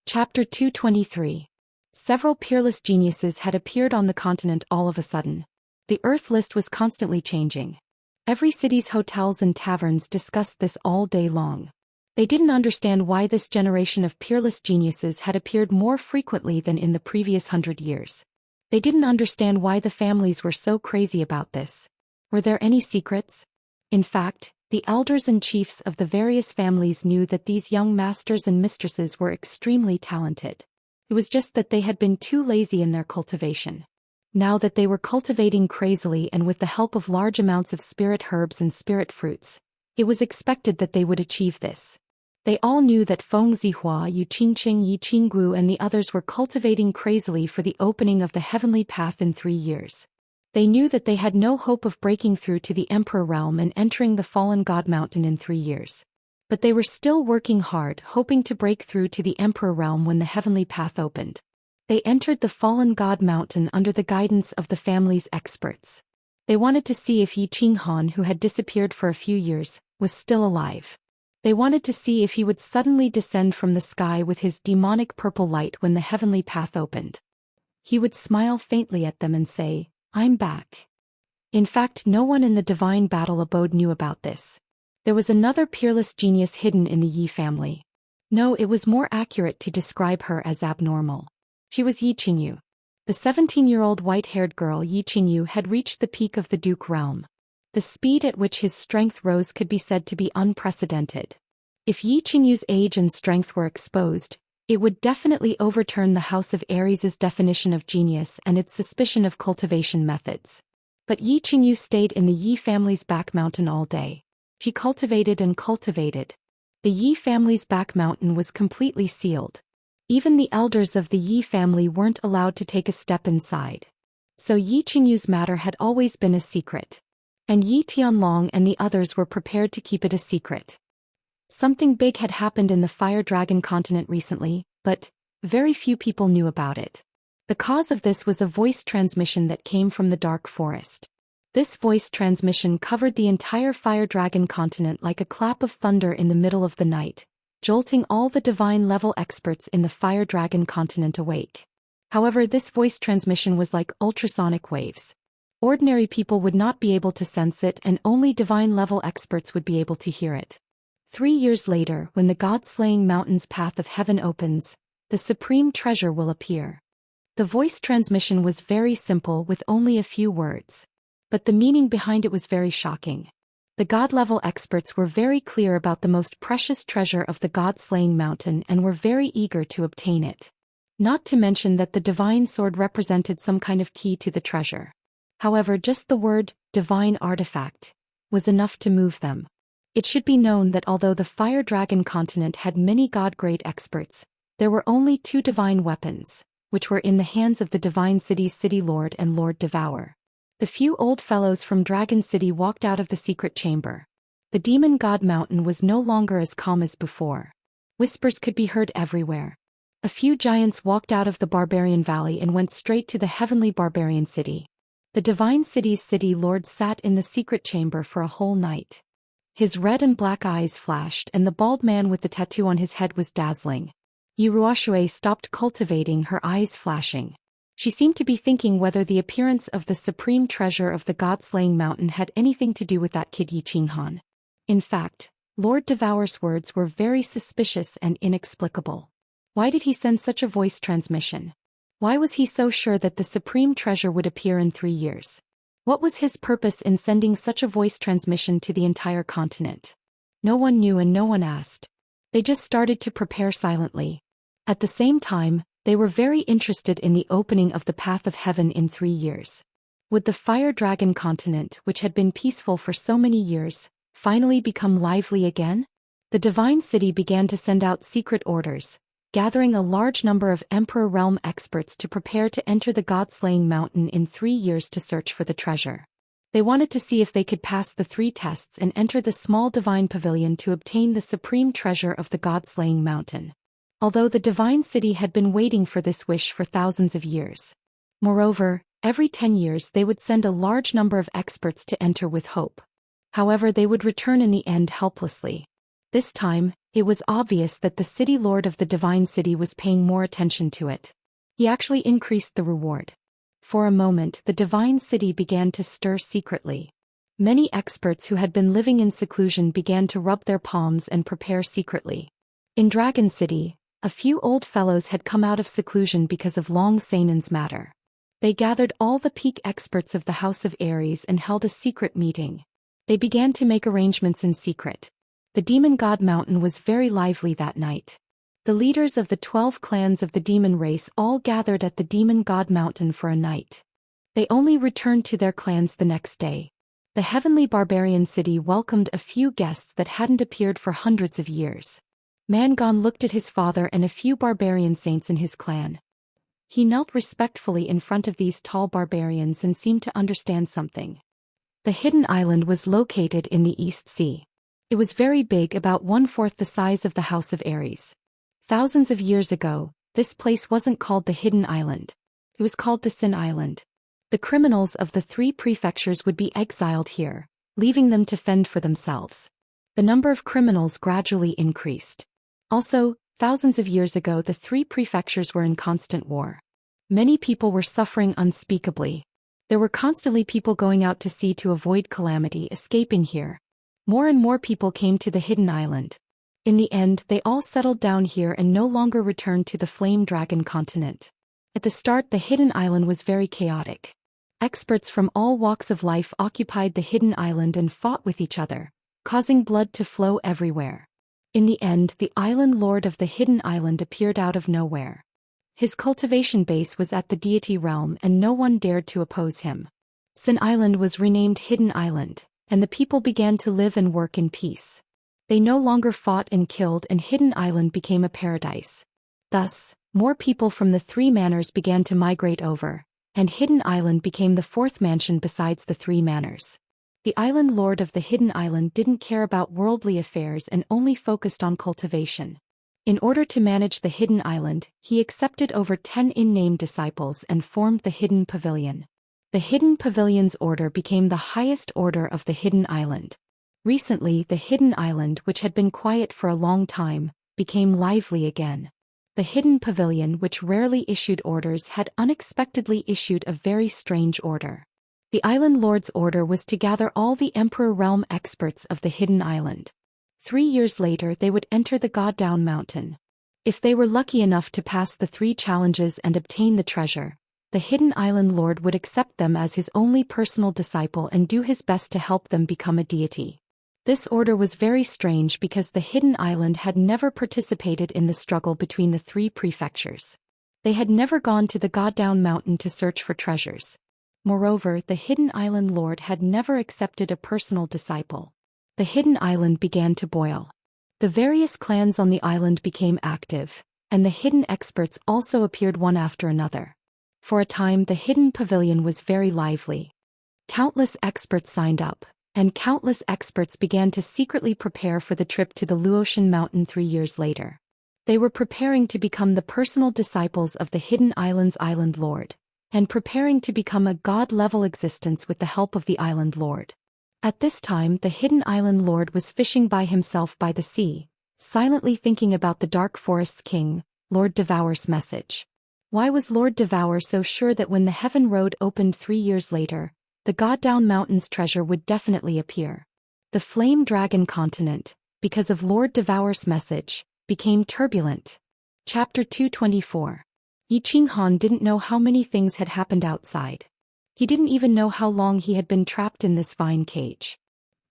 Chapter 223. Several peerless geniuses had appeared on the continent all of a sudden. The Earth list was constantly changing. Every city's hotels and taverns discussed this all day long. They didn't understand why this generation of peerless geniuses had appeared more frequently than in the previous 100 years. They didn't understand why the families were so crazy about this. Were there any secrets? In fact, the elders and chiefs of the various families knew that these young masters and mistresses were extremely talented. It was just that they had been too lazy in their cultivation. Now that they were cultivating crazily and with the help of large amounts of spirit herbs and spirit fruits, it was expected that they would achieve this. They all knew that Feng Zihua, Yu Qingqing, Yi Qinggu and the others were cultivating crazily for the opening of the heavenly path in 3 years. They knew that they had no hope of breaking through to the Emperor realm and entering the fallen God mountain in 3 years. But they were still working hard, hoping to break through to the Emperor realm when the heavenly path opened. They entered the fallen God mountain under the guidance of the family's experts. They wanted to see if Yi Qinghan, who had disappeared for a few years, was still alive. They wanted to see if he would suddenly descend from the sky with his demonic purple light when the heavenly path opened. He would smile faintly at them and say, "I'm back." In fact, no one in the divine battle abode knew about this. There was another peerless genius hidden in the Yi family. No, it was more accurate to describe her as abnormal. She was Yi Qingyu. The 17-year-old white-haired girl Yi Qingyu had reached the peak of the Duke realm. The speed at which his strength rose could be said to be unprecedented. If Yi Qingyu's age and strength were exposed, it would definitely overturn the House of Aries' definition of genius and its suspicion of cultivation methods. But Yi Qingyu stayed in the Yi family's back mountain all day. She cultivated and cultivated. The Yi family's back mountain was completely sealed. Even the elders of the Yi family weren't allowed to take a step inside. So Yi Qingyu's matter had always been a secret. And Yi Tianlong and the others were prepared to keep it a secret. Something big had happened in the Fire Dragon continent recently, but very few people knew about it. The cause of this was a voice transmission that came from the dark forest. This voice transmission covered the entire Fire Dragon continent like a clap of thunder in the middle of the night, jolting all the divine-level experts in the Fire Dragon continent awake. However, this voice transmission was like ultrasonic waves. Ordinary people would not be able to sense it and only divine-level experts would be able to hear it. 3 years later, when the God-slaying mountain's path of heaven opens, the supreme treasure will appear. The voice transmission was very simple with only a few words. But the meaning behind it was very shocking. The God-level experts were very clear about the most precious treasure of the God-slaying mountain and were very eager to obtain it. Not to mention that the divine sword represented some kind of key to the treasure. However, just the word, divine artifact, was enough to move them. It should be known that although the Fire Dragon continent had many god-grade experts, there were only 2 divine weapons, which were in the hands of the Divine City's City Lord and Lord Devourer. The few old fellows from Dragon City walked out of the secret chamber. The Demon God Mountain was no longer as calm as before. Whispers could be heard everywhere. A few giants walked out of the Barbarian Valley and went straight to the heavenly Barbarian City. The Divine City's City Lord sat in the secret chamber for a whole night. His red and black eyes flashed and the bald man with the tattoo on his head was dazzling. Yi Ruoxue stopped cultivating, her eyes flashing. She seemed to be thinking whether the appearance of the supreme treasure of the God-slaying mountain had anything to do with that kid Yi Qinghan. In fact, Lord Devourer's words were very suspicious and inexplicable. Why did he send such a voice transmission? Why was he so sure that the supreme treasure would appear in 3 years? What was his purpose in sending such a voice transmission to the entire continent? No one knew and no one asked. They just started to prepare silently. At the same time, they were very interested in the opening of the path of heaven in 3 years. Would the Fire Dragon continent, which had been peaceful for so many years, finally become lively again? The Divine City began to send out secret orders, gathering a large number of Emperor Realm experts to prepare to enter the God-slaying mountain in 3 years to search for the treasure. They wanted to see if they could pass the 3 tests and enter the small divine pavilion to obtain the supreme treasure of the God-slaying mountain. Although the Divine City had been waiting for this wish for thousands of years. Moreover, every 10 years they would send a large number of experts to enter with hope. However, they would return in the end helplessly. This time, it was obvious that the city lord of the divine city was paying more attention to it. He actually increased the reward. For a moment, the divine city began to stir secretly. Many experts who had been living in seclusion began to rub their palms and prepare secretly. In Dragon City, a few old fellows had come out of seclusion because of Long Sainan's matter. They gathered all the peak experts of the House of Ares and held a secret meeting. They began to make arrangements in secret. The Demon God Mountain was very lively that night. The leaders of the 12 clans of the demon race all gathered at the Demon God Mountain for a night. They only returned to their clans the next day. The heavenly barbarian city welcomed a few guests that hadn't appeared for hundreds of years. Mangon looked at his father and a few barbarian saints in his clan. He knelt respectfully in front of these tall barbarians and seemed to understand something. The hidden island was located in the East Sea. It was very big, about 1/4 the size of the House of Ares. Thousands of years ago, this place wasn't called the Hidden Island. It was called the Sin Island. The criminals of the 3 prefectures would be exiled here, leaving them to fend for themselves. The number of criminals gradually increased. Also, thousands of years ago the 3 prefectures were in constant war. Many people were suffering unspeakably. There were constantly people going out to sea to avoid calamity, escaping here. More and more people came to the Hidden Island. In the end, they all settled down here and no longer returned to the Flame Dragon continent. At the start, the Hidden Island was very chaotic. Experts from all walks of life occupied the Hidden Island and fought with each other, causing blood to flow everywhere. In the end, the island lord of the Hidden Island appeared out of nowhere. His cultivation base was at the deity realm and no one dared to oppose him. Sin Island was renamed Hidden Island, and the people began to live and work in peace. They no longer fought and killed, and Hidden Island became a paradise. Thus, more people from the 3 manors began to migrate over, and Hidden Island became the 4th mansion besides the 3 manors. The island lord of the Hidden Island didn't care about worldly affairs and only focused on cultivation. In order to manage the Hidden Island, he accepted over 10 in-name disciples and formed the Hidden Pavilion. The Hidden Pavilion's order became the highest order of the Hidden Island. Recently, the Hidden Island, which had been quiet for a long time, became lively again. The Hidden Pavilion, which rarely issued orders, had unexpectedly issued a very strange order. The Island Lord's order was to gather all the Emperor Realm experts of the Hidden Island. 3 years later they would enter the God Down Mountain. If they were lucky enough to pass the 3 challenges and obtain the treasure, the Hidden Island Lord would accept them as his only personal disciple and do his best to help them become a deity. This order was very strange because the Hidden Island had never participated in the struggle between the 3 prefectures. They had never gone to the God Down Mountain to search for treasures. Moreover, the Hidden Island Lord had never accepted a personal disciple. The Hidden Island began to boil. The various clans on the island became active, and the hidden experts also appeared one after another. For a time the Hidden Pavilion was very lively. Countless experts signed up, and countless experts began to secretly prepare for the trip to the Luotian Mountain 3 years later. They were preparing to become the personal disciples of the Hidden Island's Island Lord, and preparing to become a god-level existence with the help of the Island Lord. At this time the Hidden Island Lord was fishing by himself by the sea, silently thinking about the Dark Forest's king, Lord Devour's message. Why was Lord Devour so sure that when the Heaven Road opened 3 years later, the God Down Mountain's treasure would definitely appear? The Flame Dragon continent, because of Lord Devour's message, became turbulent. Chapter 224. Yi Qinghan didn't know how many things had happened outside. He didn't even know how long he had been trapped in this vine cage.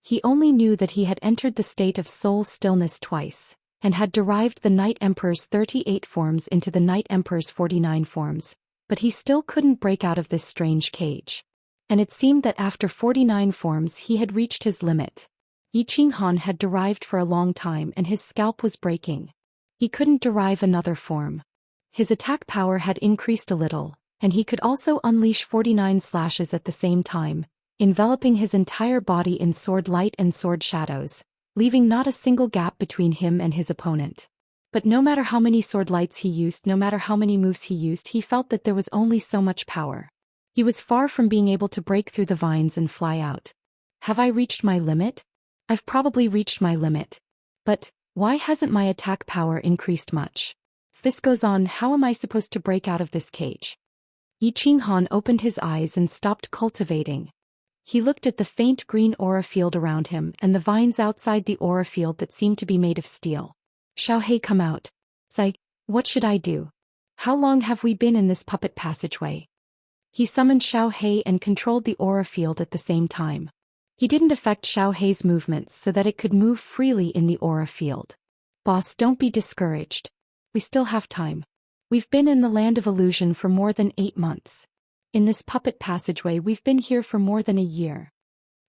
He only knew that he had entered the state of soul stillness twice, and had derived the Night Emperor's 38 forms into the Night Emperor's 49 forms, but he still couldn't break out of this strange cage. And it seemed that after 49 forms he had reached his limit. Yi Qinghan had derived for a long time and his scalp was breaking. He couldn't derive another form. His attack power had increased a little, and he could also unleash 49 slashes at the same time, enveloping his entire body in sword light and sword shadows, leaving not a single gap between him and his opponent. But no matter how many sword lights he used, no matter how many moves he used, he felt that there was only so much power. He was far from being able to break through the vines and fly out. Have I reached my limit? I've probably reached my limit. But, Why hasn't my attack power increased much? If this goes on, how am I supposed to break out of this cage? Yi Qinghan opened his eyes and stopped cultivating. He looked at the faint green aura field around him and the vines outside the aura field that seemed to be made of steel. Xiaohei, come out. Sai, what should I do? How long have we been in this puppet passageway? He summoned Xiaohei and controlled the aura field at the same time. He didn't affect Xiaohei's movements so that it could move freely in the aura field. Boss, don't be discouraged. We still have time. We've been in the land of illusion for more than 8 months. In this puppet passageway we've been here for more than a year.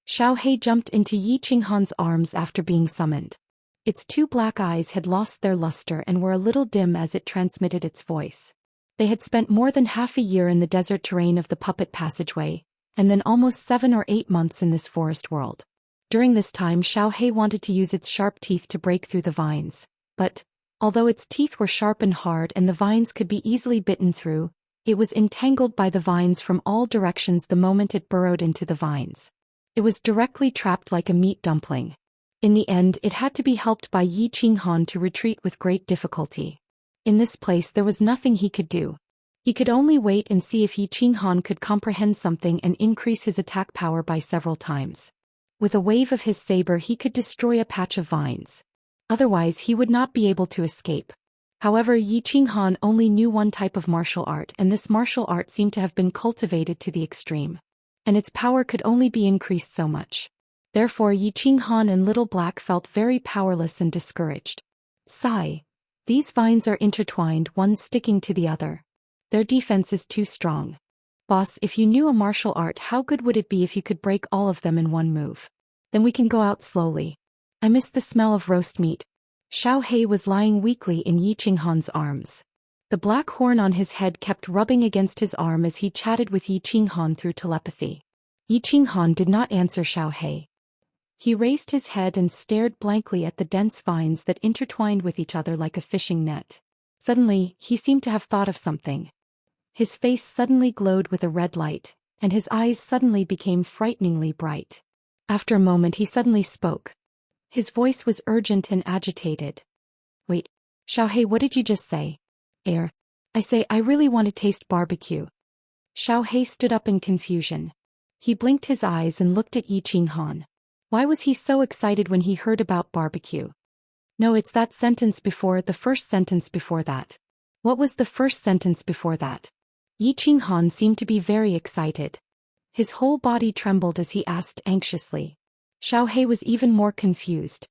Xiaohei jumped into Yi Qinghan's arms after being summoned. Its 2 black eyes had lost their luster and were a little dim as it transmitted its voice. They had spent more than half a year in the desert terrain of the puppet passageway, and then almost 7 or 8 months in this forest world. During this time Xiaohei wanted to use its sharp teeth to break through the vines, but, although its teeth were sharp and hard and the vines could be easily bitten through, it was entangled by the vines from all directions the moment it burrowed into the vines. It was directly trapped like a meat dumpling. In the end, it had to be helped by Yi Qinghan to retreat with great difficulty. In this place there was nothing he could do. He could only wait and see if Yi Qinghan could comprehend something and increase his attack power by several times. With a wave of his saber he could destroy a patch of vines. Otherwise he would not be able to escape. However, Yi Qinghan only knew one type of martial art, and this martial art seemed to have been cultivated to the extreme. And its power could only be increased so much. Therefore Yi Qinghan and Little Black felt very powerless and discouraged. Sigh. These vines are intertwined, one sticking to the other. Their defense is too strong. Boss, if you knew a martial art, how good would it be if you could break all of them in one move? Then we can go out slowly. I miss the smell of roast meat. Xiaohei was lying weakly in Yi Qinghan's arms. The black horn on his head kept rubbing against his arm as he chatted with Yi Qinghan through telepathy. Yi Qinghan did not answer Xiaohei. He raised his head and stared blankly at the dense vines that intertwined with each other like a fishing net. Suddenly, he seemed to have thought of something. His face suddenly glowed with a red light, and his eyes suddenly became frighteningly bright. After a moment he suddenly spoke. His voice was urgent and agitated. Wait, Xiaohei, what did you just say? I say I really want to taste barbecue. Xiaohei stood up in confusion. He blinked his eyes and looked at Yi Qinghan. Why was he so excited when he heard about barbecue? No, it's that sentence before, the first sentence before that. What was the first sentence before that? Yi Qinghan seemed to be very excited. His whole body trembled as he asked anxiously. Xiaohei was even more confused.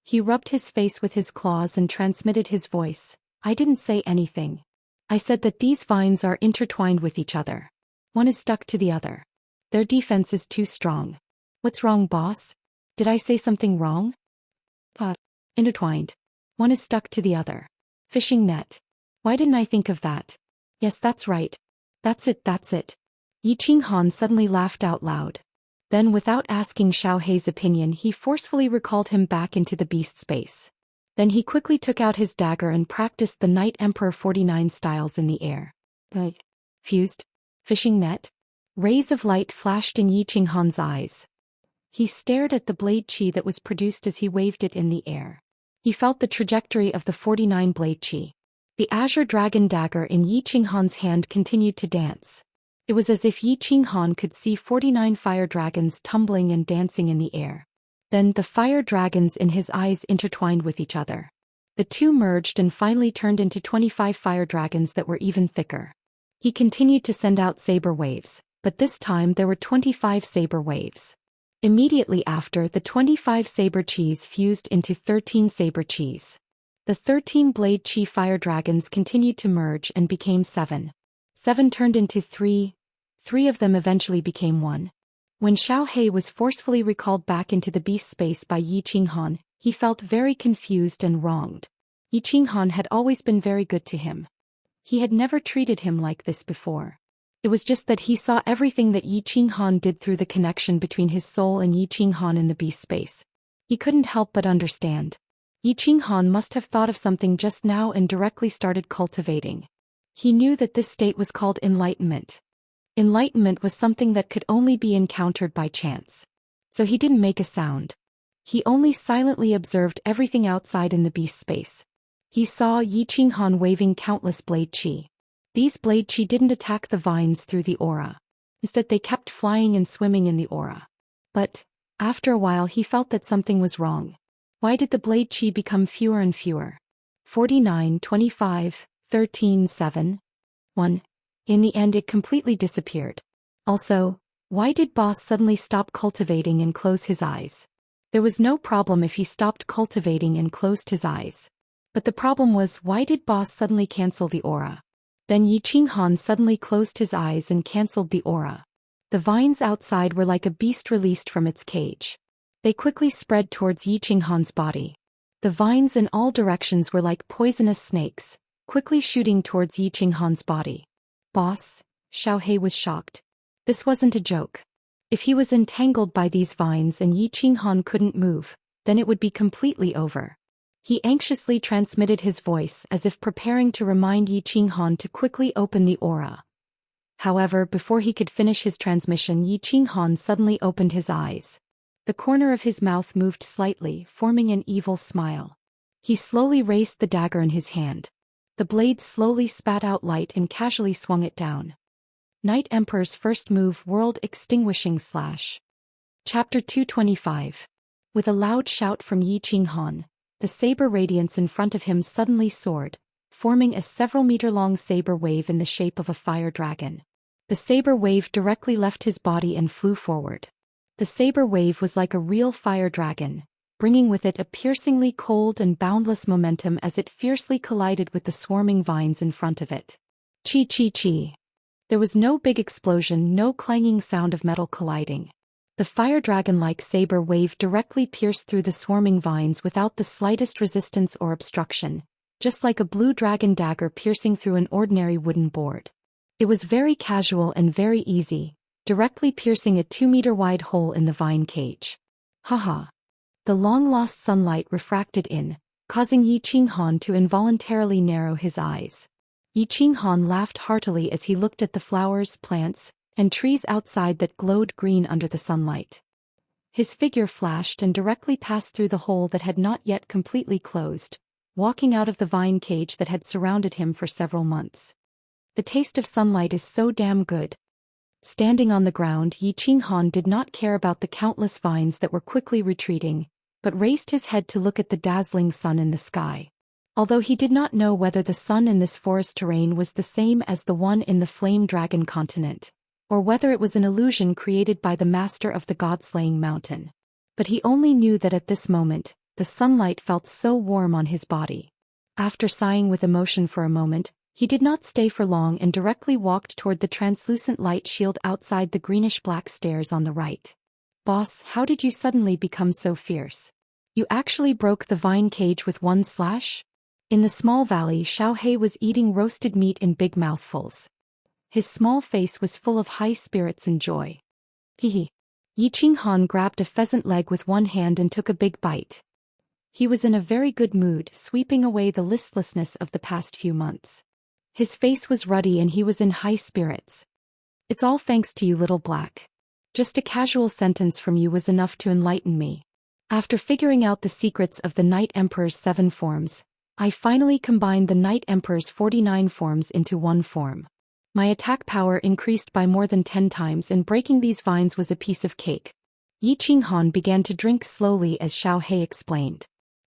He rubbed his face with his claws and transmitted his voice. I didn't say anything. I said that these vines are intertwined with each other. One is stuck to the other. Their defense is too strong. What's wrong, boss? Did I say something wrong? Intertwined. One is stuck to the other. Fishing net. Why didn't I think of that? Yes, that's right. That's it. Yi Qinghan suddenly laughed out loud. Then, without asking Xiaohei's opinion, he forcefully recalled him back into the beast space. Then he quickly took out his dagger and practiced the Night Emperor 49 styles in the air. Fused. Fishing net. Rays of light flashed in Yi Qinghan's eyes. He stared at the blade chi that was produced as he waved it in the air. He felt the trajectory of the 49 blade chi. The azure dragon dagger in Yi Qinghan's hand continued to dance. It was as if Yi Qinghan could see 49 fire dragons tumbling and dancing in the air. Then the fire dragons in his eyes intertwined with each other. The two merged and finally turned into 25 fire dragons that were even thicker. He continued to send out saber waves, but this time there were 25 saber waves. Immediately after, the 25 saber chis fused into 13 saber chis. The 13 blade chi fire dragons continued to merge and became 7. 7 turned into 3. 3 of them eventually became 1. When Xiaohei was forcefully recalled back into the beast space by Yi Qinghan, he felt very confused and wronged. Yi Qinghan had always been very good to him. He had never treated him like this before. It was just that he saw everything that Yi Qinghan did through the connection between his soul and Yi Qinghan in the beast space. He couldn't help but understand. Yi Qinghan must have thought of something just now and directly started cultivating. He knew that this state was called enlightenment. Enlightenment was something that could only be encountered by chance. So he didn't make a sound. He only silently observed everything outside in the beast space. He saw Yi Qinghan waving countless blade qi. These blade qi didn't attack the vines through the aura. Instead they kept flying and swimming in the aura. But, after a while he felt that something was wrong. Why did the blade qi become fewer and fewer? 49, 25, 13, 7. 1. In the end it completely disappeared. Also, why did boss suddenly stop cultivating and close his eyes? There was no problem if he stopped cultivating and closed his eyes. But the problem was, why did boss suddenly cancel the aura? Then Yi Qinghan suddenly closed his eyes and cancelled the aura. The vines outside were like a beast released from its cage. They quickly spread towards Yi Qinghan's body. The vines in all directions were like poisonous snakes, quickly shooting towards Yi Qinghan's body. Boss, Xiaohe was shocked. This wasn't a joke. If he was entangled by these vines and Yi Qinghan couldn't move, then it would be completely over. He anxiously transmitted his voice as if preparing to remind Yi Qinghan to quickly open the aura. However, before he could finish his transmission, Yi Qinghan suddenly opened his eyes. The corner of his mouth moved slightly, forming an evil smile. He slowly raised the dagger in his hand. The blade slowly spat out light and casually swung it down. Night Emperor's first move, World Extinguishing Slash. Chapter 225. With a loud shout from Yi Qinghan, the saber radiance in front of him suddenly soared, forming a several-meter-long saber wave in the shape of a fire dragon. The saber wave directly left his body and flew forward. The saber wave was like a real fire dragon, bringing with it a piercingly cold and boundless momentum as it fiercely collided with the swarming vines in front of it. Chi chi chi. There was no big explosion, no clanging sound of metal colliding. The fire dragon-like saber wave directly pierced through the swarming vines without the slightest resistance or obstruction, just like a blue dragon dagger piercing through an ordinary wooden board. It was very casual and very easy, directly piercing a 2-meter-wide hole in the vine cage. Haha. The long-lost sunlight refracted in, causing Yi Qinghan to involuntarily narrow his eyes. Yi Qinghan laughed heartily as he looked at the flowers, plants, and trees outside that glowed green under the sunlight. His figure flashed and directly passed through the hole that had not yet completely closed, walking out of the vine cage that had surrounded him for several months. The taste of sunlight is so damn good. Standing on the ground, Yi Qinghan did not care about the countless vines that were quickly retreating, but raised his head to look at the dazzling sun in the sky. Although he did not know whether the sun in this forest terrain was the same as the one in the Flame Dragon continent, or whether it was an illusion created by the master of the god-slaying mountain. But he only knew that at this moment, the sunlight felt so warm on his body. After sighing with emotion for a moment, he did not stay for long and directly walked toward the translucent light shield outside the greenish-black stairs on the right. Boss, how did you suddenly become so fierce? You actually broke the vine cage with one slash? In the small valley, Xiaohe was eating roasted meat in big mouthfuls. His small face was full of high spirits and joy. Hehe. Yi Qinghan grabbed a pheasant leg with one hand and took a big bite. He was in a very good mood, sweeping away the listlessness of the past few months. His face was ruddy and he was in high spirits. It's all thanks to you, little black. Just a casual sentence from you was enough to enlighten me. After figuring out the secrets of the Night Emperor's 7 forms, I finally combined the Night Emperor's 49 forms into one form. My attack power increased by more than 10 times and breaking these vines was a piece of cake. Yi Qinghan began to drink slowly as Xiaohe explained.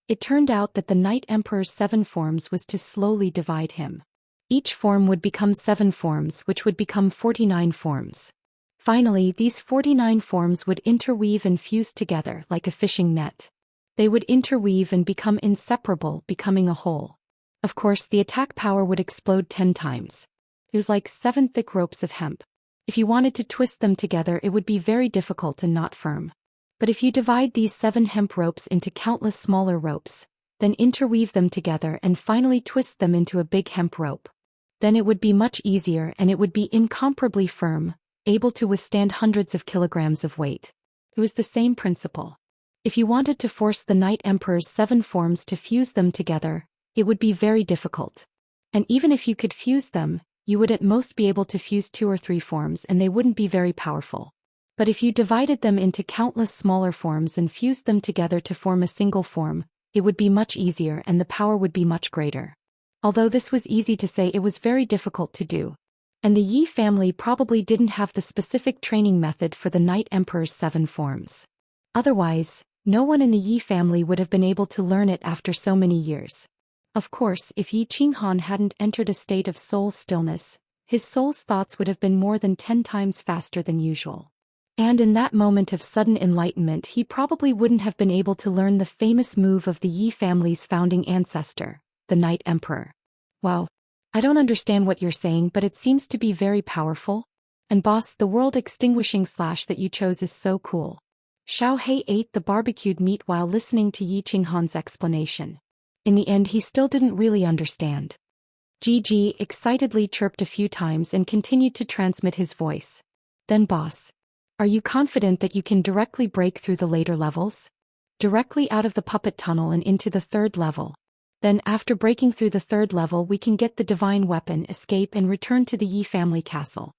It turned out that the Night Emperor's 7 forms was to slowly divide him. Each form would become 7 forms, which would become 49 forms. Finally, these 49 forms would interweave and fuse together like a fishing net. They would interweave and become inseparable, becoming a whole. Of course, the attack power would explode 10 times. It was like 7 thick ropes of hemp. If you wanted to twist them together, it would be very difficult and not firm. But if you divide these 7 hemp ropes into countless smaller ropes, then interweave them together and finally twist them into a big hemp rope, then it would be much easier and it would be incomparably firm, able to withstand hundreds of kilograms of weight. It was the same principle. If you wanted to force the Night Emperor's 7 forms to fuse them together, it would be very difficult. And even if you could fuse them, you would at most be able to fuse 2 or 3 forms and they wouldn't be very powerful. But if you divided them into countless smaller forms and fused them together to form a single form, it would be much easier and the power would be much greater. Although this was easy to say, it was very difficult to do. And the Yi family probably didn't have the specific training method for the Night Emperor's 7 forms. Otherwise, no one in the Yi family would have been able to learn it after so many years. Of course, if Yi Qinghan hadn't entered a state of soul stillness, his soul's thoughts would have been more than 10 times faster than usual. And in that moment of sudden enlightenment, he probably wouldn't have been able to learn the famous move of the Yi family's founding ancestor, the Night Emperor. Wow. I don't understand what you're saying, but it seems to be very powerful. And boss, the world extinguishing slash that you chose is so cool. Xiao He ate the barbecued meat while listening to Yi Qinghan's explanation. In the end, he still didn't really understand. Gigi excitedly chirped a few times and continued to transmit his voice. Then boss, are you confident that you can directly break through the later levels? Directly out of the puppet tunnel and into the 3rd level. Then after breaking through the 3rd level, we can get the divine weapon, escape and return to the Yi family castle.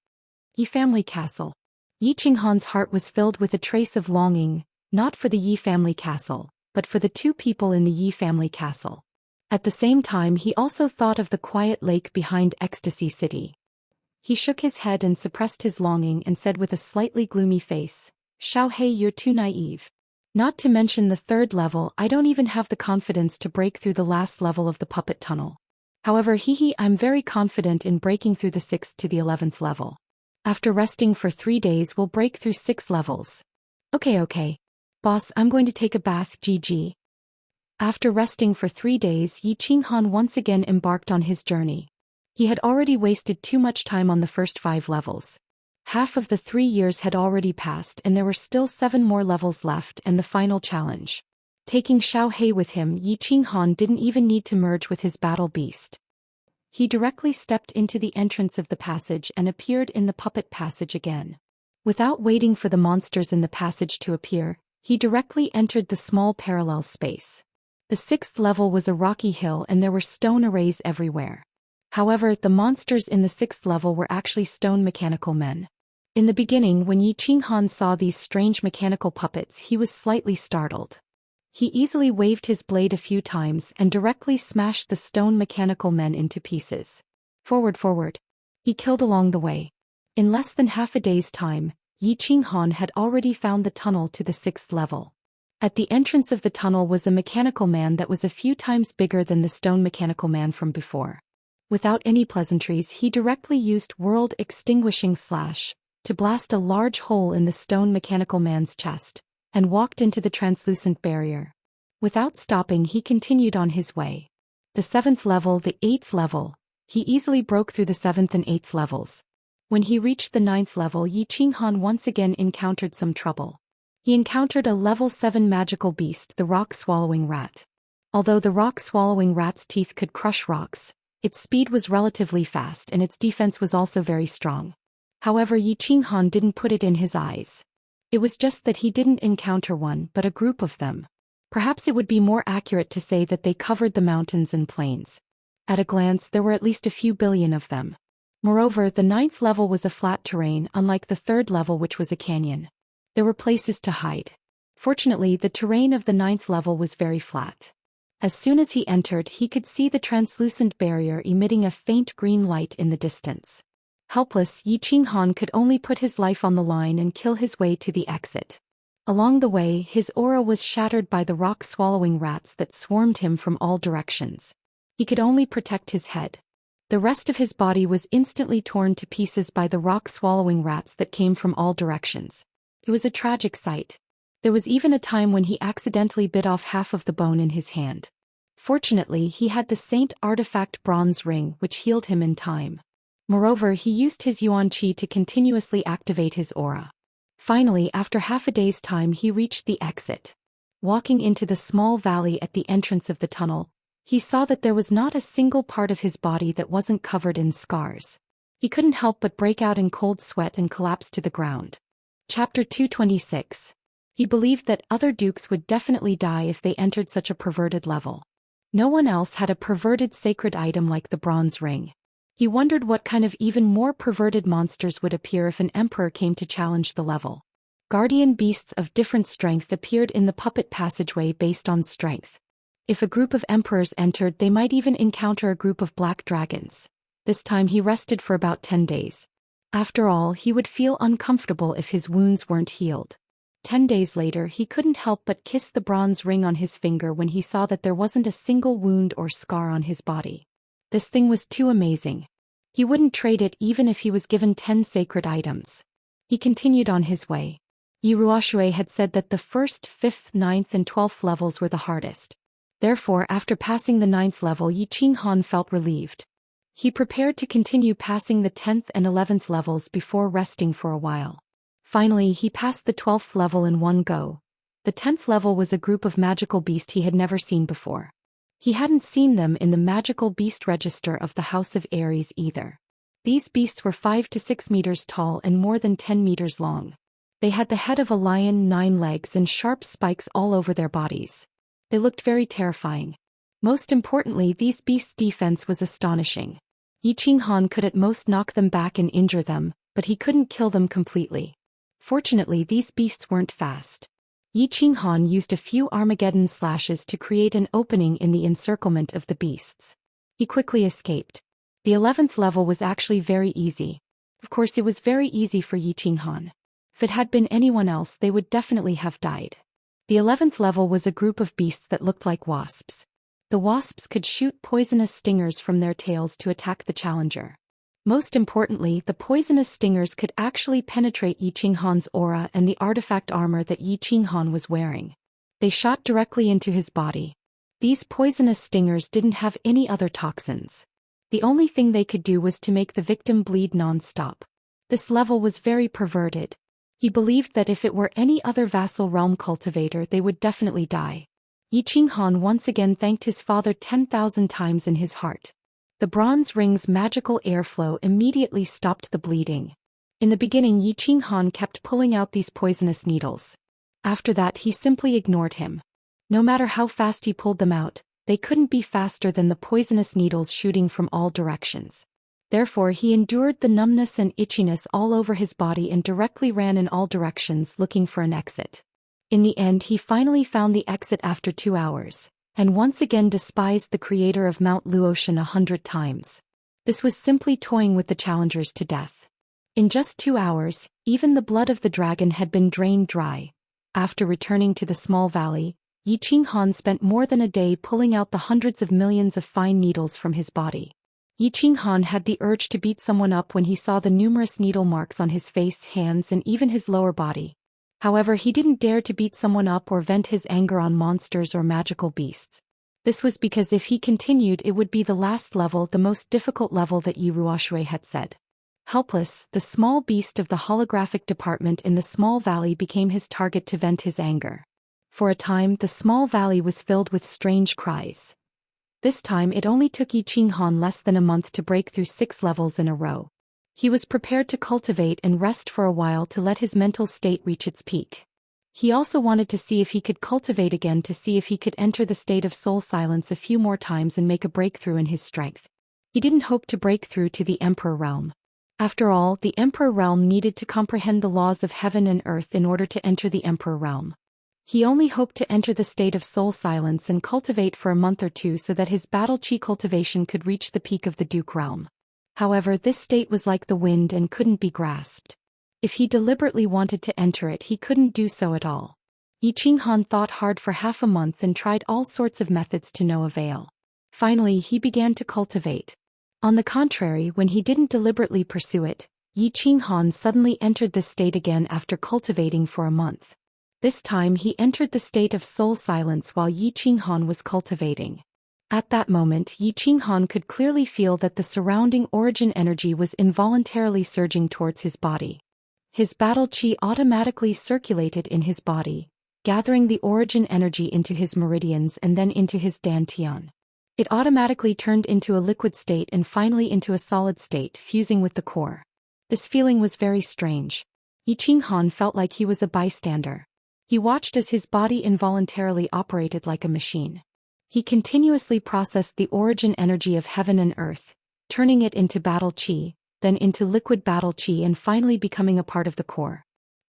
Yi family castle. Yi Qinghan's heart was filled with a trace of longing, not for the Yi family castle, but for the 2 people in the Yi family castle. At the same time, he also thought of the quiet lake behind Ecstasy City. He shook his head and suppressed his longing and said with a slightly gloomy face, Xiao He, you're too naive. Not to mention the 3rd level, I don't even have the confidence to break through the last level of the puppet tunnel. However, I'm very confident in breaking through the 6th to the 11th level. After resting for 3 days, we'll break through 6 levels. Okay. Boss, I'm going to take a bath, GG. After resting for 3 days, Yi Qinghan once again embarked on his journey. He had already wasted too much time on the first 5 levels. Half of the 3 years had already passed and there were still 7 more levels left and the final challenge. Taking Xiao He with him, Yi Qinghan didn't even need to merge with his battle beast. He directly stepped into the entrance of the passage and appeared in the puppet passage again. Without waiting for the monsters in the passage to appear, he directly entered the small parallel space. The 6th level was a rocky hill and there were stone arrays everywhere. However, the monsters in the 6th level were actually stone mechanical men. In the beginning, when Yi Qinghan saw these strange mechanical puppets, he was slightly startled. He easily waved his blade a few times and directly smashed the stone mechanical men into pieces. Forward. He killed along the way. In less than half a day's time, Yi Qinghan had already found the tunnel to the 6th level. At the entrance of the tunnel was a mechanical man that was a few times bigger than the stone mechanical man from before. Without any pleasantries, he directly used world extinguishing slash to blast a large hole in the stone mechanical man's chest, and walked into the translucent barrier. Without stopping, he continued on his way. The 7th level, the 8th level, he easily broke through the 7th and 8th levels. When he reached the 9th level, Yi Qinghan once again encountered some trouble. He encountered a level 7 magical beast, the rock-swallowing rat. Although the rock-swallowing rat's teeth could crush rocks, its speed was relatively fast and its defense was also very strong. However, Yi Qinghan didn't put it in his eyes. It was just that he didn't encounter one but a group of them. Perhaps it would be more accurate to say that they covered the mountains and plains. At a glance, there were at least a few billion of them. Moreover, the 9th level was a flat terrain, unlike the 3rd level, which was a canyon. There were places to hide. Fortunately, the terrain of the 9th level was very flat. As soon as he entered, he could see the translucent barrier emitting a faint green light in the distance. Helpless, Yi Qinghan could only put his life on the line and kill his way to the exit. Along the way, his aura was shattered by the rock-swallowing rats that swarmed him from all directions. He could only protect his head. The rest of his body was instantly torn to pieces by the rock-swallowing rats that came from all directions. It was a tragic sight. There was even a time when he accidentally bit off half of the bone in his hand. Fortunately, he had the Saint Artifact bronze ring, which healed him in time. Moreover, he used his Yuan Qi to continuously activate his aura. Finally, after half a day's time, he reached the exit. Walking into the small valley at the entrance of the tunnel, he saw that there was not a single part of his body that wasn't covered in scars. He couldn't help but break out in cold sweat and collapse to the ground. Chapter 226. He believed that other dukes would definitely die if they entered such a perverted level. No one else had a perverted sacred item like the bronze ring. He wondered what kind of even more perverted monsters would appear if an emperor came to challenge the level. guardian beasts of different strength appeared in the puppet passageway based on strength. If a group of emperors entered, they might even encounter a group of black dragons. This time he rested for about 10 days. After all, he would feel uncomfortable if his wounds weren't healed. 10 days later, he couldn't help but kiss the bronze ring on his finger when he saw that there wasn't a single wound or scar on his body. This thing was too amazing. He wouldn't trade it even if he was given 10 sacred items. He continued on his way. Yi Ruoxue had said that the 1st, 5th, 9th and 12th levels were the hardest. Therefore, after passing the 9th level, Yi Qinghan felt relieved. He prepared to continue passing the 10th and 11th levels before resting for a while. Finally, he passed the 12th level in one go. The 10th level was a group of magical beasts he had never seen before. He hadn't seen them in the magical beast register of the House of Aries either. These beasts were 5 to 6 meters tall and more than 10 meters long. They had the head of a lion, 9 legs and sharp spikes all over their bodies. They looked very terrifying. Most importantly, these beasts' defense was astonishing. Yi Qinghan could at most knock them back and injure them, but he couldn't kill them completely. Fortunately, these beasts weren't fast. Yi Qinghan used a few Armageddon slashes to create an opening in the encirclement of the beasts. He quickly escaped. The 11th level was actually very easy. Of course, it was very easy for Yi Qinghan. If it had been anyone else, they would definitely have died. The 11th level was a group of beasts that looked like wasps. The wasps could shoot poisonous stingers from their tails to attack the challenger. Most importantly, the poisonous stingers could actually penetrate Yi Qinghan's aura and the artifact armor that Yi Qinghan was wearing. They shot directly into his body. These poisonous stingers didn't have any other toxins. The only thing they could do was to make the victim bleed non-stop. This level was very perverted. He believed that if it were any other vassal realm cultivator, they would definitely die. Yi Qinghan once again thanked his father 10,000 times in his heart. The bronze ring's magical airflow immediately stopped the bleeding. In the beginning, Yi Qinghan kept pulling out these poisonous needles. After that, he simply ignored him. No matter how fast he pulled them out, they couldn't be faster than the poisonous needles shooting from all directions. Therefore, he endured the numbness and itchiness all over his body and directly ran in all directions looking for an exit. In the end, he finally found the exit after 2 hours, and once again despised the creator of Mount Luotian 100 times. This was simply toying with the challengers to death. In just 2 hours, even the blood of the dragon had been drained dry. After returning to the small valley, Yi Qinghan spent more than a day pulling out the hundreds of millions of fine needles from his body. Yi Qinghan had the urge to beat someone up when he saw the numerous needle marks on his face, hands, and even his lower body. However, he didn't dare to beat someone up or vent his anger on monsters or magical beasts. This was because if he continued, it would be the last level, the most difficult level that Yi Ruoxue had said. Helpless, the small beast of the holographic department in the small valley became his target to vent his anger. For a time, the small valley was filled with strange cries. This time, it only took Yi Qinghan less than a month to break through 6 levels in a row. He was prepared to cultivate and rest for a while to let his mental state reach its peak. He also wanted to see if he could cultivate again, to see if he could enter the state of soul silence a few more times and make a breakthrough in his strength. He didn't hope to break through to the Emperor realm. After all, the Emperor realm needed to comprehend the laws of heaven and earth in order to enter the Emperor realm. He only hoped to enter the state of soul silence and cultivate for a month or two so that his battle chi cultivation could reach the peak of the Duke realm. However, this state was like the wind and couldn't be grasped. If he deliberately wanted to enter it, he couldn't do so at all. Yi Qinghan thought hard for half a month and tried all sorts of methods to no avail. Finally, he began to cultivate. On the contrary, when he didn't deliberately pursue it, Yi Qinghan suddenly entered this state again after cultivating for a month. This time he entered the state of soul silence while Yi Qinghan was cultivating. At that moment, Yi Qinghan could clearly feel that the surrounding origin energy was involuntarily surging towards his body. His battle chi automatically circulated in his body, gathering the origin energy into his meridians and then into his dantian. It automatically turned into a liquid state and finally into a solid state, fusing with the core. This feeling was very strange. Yi Qinghan felt like he was a bystander. He watched as his body involuntarily operated like a machine. He continuously processed the origin energy of heaven and earth, turning it into battle chi, then into liquid battle chi and finally becoming a part of the core.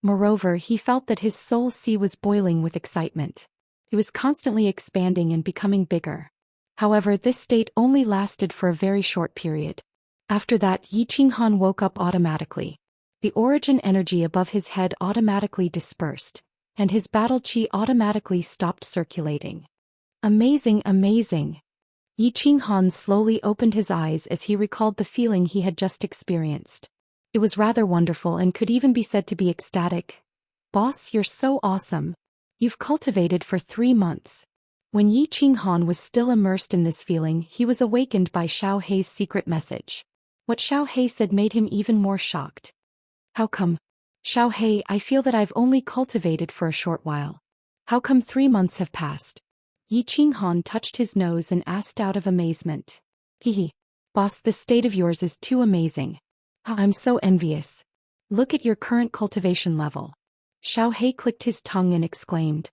Moreover, he felt that his soul sea was boiling with excitement. It was constantly expanding and becoming bigger. However, this state only lasted for a very short period. After that, Yi Qinghan woke up automatically. The origin energy above his head automatically dispersed, and his battle chi automatically stopped circulating. Amazing, amazing! Yi Qinghan slowly opened his eyes as he recalled the feeling he had just experienced. It was rather wonderful and could even be said to be ecstatic. Boss, you're so awesome. You've cultivated for 3 months. When Yi Qinghan was still immersed in this feeling, he was awakened by Xiao Hei's secret message. What Xiao Hei said made him even more shocked. How come? Xiao Hei, I feel that I've only cultivated for a short while. How come 3 months have passed? Yi Qinghan touched his nose and asked out of amazement. Hehe. Boss, this state of yours is too amazing. I'm so envious. Look at your current cultivation level. Xiao Hei clicked his tongue and exclaimed.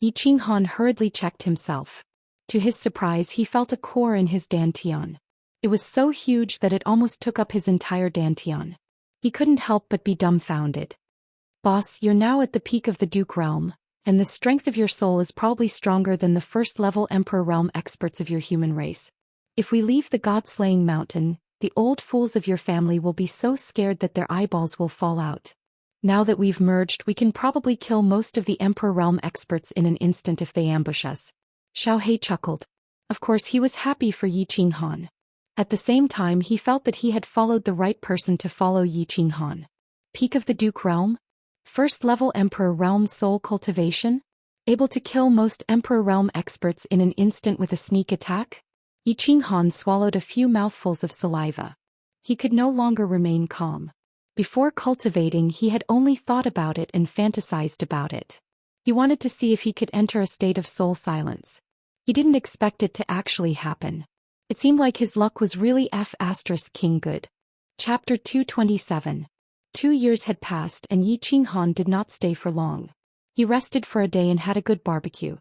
Yi Qinghan hurriedly checked himself. To his surprise, he felt a core in his dantian. It was so huge that it almost took up his entire dantian. He couldn't help but be dumbfounded. Boss, you're now at the peak of the Duke realm, and the strength of your soul is probably stronger than the first-level Emperor realm experts of your human race. If we leave the God-slaying mountain, the old fools of your family will be so scared that their eyeballs will fall out. Now that we've merged, we can probably kill most of the Emperor realm experts in an instant if they ambush us. Xiao Hei chuckled. Of course, he was happy for Yi Qinghan. At the same time, he felt that he had followed the right person to follow Yi Qinghan. Peak of the Duke realm? First-level Emperor realm soul cultivation? Able to kill most Emperor realm experts in an instant with a sneak attack? Yi Qinghan swallowed a few mouthfuls of saliva. He could no longer remain calm. Before cultivating, he had only thought about it and fantasized about it. He wanted to see if he could enter a state of soul silence. He didn't expect it to actually happen. It seemed like his luck was really King good. Chapter 227. 2 years had passed and Yi Qinghan did not stay for long. He rested for a day and had a good barbecue.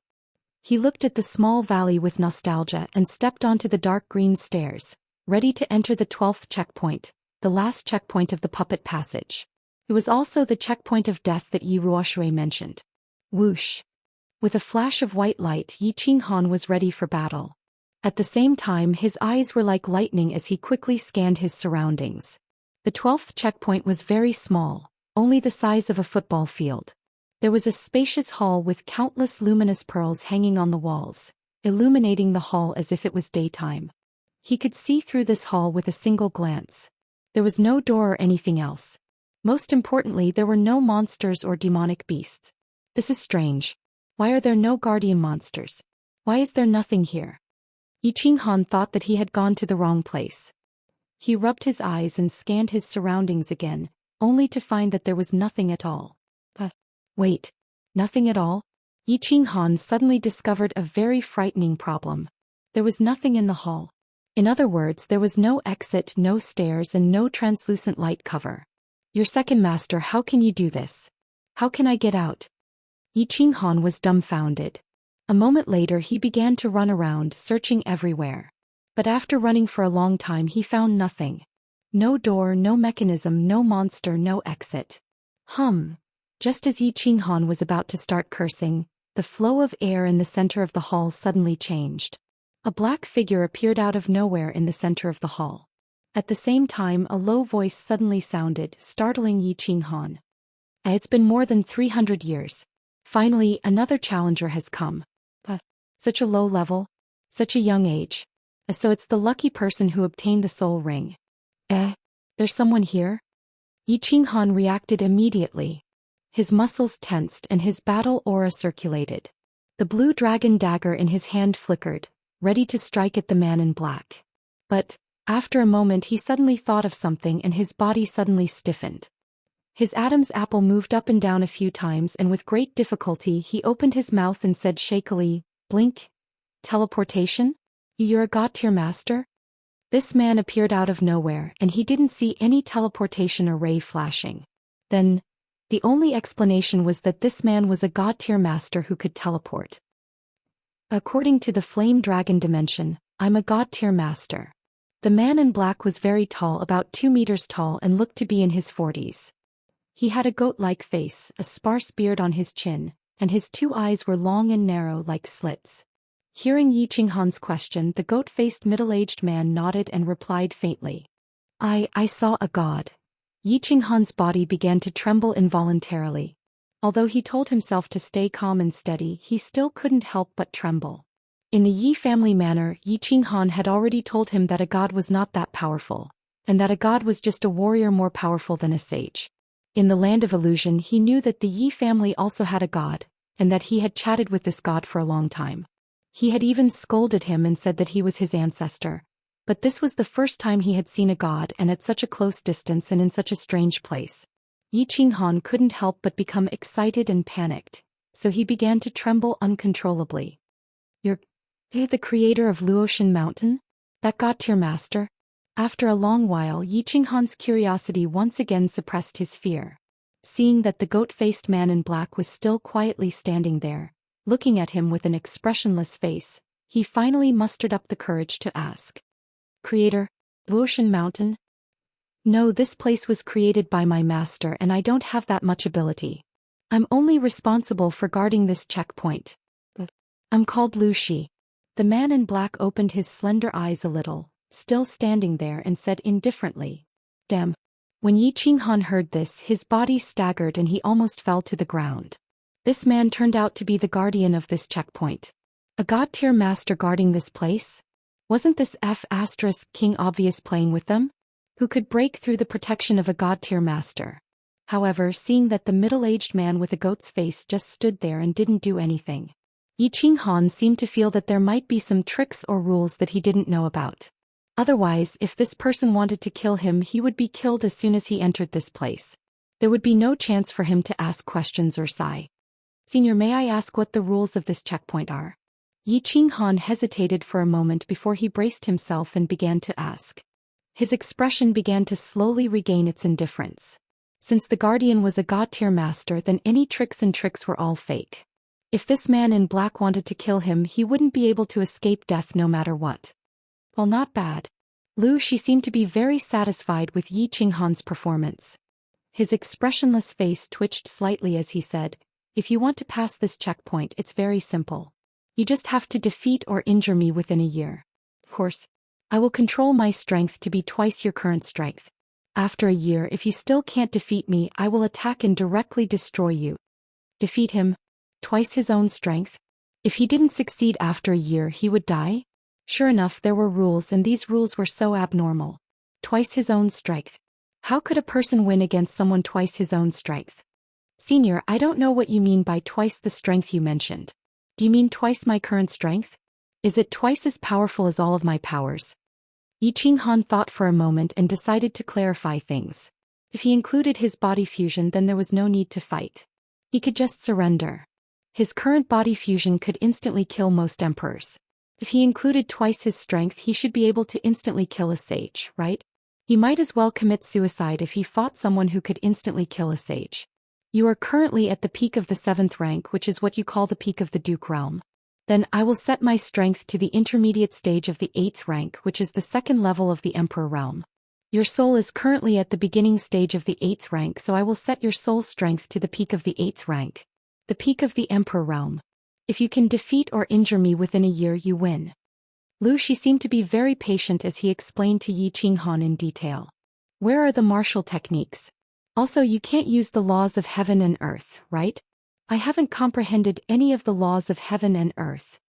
He looked at the small valley with nostalgia and stepped onto the dark green stairs, ready to enter the 12th checkpoint, the last checkpoint of the puppet passage. It was also the checkpoint of death that Yi Ruoshui mentioned. Whoosh! With a flash of white light, Yi Qinghan was ready for battle. At the same time, his eyes were like lightning as he quickly scanned his surroundings. The 12th checkpoint was very small, only the size of a football field. There was a spacious hall with countless luminous pearls hanging on the walls, illuminating the hall as if it was daytime. He could see through this hall with a single glance. There was no door or anything else. Most importantly, there were no monsters or demonic beasts. This is strange. Why are there no guardian monsters? Why is there nothing here? Yi Qinghan thought that he had gone to the wrong place. He rubbed his eyes and scanned his surroundings again, only to find that there was nothing at all. Wait, nothing at all? Yi Qinghan suddenly discovered a very frightening problem. There was nothing in the hall. In other words, there was no exit, no stairs, and no translucent light cover. Your second master, how can you do this? How can I get out? Yi Qinghan was dumbfounded. A moment later he began to run around, searching everywhere. But after running for a long time he found nothing. No door, no mechanism, no monster, no exit. Just as Yi Qinghan was about to start cursing, the flow of air in the center of the hall suddenly changed. A black figure appeared out of nowhere in the center of the hall. At the same time, a low voice suddenly sounded, startling Yi Qinghan. It's been more than 300 years. Finally, another challenger has come. Such a low level, such a young age. So it's the lucky person who obtained the soul ring. There's someone here? Yi Qinghan reacted immediately. His muscles tensed and his battle aura circulated. The blue dragon dagger in his hand flickered, ready to strike at the man in black. But, after a moment he suddenly thought of something and his body suddenly stiffened. His Adam's apple moved up and down a few times and with great difficulty he opened his mouth and said shakily, "Blink? Teleportation? You're a god-tier master?" This man appeared out of nowhere and he didn't see any teleportation array flashing. Then, the only explanation was that this man was a god-tier master who could teleport. According to the flame dragon dimension, I'm a god-tier master. The man in black was very tall, about 2 meters tall, and looked to be in his 40s. He had a goat-like face, a sparse beard on his chin, and his 2 eyes were long and narrow like slits. Hearing Yi Qinghan's question, the goat-faced middle-aged man nodded and replied faintly. I saw a god. Yi Qinghan's body began to tremble involuntarily. Although he told himself to stay calm and steady, he still couldn't help but tremble. In the Yi family manner, Yi Qinghan had already told him that a god was not that powerful, and that a god was just a warrior more powerful than a sage. In the land of illusion, he knew that the Yi family also had a god, and that he had chatted with this god for a long time. He had even scolded him and said that he was his ancestor. But this was the first time he had seen a god, and at such a close distance and in such a strange place. Yi Qinghan couldn't help but become excited and panicked, so he began to tremble uncontrollably. You're the creator of Luotian Mountain? That god-tier master? After a long while, Yi Qinghan's curiosity once again suppressed his fear. Seeing that the goat-faced man in black was still quietly standing there, looking at him with an expressionless face, he finally mustered up the courage to ask. Creator, Luotian Mountain? No, this place was created by my master and I don't have that much ability. I'm only responsible for guarding this checkpoint. I'm called Lu Shi. The man in black opened his slender eyes a little, still standing there, and said indifferently. Damn. When Yi Qinghan heard this, his body staggered and he almost fell to the ground. This man turned out to be the guardian of this checkpoint. A god-tier master guarding this place? Wasn't this King obvious playing with them? Who could break through the protection of a god-tier master? However, seeing that the middle-aged man with a goat's face just stood there and didn't do anything, Yi Qinghan seemed to feel that there might be some tricks or rules that he didn't know about. Otherwise, if this person wanted to kill him, he would be killed as soon as he entered this place. There would be no chance for him to ask questions or sigh. Senior, may I ask what the rules of this checkpoint are? Yi Qinghan hesitated for a moment before he braced himself and began to ask. His expression began to slowly regain its indifference. Since the guardian was a god-tier master, then any tricks were all fake. If this man in black wanted to kill him, he wouldn't be able to escape death no matter what. Well, not bad. Lu Shi seemed to be very satisfied with Yi Qinghan's performance. His expressionless face twitched slightly as he said, If you want to pass this checkpoint, it's very simple. You just have to defeat or injure me within a year. Of course, I will control my strength to be twice your current strength. After a year, if you still can't defeat me, I will attack and directly destroy you. Defeat him? Twice his own strength? If he didn't succeed after a year, he would die? Sure enough, there were rules, and these rules were so abnormal. Twice his own strength. How could a person win against someone twice his own strength? Senior, I don't know what you mean by twice the strength you mentioned. Do you mean twice my current strength? Is it twice as powerful as all of my powers? Yi Qinghan thought for a moment and decided to clarify things. If he included his body fusion, then there was no need to fight. He could just surrender. His current body fusion could instantly kill most emperors. If he included twice his strength, he should be able to instantly kill a sage, right? He might as well commit suicide if he fought someone who could instantly kill a sage. You are currently at the peak of the 7th rank, which is what you call the peak of the Duke realm. Then I will set my strength to the intermediate stage of the 8th rank, which is the 2nd level of the Emperor realm. Your soul is currently at the beginning stage of the 8th rank, so I will set your soul strength to the peak of the 8th rank. The peak of the Emperor realm. If you can defeat or injure me within a year, you win. Lu Shi seemed to be very patient as he explained to Yi Qinghan in detail. Where are the martial techniques? Also, you can't use the laws of heaven and earth, right? I haven't comprehended any of the laws of heaven and earth.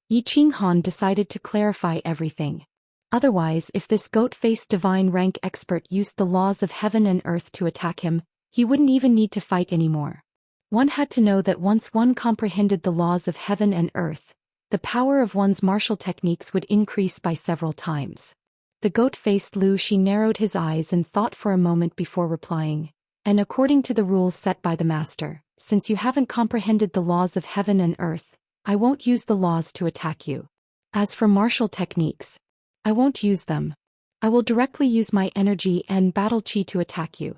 Yi Qinghan decided to clarify everything. Otherwise, if this goat-faced divine rank expert used the laws of heaven and earth to attack him, he wouldn't even need to fight anymore. One had to know that once one comprehended the laws of heaven and earth, the power of one's martial techniques would increase by several times. The goat-faced Lu Shi narrowed his eyes and thought for a moment before replying. And according to the rules set by the master, since you haven't comprehended the laws of heaven and earth, I won't use the laws to attack you. As for martial techniques, I won't use them. I will directly use my energy and battle chi to attack you.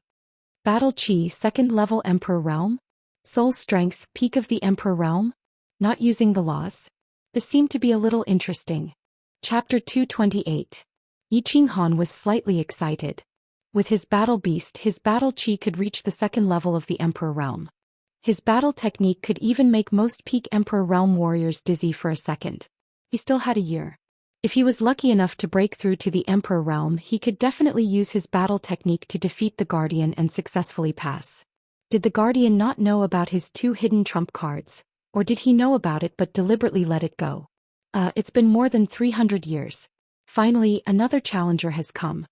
Battle chi, 2nd level Emperor realm? Soul strength, peak of the Emperor realm? Not using the laws? This seemed to be a little interesting. Chapter 228. Yi Qinghan was slightly excited. With his battle beast, his battle chi could reach the second level of the Emperor realm. His battle technique could even make most peak Emperor realm warriors dizzy for a second. He still had a year. If he was lucky enough to break through to the Emperor realm, he could definitely use his battle technique to defeat the Guardian and successfully pass. Did the Guardian not know about his 2 hidden trump cards? Or did he know about it but deliberately let it go? It's been more than 300 years. Finally, another challenger has come.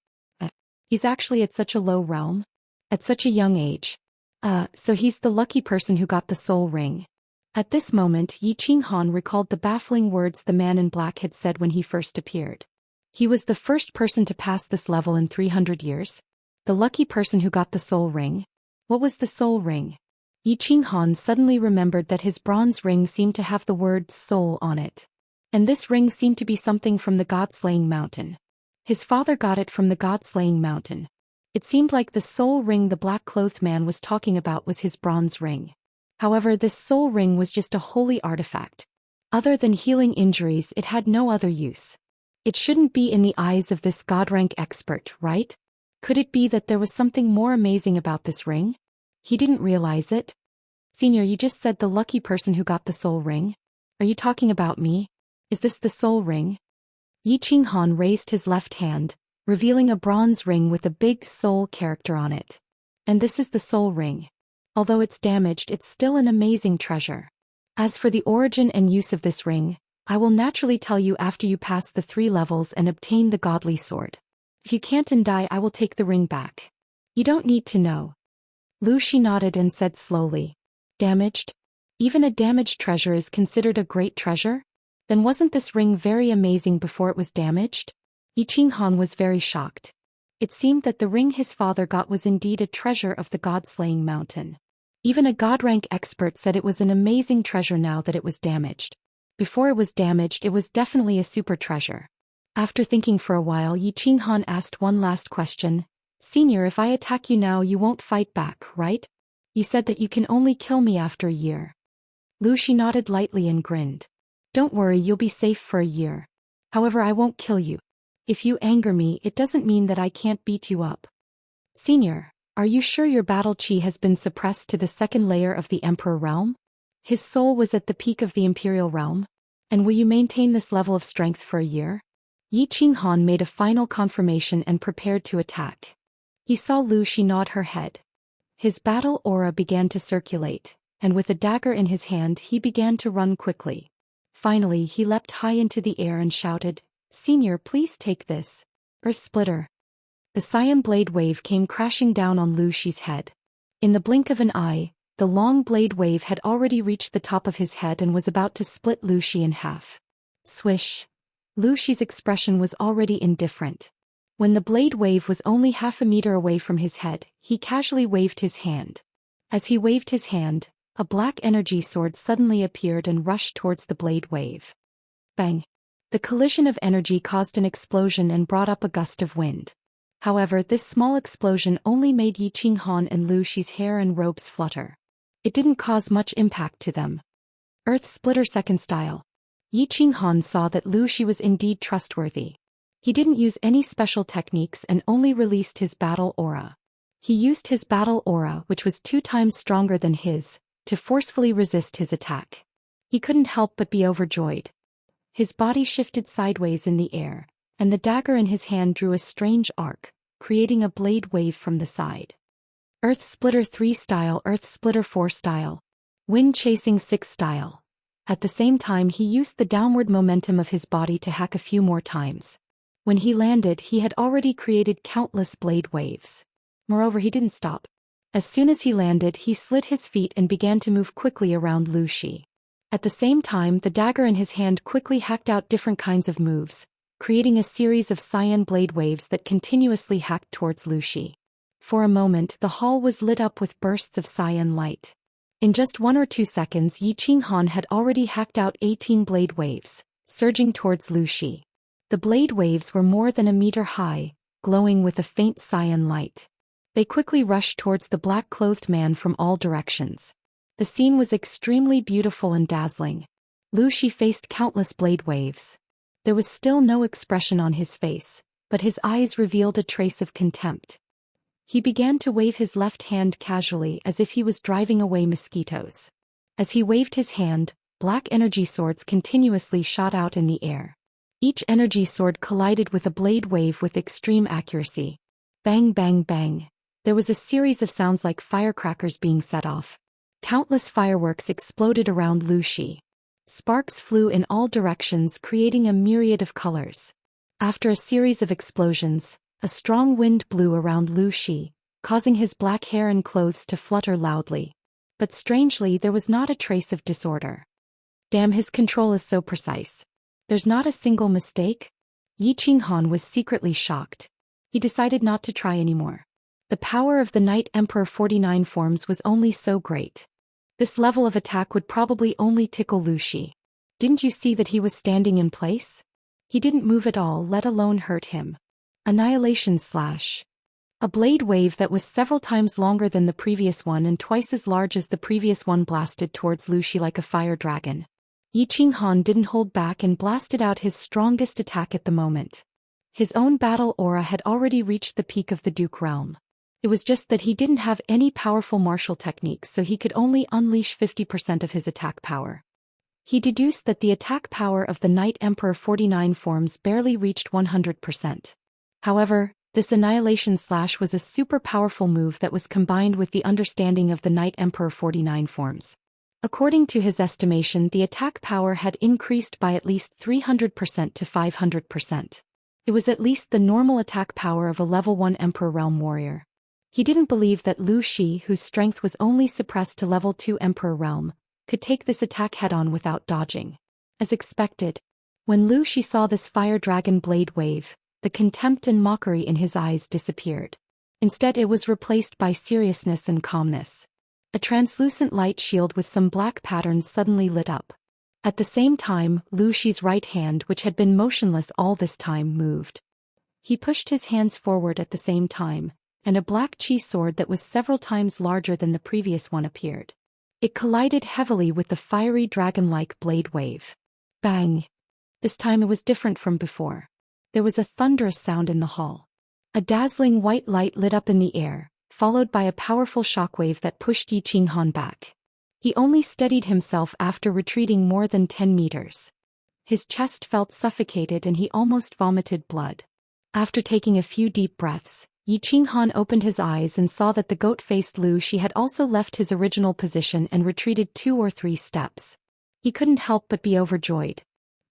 He's actually at such a low realm? At such a young age. So he's the lucky person who got the soul ring. At this moment, Yi Qinghan recalled the baffling words the man in black had said when he first appeared. He was the first person to pass this level in 300 years. The lucky person who got the soul ring? What was the soul ring? Yi Qinghan suddenly remembered that his bronze ring seemed to have the word soul on it. And this ring seemed to be something from the God-slaying mountain. His father got it from the God-slaying mountain. It seemed like the soul ring the black-clothed man was talking about was his bronze ring. However, this soul ring was just a holy artifact. Other than healing injuries, it had no other use. It shouldn't be in the eyes of this God-rank expert, right? Could it be that there was something more amazing about this ring? He didn't realize it. Senior, you just said the lucky person who got the soul ring? Are you talking about me? Is this the soul ring? Yi Qinghan raised his left hand, revealing a bronze ring with a big soul character on it. And this is the soul ring. Although it's damaged, it's still an amazing treasure. As for the origin and use of this ring, I will naturally tell you after you pass the 3 levels and obtain the godly sword. If you can't and die, I will take the ring back. You don't need to know. Lu Shi nodded and said slowly. Damaged? Even a damaged treasure is considered a great treasure? Then wasn't this ring very amazing before it was damaged? Yi Qinghan was very shocked. It seemed that the ring his father got was indeed a treasure of the God-slaying mountain. Even a God-rank expert said it was an amazing treasure now that it was damaged. Before it was damaged, it was definitely a super treasure. After thinking for a while, Yi Qinghan asked one last question. Senior, if I attack you now, you won't fight back, right? You said that you can only kill me after a year. Lu Shi nodded lightly and grinned. Don't worry, you'll be safe for a year. However, I won't kill you. If you anger me, it doesn't mean that I can't beat you up. Senior, are you sure your battle chi has been suppressed to the second layer of the Emperor realm? His soul was at the peak of the Imperial realm? And will you maintain this level of strength for a year? Yi Qinghan made a final confirmation and prepared to attack. He saw Lu Shi nod her head. His battle aura began to circulate, and with a dagger in his hand he began to run quickly. Finally, he leapt high into the air and shouted, Senior, please take this. Earth Splitter. The cyan blade wave came crashing down on Lu Shi's head. In the blink of an eye, the long blade wave had already reached the top of his head and was about to split Lu Shi in half. Swish. Lu Shi's expression was already indifferent. When the blade wave was only half a meter away from his head, he casually waved his hand. As he waved his hand, a black energy sword suddenly appeared and rushed towards the blade wave. Bang! The collision of energy caused an explosion and brought up a gust of wind. However, this small explosion only made Yi Qinghan and Lu Shi's hair and robes flutter. It didn't cause much impact to them. Earth Splitter Second Style. Yi Qinghan saw that Lu Shi was indeed trustworthy. He didn't use any special techniques and only released his battle aura. He used his battle aura, which was 2 times stronger than his, to forcefully resist his attack. He couldn't help but be overjoyed. His body shifted sideways in the air, and the dagger in his hand drew a strange arc, creating a blade wave from the side. Earth Splitter 3 Style, Earth Splitter 4 Style. Wind Chasing 6 Style. At the same time, he used the downward momentum of his body to hack a few more times. When he landed, he had already created countless blade waves. Moreover, he didn't stop. As soon as he landed, he slid his feet and began to move quickly around Lu Shi. At the same time, the dagger in his hand quickly hacked out different kinds of moves, creating a series of cyan blade waves that continuously hacked towards Lu Shi. For a moment, the hall was lit up with bursts of cyan light. In just 1 or 2 seconds, Yi Qinghan had already hacked out 18 blade waves, surging towards Lu Shi. The blade waves were more than a meter high, glowing with a faint cyan light. They quickly rushed towards the black-clothed man from all directions. The scene was extremely beautiful and dazzling. Lu Shi faced countless blade waves. There was still no expression on his face, but his eyes revealed a trace of contempt. He began to wave his left hand casually as if he was driving away mosquitoes. As he waved his hand, black energy swords continuously shot out in the air. Each energy sword collided with a blade wave with extreme accuracy. Bang bang bang. There was a series of sounds like firecrackers being set off. Countless fireworks exploded around Lu Xi. Sparks flew in all directions, creating a myriad of colors. After a series of explosions, a strong wind blew around Lu Xi, causing his black hair and clothes to flutter loudly. But strangely, there was not a trace of disorder. Damn, his control is so precise. There's not a single mistake? Yi Qinghan was secretly shocked. He decided not to try anymore. The power of the Night Emperor 49 forms was only so great. This level of attack would probably only tickle Lu Xi. Didn't you see that he was standing in place? He didn't move at all, let alone hurt him. Annihilation Slash. A blade wave that was several times longer than the previous one and twice as large as the previous one blasted towards Lu Xi like a fire dragon. Yi Qinghan didn't hold back and blasted out his strongest attack at the moment. His own battle aura had already reached the peak of the Duke realm. It was just that he didn't have any powerful martial techniques, so he could only unleash 50% of his attack power. He deduced that the attack power of the Night Emperor 49 forms barely reached 100%. However, this Annihilation Slash was a super powerful move that was combined with the understanding of the Night Emperor 49 forms. According to his estimation, the attack power had increased by at least 300% to 500%. It was at least the normal attack power of a level 1 Emperor Realm warrior. He didn't believe that Lu Xi, whose strength was only suppressed to level 2 Emperor Realm, could take this attack head-on without dodging. As expected, when Lu Xi saw this fire dragon blade wave, the contempt and mockery in his eyes disappeared. Instead, it was replaced by seriousness and calmness. A translucent light shield with some black patterns suddenly lit up. At the same time, Lu Xi's right hand, which had been motionless all this time, moved. He pushed his hands forward at the same time, and a black chi sword that was several times larger than the previous one appeared. It collided heavily with the fiery dragon-like blade wave. Bang! This time it was different from before. There was a thunderous sound in the hall. A dazzling white light lit up in the air, followed by a powerful shockwave that pushed Yi Qinghan back. He only steadied himself after retreating more than 10 meters. His chest felt suffocated and he almost vomited blood. After taking a few deep breaths, Yi Qinghan opened his eyes and saw that the goat-faced Lu Xi had also left his original position and retreated 2 or 3 steps. He couldn't help but be overjoyed.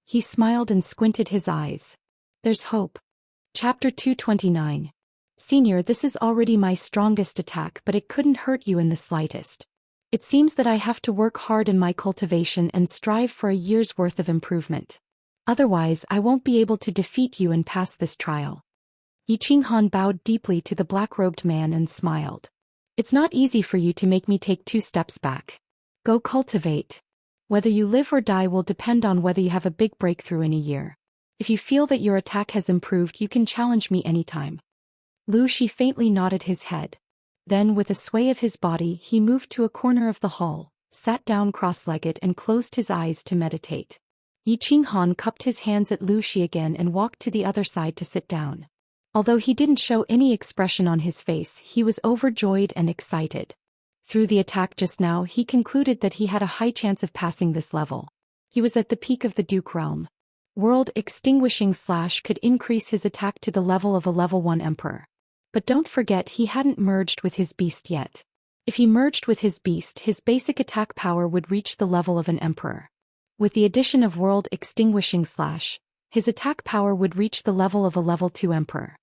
He smiled and squinted his eyes. There's hope. Chapter 229. Senior, this is already my strongest attack, but it couldn't hurt you in the slightest. It seems that I have to work hard in my cultivation and strive for a year's worth of improvement. Otherwise, I won't be able to defeat you and pass this trial. Yi Qinghan bowed deeply to the black-robed man and smiled. It's not easy for you to make me take 2 steps back. Go cultivate. Whether you live or die will depend on whether you have a big breakthrough in a year. If you feel that your attack has improved, you can challenge me anytime. Lu Xi faintly nodded his head. Then, with a sway of his body, he moved to a corner of the hall, sat down cross-legged and closed his eyes to meditate. Yi Qinghan cupped his hands at Lu Xi again and walked to the other side to sit down. Although he didn't show any expression on his face, he was overjoyed and excited. Through the attack just now, he concluded that he had a high chance of passing this level. He was at the peak of the Duke realm. World Extinguishing Slash could increase his attack to the level of a level 1 Emperor. But don't forget, he hadn't merged with his beast yet. If he merged with his beast, his basic attack power would reach the level of an Emperor. With the addition of World Extinguishing Slash, his attack power would reach the level of a level 2 Emperor.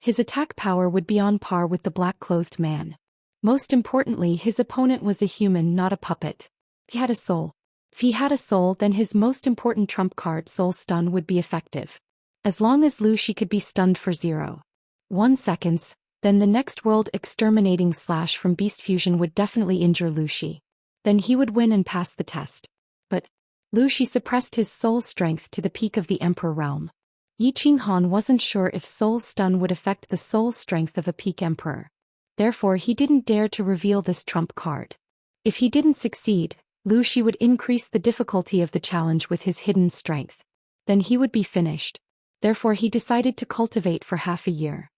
His attack power would be on par with the black-clothed man. Most importantly, his opponent was a human, not a puppet. He had a soul. If he had a soul, then his most important trump card, Soul Stun, would be effective. As long as Lu Xi could be stunned for 0.1 seconds, then the next World Exterminating Slash from Beast Fusion would definitely injure Lu Xi. Then he would win and pass the test. But Lu Xi suppressed his soul strength to the peak of the Emperor realm. Yi Qinghan wasn't sure if Soul Stun would affect the soul strength of a peak Emperor. Therefore, he didn't dare to reveal this trump card. If he didn't succeed, Lu Xi would increase the difficulty of the challenge with his hidden strength. Then he would be finished. Therefore, he decided to cultivate for half a year.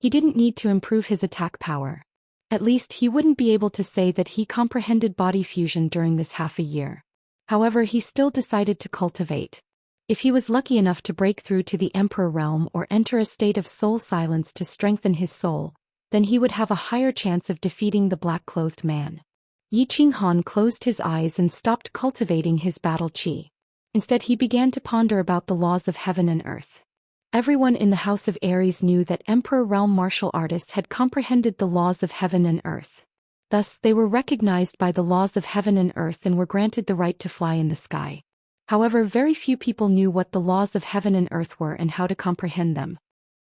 He didn't need to improve his attack power. At least he wouldn't be able to say that he comprehended body fusion during this half a year. However, he still decided to cultivate. If he was lucky enough to break through to the Emperor realm or enter a state of soul silence to strengthen his soul, then he would have a higher chance of defeating the black-clothed man. Yi Qinghan closed his eyes and stopped cultivating his battle qi. Instead, he began to ponder about the laws of heaven and earth. Everyone in the House of Aries knew that Emperor realm martial artists had comprehended the laws of heaven and earth. Thus, they were recognized by the laws of heaven and earth and were granted the right to fly in the sky. However, very few people knew what the laws of heaven and earth were and how to comprehend them.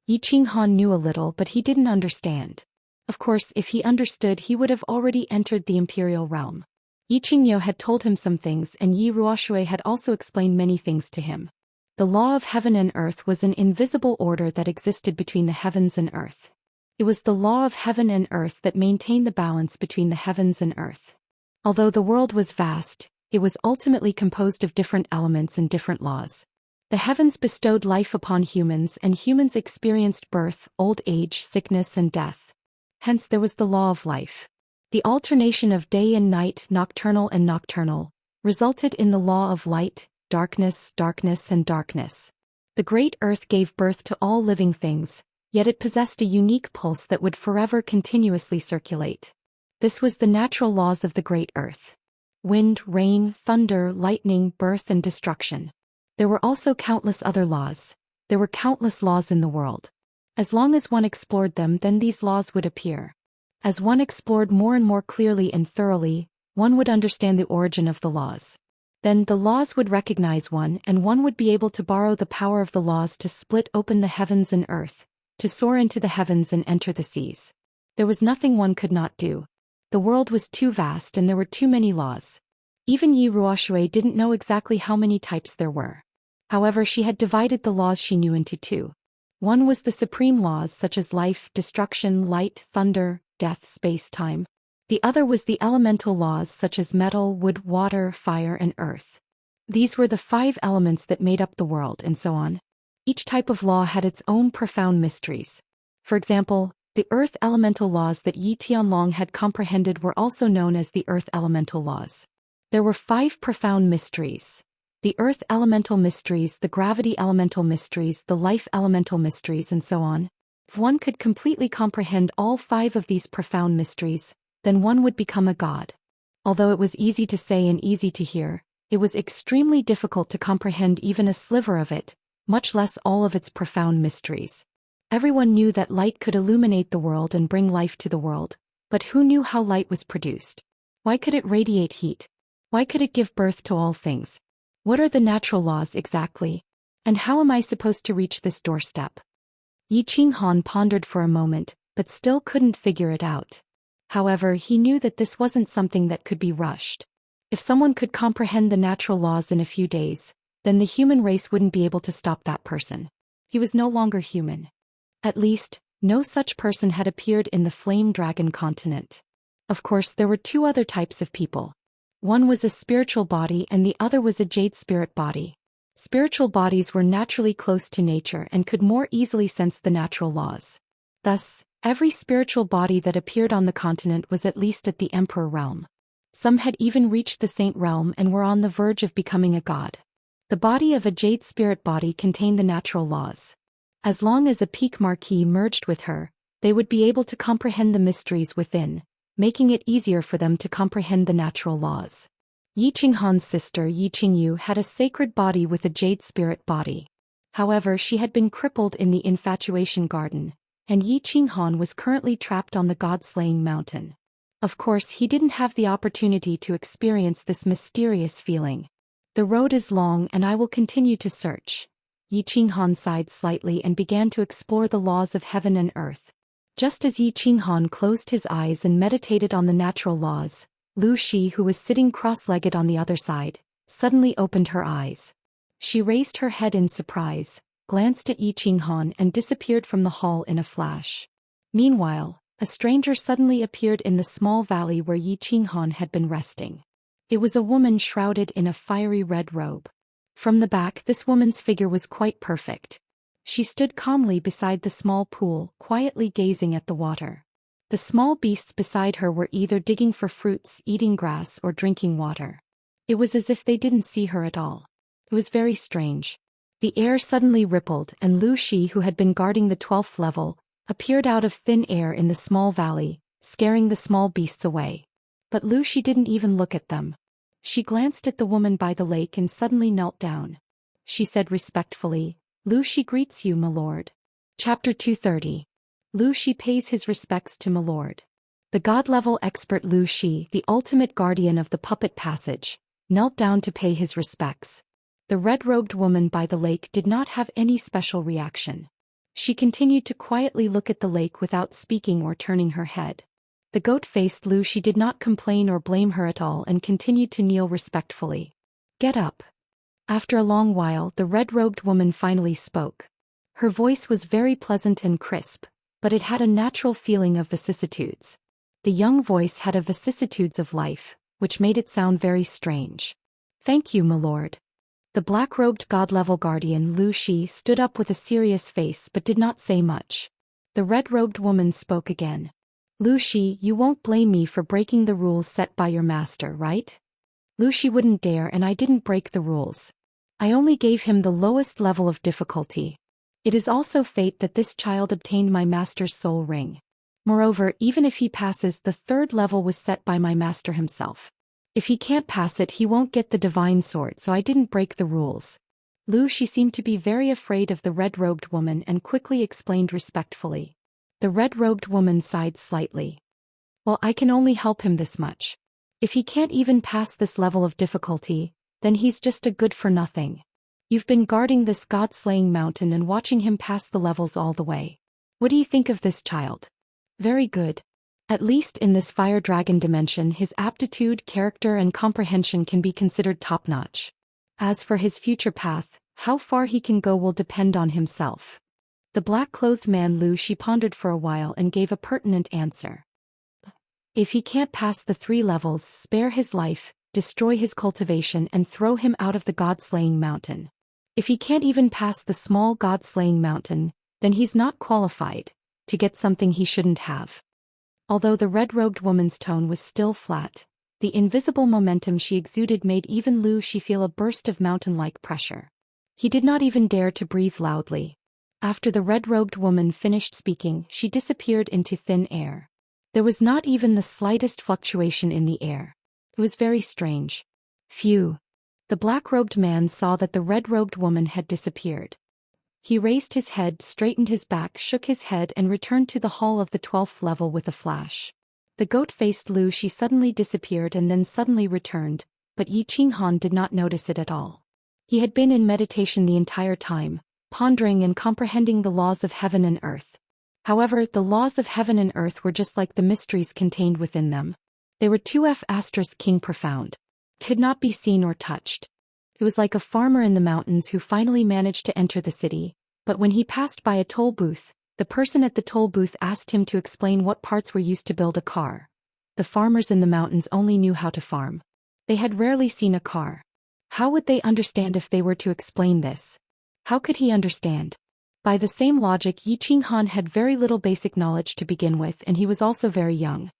Yi Qinghan knew a little, but he didn't understand. Of course, if he understood, he would have already entered the imperial realm. Yi Qingyo had told him some things, and Yi Ruoshui had also explained many things to him. The law of heaven and earth was an invisible order that existed between the heavens and earth. It was the law of heaven and earth that maintained the balance between the heavens and earth. Although the world was vast, it was ultimately composed of different elements and different laws. The heavens bestowed life upon humans, and humans experienced birth, old age, sickness, and death. Hence there was the law of life. The alternation of day and night, nocturnal and nocturnal, resulted in the law of light, darkness, darkness, and darkness. The great earth gave birth to all living things, yet it possessed a unique pulse that would forever continuously circulate. This was the natural laws of the great earth. Wind, rain, thunder, lightning, birth, and destruction. There were also countless other laws. There were countless laws in the world. As long as one explored them, then these laws would appear. As one explored more and more clearly and thoroughly, one would understand the origin of the laws. Then the laws would recognize one, and one would be able to borrow the power of the laws to split open the heavens and earth, to soar into the heavens and enter the seas. There was nothing one could not do. The world was too vast and there were too many laws. Even Yi Ruoshui didn't know exactly how many types there were. However, she had divided the laws she knew into two. One was the supreme laws such as life, destruction, light, thunder, death, space-time. The other was the elemental laws such as metal, wood, water, fire, and earth. These were the 5 elements that made up the world, and so on. Each type of law had its own profound mysteries. For example, the earth elemental laws that Yi Tianlong had comprehended were also known as the earth elemental laws. There were 5 profound mysteries: the earth elemental mysteries, the gravity elemental mysteries, the life elemental mysteries, and so on. If one could completely comprehend all 5 of these profound mysteries, then one would become a god. Although it was easy to say and easy to hear, it was extremely difficult to comprehend even a sliver of it, much less all of its profound mysteries. Everyone knew that light could illuminate the world and bring life to the world, but who knew how light was produced? Why could it radiate heat? Why could it give birth to all things? What are the natural laws exactly? And how am I supposed to reach this doorstep? Yi Qinghan pondered for a moment, but still couldn't figure it out. However, he knew that this wasn't something that could be rushed. If someone could comprehend the natural laws in a few days, then the human race wouldn't be able to stop that person. He was no longer human. At least, no such person had appeared in the Flame Dragon continent. Of course, there were 2 other types of people. One was a spiritual body and the other was a jade spirit body. Spiritual bodies were naturally close to nature and could more easily sense the natural laws. Thus, every spiritual body that appeared on the continent was at least at the Emperor realm. Some had even reached the Saint realm and were on the verge of becoming a god. The body of a jade spirit body contained the natural laws. As long as a peak marquis merged with her, they would be able to comprehend the mysteries within, making it easier for them to comprehend the natural laws. Yi Qinghan's sister Yi Qingyu had a sacred body with a jade spirit body. However, she had been crippled in the infatuation garden, and Yi Qinghan was currently trapped on the god-slaying mountain. Of course, he didn't have the opportunity to experience this mysterious feeling. The road is long and I will continue to search. Yi Qinghan sighed slightly and began to explore the laws of heaven and earth. Just as Yi Qinghan closed his eyes and meditated on the natural laws, Lu Shi, who was sitting cross-legged on the other side, suddenly opened her eyes. She raised her head in surprise, glanced at Yi Qinghan and disappeared from the hall in a flash. Meanwhile, a stranger suddenly appeared in the small valley where Yi Qinghan had been resting. It was a woman shrouded in a fiery red robe. From the back, this woman's figure was quite perfect. She stood calmly beside the small pool, quietly gazing at the water. The small beasts beside her were either digging for fruits, eating grass, or drinking water. It was as if they didn't see her at all. It was very strange. The air suddenly rippled, and Lu Shi, who had been guarding the 12th level, appeared out of thin air in the small valley, scaring the small beasts away. But Lu Shi didn't even look at them. She glanced at the woman by the lake and suddenly knelt down. She said respectfully, "Lu Shi greets you, my lord." Chapter 230. Lu Shi pays his respects to my lord. The god-level expert Lu Shi, the ultimate guardian of the puppet passage, knelt down to pay his respects. The red-robed woman by the lake did not have any special reaction. She continued to quietly look at the lake without speaking or turning her head. The goat-faced Lu Shi did not complain or blame her at all and continued to kneel respectfully. "Get up." After a long while, the red-robed woman finally spoke. Her voice was very pleasant and crisp, but it had a natural feeling of vicissitudes. The young voice had a vicissitudes of life, which made it sound very strange. "Thank you, my lord." The black-robed god-level guardian Lu Shi stood up with a serious face but did not say much. The red-robed woman spoke again. "Lu Shi, you won't blame me for breaking the rules set by your master, right?" Lu Shi wouldn't dare, and I didn't break the rules. I only gave him the lowest level of difficulty. It is also fate that this child obtained my master's soul ring. Moreover, even if he passes, the 3rd level was set by my master himself. If he can't pass it, he won't get the divine sword, so I didn't break the rules. Lu Shi seemed to be very afraid of the red-robed woman and quickly explained respectfully. The red-robed woman sighed slightly. "Well, I can only help him this much. If he can't even pass this level of difficulty, then he's just a good-for-nothing. You've been guarding this god-slaying mountain and watching him pass the levels all the way. What do you think of this child?" "Very good. At least in this fire dragon dimension, his aptitude, character, and comprehension can be considered top-notch. As for his future path, how far he can go will depend on himself." The black-clothed man Lu Shi pondered for a while and gave a pertinent answer. "If he can't pass the 3 levels, spare his life, destroy his cultivation, and throw him out of the god-slaying mountain. If he can't even pass the small god-slaying mountain, then he's not qualified to get something he shouldn't have." Although the red-robed woman's tone was still flat, the invisible momentum she exuded made even Lu Shi feel a burst of mountain-like pressure. He did not even dare to breathe loudly. After the red-robed woman finished speaking, she disappeared into thin air. There was not even the slightest fluctuation in the air. It was very strange. Phew. The black-robed man saw that the red-robed woman had disappeared. He raised his head, straightened his back, shook his head, and returned to the hall of the 12th level with a flash. The goat-faced Lu Shi suddenly disappeared and then suddenly returned, but Yi Qinghan did not notice it at all. He had been in meditation the entire time, pondering and comprehending the laws of heaven and earth. However, the laws of heaven and earth were just like the mysteries contained within them. They were 2F** king profound. Could not be seen or touched. It was like a farmer in the mountains who finally managed to enter the city, but when he passed by a toll booth, the person at the toll booth asked him to explain what parts were used to build a car. The farmers in the mountains only knew how to farm. They had rarely seen a car. How would they understand if they were to explain this? How could he understand? By the same logic, Yi Qinghan had very little basic knowledge to begin with, and he was also very young.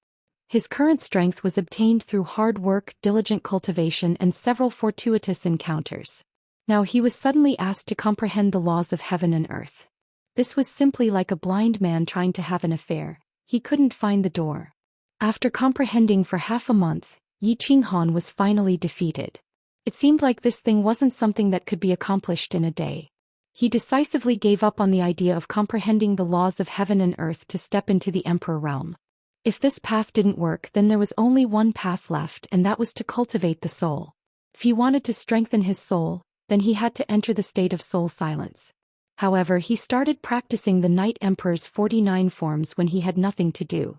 His current strength was obtained through hard work, diligent cultivation, and several fortuitous encounters. Now he was suddenly asked to comprehend the laws of heaven and earth. This was simply like a blind man trying to have an affair. He couldn't find the door. After comprehending for half a month, Yi Qinghan was finally defeated. It seemed like this thing wasn't something that could be accomplished in a day. He decisively gave up on the idea of comprehending the laws of heaven and earth to step into the Emperor realm. If this path didn't work, then there was only one path left, and that was to cultivate the soul. If he wanted to strengthen his soul, then he had to enter the state of soul silence. However, he started practicing the Night Emperor's 49 forms when he had nothing to do.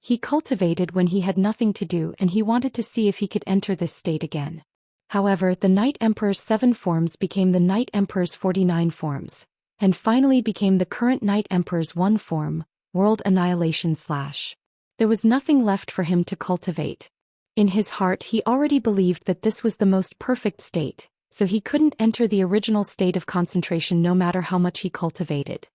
He cultivated when he had nothing to do, and he wanted to see if he could enter this state again. However, the Night Emperor's 7 forms became the Night Emperor's 49 forms, and finally became the current Night Emperor's 1 form, World Annihilation / There was nothing left for him to cultivate. In his heart he already believed that this was the most perfect state, so he couldn't enter the original state of concentration no matter how much he cultivated.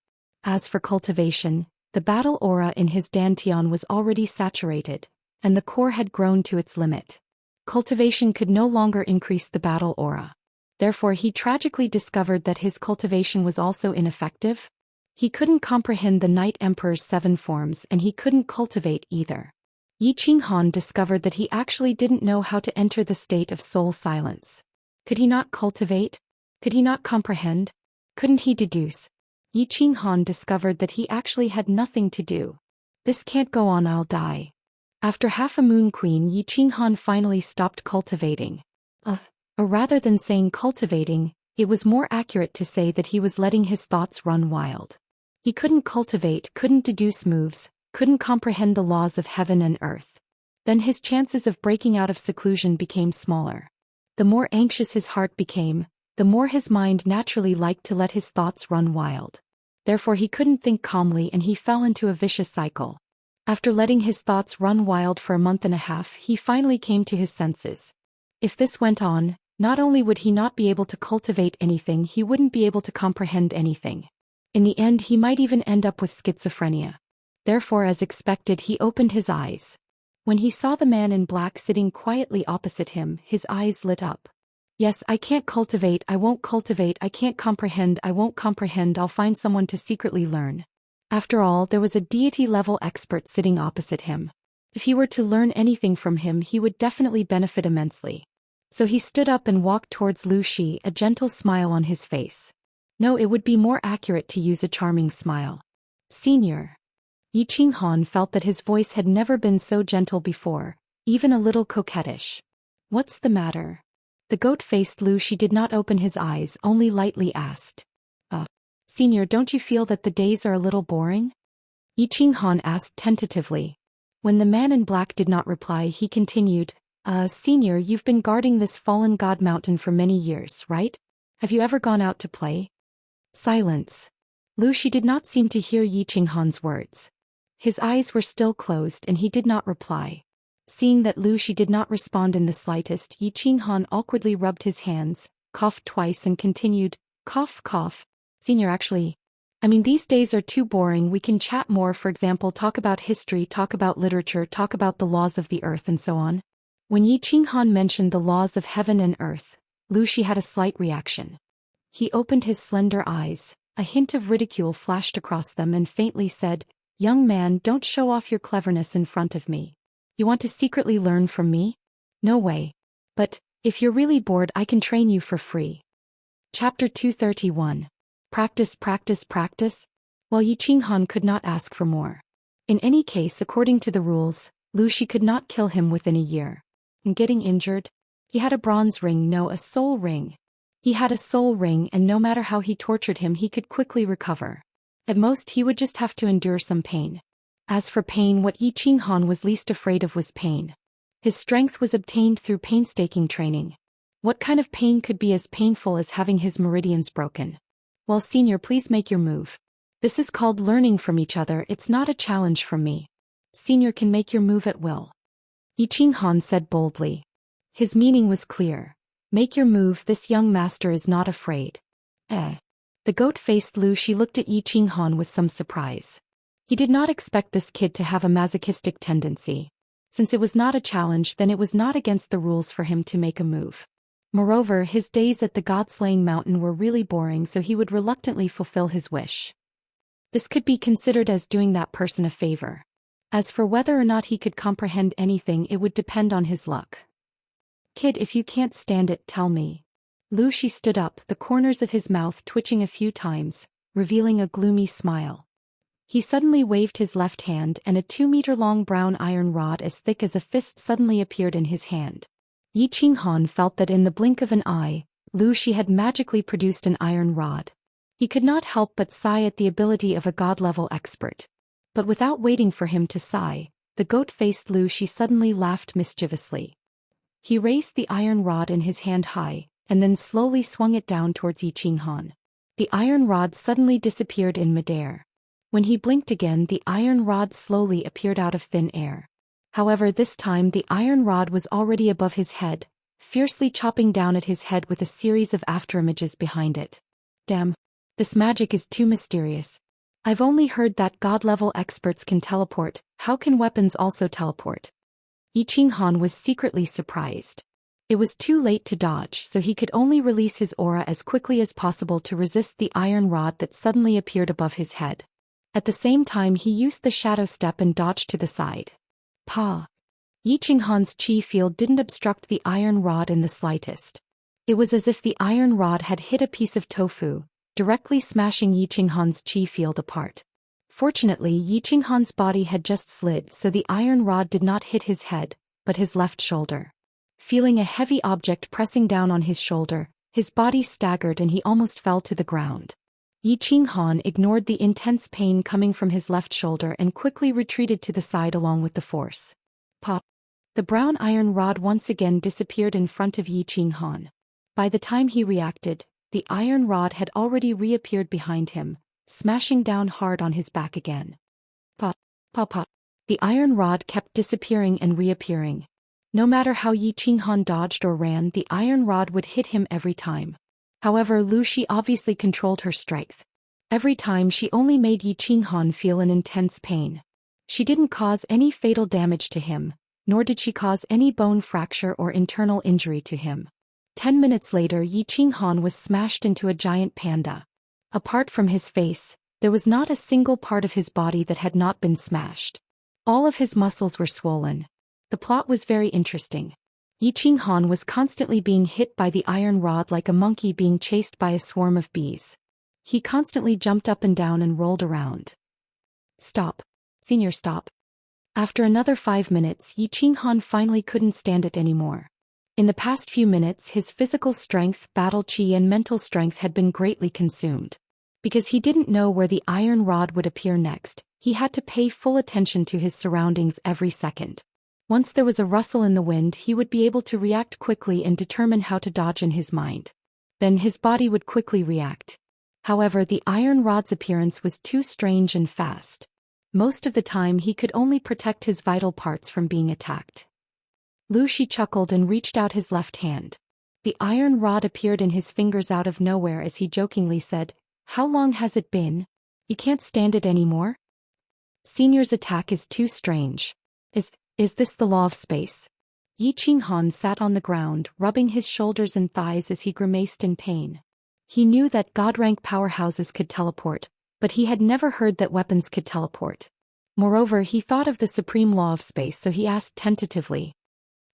As for cultivation, the battle aura in his dantian was already saturated, and the core had grown to its limit. Cultivation could no longer increase the battle aura. Therefore he tragically discovered that his cultivation was also ineffective. He couldn't comprehend the Night Emperor's 7 forms and he couldn't cultivate either. Yi Qinghan discovered that he actually didn't know how to enter the state of soul silence. Could he not cultivate? Could he not comprehend? Couldn't he deduce? Yi Qinghan discovered that he actually had nothing to do. This can't go on, I'll die. After half a moon queen, Yi Qinghan finally stopped cultivating. Or rather than saying cultivating, it was more accurate to say that he was letting his thoughts run wild. He couldn't cultivate, couldn't deduce moves, couldn't comprehend the laws of heaven and earth. Then his chances of breaking out of seclusion became smaller. The more anxious his heart became, the more his mind naturally liked to let his thoughts run wild. Therefore he couldn't think calmly and he fell into a vicious cycle. After letting his thoughts run wild for a month and a half, he finally came to his senses. If this went on, not only would he not be able to cultivate anything, he wouldn't be able to comprehend anything. In the end, he might even end up with schizophrenia. Therefore, as expected, he opened his eyes. When he saw the man in black sitting quietly opposite him, his eyes lit up. Yes, I can't cultivate, I won't cultivate, I can't comprehend, I won't comprehend, I'll find someone to secretly learn. After all, there was a deity-level expert sitting opposite him. If he were to learn anything from him, he would definitely benefit immensely. So he stood up and walked towards Lu Shi, a gentle smile on his face. No, it would be more accurate to use a charming smile. Senior. Yi Qinghan felt that his voice had never been so gentle before, even a little coquettish. What's the matter? The goat-faced Lu Shi did not open his eyes, only lightly asked. Senior, don't you feel that the days are a little boring? Yi Qinghan asked tentatively. When the man in black did not reply, he continued, Senior, you've been guarding this fallen god mountain for many years, right? Have you ever gone out to play? Silence. Lu Shi did not seem to hear Yi Qinghan's words. His eyes were still closed and he did not reply. Seeing that Lu Shi did not respond in the slightest, Yi Qinghan awkwardly rubbed his hands, coughed twice and continued, cough, cough. Senior, these days are too boring, we can chat more, for example, talk about history, talk about literature, talk about the laws of the earth and so on. When Yi Qinghan mentioned the laws of heaven and earth, Lu Shi had a slight reaction. He opened his slender eyes, a hint of ridicule flashed across them and faintly said, Young man, don't show off your cleverness in front of me. You want to secretly learn from me? No way. But, if you're really bored, I can train you for free. Chapter 231. Practice, practice, practice? Well, Yi Qinghan could not ask for more. In any case, according to the rules, Lu Shi could not kill him within a year. And getting injured? He had a bronze ring, no, a soul ring. He had a soul ring and no matter how he tortured him he could quickly recover. At most he would just have to endure some pain. As for pain, what Yi Qinghan was least afraid of was pain. His strength was obtained through painstaking training. What kind of pain could be as painful as having his meridians broken? Well, senior, please make your move. This is called learning from each other, it's not a challenge from me. Senior can make your move at will. Yi Qinghan said boldly. His meaning was clear. Make your move, this young master is not afraid. The goat-faced Lu Shi looked at Yi Qinghan with some surprise. He did not expect this kid to have a masochistic tendency. Since it was not a challenge, then it was not against the rules for him to make a move. Moreover, his days at the god-slaying mountain were really boring, so he would reluctantly fulfill his wish. This could be considered as doing that person a favor. As for whether or not he could comprehend anything, it would depend on his luck. Kid, if you can't stand it, tell me. Lu Shi stood up, the corners of his mouth twitching a few times, revealing a gloomy smile. He suddenly waved his left hand and a 2-meter-long brown iron rod as thick as a fist suddenly appeared in his hand. Yi Qinghan felt that in the blink of an eye, Lu Shi had magically produced an iron rod. He could not help but sigh at the ability of a god-level expert. But without waiting for him to sigh, the goat-faced Lu Shi suddenly laughed mischievously. He raised the iron rod in his hand high, and then slowly swung it down towards Yi Qinghan. The iron rod suddenly disappeared in midair. When he blinked again, the iron rod slowly appeared out of thin air. However, this time the iron rod was already above his head, fiercely chopping down at his head with a series of afterimages behind it. Damn. This magic is too mysterious. I've only heard that god-level experts can teleport, how can weapons also teleport? Yi Qinghan was secretly surprised. It was too late to dodge, so he could only release his aura as quickly as possible to resist the iron rod that suddenly appeared above his head. At the same time he used the shadow step and dodged to the side. Pa! Yi Qinghan's chi field didn't obstruct the iron rod in the slightest. It was as if the iron rod had hit a piece of tofu, directly smashing Yi Qinghan's chi field apart. Fortunately, Yi Qinghan's body had just slid, so the iron rod did not hit his head, but his left shoulder. Feeling a heavy object pressing down on his shoulder, his body staggered and he almost fell to the ground. Yi Qinghan ignored the intense pain coming from his left shoulder and quickly retreated to the side along with the force. Pop! The brown iron rod once again disappeared in front of Yi Qinghan. By the time he reacted, the iron rod had already reappeared behind him, smashing down hard on his back again. Pop! Pop! Pop! The iron rod kept disappearing and reappearing. No matter how Yi Qinghan dodged or ran, the iron rod would hit him every time. However, Lu Shi obviously controlled her strength. Every time she only made Yi Qinghan feel an intense pain. She didn't cause any fatal damage to him, nor did she cause any bone fracture or internal injury to him. 10 minutes later, Yi Qinghan was smashed into a giant panda. Apart from his face, there was not a single part of his body that had not been smashed. All of his muscles were swollen. The plot was very interesting. Yi Qinghan was constantly being hit by the iron rod like a monkey being chased by a swarm of bees. He constantly jumped up and down and rolled around. Stop. Senior, stop. After another 5 minutes, Yi Qinghan finally couldn't stand it anymore. In the past few minutes, his physical strength, battle chi and mental strength had been greatly consumed. Because he didn't know where the iron rod would appear next, he had to pay full attention to his surroundings every second. Once there was a rustle in the wind, he would be able to react quickly and determine how to dodge in his mind. Then his body would quickly react. However, the iron rod's appearance was too strange and fast. Most of the time he could only protect his vital parts from being attacked. Lu Shi chuckled and reached out his left hand. The iron rod appeared in his fingers out of nowhere as he jokingly said, "How long has it been? You can't stand it anymore?" Senior's attack is too strange. Is this the law of space? Yi Qinghan sat on the ground, rubbing his shoulders and thighs as he grimaced in pain. He knew that god-rank powerhouses could teleport, but he had never heard that weapons could teleport. Moreover, he thought of the supreme law of space, so he asked tentatively,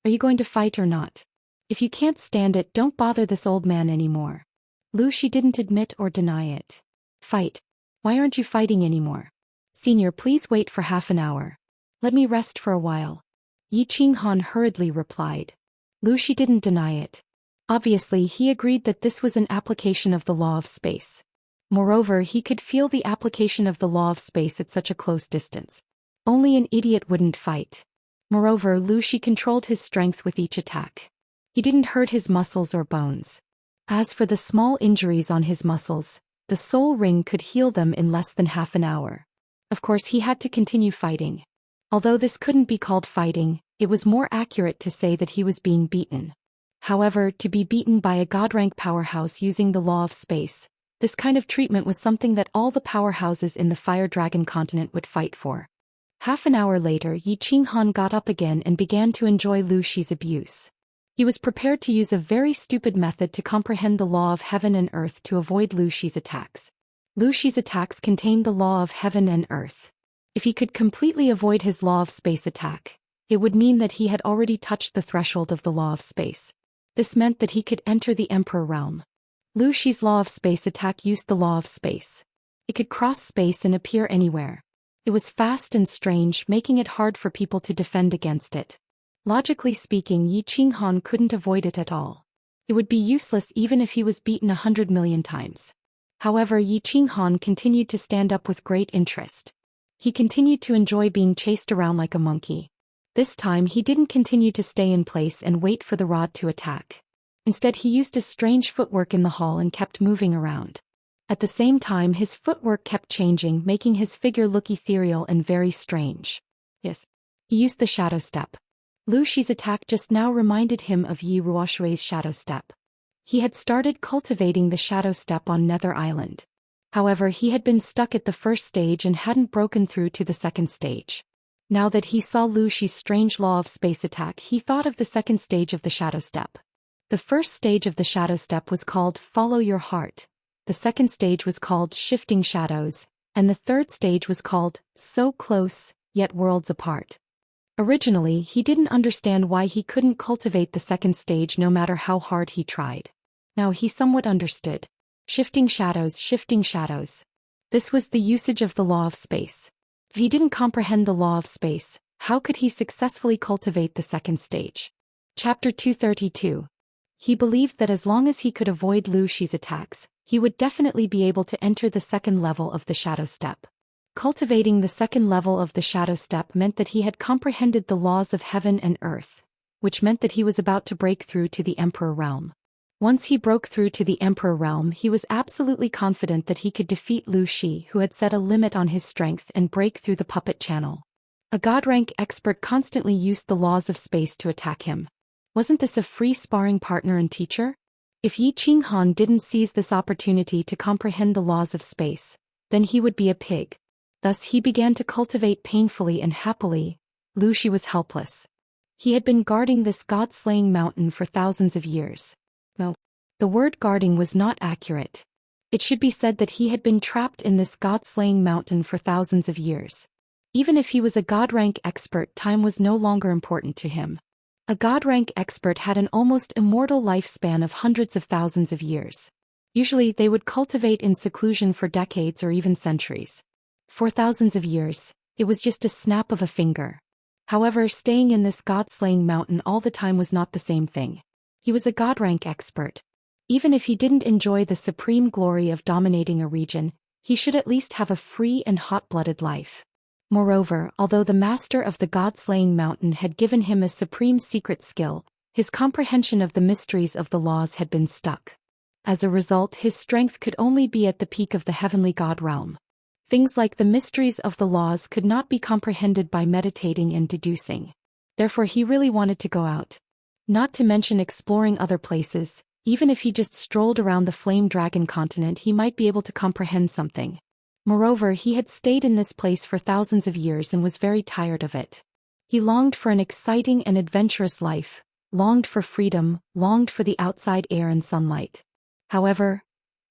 "Are you going to fight or not? If you can't stand it, don't bother this old man anymore." Lu Shi didn't admit or deny it. "Fight? Why aren't you fighting anymore? Senior, please wait for half an hour. Let me rest for a while." Yi Qinghan hurriedly replied. Lu Shi didn't deny it. Obviously, he agreed that this was an application of the law of space. Moreover, he could feel the application of the law of space at such a close distance. Only an idiot wouldn't fight. Moreover, Lu Shi controlled his strength with each attack. He didn't hurt his muscles or bones. As for the small injuries on his muscles, the soul ring could heal them in less than half an hour. Of course, he had to continue fighting. Although this couldn't be called fighting, it was more accurate to say that he was being beaten. However, to be beaten by a god-rank powerhouse using the law of space, this kind of treatment was something that all the powerhouses in the Fire Dragon continent would fight for. Half an hour later, Yi Qinghan got up again and began to enjoy Lu Shi's abuse. He was prepared to use a very stupid method to comprehend the law of heaven and earth to avoid Lu Shi's attacks. Lu Shi's attacks contained the law of heaven and earth. If he could completely avoid his law of space attack, it would mean that he had already touched the threshold of the law of space. This meant that he could enter the Emperor realm. Lu Shi's law of space attack used the law of space. It could cross space and appear anywhere. It was fast and strange, making it hard for people to defend against it. Logically speaking, Yi Qinghan couldn't avoid it at all. It would be useless even if he was beaten 100 million times. However, Yi Qinghan continued to stand up with great interest. He continued to enjoy being chased around like a monkey. This time he didn't continue to stay in place and wait for the rod to attack. Instead, he used a strange footwork in the hall and kept moving around. At the same time, his footwork kept changing, making his figure look ethereal and very strange. Yes. He used the shadow step. Lu Shi's attack just now reminded him of Yi Ruoshui's shadow step. He had started cultivating the shadow step on Nether Island. However, he had been stuck at the first stage and hadn't broken through to the second stage. Now that he saw Lu Shi's strange law of space attack, he thought of the second stage of the shadow step. The first stage of the shadow step was called Follow Your Heart, the second stage was called Shifting Shadows, and the third stage was called So Close, Yet Worlds Apart. Originally, he didn't understand why he couldn't cultivate the second stage no matter how hard he tried. Now he somewhat understood. Shifting shadows, shifting shadows. This was the usage of the law of space. If he didn't comprehend the law of space, how could he successfully cultivate the second stage? Chapter 232. He believed that as long as he could avoid Lu Shi's attacks, he would definitely be able to enter the second level of the shadow step. Cultivating the second level of the shadow step meant that he had comprehended the laws of heaven and earth, which meant that he was about to break through to the Emperor realm. Once he broke through to the Emperor realm, he was absolutely confident that he could defeat Lu Shi, who had set a limit on his strength, and break through the puppet channel. A god-rank expert constantly used the laws of space to attack him. Wasn't this a free sparring partner and teacher? If Yi Qinghan didn't seize this opportunity to comprehend the laws of space, then he would be a pig. Thus he began to cultivate painfully and happily. Lu Shi was helpless. He had been guarding this god-slaying mountain for thousands of years. No, the word guarding was not accurate. It should be said that he had been trapped in this god-slaying mountain for thousands of years. Even if he was a god-rank expert, time was no longer important to him. A god-rank expert had an almost immortal lifespan of hundreds of thousands of years. Usually they would cultivate in seclusion for decades or even centuries. For thousands of years, it was just a snap of a finger. However, staying in this god-slaying mountain all the time was not the same thing. He was a god-rank expert. Even if he didn't enjoy the supreme glory of dominating a region, he should at least have a free and hot-blooded life. Moreover, although the master of the god-slaying mountain had given him a supreme secret skill, his comprehension of the mysteries of the laws had been stuck. As a result, his strength could only be at the peak of the heavenly god realm. Things like the mysteries of the laws could not be comprehended by meditating and deducing. Therefore, he really wanted to go out. Not to mention exploring other places. Even if he just strolled around the Flame Dragon continent, he might be able to comprehend something. Moreover, he had stayed in this place for thousands of years and was very tired of it. He longed for an exciting and adventurous life, longed for freedom, longed for the outside air and sunlight. However,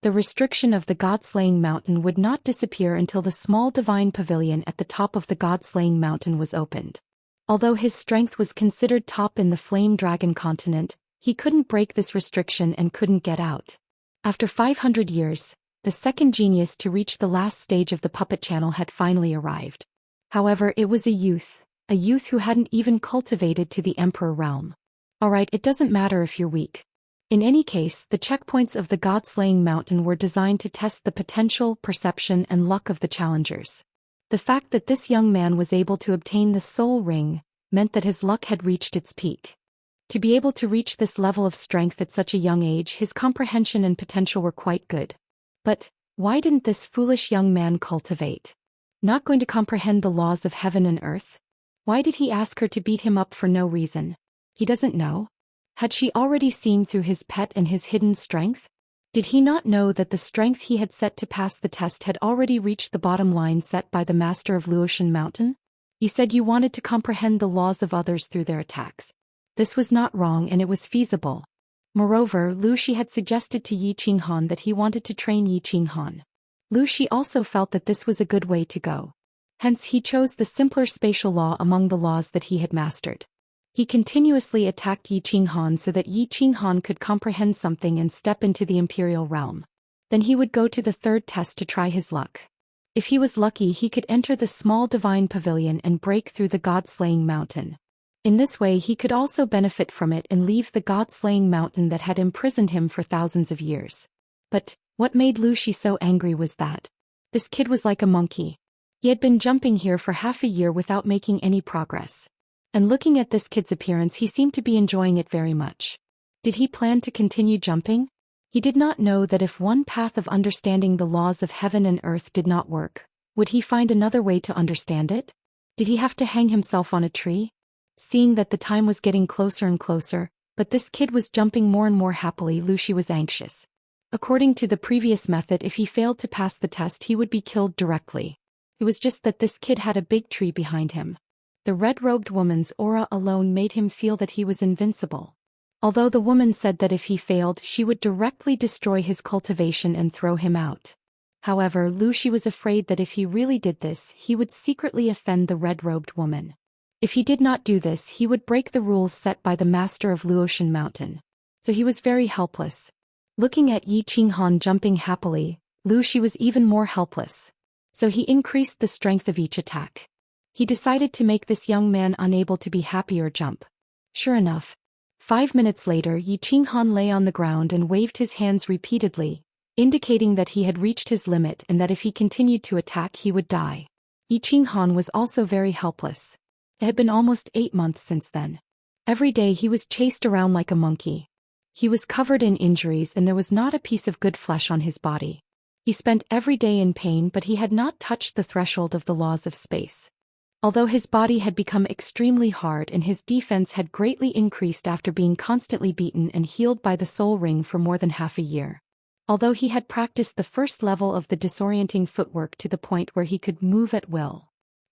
the restriction of the god-slaying mountain would not disappear until the small divine pavilion at the top of the god-slaying mountain was opened. Although his strength was considered top in the Flame Dragon continent, he couldn't break this restriction and couldn't get out. After 500 years, the second genius to reach the last stage of the puppet channel had finally arrived. However, it was a youth who hadn't even cultivated to the Emperor realm. Alright, it doesn't matter if you're weak. In any case, the checkpoints of the god-slaying mountain were designed to test the potential, perception, and luck of the challengers. The fact that this young man was able to obtain the soul ring meant that his luck had reached its peak. To be able to reach this level of strength at such a young age, his comprehension and potential were quite good. But why didn't this foolish young man cultivate? Not going to comprehend the laws of heaven and earth? Why did he ask her to beat him up for no reason? He doesn't know. Had she already seen through his pet and his hidden strength? Did he not know that the strength he had set to pass the test had already reached the bottom line set by the master of Luotian Mountain? You said you wanted to comprehend the laws of others through their attacks. This was not wrong and it was feasible. Moreover, Lu Shi had suggested to Yi Qinghan that he wanted to train Yi Qinghan. Lu Shi also felt that this was a good way to go. Hence he chose the simpler spatial law among the laws that he had mastered. He continuously attacked Yi Qinghan so that Yi Qinghan could comprehend something and step into the imperial realm. Then he would go to the third test to try his luck. If he was lucky, he could enter the small divine pavilion and break through the god-slaying mountain. In this way he could also benefit from it and leave the god-slaying mountain that had imprisoned him for thousands of years. But what made Lu Shi so angry was that this kid was like a monkey. He had been jumping here for half a year without making any progress. And looking at this kid's appearance, he seemed to be enjoying it very much. Did he plan to continue jumping? He did not know that if one path of understanding the laws of heaven and earth did not work, would he find another way to understand it? Did he have to hang himself on a tree? Seeing that the time was getting closer and closer, but this kid was jumping more and more happily, Lu Shi was anxious. According to the previous method, if he failed to pass the test he would be killed directly. It was just that this kid had a big tree behind him. The red-robed woman's aura alone made him feel that he was invincible. Although the woman said that if he failed she would directly destroy his cultivation and throw him out. However, Lu Shi was afraid that if he really did this he would secretly offend the red-robed woman. If he did not do this he would break the rules set by the master of Luotian Mountain. So he was very helpless. Looking at Yi Qinghan jumping happily, Lu Shi was even more helpless. So he increased the strength of each attack. He decided to make this young man unable to be happy or jump. Sure enough. 5 minutes later Yi Qinghan lay on the ground and waved his hands repeatedly, indicating that he had reached his limit and that if he continued to attack he would die. Yi Qinghan was also very helpless. It had been almost 8 months since then. Every day he was chased around like a monkey. He was covered in injuries and there was not a piece of good flesh on his body. He spent every day in pain, but he had not touched the threshold of the laws of space. Although his body had become extremely hard and his defense had greatly increased after being constantly beaten and healed by the soul ring for more than half a year. Although he had practiced the first level of the disorienting footwork to the point where he could move at will.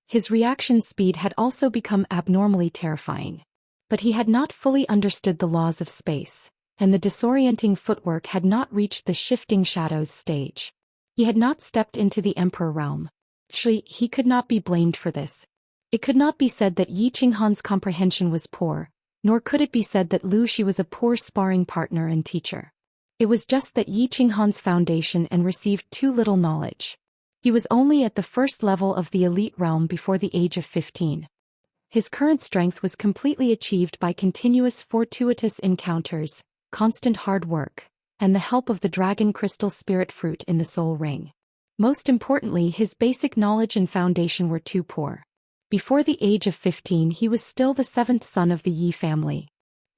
His reaction speed had also become abnormally terrifying. But he had not fully understood the laws of space, and the disorienting footwork had not reached the shifting shadows stage. He had not stepped into the Emperor realm. He could not be blamed for this. It could not be said that Yi Qinghan's comprehension was poor, nor could it be said that Lu Shi was a poor sparring partner and teacher. It was just that Yi Qinghan's foundation and received too little knowledge. He was only at the first level of the elite realm before the age of 15. His current strength was completely achieved by continuous fortuitous encounters, constant hard work, and the help of the dragon crystal spirit fruit in the soul ring. Most importantly, his basic knowledge and foundation were too poor. Before the age of 15 he was still the 7th son of the Yi family.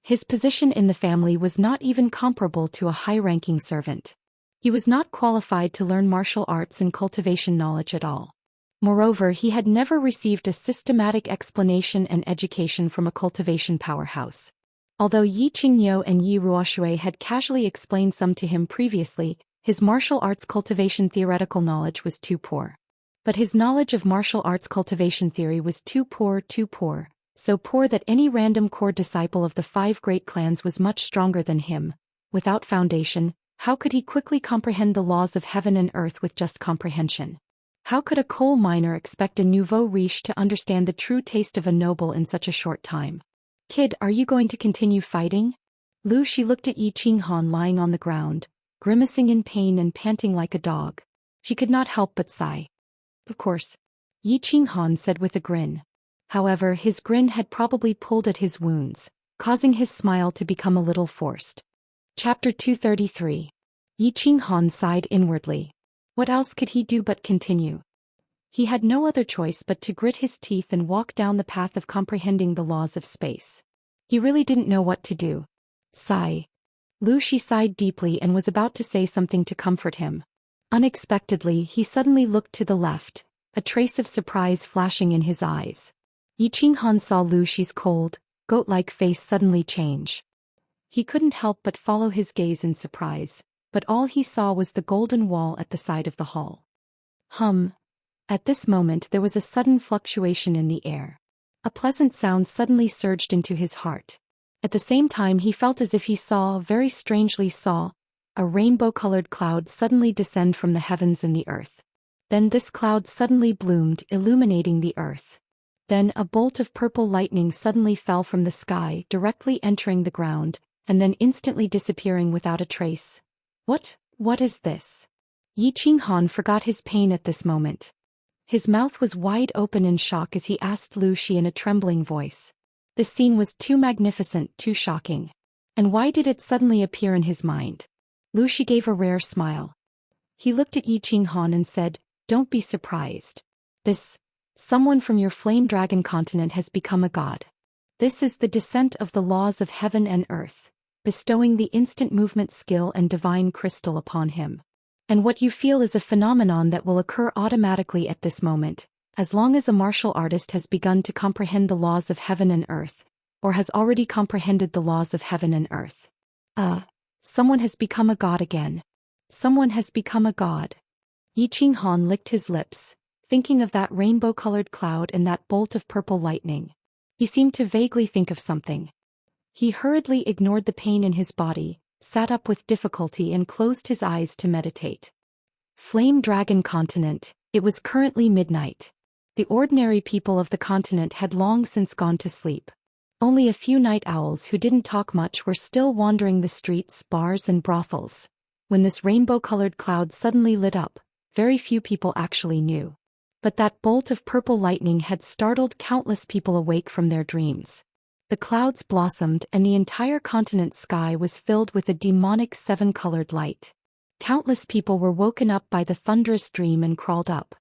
His position in the family was not even comparable to a high-ranking servant. He was not qualified to learn martial arts and cultivation knowledge at all. Moreover, he had never received a systematic explanation and education from a cultivation powerhouse. Although Yi Qingyou and Yi Ruoshui had casually explained some to him previously, his martial arts cultivation theoretical knowledge was too poor. But his knowledge of martial arts cultivation theory was too poor, so poor that any random core disciple of the 5 great clans was much stronger than him. Without foundation, how could he quickly comprehend the laws of heaven and earth with just comprehension? How could a coal miner expect a nouveau riche to understand the true taste of a noble in such a short time? Kid, are you going to continue fighting? Lu Shi looked at Yi Qinghan lying on the ground, grimacing in pain and panting like a dog. She could not help but sigh. Of course, Yi Qinghan said with a grin. However, his grin had probably pulled at his wounds, causing his smile to become a little forced. Chapter 233. Yi Qinghan sighed inwardly. What else could he do but continue? He had no other choice but to grit his teeth and walk down the path of comprehending the laws of space. He really didn't know what to do. Sigh. Lu Shi sighed deeply and was about to say something to comfort him. Unexpectedly, he suddenly looked to the left, a trace of surprise flashing in his eyes. Yi Qinghan saw Lu Shi's cold, goat-like face suddenly change. He couldn't help but follow his gaze in surprise, but all he saw was the golden wall at the side of the hall. At this moment there was a sudden fluctuation in the air. A pleasant sound suddenly surged into his heart. At the same time he felt as if he very strangely saw, a rainbow-colored cloud suddenly descend from the heavens and the earth. Then this cloud suddenly bloomed, illuminating the earth. Then a bolt of purple lightning suddenly fell from the sky, directly entering the ground, and then instantly disappearing without a trace. What is this? Yi Qinghan forgot his pain at this moment. His mouth was wide open in shock as he asked Lu Shi in a trembling voice. This scene was too magnificent, too shocking. And why did it suddenly appear in his mind? Lu Shi gave a rare smile. He looked at Yi Qinghan and said, "Don't be surprised. Someone from your flame dragon continent has become a god. This is the descent of the laws of heaven and earth, bestowing the instant movement skill and divine crystal upon him. And what you feel is a phenomenon that will occur automatically at this moment, As long as a martial artist has begun to comprehend the laws of heaven and earth, or has already comprehended the laws of heaven and earth. Someone has become a god again. Someone has become a god. Yi Qinghan licked his lips, thinking of that rainbow-colored cloud and that bolt of purple lightning. He seemed to vaguely think of something. He hurriedly ignored the pain in his body, sat up with difficulty and closed his eyes to meditate. Flame Dragon Continent. It was currently midnight. The ordinary people of the continent had long since gone to sleep. Only a few night owls who didn't talk much were still wandering the streets, bars and brothels. When this rainbow-colored cloud suddenly lit up, very few people actually knew. But that bolt of purple lightning had startled countless people awake from their dreams. The clouds blossomed and the entire continent's sky was filled with a demonic seven-colored light. Countless people were woken up by the thunderous dream and crawled up.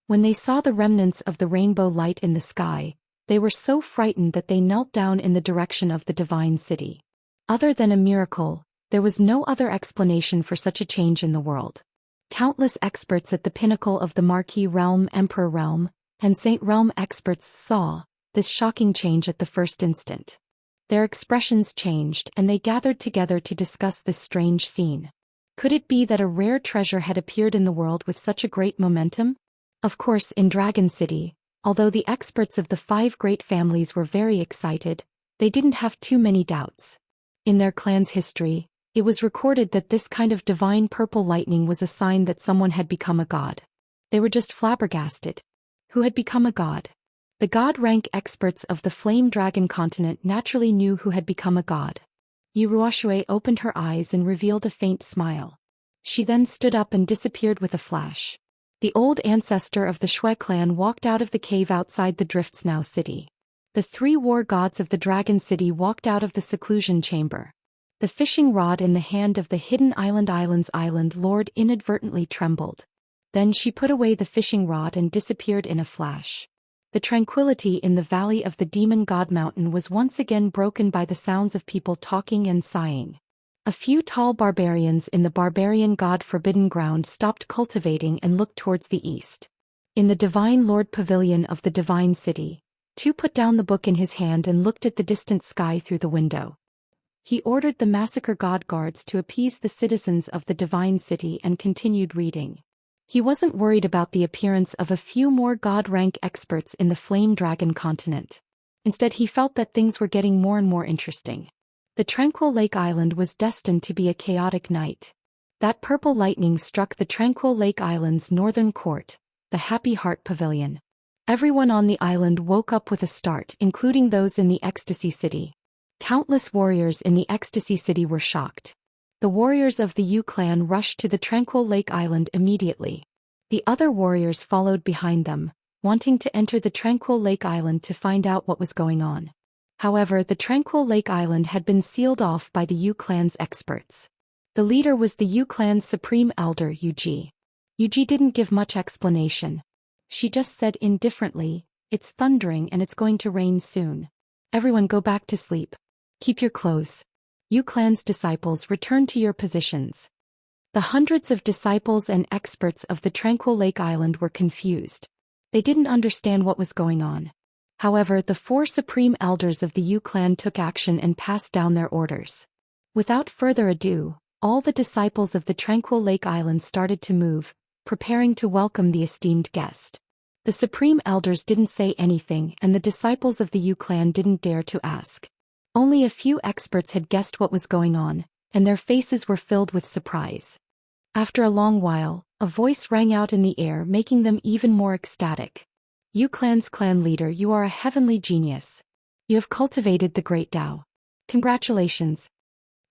When they saw the remnants of the rainbow light in the sky, they were so frightened that they knelt down in the direction of the divine city. Other than a miracle, there was no other explanation for such a change in the world. Countless experts at the pinnacle of the Marquis Realm, Emperor Realm, and Saint Realm experts saw this shocking change at the first instant. Their expressions changed and they gathered together to discuss this strange scene. Could it be that a rare treasure had appeared in the world with such a great momentum? Of course, in Dragon City, although the experts of the 5 great families were very excited, they didn't have too many doubts. In their clan's history, it was recorded that this kind of divine purple lightning was a sign that someone had become a god. They were just flabbergasted. Who had become a god? The god rank experts of the Flame Dragon continent naturally knew who had become a god. Yi Ruoxue opened her eyes and revealed a faint smile. She then stood up and disappeared with a flash. The old ancestor of the Shui clan walked out of the cave outside the Drifts Now city. The 3 war gods of the Dragon City walked out of the seclusion chamber. The fishing rod in the hand of the hidden island's island lord inadvertently trembled. Then she put away the fishing rod and disappeared in a flash. The tranquility in the valley of the Demon God Mountain was once again broken by the sounds of people talking and sighing. A few tall barbarians in the barbarian god Forbidden Ground stopped cultivating and looked towards the east. In the Divine Lord Pavilion of the Divine City, Tu put down the book in his hand and looked at the distant sky through the window. He ordered the massacre god guards to appease the citizens of the Divine City and continued reading. He wasn't worried about the appearance of a few more god-rank experts in the Flame Dragon continent. Instead, he felt that things were getting more and more interesting. The Tranquil Lake Island was destined to be a chaotic night. That purple lightning struck the Tranquil Lake Island's northern court, the Happy Heart Pavilion. Everyone on the island woke up with a start, including those in the Ecstasy City. Countless warriors in the Ecstasy City were shocked. The warriors of the Yu clan rushed to the Tranquil Lake Island immediately. The other warriors followed behind them, wanting to enter the Tranquil Lake Island to find out what was going on. However, the Tranquil Lake Island had been sealed off by the Yu clan's experts. The leader was the Yu clan's supreme elder, Yuji. Yuji didn't give much explanation. She just said indifferently, "It's thundering and it's going to rain soon. Everyone go back to sleep. Keep your clothes. Yu clan's disciples, return to your positions." The hundreds of disciples and experts of the Tranquil Lake Island were confused. They didn't understand what was going on. However, the 4 supreme elders of the Yu clan took action and passed down their orders. Without further ado, all the disciples of the Tranquil Lake Island started to move, preparing to welcome the esteemed guest. The supreme elders didn't say anything and the disciples of the Yu clan didn't dare to ask. Only a few experts had guessed what was going on, and their faces were filled with surprise. After a long while, a voice rang out in the air, making them even more ecstatic. "Yu clan's clan leader, you are a heavenly genius. You have cultivated the great Tao. Congratulations."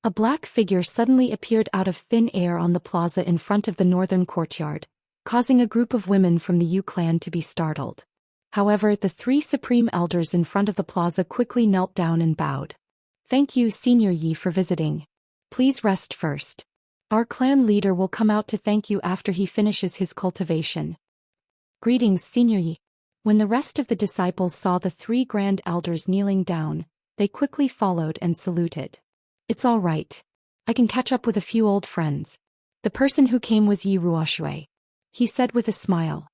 A black figure suddenly appeared out of thin air on the plaza in front of the northern courtyard, causing a group of women from the Yu clan to be startled. However, the 3 supreme elders in front of the plaza quickly knelt down and bowed. "Thank you, Senior Yi, for visiting. Please rest first. Our clan leader will come out to thank you after he finishes his cultivation." "Greetings, Senior Yi." When the rest of the disciples saw the 3 grand elders kneeling down, they quickly followed and saluted. "It's all right. I can catch up with a few old friends." The person who came was Yi Ruoxue. He said with a smile.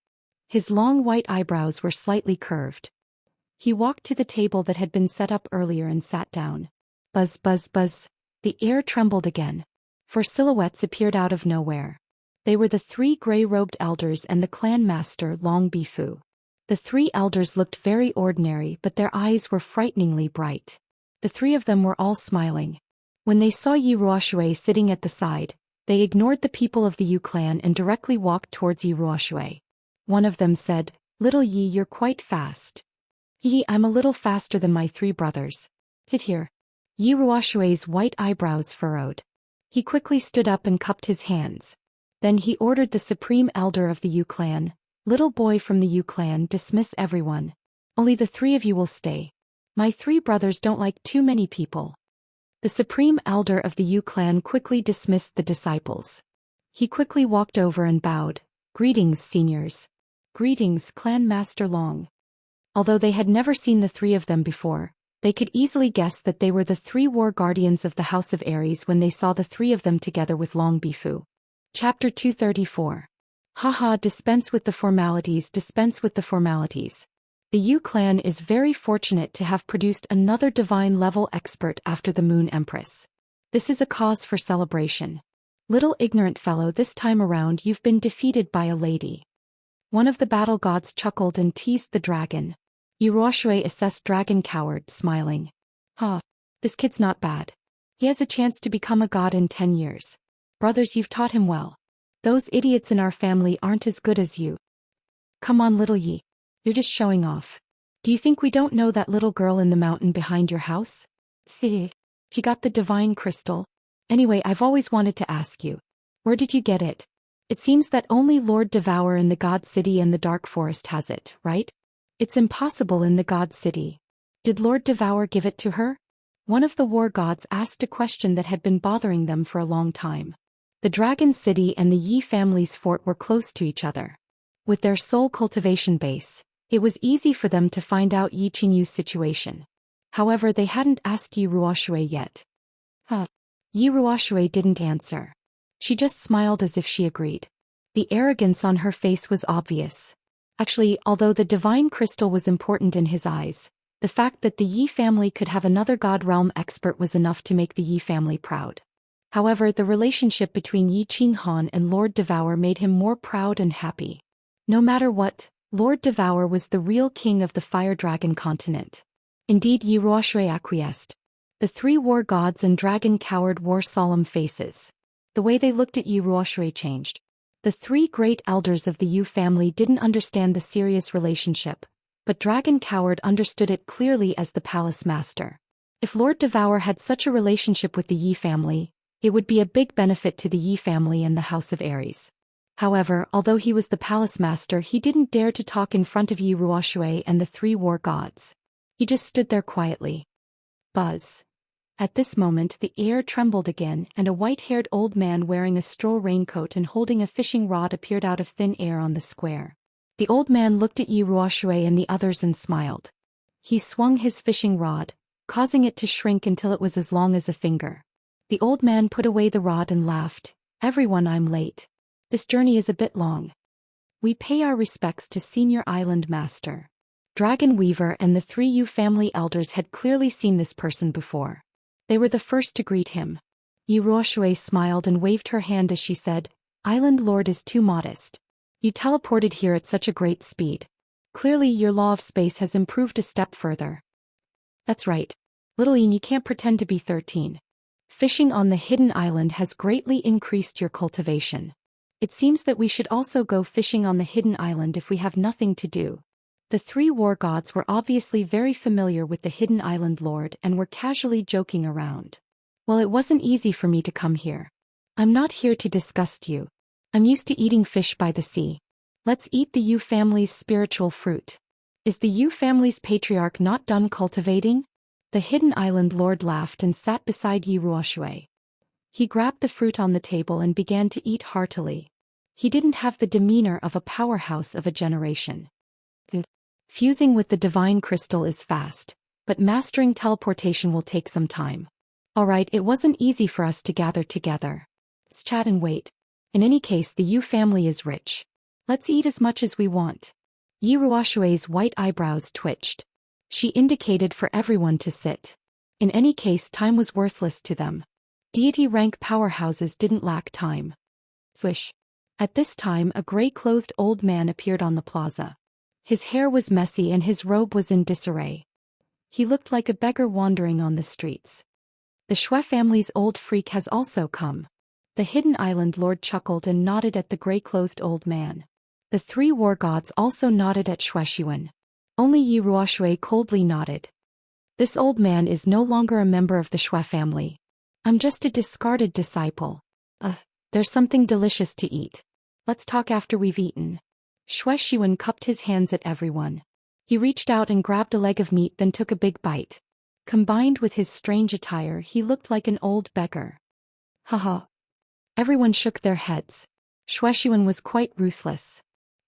His long white eyebrows were slightly curved. He walked to the table that had been set up earlier and sat down. Buzz, buzz, buzz. The air trembled again. 4 silhouettes appeared out of nowhere. They were the 3 gray-robed elders and the clan master Long Bifu. The 3 elders looked very ordinary, but their eyes were frighteningly bright. The 3 of them were all smiling. When they saw Yi Ruoshui sitting at the side, they ignored the people of the Yu clan and directly walked towards Yi Ruoshui. One of them said, "Little Yi, you're quite fast." "Yi, I'm a little faster than my 3 brothers. Sit here." Yi Ruoshui's white eyebrows furrowed. He quickly stood up and cupped his hands. Then he ordered the supreme elder of the Yu clan, "Little boy from the Yu clan, dismiss everyone. Only the 3 of you will stay. My 3 brothers don't like too many people." The supreme elder of the Yu clan quickly dismissed the disciples. He quickly walked over and bowed. "Greetings, seniors." "Greetings, Clan Master Long." Although they had never seen the 3 of them before, they could easily guess that they were the 3 war guardians of the House of Aries when they saw the 3 of them together with Long Bifu. Chapter 234. Haha, dispense with the formalities, dispense with the formalities. The Yu clan is very fortunate to have produced another divine-level expert after the Moon Empress. This is a cause for celebration. Little ignorant fellow, this time around you've been defeated by a lady. One of the battle gods chuckled and teased the dragon. Yi Ruoshui assessed Dragon Coward, smiling. This kid's not bad. He has a chance to become a god in 10 years. Brothers, you've taught him well. Those idiots in our family aren't as good as you. Come on, little Yi. You're just showing off. Do you think we don't know that little girl in the mountain behind your house? She got the divine crystal. Anyway, I've always wanted to ask you. Where did you get it? It seems that only Lord Devour in the God City and the Dark Forest has it, right? It's impossible in the God City. Did Lord Devour give it to her? One of the war gods asked a question that had been bothering them for a long time. The Dragon City and the Yi family's fort were close to each other. With their sole cultivation base, it was easy for them to find out Yi Qingyu's situation. However, they hadn't asked Yi Ruoshui yet. Yi Ruoshui didn't answer. She just smiled as if she agreed. The arrogance on her face was obvious. Actually, although the divine crystal was important in his eyes, the fact that the Yi family could have another God realm expert was enough to make the Yi family proud. However, the relationship between Yi Qinghan and Lord Devour made him more proud and happy. No matter what, Lord Devour was the real king of the Fire Dragon continent. Indeed, Yi Ruoshui acquiesced. The 3 war gods and Dragon Coward wore solemn faces. The way they looked at Yi Ruoshui changed. The 3 great elders of the Yu family didn't understand the serious relationship, but Dragon Coward understood it clearly as the palace master. If Lord Devour had such a relationship with the Yi family, it would be a big benefit to the Yi family and the House of Aries. However, although he was the palace master, he didn't dare to talk in front of Yi Ruoshui and the 3 war gods. He just stood there quietly. Buzz. At this moment the air trembled again and a white-haired old man wearing a straw raincoat and holding a fishing rod appeared out of thin air on the square. The old man looked at Yi Ruoshui and the others and smiled. He swung his fishing rod, causing it to shrink until it was as long as a finger. The old man put away the rod and laughed. "Everyone, I'm late. This journey is a bit long. We pay our respects to Senior Island Master." Dragon Weaver and the 3 Yu family elders had clearly seen this person before. They were the first to greet him. Yi Ruoshui smiled and waved her hand as she said, "Island Lord is too modest. You teleported here at such a great speed. Clearly your law of space has improved a step further." "That's right. Little Yin, you can't pretend to be 13. Fishing on the hidden island has greatly increased your cultivation. It seems that we should also go fishing on the hidden island if we have nothing to do." The 3 war gods were obviously very familiar with the hidden island lord and were casually joking around. "Well, it wasn't easy for me to come here. I'm not here to disgust you. I'm used to eating fish by the sea. Let's eat the Yu family's spiritual fruit. Is the Yu family's patriarch not done cultivating?" The hidden island lord laughed and sat beside Yi Ruoshui. He grabbed the fruit on the table and began to eat heartily. He didn't have the demeanor of a powerhouse of a generation. Fusing with the divine crystal is fast, but mastering teleportation will take some time. Alright, it wasn't easy for us to gather together. Let's chat and wait. In any case, the Yu family is rich. Let's eat as much as we want. Yi Ruoshui's white eyebrows twitched. She indicated for everyone to sit. In any case, time was worthless to them. Deity rank powerhouses didn't lack time. Swish. At this time, a gray-clothed old man appeared on the plaza. His hair was messy and his robe was in disarray. He looked like a beggar wandering on the streets. The Shui family's old freak has also come. The Hidden Island Lord chuckled and nodded at the gray-clothed old man. The three war gods also nodded at Shui Xian. Only Yi Ruoshui coldly nodded. This old man is no longer a member of the Shui family. I'm just a discarded disciple. There's something delicious to eat. Let's talk after we've eaten. Shui Xian cupped his hands at everyone. He reached out and grabbed a leg of meat, then took a big bite. Combined with his strange attire, he looked like an old beggar. Haha. Everyone shook their heads. Shui Xian was quite ruthless.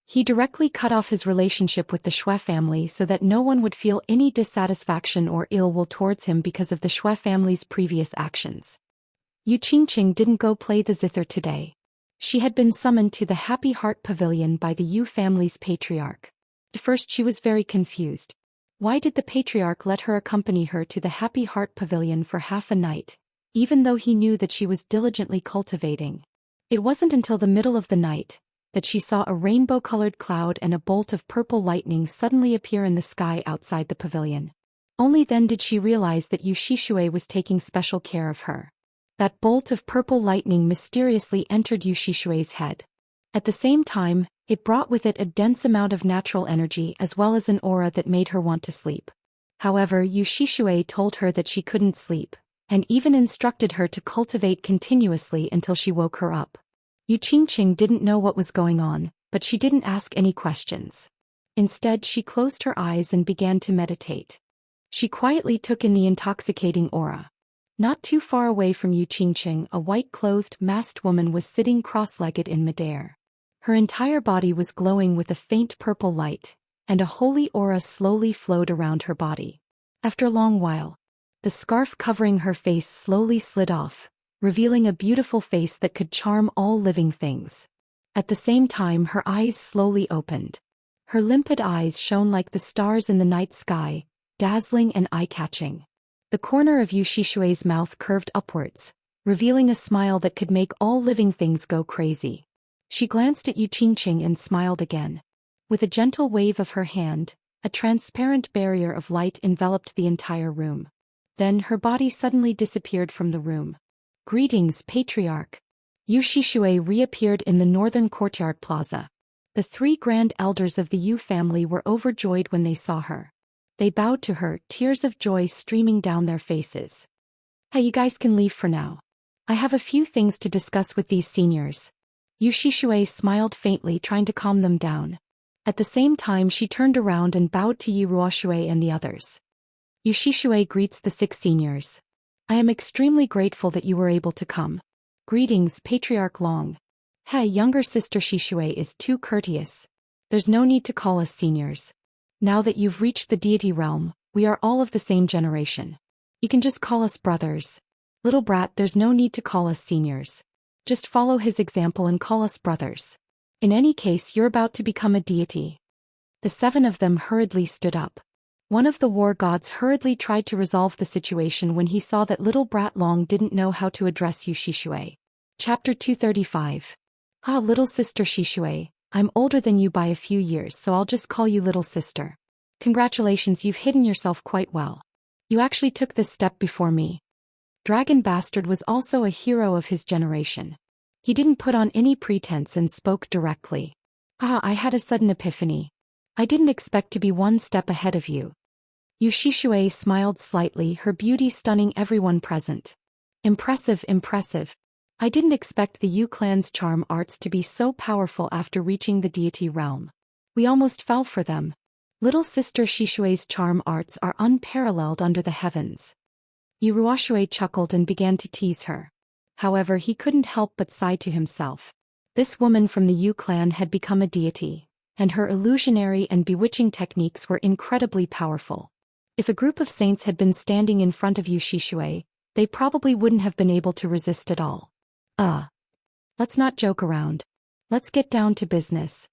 He directly cut off his relationship with the Shui family so that no one would feel any dissatisfaction or ill will towards him because of the Shui family's previous actions. Yu Qingqing didn't go play the zither today. She had been summoned to the Happy Heart Pavilion by the Yu family's patriarch. At first she was very confused. Why did the patriarch let her accompany her to the Happy Heart Pavilion for half a night, even though he knew that she was diligently cultivating? It wasn't until the middle of the night that she saw a rainbow-colored cloud and a bolt of purple lightning suddenly appear in the sky outside the pavilion. Only then did she realize that Yu Shishui was taking special care of her. That bolt of purple lightning mysteriously entered Yu Shishui's head. At the same time, it brought with it a dense amount of natural energy as well as an aura that made her want to sleep. However, Yu Shishui told her that she couldn't sleep, and even instructed her to cultivate continuously until she woke her up. Yu Qingqing didn't know what was going on, but she didn't ask any questions. Instead, she closed her eyes and began to meditate. She quietly took in the intoxicating aura. Not too far away from Yu Qingqing, a white-clothed, masked woman was sitting cross-legged in midair. Her entire body was glowing with a faint purple light, and a holy aura slowly flowed around her body. After a long while, the scarf covering her face slowly slid off, revealing a beautiful face that could charm all living things. At the same time, her eyes slowly opened. Her limpid eyes shone like the stars in the night sky, dazzling and eye-catching. The corner of Yu Shishui's mouth curved upwards, revealing a smile that could make all living things go crazy. She glanced at Yu Qingqing and smiled again. With a gentle wave of her hand, a transparent barrier of light enveloped the entire room. Then her body suddenly disappeared from the room. Greetings, Patriarch. Yu Shishui reappeared in the northern courtyard plaza. The three grand elders of the Yu family were overjoyed when they saw her. They bowed to her, tears of joy streaming down their faces. Hey, you guys can leave for now. I have a few things to discuss with these seniors. Yu Shishui smiled faintly, trying to calm them down. At the same time, she turned around and bowed to Yi Ruoshui and the others. Yu Shishui greets the 6 seniors. I am extremely grateful that you were able to come. Greetings, Patriarch Long. Hey, younger sister Shishui is too courteous. There's no need to call us seniors. Now that you've reached the deity realm, we are all of the same generation. You can just call us brothers. Little brat, there's no need to call us seniors. Just follow his example and call us brothers. In any case, you're about to become a deity. The 7 of them hurriedly stood up. One of the war gods hurriedly tried to resolve the situation when he saw that little brat Long didn't know how to address Yu Shishui. Chapter 235. Ah, little sister Shishui, I'm older than you by a few years, so I'll just call you little sister. Congratulations, you've hidden yourself quite well. You actually took this step before me. Dragon Bastard was also a hero of his generation. He didn't put on any pretense and spoke directly. Ah, I had a sudden epiphany. I didn't expect to be one step ahead of you. Yu Shishui smiled slightly, her beauty stunning everyone present. Impressive, impressive. I didn't expect the Yu clan's charm arts to be so powerful after reaching the deity realm. We almost fell for them. Little sister Shishui's charm arts are unparalleled under the heavens. Yu Ruoshui chuckled and began to tease her. However, he couldn't help but sigh to himself. This woman from the Yu clan had become a deity, and her illusionary and bewitching techniques were incredibly powerful. If a group of saints had been standing in front of Yu Shishui, they probably wouldn't have been able to resist at all. Let's not joke around. Let's get down to business.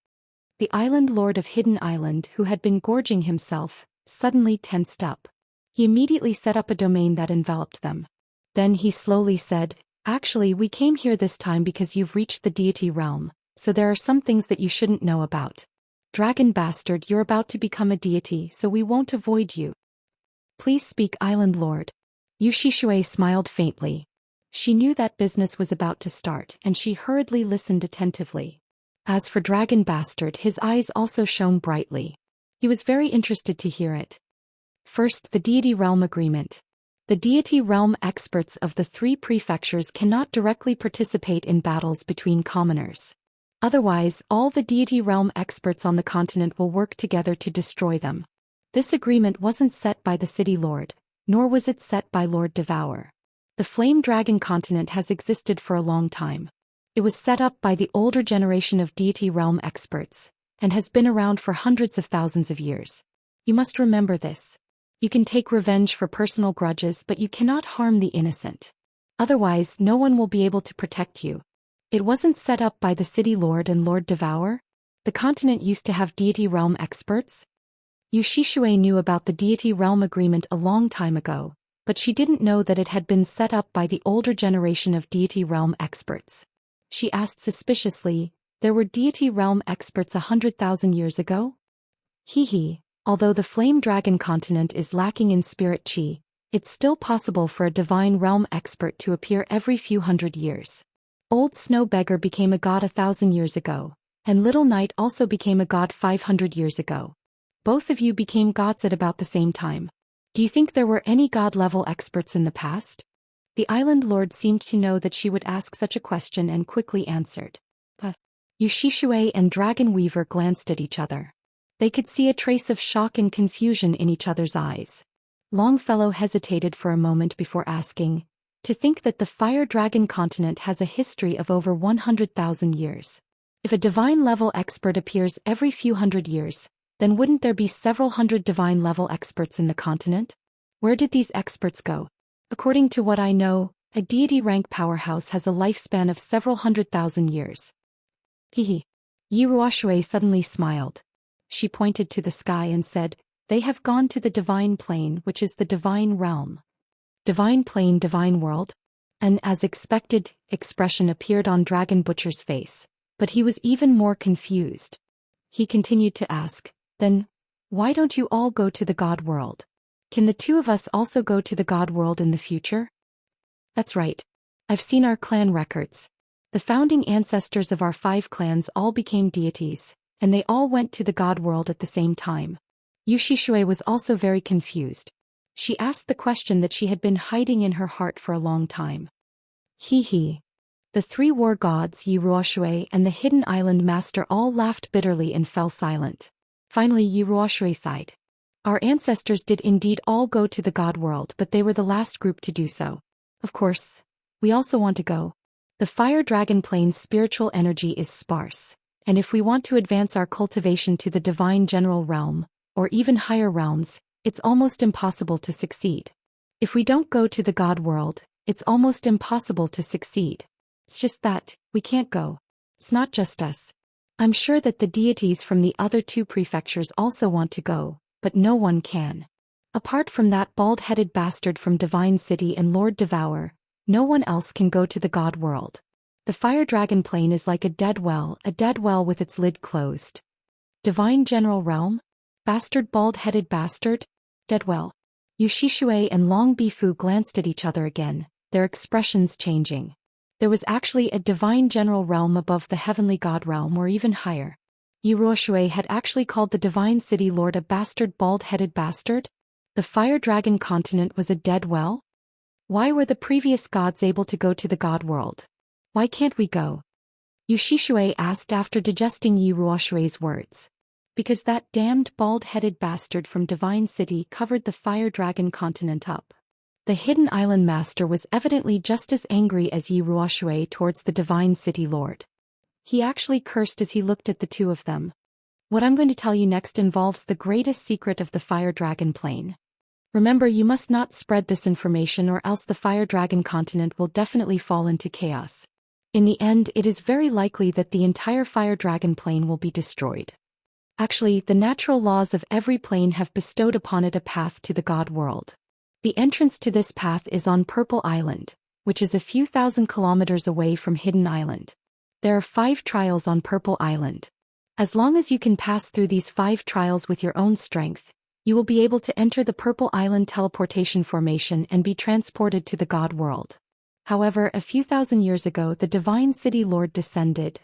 The island lord of Hidden Island, who had been gorging himself, suddenly tensed up. He immediately set up a domain that enveloped them. Then he slowly said, "Actually, we came here this time because you've reached the deity realm, so there are some things that you shouldn't know about. Dragon bastard, you're about to become a deity, so we won't avoid you. Please speak, island lord." Yu Shishui smiled faintly. She knew that business was about to start, and she hurriedly listened attentively. As for Dragon Bastard, his eyes also shone brightly. He was very interested to hear it. First, the Deity Realm Agreement. The Deity Realm experts of the 3 prefectures cannot directly participate in battles between commoners. Otherwise, all the Deity Realm experts on the continent will work together to destroy them. This agreement wasn't set by the City Lord, nor was it set by Lord Devour. The Flame Dragon continent has existed for a long time. It was set up by the older generation of Deity Realm experts, and has been around for hundreds of thousands of years. You must remember this. You can take revenge for personal grudges, but you cannot harm the innocent. Otherwise, no one will be able to protect you. It wasn't set up by the City Lord and Lord Devour? The continent used to have Deity Realm experts? Yu Shishui knew about the Deity Realm Agreement a long time ago, but she didn't know that it had been set up by the older generation of Deity Realm experts. She asked suspiciously, "There were Deity Realm experts 100,000 years ago?" Hee. Although the Flame Dragon continent is lacking in spirit chi, it's still possible for a Divine Realm expert to appear every few hundred years. Old Snow Beggar became a god 1,000 years ago, and Little Knight also became a god 500 years ago. Both of you became gods at about the same time. Do you think there were any god-level experts in the past? The island lord seemed to know that she would ask such a question and quickly answered. Yu Shishui and Dragon Weaver glanced at each other. They could see a trace of shock and confusion in each other's eyes. Longfellow hesitated for a moment before asking, "To think that the Fire Dragon continent has a history of over 100,000 years. If a divine-level expert appears every few hundred years, then wouldn't there be several hundred divine-level experts in the continent? Where did these experts go? According to what I know, a deity-rank powerhouse has a lifespan of several 100,000 years." Yu Ruoshui suddenly smiled. She pointed to the sky and said, "They have gone to the Divine Plane, which is the Divine Realm." Divine Plane, Divine World? An as expected expression appeared on Dragon Butcher's face, but he was even more confused. He continued to ask, "Then, why don't you all go to the God World? Can the 2 of us also go to the God World in the future?" "That's right. I've seen our clan records. The founding ancestors of our 5 clans all became deities, and they all went to the God World at the same time." Yu Shishui was also very confused. She asked the question that she had been hiding in her heart for a long time. The 3 war gods, Yu Ruoshui and the Hidden Island Master, all laughed bitterly and fell silent. Finally Yu Ruoshui sighed. "Our ancestors did indeed all go to the God World, but they were the last group to do so. Of course, we also want to go. The Fire Dragon Plane's spiritual energy is sparse, and if we want to advance our cultivation to the Divine General Realm, or even higher realms, it's almost impossible to succeed. If we don't go to the God World, it's almost impossible to succeed. It's just that, we can't go. It's not just us. I'm sure that the deities from the other 2 prefectures also want to go, but no one can. Apart from that bald-headed bastard from Divine City and Lord Devour, no one else can go to the God World. The Fire Dragon Plane is like a dead well with its lid closed." Divine General Realm? Bastard, bald-headed bastard? Dead well. Yu Shishui and Long Bifu glanced at each other again, their expressions changing. There was actually a Divine General Realm above the Heavenly God Realm, or even higher. Yu Ruoshui had actually called the Divine City Lord a bastard, bald-headed bastard? The Fire Dragon continent was a dead well? Why were the previous gods able to go to the God World? Why can't we go? Yu Shishui asked after digesting Yu Ruoshui's words. Because that damned bald-headed bastard from Divine City covered the Fire Dragon continent up. The Hidden Island Master was evidently just as angry as Yu Ruoshui towards the Divine City Lord. He actually cursed as he looked at the 2 of them. What I'm going to tell you next involves the greatest secret of the Fire Dragon Plane. Remember, you must not spread this information, or else the Fire Dragon continent will definitely fall into chaos. In the end, it is very likely that the entire Fire Dragon Plane will be destroyed. Actually, the natural laws of every plane have bestowed upon it a path to the God world. The entrance to this path is on Purple Island, which is a few thousand kilometers away from Hidden Island. There are 5 trials on Purple Island. As long as you can pass through these 5 trials with your own strength, you will be able to enter the Purple Island teleportation formation and be transported to the God world. However, a few thousand years ago the Divine City Lord descended.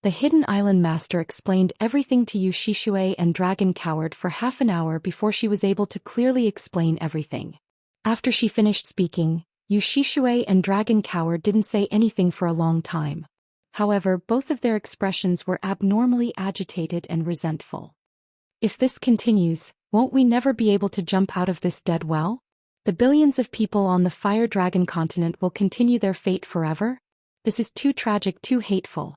The Hidden Island Master explained everything to Yu Shishue and Dragon Coward for half an hour before she was able to clearly explain everything. After she finished speaking, Yu Shishue and Dragon Coward didn't say anything for a long time. However, both of their expressions were abnormally agitated and resentful. If this continues, won't we never be able to jump out of this dead well? The billions of people on the Fire Dragon continent will continue their fate forever? This is too tragic, too hateful.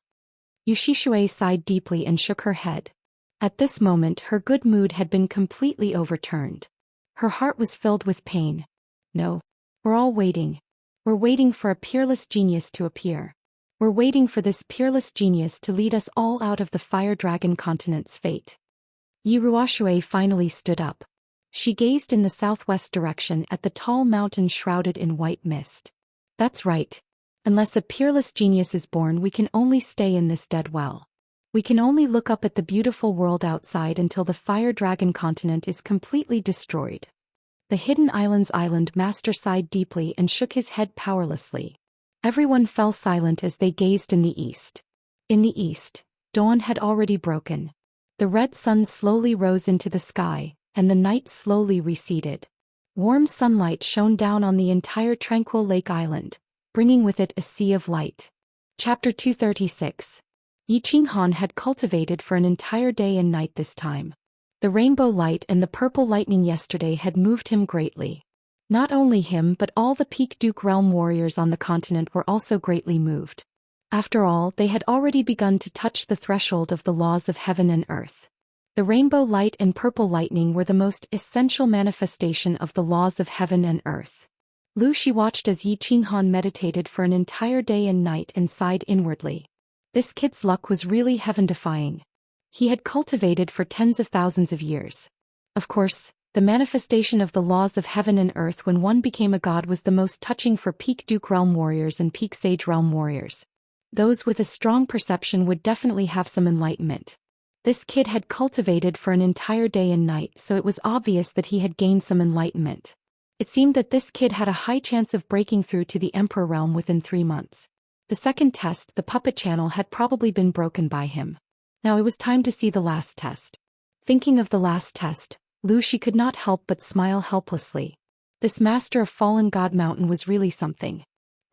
Yu Shishue sighed deeply and shook her head. At this moment her good mood had been completely overturned. Her heart was filled with pain. No. We're all waiting. We're waiting for a peerless genius to appear. We're waiting for this peerless genius to lead us all out of the Fire Dragon continent's fate. Yi Ruoxue finally stood up. She gazed in the southwest direction at the tall mountain shrouded in white mist. That's right. Unless a peerless genius is born, we can only stay in this dead well. We can only look up at the beautiful world outside until the Fire Dragon continent is completely destroyed. The Hidden Island's Island Master sighed deeply and shook his head powerlessly. Everyone fell silent as they gazed in the east. In the east, dawn had already broken. The red sun slowly rose into the sky, and the night slowly receded. Warm sunlight shone down on the entire tranquil lake island, bringing with it a sea of light. Chapter 236. Yi Qinghan had cultivated for an entire day and night this time. The rainbow light and the purple lightning yesterday had moved him greatly. Not only him but all the Peak Duke realm warriors on the continent were also greatly moved. After all, they had already begun to touch the threshold of the laws of heaven and earth. The rainbow light and purple lightning were the most essential manifestation of the laws of heaven and earth. Lu Shi watched as Yi Qinghan meditated for an entire day and night and sighed inwardly. This kid's luck was really heaven-defying. He had cultivated for tens of thousands of years. Of course, the manifestation of the laws of heaven and earth when one became a god was the most touching for Peak Duke realm warriors and Peak Sage realm warriors. Those with a strong perception would definitely have some enlightenment. This kid had cultivated for an entire day and night, so it was obvious that he had gained some enlightenment. It seemed that this kid had a high chance of breaking through to the Emperor realm within 3 months. The second test, the puppet channel, had probably been broken by him. Now it was time to see the last test. Thinking of the last test, Lu Shi could not help but smile helplessly. This master of Fallen God Mountain was really something.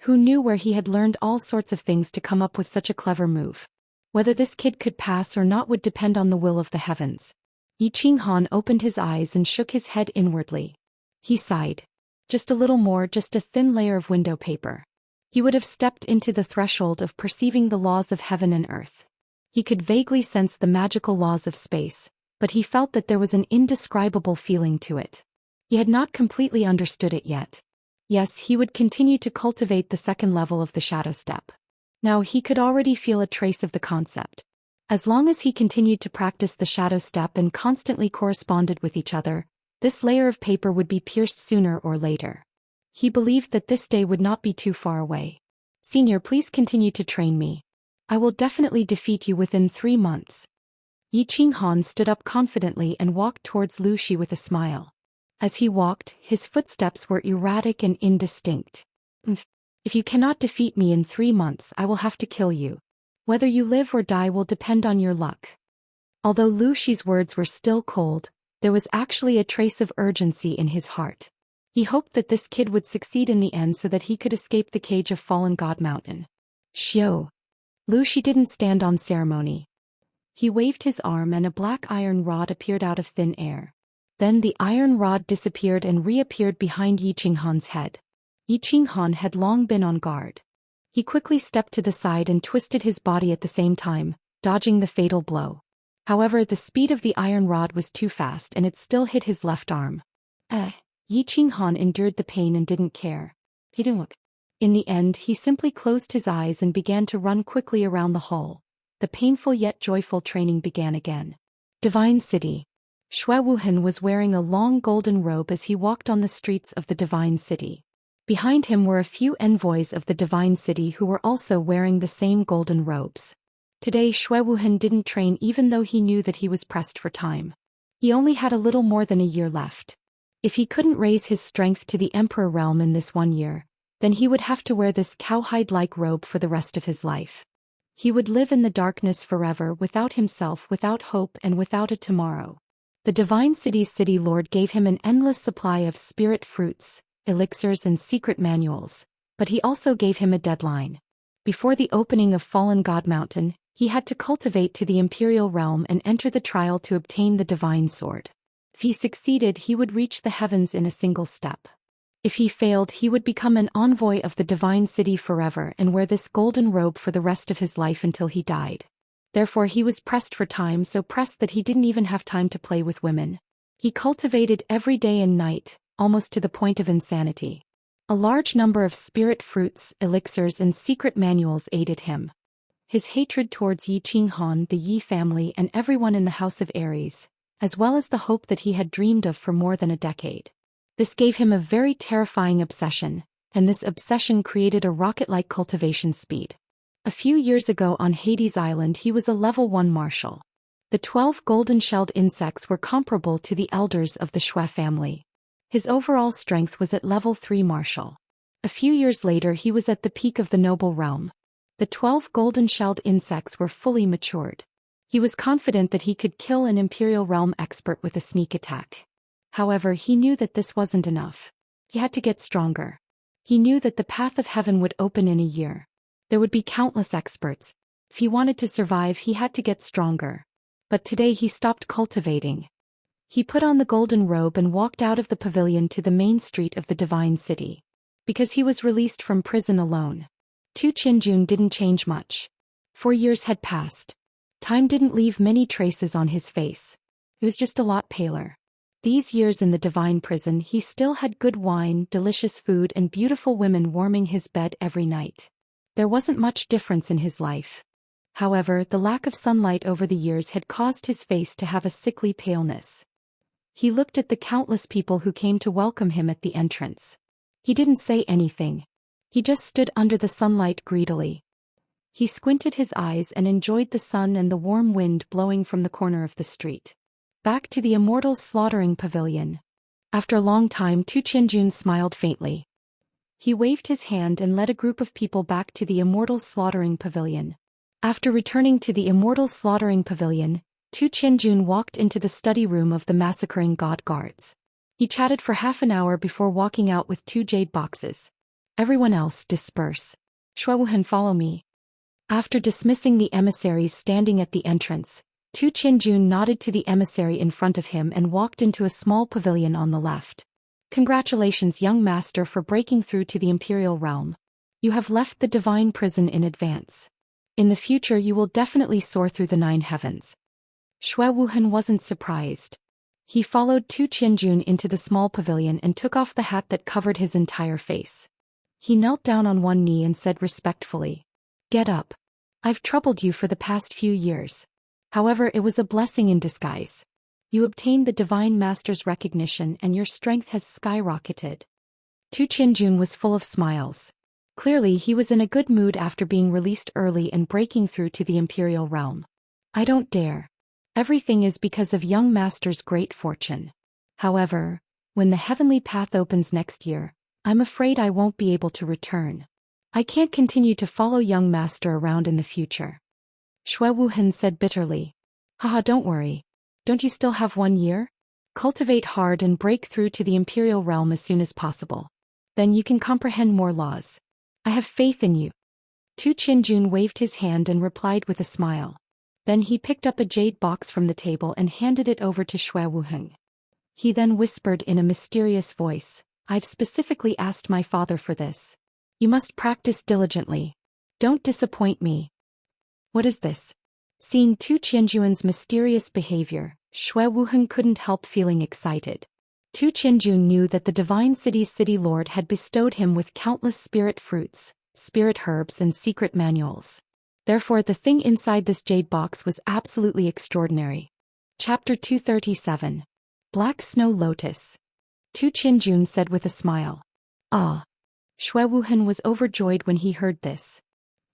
Who knew where he had learned all sorts of things to come up with such a clever move? Whether this kid could pass or not would depend on the will of the heavens. Yi Qinghan opened his eyes and shook his head inwardly. He sighed. Just a little more, just a thin layer of window paper. He would have stepped into the threshold of perceiving the laws of heaven and earth. He could vaguely sense the magical laws of space, but he felt that there was an indescribable feeling to it. He had not completely understood it yet. Yes, he would continue to cultivate the second level of the shadow step. Now he could already feel a trace of the concept. As long as he continued to practice the shadow step and constantly corresponded with each other, this layer of paper would be pierced sooner or later. He believed that this day would not be too far away. Senior, please continue to train me. I will definitely defeat you within 3 months. Yi Qinghan stood up confidently and walked towards Lu Shi with a smile. As he walked, his footsteps were erratic and indistinct. If you cannot defeat me in 3 months, I will have to kill you. Whether you live or die will depend on your luck. Although Lu Shi's words were still cold, there was actually a trace of urgency in his heart. He hoped that this kid would succeed in the end so that he could escape the cage of Fallen God Mountain. Xiao. Lu Shi didn't stand on ceremony. He waved his arm and a black iron rod appeared out of thin air. Then the iron rod disappeared and reappeared behind Yi Qinghan's head. Yi Qinghan had long been on guard. He quickly stepped to the side and twisted his body at the same time, dodging the fatal blow. However, the speed of the iron rod was too fast and it still hit his left arm. Yi Qinghan endured the pain and didn't care. He didn't look. In the end, he simply closed his eyes and began to run quickly around the hall. The painful yet joyful training began again. Divine City. Xue Wuhan was wearing a long golden robe as he walked on the streets of the Divine City. Behind him were a few envoys of the Divine City who were also wearing the same golden robes. Today Xue Wuhan didn't train even though he knew that he was pressed for time. He only had a little more than a year left. If he couldn't raise his strength to the Emperor realm in this 1 year, then he would have to wear this cowhide-like robe for the rest of his life. He would live in the darkness forever without himself, without hope, and without a tomorrow. The Divine City's City Lord gave him an endless supply of spirit fruits, elixirs and secret manuals, but he also gave him a deadline. Before the opening of Fallen God Mountain, he had to cultivate to the Imperial Realm and enter the trial to obtain the Divine Sword. If he succeeded, he would reach the heavens in a single step. If he failed, he would become an envoy of the Divine City forever and wear this golden robe for the rest of his life until he died. Therefore he was pressed for time, so pressed that he didn't even have time to play with women. He cultivated every day and night, almost to the point of insanity. A large number of spirit fruits, elixirs and secret manuals aided him. His hatred towards Yi Qinghan, the Yi family and everyone in the House of Aries, as well as the hope that he had dreamed of for more than a decade. This gave him a very terrifying obsession, and this obsession created a rocket-like cultivation speed. A few years ago on Hades Island he was a level 1 martial. The 12 golden-shelled insects were comparable to the elders of the Xue family. His overall strength was at level 3 martial. A few years later he was at the peak of the noble realm. The 12 golden-shelled insects were fully matured. He was confident that he could kill an Imperial Realm expert with a sneak attack. However, he knew that this wasn't enough. He had to get stronger. He knew that the path of heaven would open in a year. There would be countless experts. If he wanted to survive, he had to get stronger. But today he stopped cultivating. He put on the golden robe and walked out of the pavilion to the main street of the Divine City. Because he was released from prison alone. Tu Qinjun didn't change much. 4 years had passed. Time didn't leave many traces on his face. It was just a lot paler. These years in the divine prison he still had good wine, delicious food and beautiful women warming his bed every night. There wasn't much difference in his life. However, the lack of sunlight over the years had caused his face to have a sickly paleness. He looked at the countless people who came to welcome him at the entrance. He didn't say anything. He just stood under the sunlight greedily. He squinted his eyes and enjoyed the sun and the warm wind blowing from the corner of the street. Back to the Immortal slaughtering pavilion. After a long time Tu Qinjun smiled faintly. He waved his hand and led a group of people back to the Immortal slaughtering pavilion. After returning to the Immortal slaughtering pavilion, Tu Qinjun walked into the study room of the massacring god guards. He chatted for half an hour before walking out with 2 jade boxes. Everyone else disperse. Xue Wuhan, follow me. After dismissing the emissaries standing at the entrance, Tu Qinjun nodded to the emissary in front of him and walked into a small pavilion on the left. Congratulations, young master, for breaking through to the Imperial Realm. You have left the divine prison in advance. In the future you will definitely soar through the 9 heavens. Xue Wuhan wasn't surprised. He followed Tu Qinjun into the small pavilion and took off the hat that covered his entire face. He knelt down on one knee and said respectfully, "Get up. I've troubled you for the past few years. However, it was a blessing in disguise. You obtained the Divine Master's recognition and your strength has skyrocketed." Tu Qinjun was full of smiles. Clearly he was in a good mood after being released early and breaking through to the Imperial Realm. "I don't dare. Everything is because of young master's great fortune. However, when the heavenly path opens next year, I'm afraid I won't be able to return. I can't continue to follow young master around in the future." Xue Wuhan said bitterly. "Haha, don't worry. Don't you still have 1 year? Cultivate hard and break through to the Imperial Realm as soon as possible. Then you can comprehend more laws. I have faith in you." Tu Qinjun waved his hand and replied with a smile. Then he picked up a jade box from the table and handed it over to Xue Wuhan. He then whispered in a mysterious voice, "I've specifically asked my father for this. You must practice diligently. Don't disappoint me." "What is this?" Seeing Tu Qinjun's mysterious behavior, Xue Wuhan couldn't help feeling excited. Tu Qinjun knew that the Divine City's City Lord had bestowed him with countless spirit fruits, spirit herbs and secret manuals. Therefore the thing inside this jade box was absolutely extraordinary. Chapter 237. Black Snow Lotus. Tu Qinjun said with a smile. Ah. Shui Wuhan was overjoyed when he heard this.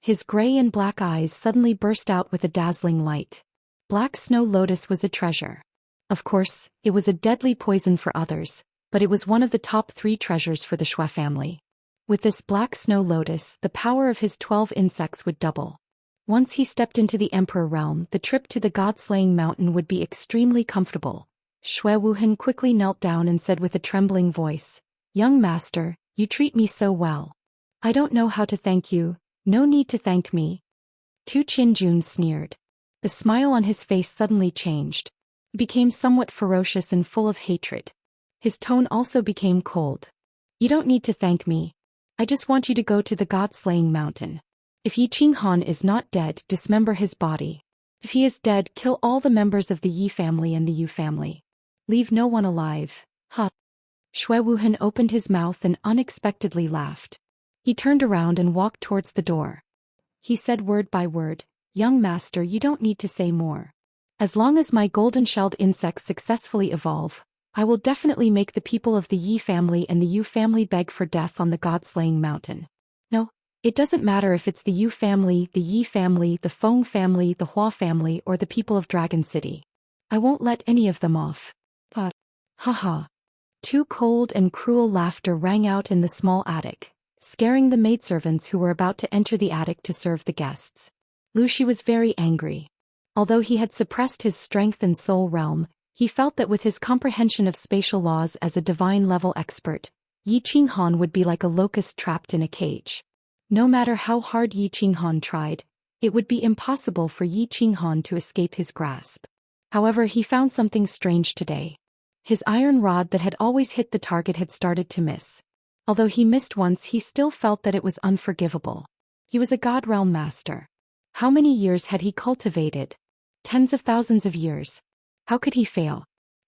His gray and black eyes suddenly burst out with a dazzling light. Black Snow Lotus was a treasure. Of course, it was a deadly poison for others, but it was one of the top 3 treasures for the Shui family. With this Black Snow Lotus, the power of his 12 insects would double. Once he stepped into the Emperor realm, the trip to the God-slaying mountain would be extremely comfortable. Shui Wuhan quickly knelt down and said with a trembling voice, "Young master, you treat me so well. I don't know how to thank you, no need to thank me." Tu Qinjun sneered. The smile on his face suddenly changed. It became somewhat ferocious and full of hatred. His tone also became cold. "You don't need to thank me. I just want you to go to the God-slaying mountain. If Yi Qinghan is not dead, dismember his body. If he is dead, kill all the members of the Yi family and the Yu family. Leave no one alive." Ha! Shui Wuhan opened his mouth and unexpectedly laughed. He turned around and walked towards the door. He said word by word, "Young master, you don't need to say more. As long as my golden-shelled insects successfully evolve, I will definitely make the people of the Yi family and the Yu family beg for death on the God-slaying mountain. No. It doesn't matter if it's the Yu family, the Yi family, the Feng family, the Hua family, or the people of Dragon City. I won't let any of them off." But, ha. Two cold and cruel laughter rang out in the small attic, scaring the maidservants who were about to enter the attic to serve the guests. Lu Shi was very angry. Although he had suppressed his strength and soul realm, he felt that with his comprehension of spatial laws as a divine-level expert, Yi Qinghan would be like a locust trapped in a cage. No matter how hard Yi Qinghan tried, it would be impossible for Yi Qinghan to escape his grasp. However, he found something strange today. His iron rod that had always hit the target had started to miss. Although he missed once, he still felt that it was unforgivable. He was a God realm master. How many years had he cultivated? Tens of thousands of years. How could he fail?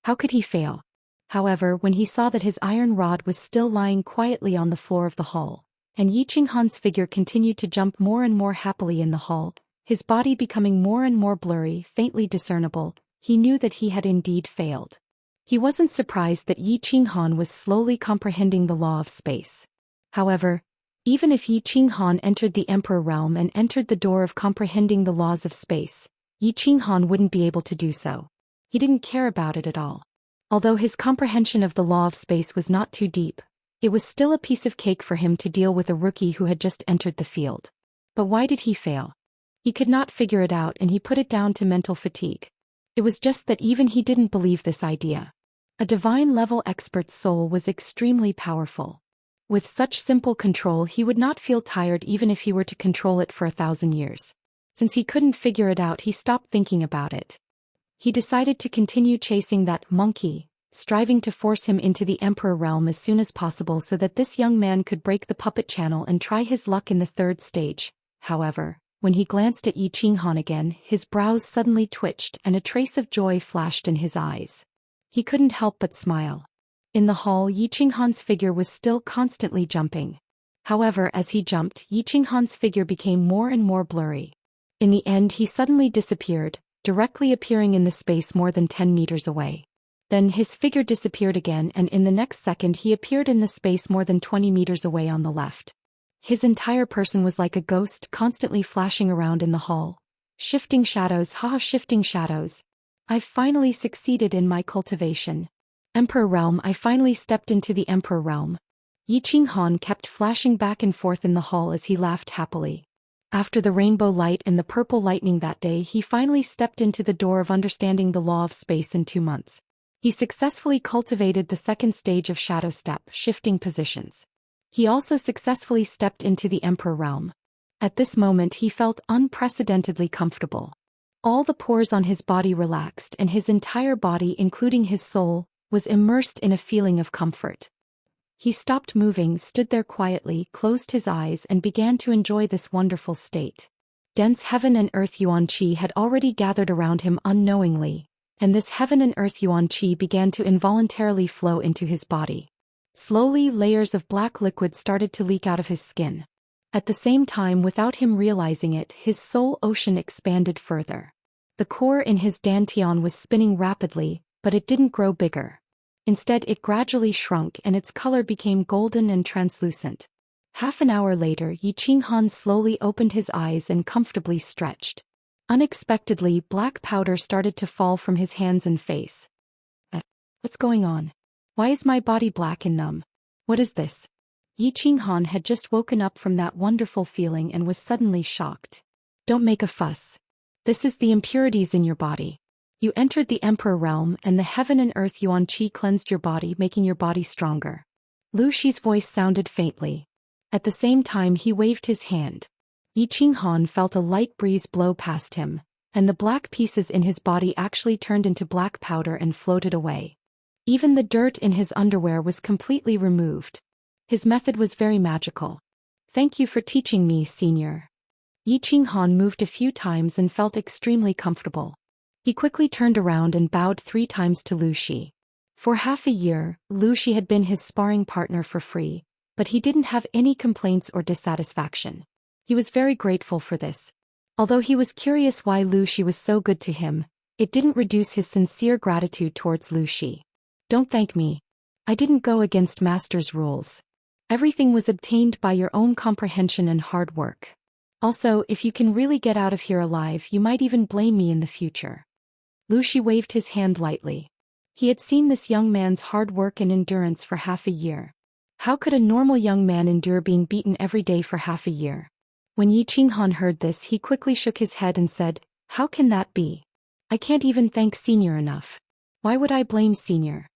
How could he fail? However, when he saw that his iron rod was still lying quietly on the floor of the hall, and Yi Qinghan's figure continued to jump more and more happily in the hall, his body becoming more and more blurry, faintly discernible, he knew that he had indeed failed. He wasn't surprised that Yi Qinghan was slowly comprehending the law of space. However, even if Yi Qinghan entered the Emperor realm and entered the door of comprehending the laws of space, Yi Qinghan wouldn't be able to do so. He didn't care about it at all. Although his comprehension of the law of space was not too deep, it was still a piece of cake for him to deal with a rookie who had just entered the field. But why did he fail? He could not figure it out, and he put it down to mental fatigue. It was just that even he didn't believe this idea. A divine-level expert's soul was extremely powerful. With such simple control, he would not feel tired even if he were to control it for 1,000 years. Since he couldn't figure it out, he stopped thinking about it. He decided to continue chasing that monkey, striving to force him into the Emperor realm as soon as possible so that this young man could break the puppet channel and try his luck in the 3rd stage. However, when he glanced at Yi Qinghan again, his brows suddenly twitched and a trace of joy flashed in his eyes. He couldn't help but smile. In the hall, Yi Qinghan's figure was still constantly jumping. However, as he jumped, Yi Qinghan's figure became more and more blurry. In the end, he suddenly disappeared, directly appearing in the space more than 10 meters away. Then his figure disappeared again, and in the next second he appeared in the space more than 20 meters away on the left. His entire person was like a ghost, constantly flashing around in the hall. Shifting shadows, shifting shadows. I've finally succeeded in my cultivation. Emperor realm, I finally stepped into the Emperor realm. Yi Qinghan kept flashing back and forth in the hall as he laughed happily. After the rainbow light and the purple lightning that day, he finally stepped into the door of understanding the law of space in 2 months. He successfully cultivated the 2nd stage of shadow step, shifting positions. He also successfully stepped into the Emperor realm. At this moment he felt unprecedentedly comfortable. All the pores on his body relaxed, and his entire body, including his soul, was immersed in a feeling of comfort. He stopped moving, stood there quietly, closed his eyes, and began to enjoy this wonderful state. Dense heaven and earth yuan qi had already gathered around him unknowingly, and this heaven and earth yuan qi began to involuntarily flow into his body. Slowly, layers of black liquid started to leak out of his skin. At the same time, without him realizing it, his soul ocean expanded further. The core in his dantian was spinning rapidly, but it didn't grow bigger. Instead, it gradually shrunk and its color became golden and translucent. Half an hour later, Yi Qinghan slowly opened his eyes and comfortably stretched. Unexpectedly, black powder started to fall from his hands and face. What's going on? Why is my body black and numb? What is this? Yi Qinghan had just woken up from that wonderful feeling and was suddenly shocked. Don't make a fuss. This is the impurities in your body. You entered the Emperor realm and the heaven and earth yuan qi cleansed your body, making your body stronger. Lu Shi's voice sounded faintly. At the same time he waved his hand. Yi Qinghan felt a light breeze blow past him, and the black pieces in his body actually turned into black powder and floated away. Even the dirt in his underwear was completely removed. His method was very magical. Thank you for teaching me, senior. Yi Qinghan moved a few times and felt extremely comfortable. He quickly turned around and bowed 3 times to Lu Shi. For half a year, Lu Shi had been his sparring partner for free, but he didn't have any complaints or dissatisfaction. He was very grateful for this. Although he was curious why Lu Shi was so good to him, it didn't reduce his sincere gratitude towards Lu Shi. Don't thank me. I didn't go against Master's rules. Everything was obtained by your own comprehension and hard work. Also, if you can really get out of here alive, you might even blame me in the future. Lu Shi waved his hand lightly. He had seen this young man's hard work and endurance for half a year. How could a normal young man endure being beaten every day for half a year? When Yi Qinghan heard this, he quickly shook his head and said, "How can that be? I can't even thank Senior enough. Why would I blame Senior?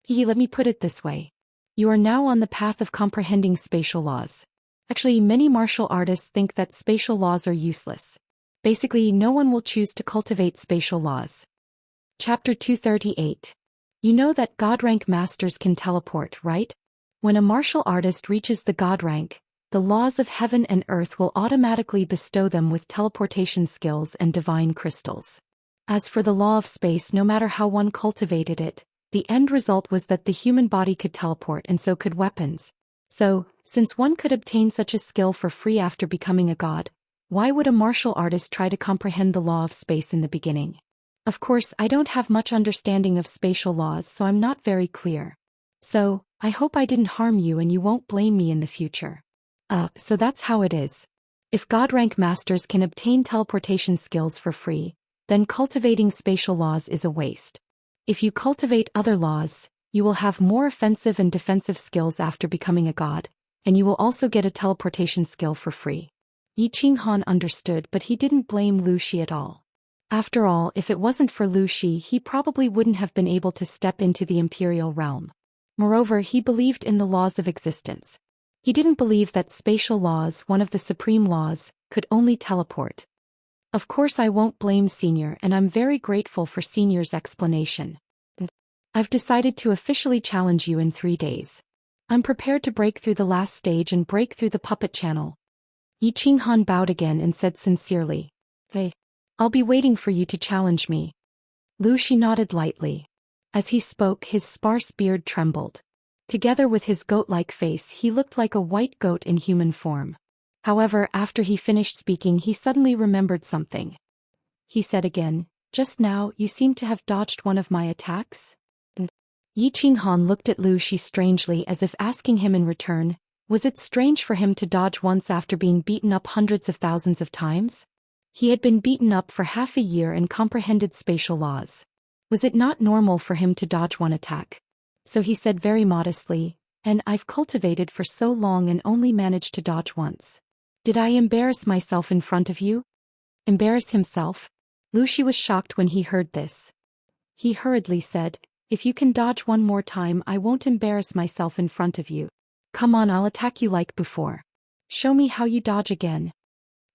Let me put it this way. You are now on the path of comprehending spatial laws. Actually, many martial artists think that spatial laws are useless. Basically, no one will choose to cultivate spatial laws." Chapter 238. You know that God rank masters can teleport, right? When a martial artist reaches the God rank, the laws of heaven and earth will automatically bestow them with teleportation skills and divine crystals. As for the law of space, no matter how one cultivated it, the end result was that the human body could teleport and so could weapons. So, since one could obtain such a skill for free after becoming a god, why would a martial artist try to comprehend the law of space in the beginning? Of course, I don't have much understanding of spatial laws, so I'm not very clear. So, I hope I didn't harm you and you won't blame me in the future. So that's how it is. If God rank masters can obtain teleportation skills for free, then cultivating spatial laws is a waste. If you cultivate other laws, you will have more offensive and defensive skills after becoming a god, and you will also get a teleportation skill for free. Yi Qinghan understood, but he didn't blame Lu Shi at all. After all, if it wasn't for Lu Shi, he probably wouldn't have been able to step into the imperial realm. Moreover, he believed in the laws of existence. He didn't believe that spatial laws, one of the supreme laws, could only teleport. Of course I won't blame Senior, and I'm very grateful for Senior's explanation. I've decided to officially challenge you in 3 days. I'm prepared to break through the last stage and break through the puppet channel. Yi Qinghan bowed again and said sincerely, "Hey, I'll be waiting for you to challenge me." Lu Shi nodded lightly. As he spoke, his sparse beard trembled. Together with his goat-like face, he looked like a white goat in human form. However, after he finished speaking, he suddenly remembered something. He said again, "Just now, you seem to have dodged one of my attacks?" Yi Qinghan looked at Lu Shi strangely, as if asking him in return, was it strange for him to dodge once after being beaten up hundreds of thousands of times? He had been beaten up for half a year and comprehended spatial laws. Was it not normal for him to dodge one attack? So he said very modestly, "And I've cultivated for so long and only managed to dodge once. Did I embarrass myself in front of you?" Embarrass himself? Lu Shi was shocked when he heard this. He hurriedly said, "If you can dodge one more time, I won't embarrass myself in front of you. Come on, I'll attack you like before. Show me how you dodge again."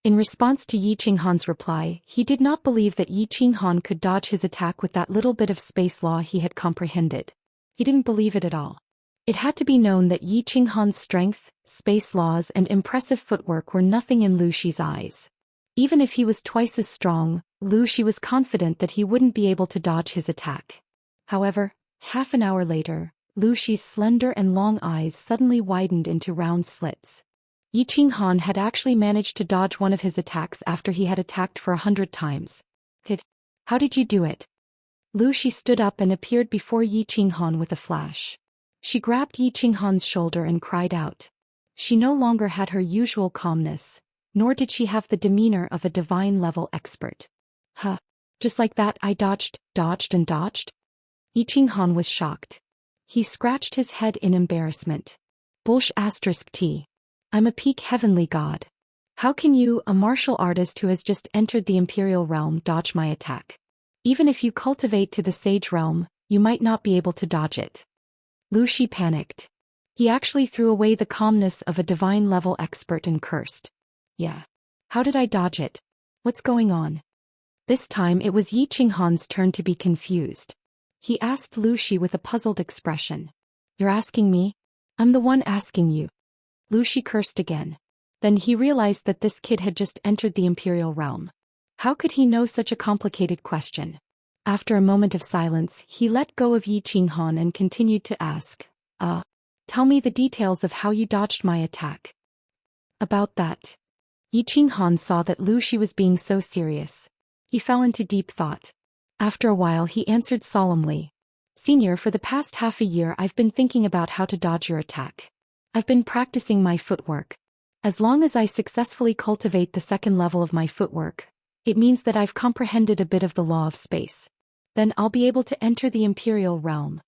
In response to Yi Qinghan's reply, he did not believe that Yi Qinghan could dodge his attack with that little bit of space law he had comprehended. He didn't believe it at all. It had to be known that Yi Qinghan's strength, space laws and impressive footwork were nothing in Lu Shi's eyes. Even if he was twice as strong, Lu Shi was confident that he wouldn't be able to dodge his attack. However, half an hour later, Lu Shi's slender and long eyes suddenly widened into round slits. Yi Qinghan had actually managed to dodge one of his attacks after he had attacked for 100 times. Kid, how did you do it? Lu Shi stood up and appeared before Yi Qinghan with a flash. She grabbed Yi Qinghan's shoulder and cried out. She no longer had her usual calmness, nor did she have the demeanor of a divine-level expert. Huh. Just like that I dodged. Yi Qinghan was shocked. He scratched his head in embarrassment. Bullsh *T. I'm a peak heavenly god. How can you, a martial artist who has just entered the Imperial realm, dodge my attack? Even if you cultivate to the Sage realm, you might not be able to dodge it. Lu Shi panicked. He actually threw away the calmness of a divine-level expert and cursed. Yeah. How did I dodge it? What's going on? This time it was Yi Qinghan's turn to be confused. He asked Lu Shi with a puzzled expression. You're asking me? I'm the one asking you. Lu Shi cursed again. Then he realized that this kid had just entered the Imperial realm. How could he know such a complicated question? After a moment of silence, he let go of Yi Qinghan and continued to ask, tell me the details of how you dodged my attack. About that. Yi Qinghan saw that Lu Shi was being so serious. He fell into deep thought. After a while he answered solemnly. Senior, for the past half a year I've been thinking about how to dodge your attack. I've been practicing my footwork. As long as I successfully cultivate the second level of my footwork, it means that I've comprehended a bit of the law of space. Then I'll be able to enter the Imperial realm.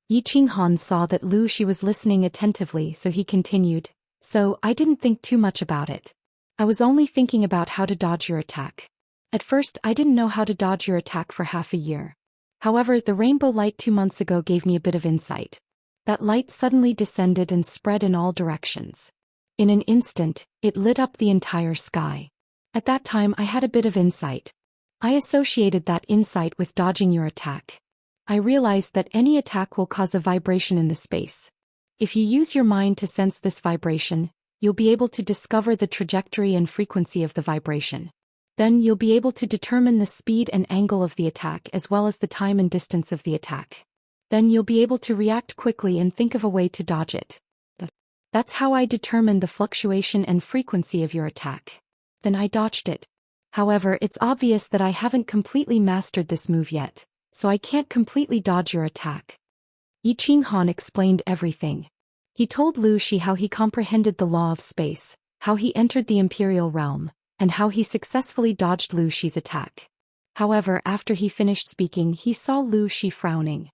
Yi Qinghan saw that Lu Shi was listening attentively, so he continued, So, I didn't think too much about it. I was only thinking about how to dodge your attack. At first I didn't know how to dodge your attack for half a year. However, the rainbow light 2 months ago gave me a bit of insight. That light suddenly descended and spread in all directions. In an instant, it lit up the entire sky. At that time I had a bit of insight. I associated that insight with dodging your attack. I realized that any attack will cause a vibration in the space. If you use your mind to sense this vibration, you'll be able to discover the trajectory and frequency of the vibration. Then you'll be able to determine the speed and angle of the attack as well as the time and distance of the attack. Then you'll be able to react quickly and think of a way to dodge it. That's how I determined the fluctuation and frequency of your attack. Then I dodged it. However, it's obvious that I haven't completely mastered this move yet, so I can't completely dodge your attack. Yi Qinghan explained everything. He told Lu Shi how he comprehended the law of space, how he entered the Imperial realm, and how he successfully dodged Lu Shi's attack. However, after he finished speaking, he saw Lu Shi frowning.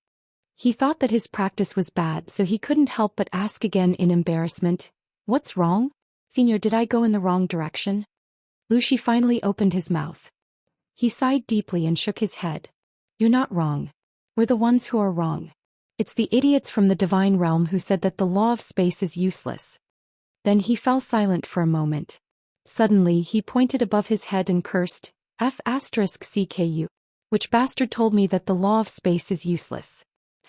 He thought that his practice was bad, so he couldn't help but ask again in embarrassment, What's wrong? Senior, did I go in the wrong direction? Lu Shi finally opened his mouth. He sighed deeply and shook his head. You're not wrong. We're the ones who are wrong. It's the idiots from the divine realm who said that the law of space is useless. Then he fell silent for a moment. Suddenly he pointed above his head and cursed, F***CKU. Which bastard told me that the law of space is useless?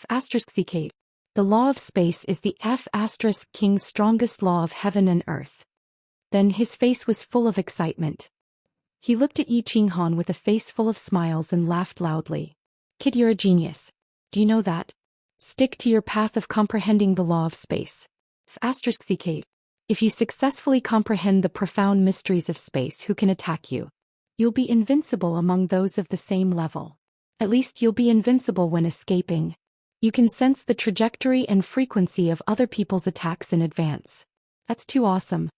F***CKU. The law of space is the F***King's strongest law of heaven and earth. Then his face was full of excitement. He looked at Yi Qinghan with a face full of smiles and laughed loudly. Kid, you're a genius. Do you know that? Stick to your path of comprehending the law of space. F***CK. If you successfully comprehend the profound mysteries of space, who can attack you? You'll be invincible among those of the same level. At least you'll be invincible when escaping. You can sense the trajectory and frequency of other people's attacks in advance. That's too awesome.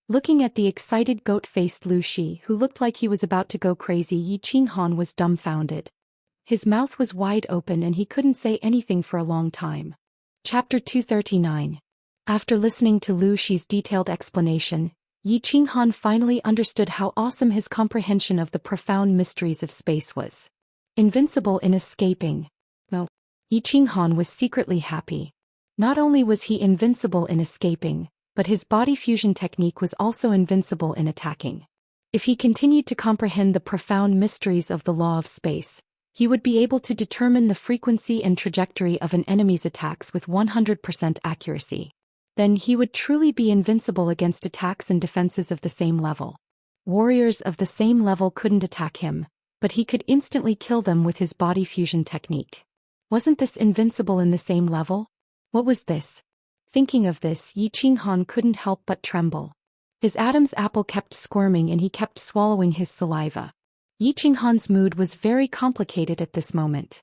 Looking at the excited goat-faced Lu Shi, who looked like he was about to go crazy, Yi Qinghan was dumbfounded. His mouth was wide open and he couldn't say anything for a long time. Chapter 239. After listening to Lu Shi's detailed explanation, Yi Qinghan finally understood how awesome his comprehension of the profound mysteries of space was. Invincible in escaping. No. Yi Qinghan was secretly happy. Not only was he invincible in escaping, but his body fusion technique was also invincible in attacking. If he continued to comprehend the profound mysteries of the law of space, he would be able to determine the frequency and trajectory of an enemy's attacks with 100% accuracy. Then he would truly be invincible against attacks and defenses of the same level. Warriors of the same level couldn't attack him, but he could instantly kill them with his body fusion technique. Wasn't this invincible in the same level? What was this? Thinking of this, Yi Qinghan couldn't help but tremble. His Adam's apple kept squirming and he kept swallowing his saliva. Yi Qinghan's mood was very complicated at this moment.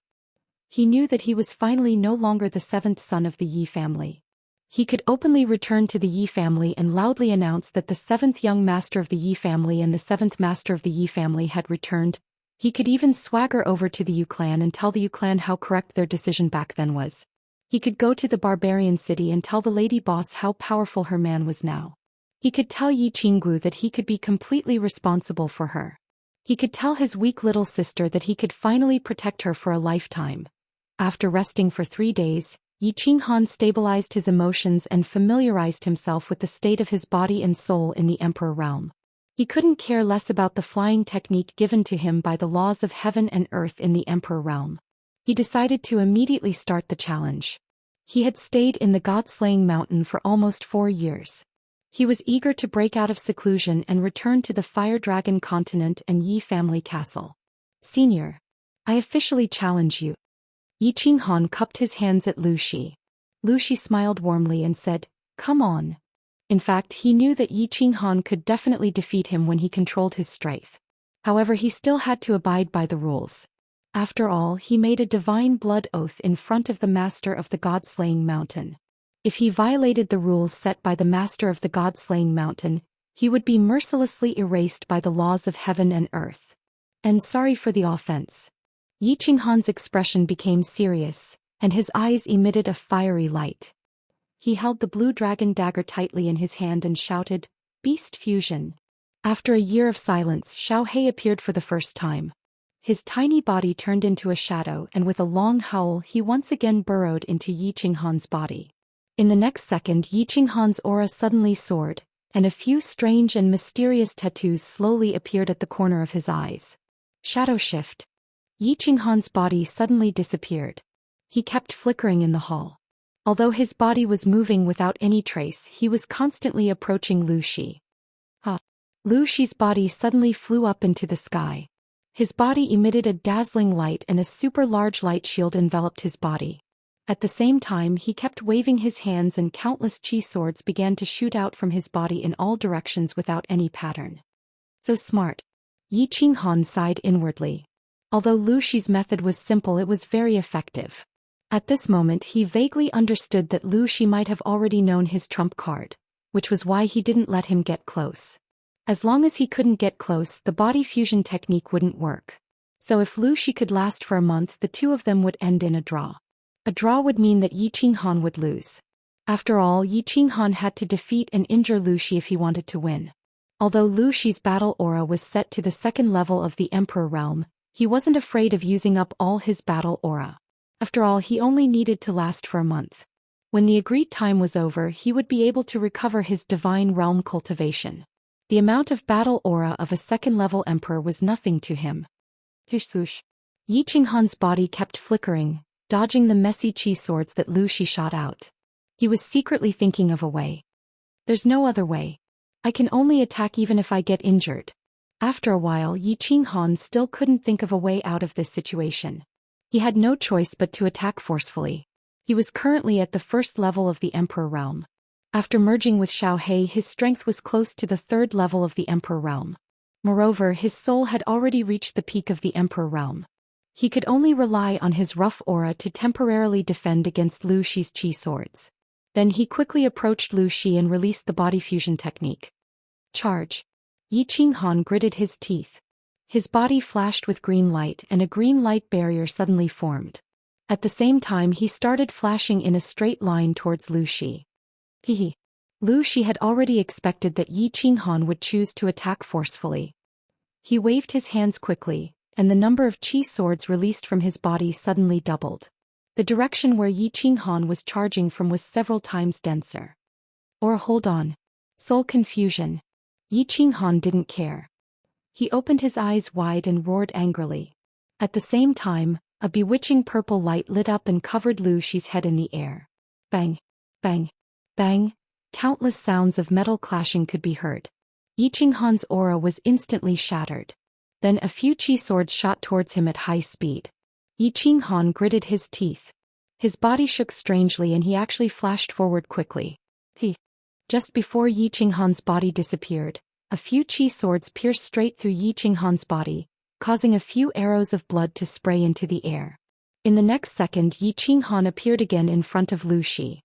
He knew that he was finally no longer the seventh son of the Yi family. He could openly return to the Yi family and loudly announce that the seventh young master of the Yi family and the seventh master of the Yi family had returned. He could even swagger over to the Yu clan and tell the Yu clan how correct their decision back then was. He could go to the barbarian city and tell the lady boss how powerful her man was now. He could tell Yi Qinggu that he could be completely responsible for her. He could tell his weak little sister that he could finally protect her for a lifetime. After resting for 3 days, Yi Qinghan stabilized his emotions and familiarized himself with the state of his body and soul in the Emperor realm. He couldn't care less about the flying technique given to him by the laws of heaven and earth in the Emperor realm. He decided to immediately start the challenge. He had stayed in the God-slaying mountain for almost 4 years. He was eager to break out of seclusion and return to the Fire Dragon continent and Yi family castle. Senior, I officially challenge you. Yi Qinghan cupped his hands at Lu Shi. Lu Shi smiled warmly and said, "Come on." In fact, he knew that Yi Qinghan could definitely defeat him when he controlled his strength. However, he still had to abide by the rules. After all, he made a divine blood oath in front of the master of the God-slaying mountain. If he violated the rules set by the master of the God-slaying mountain, he would be mercilessly erased by the laws of heaven and earth. And sorry for the offense. Yi Qinghan's expression became serious, and his eyes emitted a fiery light. He held the blue dragon dagger tightly in his hand and shouted, "Beast fusion." After a year of silence, Xianxia appeared for the first time. His tiny body turned into a shadow, and with a long howl he once again burrowed into Yi Qinghan's body. In the next second, Yi Qinghan's aura suddenly soared, and a few strange and mysterious tattoos slowly appeared at the corner of his eyes. Shadow shift. Yi Qinghan's body suddenly disappeared. He kept flickering in the hall. Although his body was moving without any trace, he was constantly approaching Lu Shi. Lu Shi's body suddenly flew up into the sky. His body emitted a dazzling light and a super large light shield enveloped his body. At the same time, he kept waving his hands and countless chi swords began to shoot out from his body in all directions without any pattern. So smart. Yi Qinghan sighed inwardly. Although Lu Shi's method was simple, it was very effective. At this moment he vaguely understood that Lu Shi might have already known his trump card, which was why he didn't let him get close. As long as he couldn't get close, the body fusion technique wouldn't work. So if Lu Shi could last for a month, the two of them would end in a draw. A draw would mean that Yi Qinghan would lose. After all, Yi Qinghan had to defeat and injure Lu Shi if he wanted to win. Although Lu Shi's battle aura was set to the second level of the Emperor realm, he wasn't afraid of using up all his battle aura. After all, he only needed to last for a month. When the agreed time was over, he would be able to recover his divine realm cultivation. The amount of battle aura of a second-level emperor was nothing to him. Swoosh. Yi Qinghan's body kept flickering, dodging the messy chi swords that Lu Shi shot out. He was secretly thinking of a way. There's no other way. I can only attack even if I get injured. After a while, Yi Qinghan still couldn't think of a way out of this situation. He had no choice but to attack forcefully. He was currently at the first level of the Emperor realm. After merging with Xianxia, his strength was close to the third level of the Emperor realm. Moreover, his soul had already reached the peak of the Emperor realm. He could only rely on his rough aura to temporarily defend against Lu Shi's chi swords. Then he quickly approached Lu Shi and released the body fusion technique. Charge. Yi Qinghan gritted his teeth. His body flashed with green light and a green light barrier suddenly formed. At the same time, he started flashing in a straight line towards Lu Shi. Lu Shi had already expected that Yi Qinghan would choose to attack forcefully. He waved his hands quickly, and the number of chi swords released from his body suddenly doubled. The direction where Yi Qinghan was charging from was several times denser. Or hold on. Soul confusion. Yi Qinghan didn't care. He opened his eyes wide and roared angrily. At the same time, a bewitching purple light lit up and covered Lu Shi's head in the air. Bang! Bang! Bang! Countless sounds of metal clashing could be heard. Yi Qinghan's aura was instantly shattered. Then a few chi swords shot towards him at high speed. Yi Qinghan gritted his teeth. His body shook strangely and he actually flashed forward quickly. Just before Yi Qinghan's body disappeared, a few chi swords pierced straight through Yi Qinghan's body, causing a few arrows of blood to spray into the air. In the next second, Yi Qinghan appeared again in front of Lu Shi.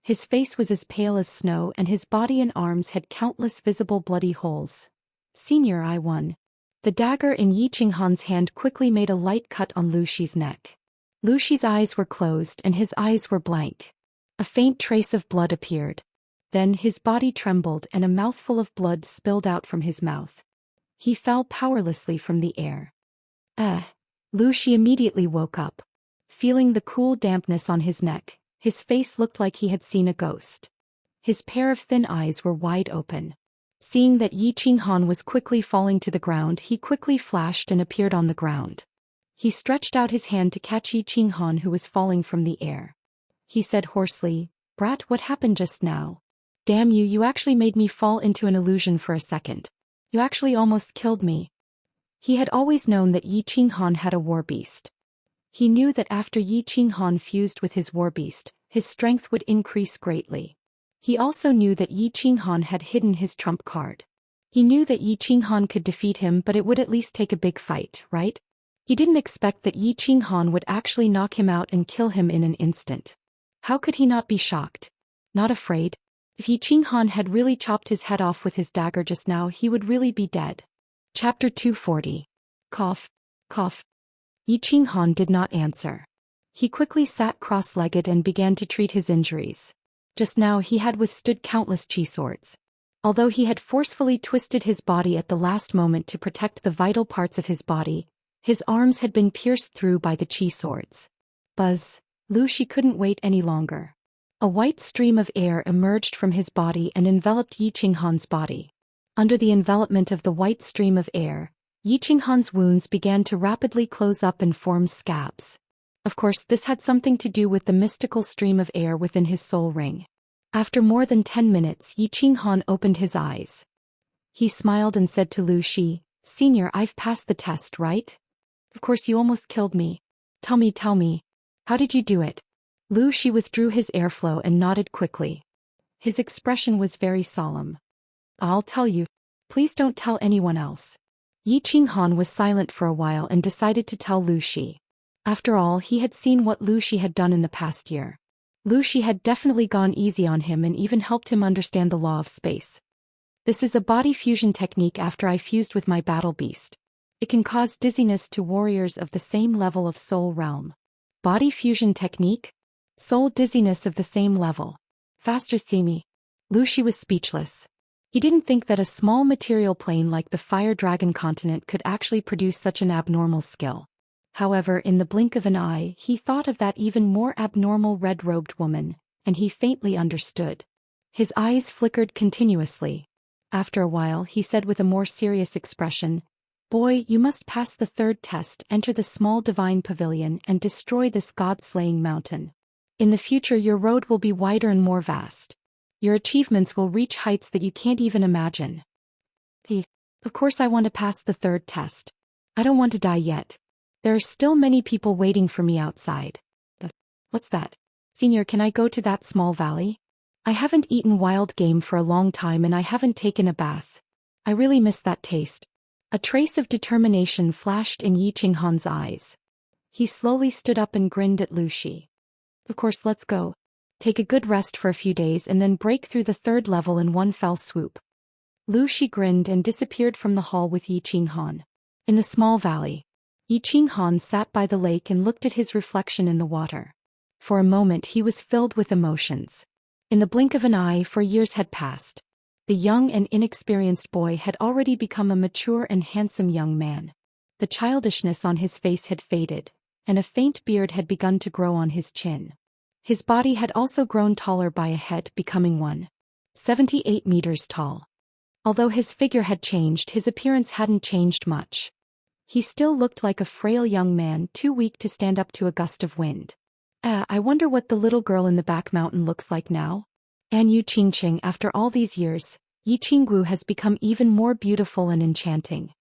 His face was as pale as snow and his body and arms had countless visible bloody holes. Senior, I won. The dagger in Yi Qinghan's hand quickly made a light cut on Lu Shi's neck. Lu Shi's eyes were closed and his eyes were blank. A faint trace of blood appeared. Then his body trembled and a mouthful of blood spilled out from his mouth. He fell powerlessly from the air. Lu Shi immediately woke up. Feeling the cool dampness on his neck, his face looked like he had seen a ghost. His pair of thin eyes were wide open. Seeing that Yi Qinghan was quickly falling to the ground, he quickly flashed and appeared on the ground. He stretched out his hand to catch Yi Qinghan, who was falling from the air. He said hoarsely, "Brat, what happened just now? Damn you, you actually made me fall into an illusion for a second. You actually almost killed me." He had always known that Yi Qinghan had a war beast. He knew that after Yi Qinghan fused with his war beast, his strength would increase greatly. He also knew that Yi Qinghan had hidden his trump card. He knew that Yi Qinghan could defeat him, but it would at least take a big fight, right? He didn't expect that Yi Qinghan would actually knock him out and kill him in an instant. How could he not be shocked? Not afraid? If Yi Qinghan had really chopped his head off with his dagger just now, he would really be dead. Chapter 240. Cough. Cough. Yi Qinghan did not answer. He quickly sat cross-legged and began to treat his injuries. Just now he had withstood countless chi swords. Although he had forcefully twisted his body at the last moment to protect the vital parts of his body, his arms had been pierced through by the chi swords. Buzz. Lu Shi couldn't wait any longer. A white stream of air emerged from his body and enveloped Yi Qinghan's body. Under the envelopment of the white stream of air, Yi Qinghan's wounds began to rapidly close up and form scabs. Of course, this had something to do with the mystical stream of air within his soul ring. After more than 10 minutes, Yi Qinghan opened his eyes. He smiled and said to Lu Shi, "Senior, I've passed the test, right? Of course you almost killed me. Tell me, how did you do it?" Lu Shi withdrew his airflow and nodded quickly. His expression was very solemn. "I'll tell you. Please don't tell anyone else." Yi Qinghan was silent for a while and decided to tell Lu Shi. After all, he had seen what Lu Shi had done in the past year. Lu Shi had definitely gone easy on him and even helped him understand the law of space. "This is a body fusion technique after I fused with my battle beast. It can cause dizziness to warriors of the same level of soul realm." Body fusion technique? Soul dizziness of the same level. Faster, see me. Lu Shi was speechless. He didn't think that a small material plane like the Fire Dragon continent could actually produce such an abnormal skill. However, in the blink of an eye, he thought of that even more abnormal red-robed woman, and he faintly understood. His eyes flickered continuously. After a while, he said with a more serious expression, "Boy, you must pass the third test, enter the small divine pavilion, and destroy this god-slaying mountain. In the future your road will be wider and more vast. Your achievements will reach heights that you can't even imagine." Of course I want to pass the third test. I don't want to die yet. There are still many people waiting for me outside. What's that? Senior, can I go to that small valley? I haven't eaten wild game for a long time and I haven't taken a bath. I really miss that taste. A trace of determination flashed in Yi Qinghan's eyes. He slowly stood up and grinned at Lu Shi. "Of course, let's go. Take a good rest for a few days and then break through the third level in one fell swoop." Lu Shi grinned and disappeared from the hall with Yi Qinghan. In the small valley, Yi Qinghan sat by the lake and looked at his reflection in the water. For a moment he was filled with emotions. In the blink of an eye, 4 years had passed. The young and inexperienced boy had already become a mature and handsome young man. The childishness on his face had faded, and a faint beard had begun to grow on his chin. His body had also grown taller by a head, becoming 1.78 meters tall. Although his figure had changed, his appearance hadn't changed much. He still looked like a frail young man, too weak to stand up to a gust of wind. I wonder what the little girl in the back mountain looks like now. And Yu Qingqing, after all these years, Yi Qinggu has become even more beautiful and enchanting.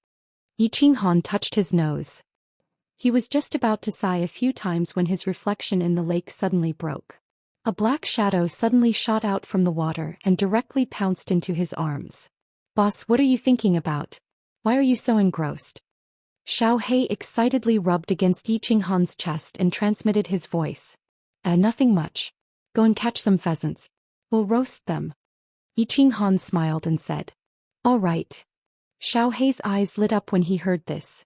Yi Qinghan touched his nose. He was just about to sigh a few times when his reflection in the lake suddenly broke. A black shadow suddenly shot out from the water and directly pounced into his arms. "Boss, what are you thinking about? Why are you so engrossed?" Xiao He excitedly rubbed against Yi Qinghan's chest and transmitted his voice. Nothing much. Go and catch some pheasants. We'll roast them. Yi Qinghan smiled and said. All right. Xiao He's eyes lit up when he heard this.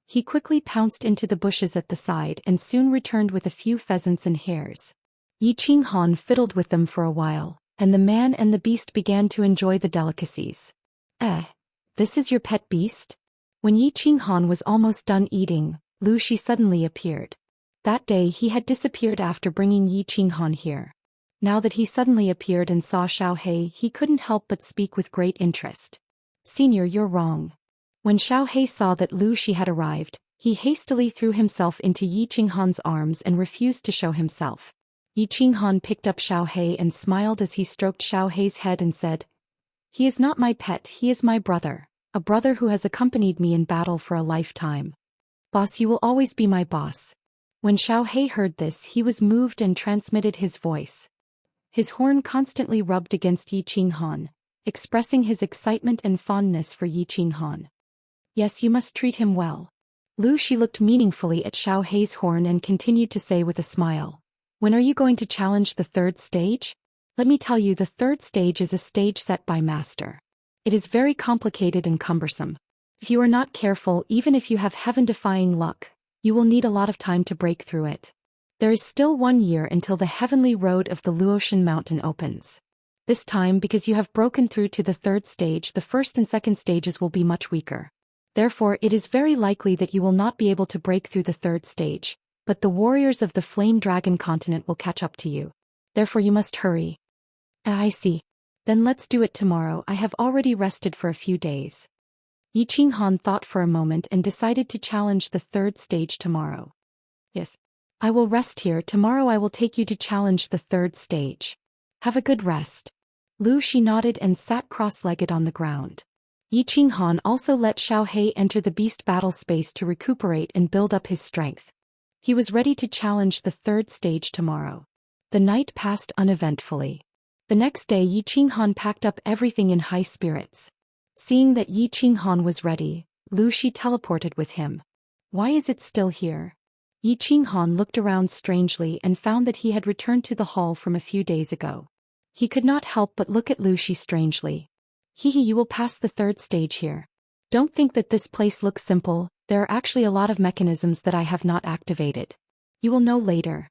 He quickly pounced into the bushes at the side and soon returned with a few pheasants and hares. Yi Qinghan fiddled with them for a while, and the man and the beast began to enjoy the delicacies. This is your pet beast? When Yi Qinghan was almost done eating, Lu Shi suddenly appeared. That day he had disappeared after bringing Yi Qinghan here. Now that he suddenly appeared and saw Xiao He, he couldn't help but speak with great interest. Senior, you're wrong. When Xiao He saw that Lu Shi had arrived, he hastily threw himself into Yi Qinghan's arms and refused to show himself. Yi Qinghan picked up Xiao He and smiled as he stroked Xiao He's head and said, He is not my pet, he is my brother, a brother who has accompanied me in battle for a lifetime. Boss, you will always be my boss. When Xiao He heard this, he was moved and transmitted his voice. His horn constantly rubbed against Yi Qinghan, expressing his excitement and fondness for Yi Qinghan. Yes, you must treat him well. Lu Shi looked meaningfully at Xiao He's horn and continued to say with a smile. When are you going to challenge the third stage? Let me tell you, the third stage is a stage set by Master. It is very complicated and cumbersome. If you are not careful, even if you have heaven-defying luck, you will need a lot of time to break through it. There is still 1 year until the heavenly road of the Luotian mountain opens. This time, because you have broken through to the third stage, the first and second stages will be much weaker. Therefore, it is very likely that you will not be able to break through the third stage, but the warriors of the Flame Dragon continent will catch up to you. Therefore you must hurry. I see. Then let's do it tomorrow. I have already rested for a few days. Yi Qinghan thought for a moment and decided to challenge the third stage tomorrow. Yes. I will rest here. Tomorrow I will take you to challenge the third stage. Have a good rest. Lu Shi nodded and sat cross-legged on the ground. Yi Qinghan also let Xiao He enter the beast battle space to recuperate and build up his strength. He was ready to challenge the third stage tomorrow. The night passed uneventfully. The next day Yi Qinghan packed up everything in high spirits. Seeing that Yi Qinghan was ready, Lu Shi teleported with him. Why is it still here? Yi Qinghan looked around strangely and found that he had returned to the hall from a few days ago. He could not help but look at Lu Shi strangely. You will pass the third stage here. Don't think that this place looks simple, there are actually a lot of mechanisms that I have not activated. You will know later.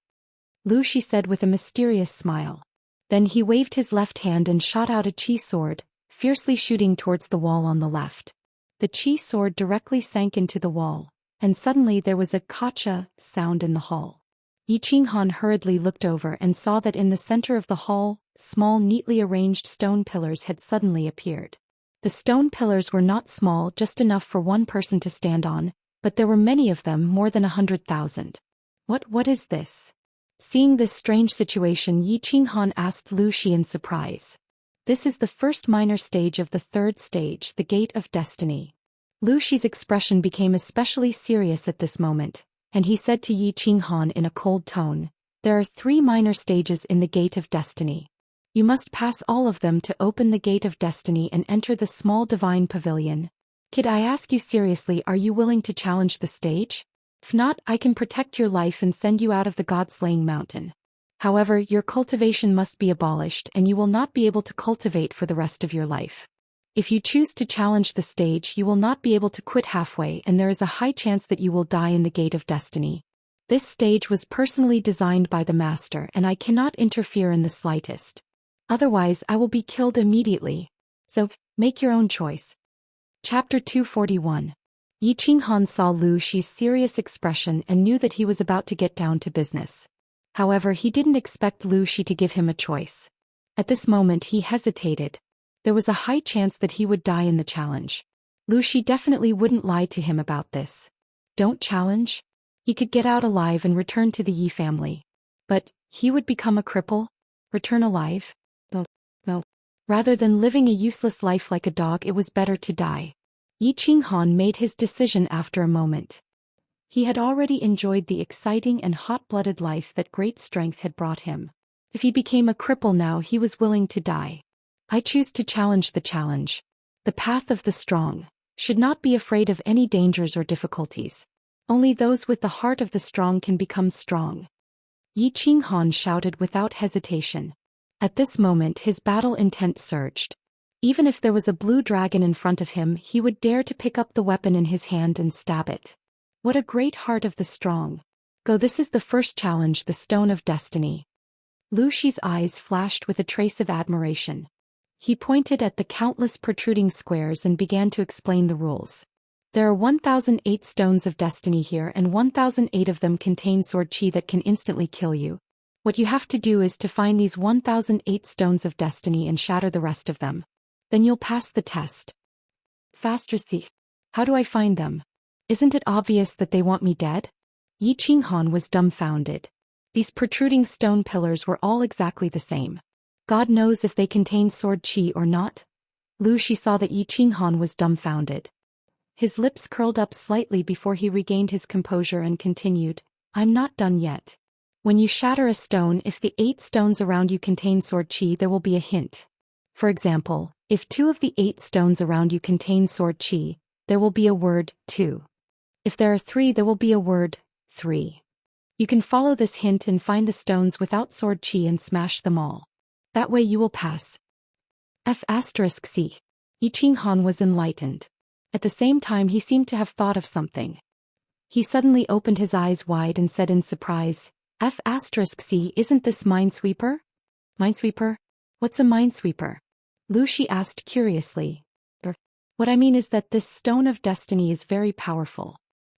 Lu Shi said with a mysterious smile. Then he waved his left hand and shot out a chi sword, fiercely shooting towards the wall on the left. The chi sword directly sank into the wall, and suddenly there was a kacha sound in the hall. Yi Qinghan hurriedly looked over and saw that in the center of the hall, small neatly arranged stone pillars had suddenly appeared. The stone pillars were not small, just enough for one person to stand on, but there were many of them, more than 100,000. What is this? Seeing this strange situation, Yi Qinghan asked Lu Shi in surprise. This is the first minor stage of the third stage, the Gate of Destiny. Lu Shi's expression became especially serious at this moment, and he said to Yi Qinghan in a cold tone, There are 3 minor stages in the Gate of Destiny. You must pass all of them to open the Gate of Destiny and enter the small divine pavilion. Kid, I ask you seriously, are you willing to challenge the stage? If not, I can protect your life and send you out of the God-slaying mountain. However, your cultivation must be abolished and you will not be able to cultivate for the rest of your life. If you choose to challenge the stage, you will not be able to quit halfway and there is a high chance that you will die in the Gate of Destiny. This stage was personally designed by the Master and I cannot interfere in the slightest. Otherwise, I will be killed immediately. So, make your own choice. Chapter 241. Yi Qinghan saw Lu Shi's serious expression and knew that he was about to get down to business. However, he didn't expect Lu Shi to give him a choice. At this moment he hesitated. There was a high chance that he would die in the challenge. Lu Shi definitely wouldn't lie to him about this. Don't challenge? He could get out alive and return to the Yi family. But, he would become a cripple? Return alive? No. Rather than living a useless life like a dog, it was better to die. Yi Qinghan made his decision after a moment. He had already enjoyed the exciting and hot-blooded life that great strength had brought him. If he became a cripple now, he was willing to die. I choose to challenge the challenge. The path of the strong. should not be afraid of any dangers or difficulties. Only those with the heart of the strong can become strong. Yi Qinghan shouted without hesitation. At this moment his battle intent surged. Even if there was a blue dragon in front of him, he would dare to pick up the weapon in his hand and stab it. What a great heart of the strong. Go, this is the first challenge, the Stone of Destiny. Lu Shi's eyes flashed with a trace of admiration. He pointed at the countless protruding squares and began to explain the rules. There are 1008 stones of destiny here, and 1008 of them contain sword chi that can instantly kill you. What you have to do is to find these 1008 stones of destiny and shatter the rest of them. Then you'll pass the test. Faster, thief. How do I find them? Isn't it obvious that they want me dead? Yi Qinghan was dumbfounded. These protruding stone pillars were all exactly the same. God knows if they contained sword chi or not. Lu Shi saw that Yi Qinghan was dumbfounded. His lips curled up slightly before he regained his composure and continued, I'm not done yet. When you shatter a stone, if the 8 stones around you contain sword chi, there will be a hint. For example, if 2 of the 8 stones around you contain sword chi, there will be a word, 2. If there are 3, there will be a word, 3. You can follow this hint and find the stones without sword chi and smash them all. That way you will pass. F*C. Yi Qinghan was enlightened. At the same time he seemed to have thought of something. He suddenly opened his eyes wide and said in surprise, F*C, isn't this Minesweeper? Minesweeper? What's a Minesweeper? Lu Shi asked curiously. What I mean is that this Stone of Destiny is very powerful.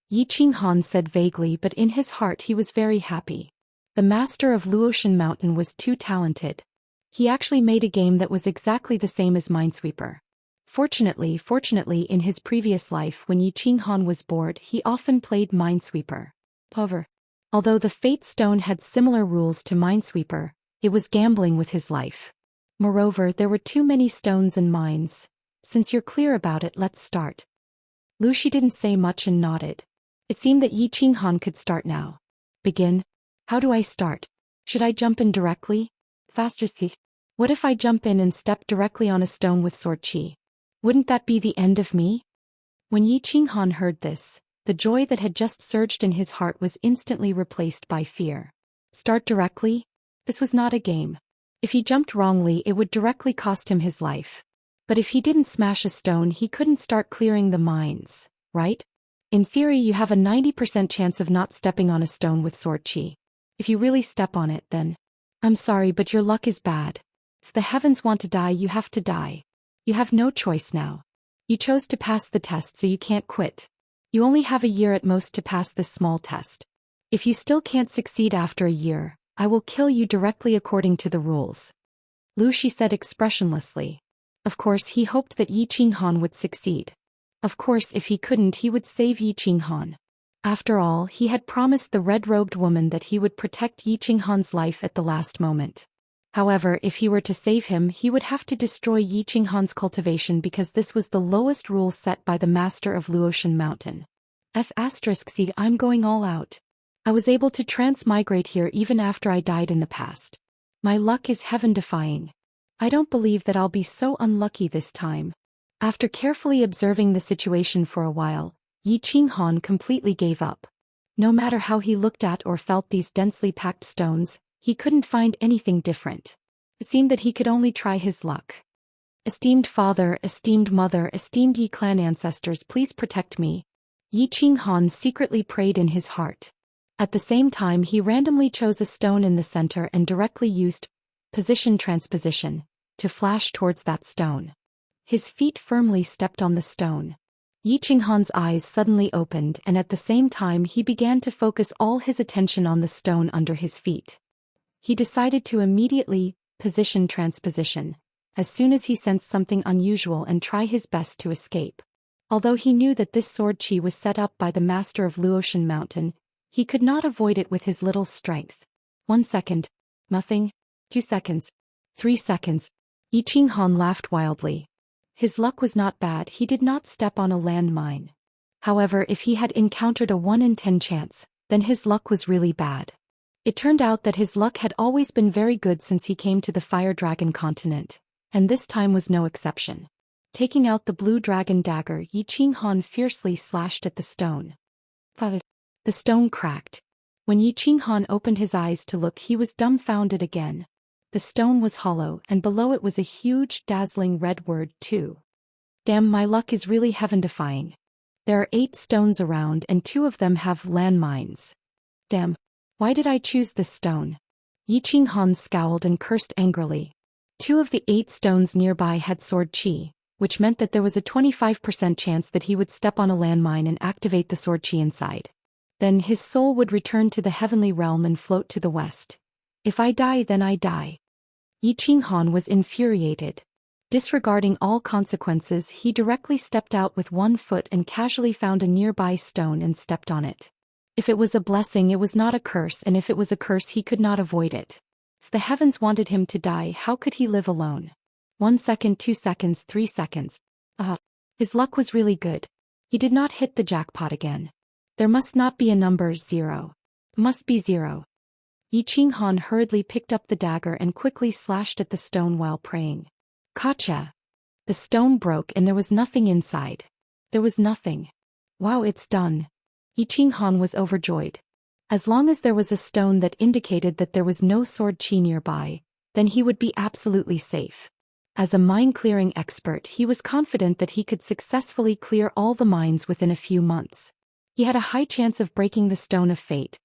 Yi Qinghan said vaguely, but in his heart he was very happy. The master of Luotian Mountain was too talented. He actually made a game that was exactly the same as Minesweeper. Fortunately, in his previous life when Yi Qinghan was bored, he often played Minesweeper. However, although the Fate Stone had similar rules to Minesweeper, it was gambling with his life. Moreover, there were too many stones and mines. Since you're clear about it, let's start. Lu Shi didn't say much and nodded. It seemed that Yi Qinghan could start now. Begin? How do I start? Should I jump in directly? Faster, thief. What if I jump in and step directly on a stone with sword chi? Wouldn't that be the end of me? When Yi Qinghan heard this, the joy that had just surged in his heart was instantly replaced by fear. Start directly? This was not a game. If he jumped wrongly, it would directly cost him his life. But if he didn't smash a stone, he couldn't start clearing the mines, right? In theory, you have a 90% chance of not stepping on a stone with sword chi. If you really step on it, then... I'm sorry, but your luck is bad. If the heavens want to die, you have to die. You have no choice now. You chose to pass the test, so you can't quit. You only have a year at most to pass this small test. If you still can't succeed after a year, I will kill you directly according to the rules. Lu Shi said expressionlessly. Of course, he hoped that Yi Qinghan would succeed. Of course, if he couldn't, he would save Yi Qinghan. After all, he had promised the red-robed woman that he would protect Yi Qinghan's life at the last moment. However, if he were to save him, he would have to destroy Yi Qinghan's cultivation because this was the lowest rule set by the master of Luotian Mountain. F*C, I'm going all out. I was able to transmigrate here even after I died in the past. My luck is heaven-defying. I don't believe that I'll be so unlucky this time. After carefully observing the situation for a while, Yi Qinghan completely gave up. No matter how he looked at or felt these densely packed stones, he couldn't find anything different. It seemed that he could only try his luck. Esteemed father, esteemed mother, esteemed Yi clan ancestors, please protect me. Yi Qinghan secretly prayed in his heart. At the same time, he randomly chose a stone in the center and directly used position transposition to flash towards that stone. His feet firmly stepped on the stone. Yi Qinghan's eyes suddenly opened, and at the same time he began to focus all his attention on the stone under his feet. He decided to immediately position transposition as soon as he sensed something unusual and try his best to escape. Although he knew that this sword chi was set up by the master of Luotian Mountain, he could not avoid it with his little strength. 1 second. Nothing. 2 seconds. 3 seconds. Yi Qinghan laughed wildly. His luck was not bad, he did not step on a landmine. However, if he had encountered a 1 in 10 chance, then his luck was really bad. It turned out that his luck had always been very good since he came to the Fire Dragon continent, and this time was no exception. Taking out the blue dragon dagger, Yi Qinghan fiercely slashed at the stone. But the stone cracked. When Yi Qinghan opened his eyes to look, he was dumbfounded again. The stone was hollow, and below it was a huge, dazzling red word, "2." Damn, my luck is really heaven-defying. There are 8 stones around and 2 of them have landmines. Damn. Why did I choose this stone? Yi Qinghan scowled and cursed angrily. 2 of the 8 stones nearby had sword chi, which meant that there was a 25% chance that he would step on a landmine and activate the sword chi inside. Then his soul would return to the heavenly realm and float to the west. If I die, then I die. Yi Qinghan was infuriated. Disregarding all consequences, he directly stepped out with 1 foot and casually found a nearby stone and stepped on it. If it was a blessing, it was not a curse, and if it was a curse, he could not avoid it. If the heavens wanted him to die, how could he live alone? 1 second, 2 seconds, 3 seconds. His luck was really good. He did not hit the jackpot again. There must not be a number 0. Must be 0. Yi Qinghan hurriedly picked up the dagger and quickly slashed at the stone while praying. Gotcha! The stone broke and there was nothing inside. There was nothing. Wow, it's done. Yi Qinghan was overjoyed. As long as there was a stone that indicated that there was no sword chi nearby, then he would be absolutely safe. As a mine-clearing expert, he was confident that he could successfully clear all the mines within a few months. He had a high chance of breaking the Stone of Fate.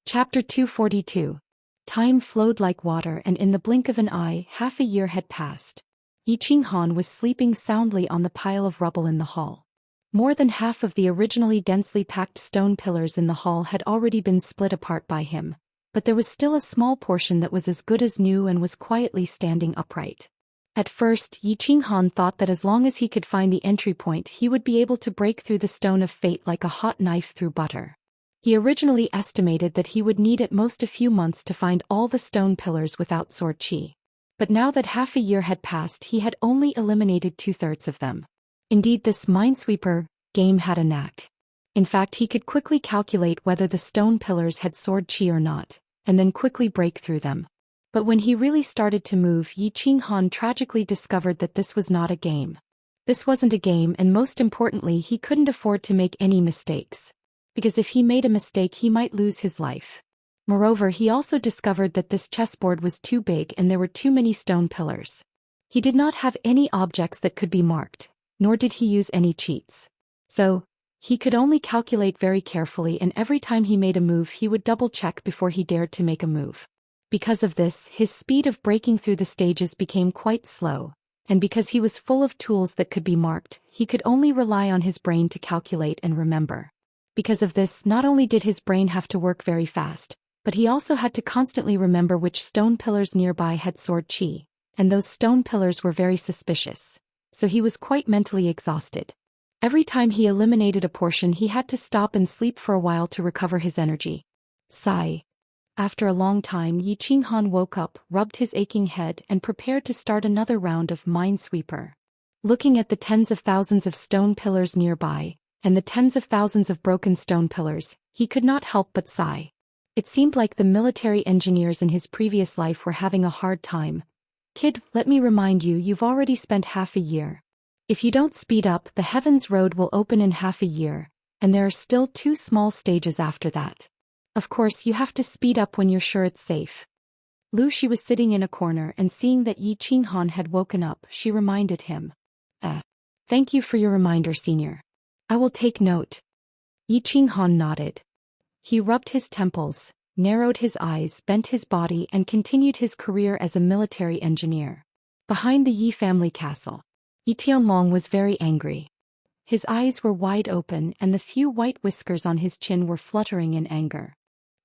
Chapter 242. Time flowed like water, and in the blink of an eye, half a year had passed. Yi Qinghan was sleeping soundly on the pile of rubble in the hall. More than half of the originally densely packed stone pillars in the hall had already been split apart by him, but there was still a small portion that was as good as new and was quietly standing upright. At first, Yi Qinghan thought that as long as he could find the entry point, he would be able to break through the Stone of Fate like a hot knife through butter. He originally estimated that he would need at most a few months to find all the stone pillars without sword chi. But now that half a year had passed, he had only eliminated 2/3 of them. Indeed, this Minesweeper game had a knack. In fact, he could quickly calculate whether the stone pillars had sword chi or not, and then quickly break through them. But when he really started to move, Yi Qinghan tragically discovered that this was not a game. This wasn't a game, and most importantly, he couldn't afford to make any mistakes. Because if he made a mistake, he might lose his life. Moreover, he also discovered that this chessboard was too big and there were too many stone pillars. He did not have any objects that could be marked, nor did he use any cheats. So, he could only calculate very carefully, and every time he made a move he would double-check before he dared to make a move. Because of this, his speed of breaking through the stages became quite slow, and because he was full of tools that could be marked, he could only rely on his brain to calculate and remember. Because of this, not only did his brain have to work very fast, but he also had to constantly remember which stone pillars nearby had sword chi, and those stone pillars were very suspicious. So he was quite mentally exhausted. Every time he eliminated a portion, he had to stop and sleep for a while to recover his energy. Sigh. After a long time, Yi Qinghan woke up, rubbed his aching head, and prepared to start another round of Minesweeper. Looking at the tens of thousands of stone pillars nearby, and the tens of thousands of broken stone pillars, he could not help but sigh. It seemed like the military engineers in his previous life were having a hard time. Kid, let me remind you, you've already spent half a year. If you don't speed up, the Heaven's Road will open in half a year, and there are still 2 small stages after that. Of course, you have to speed up when you're sure it's safe. Lu Shi was sitting in a corner, and seeing that Yi Qinghan had woken up, she reminded him. Thank you for your reminder, senior. I will take note. Yi Qinghan nodded. He rubbed his temples, narrowed his eyes, bent his body, and continued his career as a military engineer. Behind the Yi family castle, Yi Tianlong was very angry. His eyes were wide open, and the few white whiskers on his chin were fluttering in anger.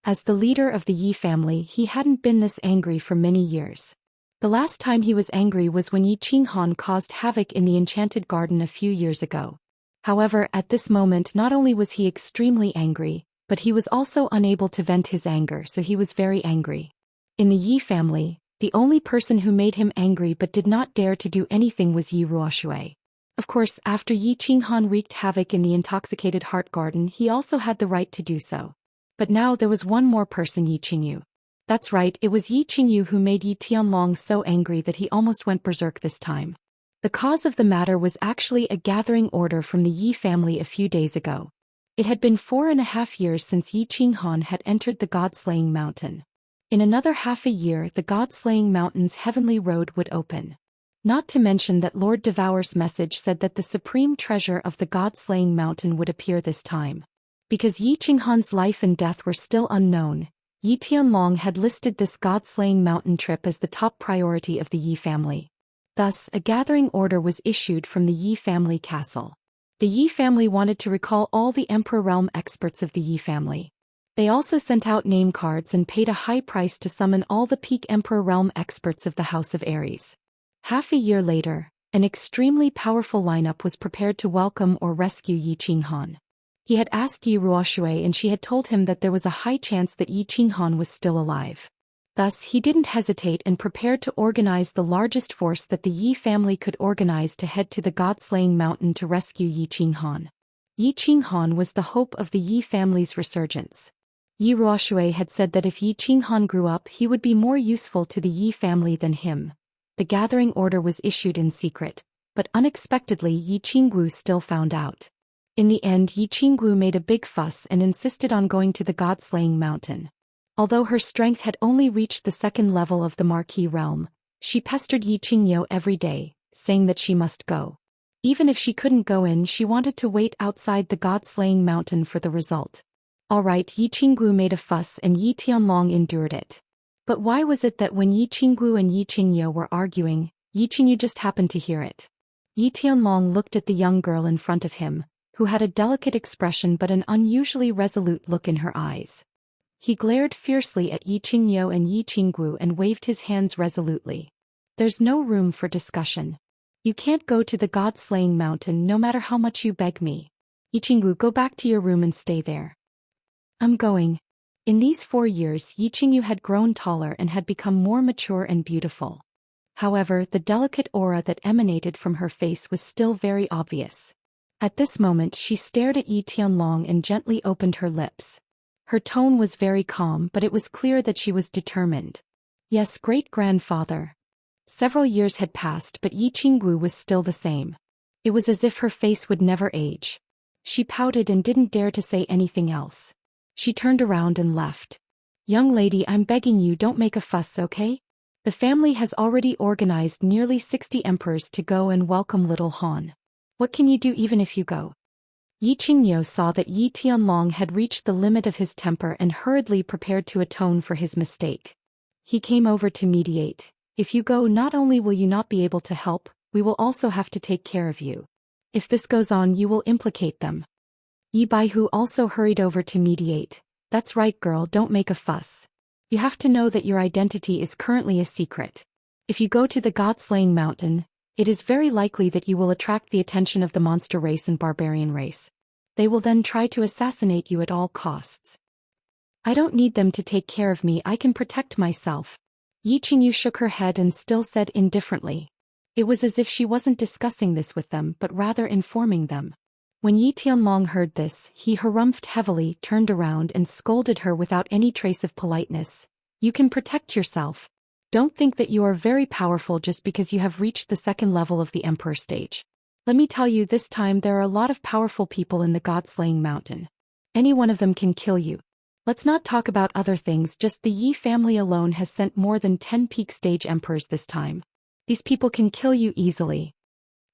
As the leader of the Yi family, he hadn't been this angry for many years. The last time he was angry was when Yi Qinghan caused havoc in the Enchanted Garden a few years ago. However, at this moment not only was he extremely angry, but he was also unable to vent his anger, so he was very angry. In the Yi family, the only person who made him angry but did not dare to do anything was Yi Ruoshui. Of course, after Yi Qinghan wreaked havoc in the Intoxicated Heart Garden, he also had the right to do so. But now there was one more person, Yi Qingyu. That's right, it was Yi Qingyu who made Yi Tianlong so angry that he almost went berserk this time. The cause of the matter was actually a gathering order from the Yi family a few days ago. It had been 4.5 years since Yi Qinghan had entered the God-slaying mountain. In another half a year the God-slaying mountain's heavenly road would open. Not to mention that Lord Devour's message said that the supreme treasure of the God-slaying mountain would appear this time. Because Yi Qinghan's life and death were still unknown, Yi Tianlong had listed this God-slaying mountain trip as the top priority of the Yi family. Thus, a gathering order was issued from the Yi family castle. The Yi family wanted to recall all the Emperor Realm experts of the Yi family. They also sent out name cards and paid a high price to summon all the peak Emperor Realm experts of the House of Aries. Half a year later, an extremely powerful lineup was prepared to welcome or rescue Yi Qinghan. He had asked Yi Ruoshui and she had told him that there was a high chance that Yi Qinghan was still alive. Thus, he didn't hesitate and prepared to organize the largest force that the Yi family could organize to head to the God-slaying mountain to rescue Yi Qinghan. Yi Qinghan was the hope of the Yi family's resurgence. Yi Ruoshui had said that if Yi Qinghan grew up he would be more useful to the Yi family than him. The gathering order was issued in secret, but unexpectedly Yi Qinggu still found out. In the end Yi Qinggu made a big fuss and insisted on going to the God-slaying mountain. Although her strength had only reached the second level of the Marquis realm, she pestered Yi Qingyo every day, saying that she must go. Even if she couldn't go in, she wanted to wait outside the God-slaying mountain for the result. Alright, Yi Qinggu made a fuss and Yi Tianlong endured it. But why was it that when Yi Qinggu and Yi Qingyo were arguing, Yi Qingyu just happened to hear it? Yi Tianlong looked at the young girl in front of him, who had a delicate expression but an unusually resolute look in her eyes. He glared fiercely at Yi Qingyo and Yi Qinggu and waved his hands resolutely. There's no room for discussion. You can't go to the God-slaying mountain no matter how much you beg me. Yi Qinggu, go back to your room and stay there. I'm going. In these 4 years Yi Qingyu had grown taller and had become more mature and beautiful. However, the delicate aura that emanated from her face was still very obvious. At this moment she stared at Yi Tianlong and gently opened her lips. Her tone was very calm but it was clear that she was determined. Yes, great-grandfather. Several years had passed but Yi Qinggu was still the same. It was as if her face would never age. She pouted and didn't dare to say anything else. She turned around and left. Young lady, I'm begging you, don't make a fuss, okay? The family has already organized nearly 60 emperors to go and welcome little Han. What can you do even if you go? Yi Qingyo saw that Yi Tianlong had reached the limit of his temper and hurriedly prepared to atone for his mistake. He came over to mediate. If you go, not only will you not be able to help, we will also have to take care of you. If this goes on, you will implicate them. Yi Baihu also hurried over to mediate. That's right, girl, don't make a fuss. You have to know that your identity is currently a secret. If you go to the God-slaying mountain, it is very likely that you will attract the attention of the monster race and barbarian race. They will then try to assassinate you at all costs. I don't need them to take care of me, I can protect myself. Yi Qingyu shook her head and still said indifferently. It was as if she wasn't discussing this with them but rather informing them. When Yi Tianlong heard this, he harumphed heavily, turned around and scolded her without any trace of politeness. You can protect yourself. Don't think that you are very powerful just because you have reached the second level of the Emperor stage. Let me tell you, this time there are a lot of powerful people in the God-slaying mountain. Any one of them can kill you. Let's not talk about other things, just the Yi family alone has sent more than 10 peak stage emperors this time. These people can kill you easily.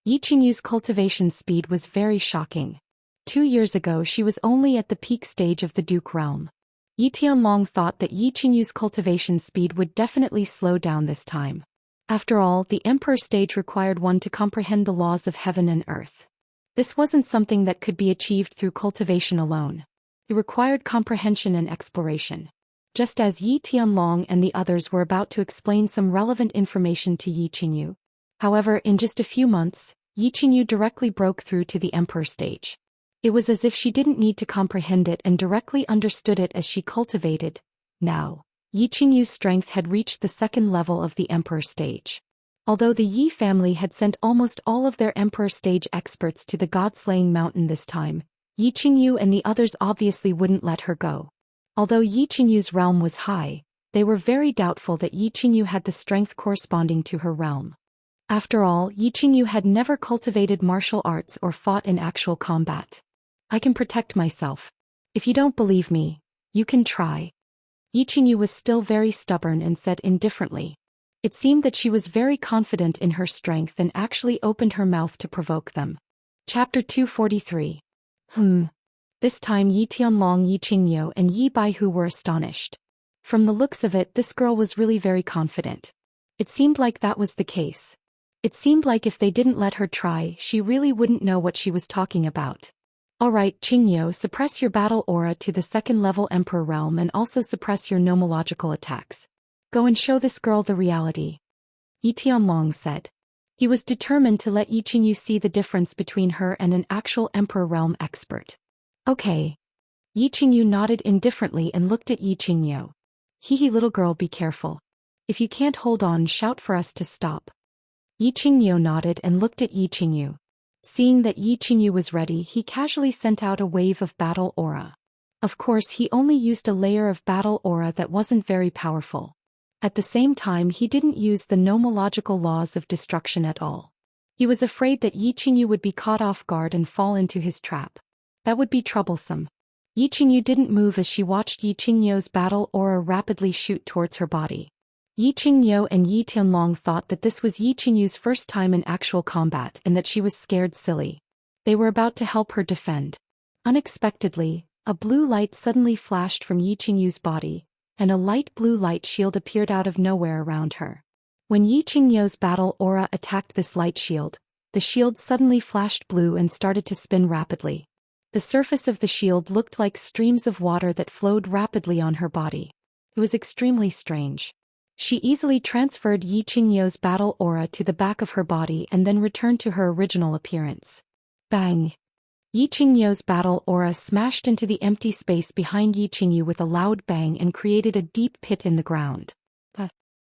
Yi Qingyu's cultivation speed was very shocking. 2 years ago she was only at the peak stage of the Duke realm. Yi Tianlong thought that Yi Qingyu's cultivation speed would definitely slow down this time. After all, the Emperor stage required one to comprehend the laws of heaven and earth. This wasn't something that could be achieved through cultivation alone. It required comprehension and exploration. Just as Yi Tianlong and the others were about to explain some relevant information to Yi Qingyu. However, in just a few months, Yi Qingyu directly broke through to the Emperor stage. It was as if she didn't need to comprehend it and directly understood it as she cultivated. Now, Yi Qingyu's strength had reached the second level of the Emperor stage. Although the Yi family had sent almost all of their Emperor stage experts to the God-slaying mountain this time, Yi Qingyu and the others obviously wouldn't let her go. Although Yi Qingyu's realm was high, they were very doubtful that Yi Qingyu had the strength corresponding to her realm. After all, Yi Qingyu had never cultivated martial arts or fought in actual combat. I can protect myself. If you don't believe me, you can try. Yi Qingyu was still very stubborn and said indifferently. It seemed that she was very confident in her strength and actually opened her mouth to provoke them. Chapter 243. This time Yi Tianlong, Yi Qingyu, and Yi Baihu were astonished. From the looks of it, this girl was really very confident. It seemed like that was the case. It seemed like if they didn't let her try, she really wouldn't know what she was talking about. Alright, Qingyu, suppress your battle aura to the second-level Emperor realm and also suppress your nomological attacks. Go and show this girl the reality. Yi Tianlong said. He was determined to let Yi Qingyu see the difference between her and an actual Emperor realm expert. Okay. Yi Qingyu nodded indifferently and looked at Yi Qingyu. Hee little girl, be careful. If you can't hold on, shout for us to stop. Yi Qingyu nodded and looked at Yi Qingyu. Seeing that Yi Qingyu was ready, he casually sent out a wave of battle aura. Of course, he only used a layer of battle aura that wasn't very powerful. At the same time, he didn't use the nomological laws of destruction at all. He was afraid that Yi Qingyu would be caught off guard and fall into his trap. That would be troublesome. Yi Qingyu didn't move as she watched Yi Qingyu's battle aura rapidly shoot towards her body. Yi Qingyu and Yi Tianlong thought that this was Yi Qingyu's first time in actual combat and that she was scared silly. They were about to help her defend. Unexpectedly, a blue light suddenly flashed from Yi Qingyu's body, and a light blue light shield appeared out of nowhere around her. When Yi Qingyu's battle aura attacked this light shield, the shield suddenly flashed blue and started to spin rapidly. The surface of the shield looked like streams of water that flowed rapidly on her body. It was extremely strange. She easily transferred Yi Qingyu's battle aura to the back of her body and then returned to her original appearance. Bang! Yi Qingyu's battle aura smashed into the empty space behind Yi Qingyu with a loud bang and created a deep pit in the ground.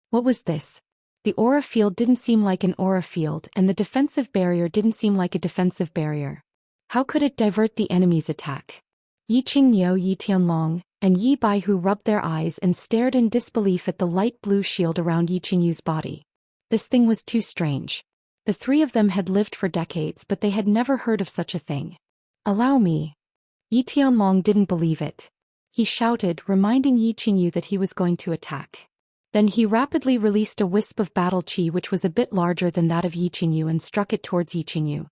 What was this? The aura field didn't seem like an aura field, and the defensive barrier didn't seem like a defensive barrier. How could it divert the enemy's attack? Yi Qingyu, Yi Tianlong, and Yi Baihu rubbed their eyes and stared in disbelief at the light blue shield around Yi Qingyu's body. This thing was too strange. The three of them had lived for decades, but they had never heard of such a thing. Allow me. Yi Tianlong didn't believe it. He shouted, reminding Yi Qingyu that he was going to attack. Then he rapidly released a wisp of battle chi which was a bit larger than that of Yi Qingyu and struck it towards Yi Qingyu.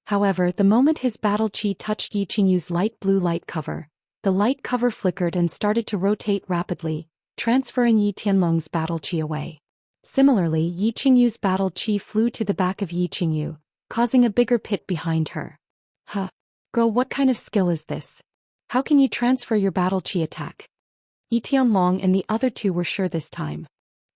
However, the moment his battle chi touched Yi Qingyu's light blue light cover, the light cover flickered and started to rotate rapidly, transferring Yi Tianlong's battle chi away. Similarly, Yi Qingyu's battle chi flew to the back of Yi Qingyu, causing a bigger pit behind her. Girl, what kind of skill is this? How can you transfer your battle chi attack? Yi Tianlong and the other two were sure this time.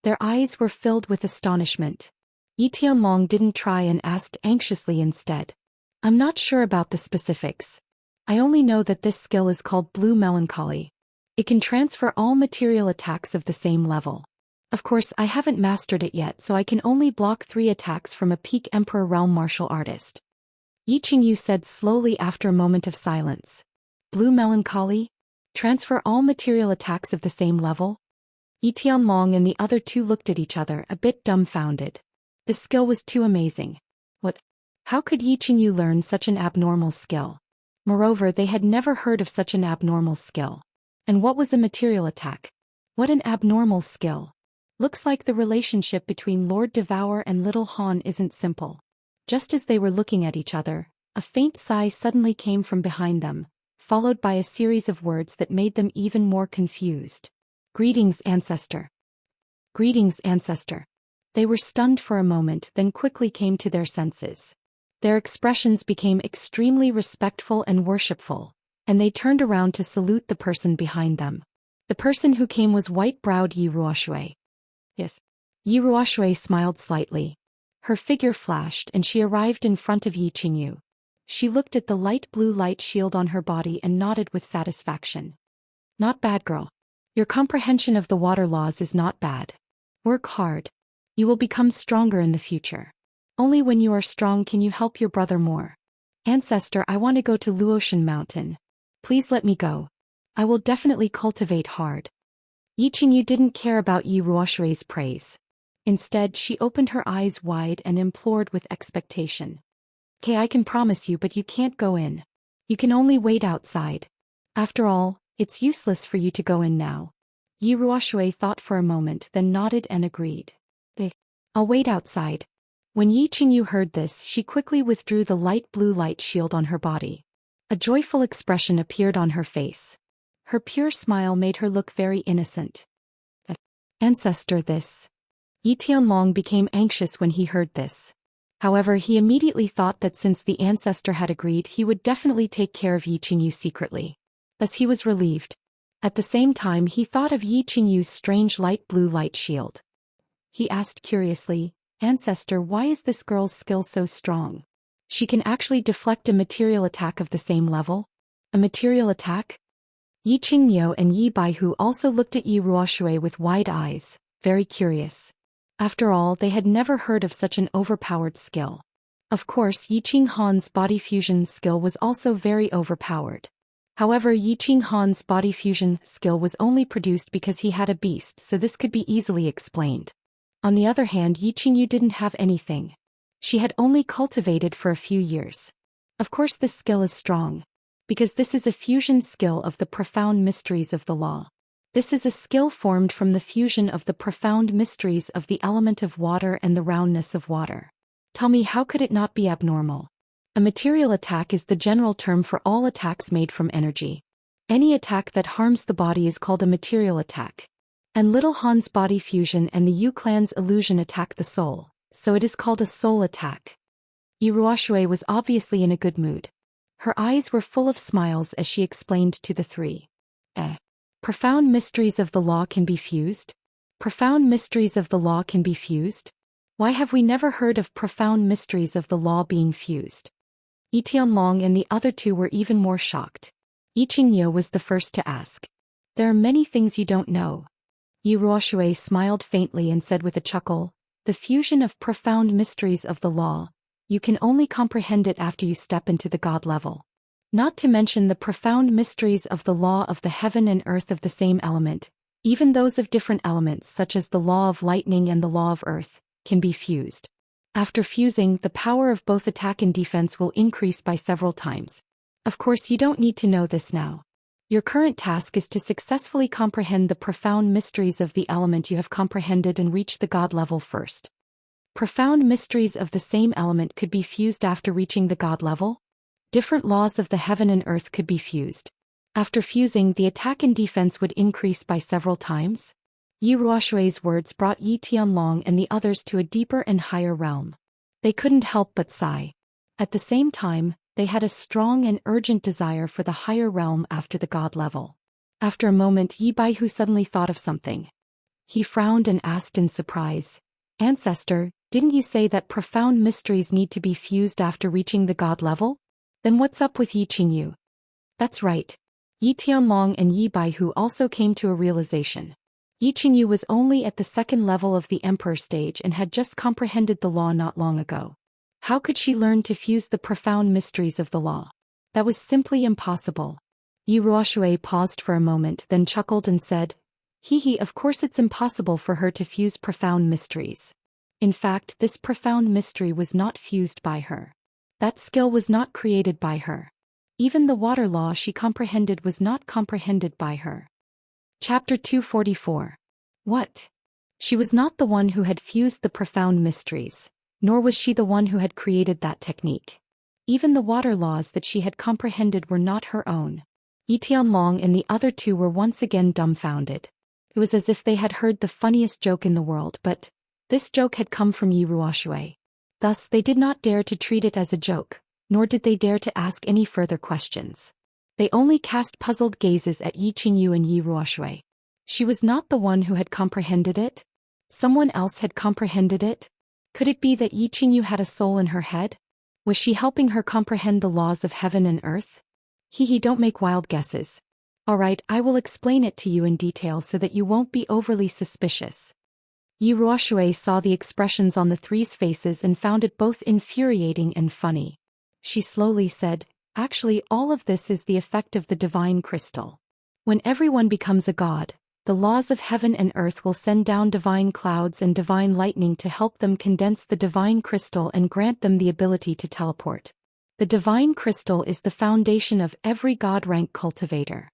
Their eyes were filled with astonishment. Yi Tianlong didn't try and asked anxiously instead. I'm not sure about the specifics. I only know that this skill is called Blue Melancholy. It can transfer all material attacks of the same level. Of course, I haven't mastered it yet, so I can only block 3 attacks from a peak Emperor Realm martial artist. Yi Qingyu said slowly after a moment of silence. Blue Melancholy? Transfer all material attacks of the same level? Yi Tianlong and the other two looked at each other, a bit dumbfounded. The skill was too amazing. What? How could Yi Qingyu learn such an abnormal skill? Moreover, they had never heard of such an abnormal skill. And what was a material attack? What an abnormal skill. Looks like the relationship between Lord Devour and Little Han isn't simple. Just as they were looking at each other, a faint sigh suddenly came from behind them, followed by a series of words that made them even more confused. Greetings, Ancestor. Greetings, Ancestor. They were stunned for a moment, then quickly came to their senses. Their expressions became extremely respectful and worshipful, and they turned around to salute the person behind them. The person who came was white-browed Yi Ruoshui. Yes. Yi Ruoshui smiled slightly. Her figure flashed and she arrived in front of Yi Qingyu. She looked at the light blue light shield on her body and nodded with satisfaction. Not bad, girl. Your comprehension of the water laws is not bad. Work hard. You will become stronger in the future. Only when you are strong can you help your brother more. Ancestor, I want to go to Luotian Mountain. Please let me go. I will definitely cultivate hard. Yi Qingyu didn't care about Yi Ruoshui's praise. Instead, she opened her eyes wide and implored with expectation. "Okay, I can promise you, but you can't go in. You can only wait outside. After all, it's useless for you to go in now." Yi Ruoshui thought for a moment, then nodded and agreed. "I'll wait outside." When Yi Qingyu heard this, she quickly withdrew the light blue light shield on her body. A joyful expression appeared on her face. Her pure smile made her look very innocent. "Ancestor, this." Yi Tianlong became anxious when he heard this. However, he immediately thought that since the ancestor had agreed, he would definitely take care of Yi Qingyu secretly. Thus he was relieved. At the same time, he thought of Yi Qingyu's strange light blue light shield. He asked curiously, "Ancestor, why is this girl's skill so strong? She can actually deflect a material attack of the same level? A material attack?" Yi Qingmiu and Yi Baihu also looked at Yi Ruoshui with wide eyes, very curious. After all, they had never heard of such an overpowered skill. Of course, Yi Qinghan's body fusion skill was also very overpowered. However, Yi Qinghan's body fusion skill was only produced because he had a beast, so this could be easily explained. On the other hand, Yi Qingyu didn't have anything. She had only cultivated for a few years. Of course, this skill is strong, because this is a fusion skill of the profound mysteries of the law. This is a skill formed from the fusion of the profound mysteries of the element of water and the roundness of water. Tell me, how could it not be abnormal? A material attack is the general term for all attacks made from energy. Any attack that harms the body is called a material attack. And Little Han's body fusion and the Yu clan's illusion attack the soul, so it is called a soul attack. Yi Ruoshui was obviously in a good mood. Her eyes were full of smiles as she explained to the three. Profound mysteries of the law can be fused? Profound mysteries of the law can be fused? Why have we never heard of profound mysteries of the law being fused? Yi Tianlong and the other two were even more shocked. Yi Qingyu was the first to ask. "There are many things you don't know." Yi Ruoshui smiled faintly and said with a chuckle, "The fusion of profound mysteries of the law, you can only comprehend it after you step into the God level. Not to mention the profound mysteries of the law of the heaven and earth of the same element, even those of different elements such as the law of lightning and the law of earth, can be fused. After fusing, the power of both attack and defense will increase by several times. Of course, you don't need to know this now. Your current task is to successfully comprehend the profound mysteries of the element you have comprehended and reach the God level first." Profound mysteries of the same element could be fused after reaching the God level? Different laws of the heaven and earth could be fused. After fusing, the attack and defense would increase by several times? Yi Ruoshui's words brought Yi Tianlong and the others to a deeper and higher realm. They couldn't help but sigh. At the same time, they had a strong and urgent desire for the higher realm after the God level. After a moment, Yi Baihu suddenly thought of something. He frowned and asked in surprise, "Ancestor, didn't you say that profound mysteries need to be fused after reaching the God level? Then what's up with Yi Qingyu?" "That's right." Yi Tianlong and Yi Baihu also came to a realization. Yi Qingyu was only at the second level of the Emperor stage and had just comprehended the law not long ago. How could she learn to fuse the profound mysteries of the law? That was simply impossible. Yi Ruoshui paused for a moment, then chuckled and said, Of course it's impossible for her to fuse profound mysteries. In fact, this profound mystery was not fused by her. That skill was not created by her. Even the water law she comprehended was not comprehended by her." Chapter 244. What? She was not the one who had fused the profound mysteries, nor was she the one who had created that technique. Even the water laws that she had comprehended were not her own. Yi Tianlong and the other two were once again dumbfounded. It was as if they had heard the funniest joke in the world, but this joke had come from Yi Ruoshui. Thus, they did not dare to treat it as a joke, nor did they dare to ask any further questions. They only cast puzzled gazes at Yi Qingyu and Yi Ruoshui. She was not the one who had comprehended it? Someone else had comprehended it? Could it be that Yi Qingyu had a soul in her head? Was she helping her comprehend the laws of heaven and earth? Don't make wild guesses. Alright, I will explain it to you in detail so that you won't be overly suspicious. Yi Ruoshui saw the expressions on the three's faces and found it both infuriating and funny. She slowly said, "Actually, all of this is the effect of the divine crystal. When everyone becomes a god, the laws of heaven and earth will send down divine clouds and divine lightning to help them condense the divine crystal and grant them the ability to teleport. The divine crystal is the foundation of every god-rank cultivator.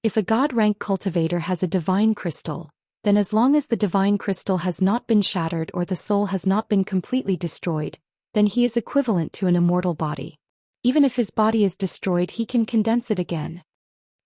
If a god-rank cultivator has a divine crystal, then as long as the divine crystal has not been shattered or the soul has not been completely destroyed, then he is equivalent to an immortal body. Even if his body is destroyed, he can condense it again.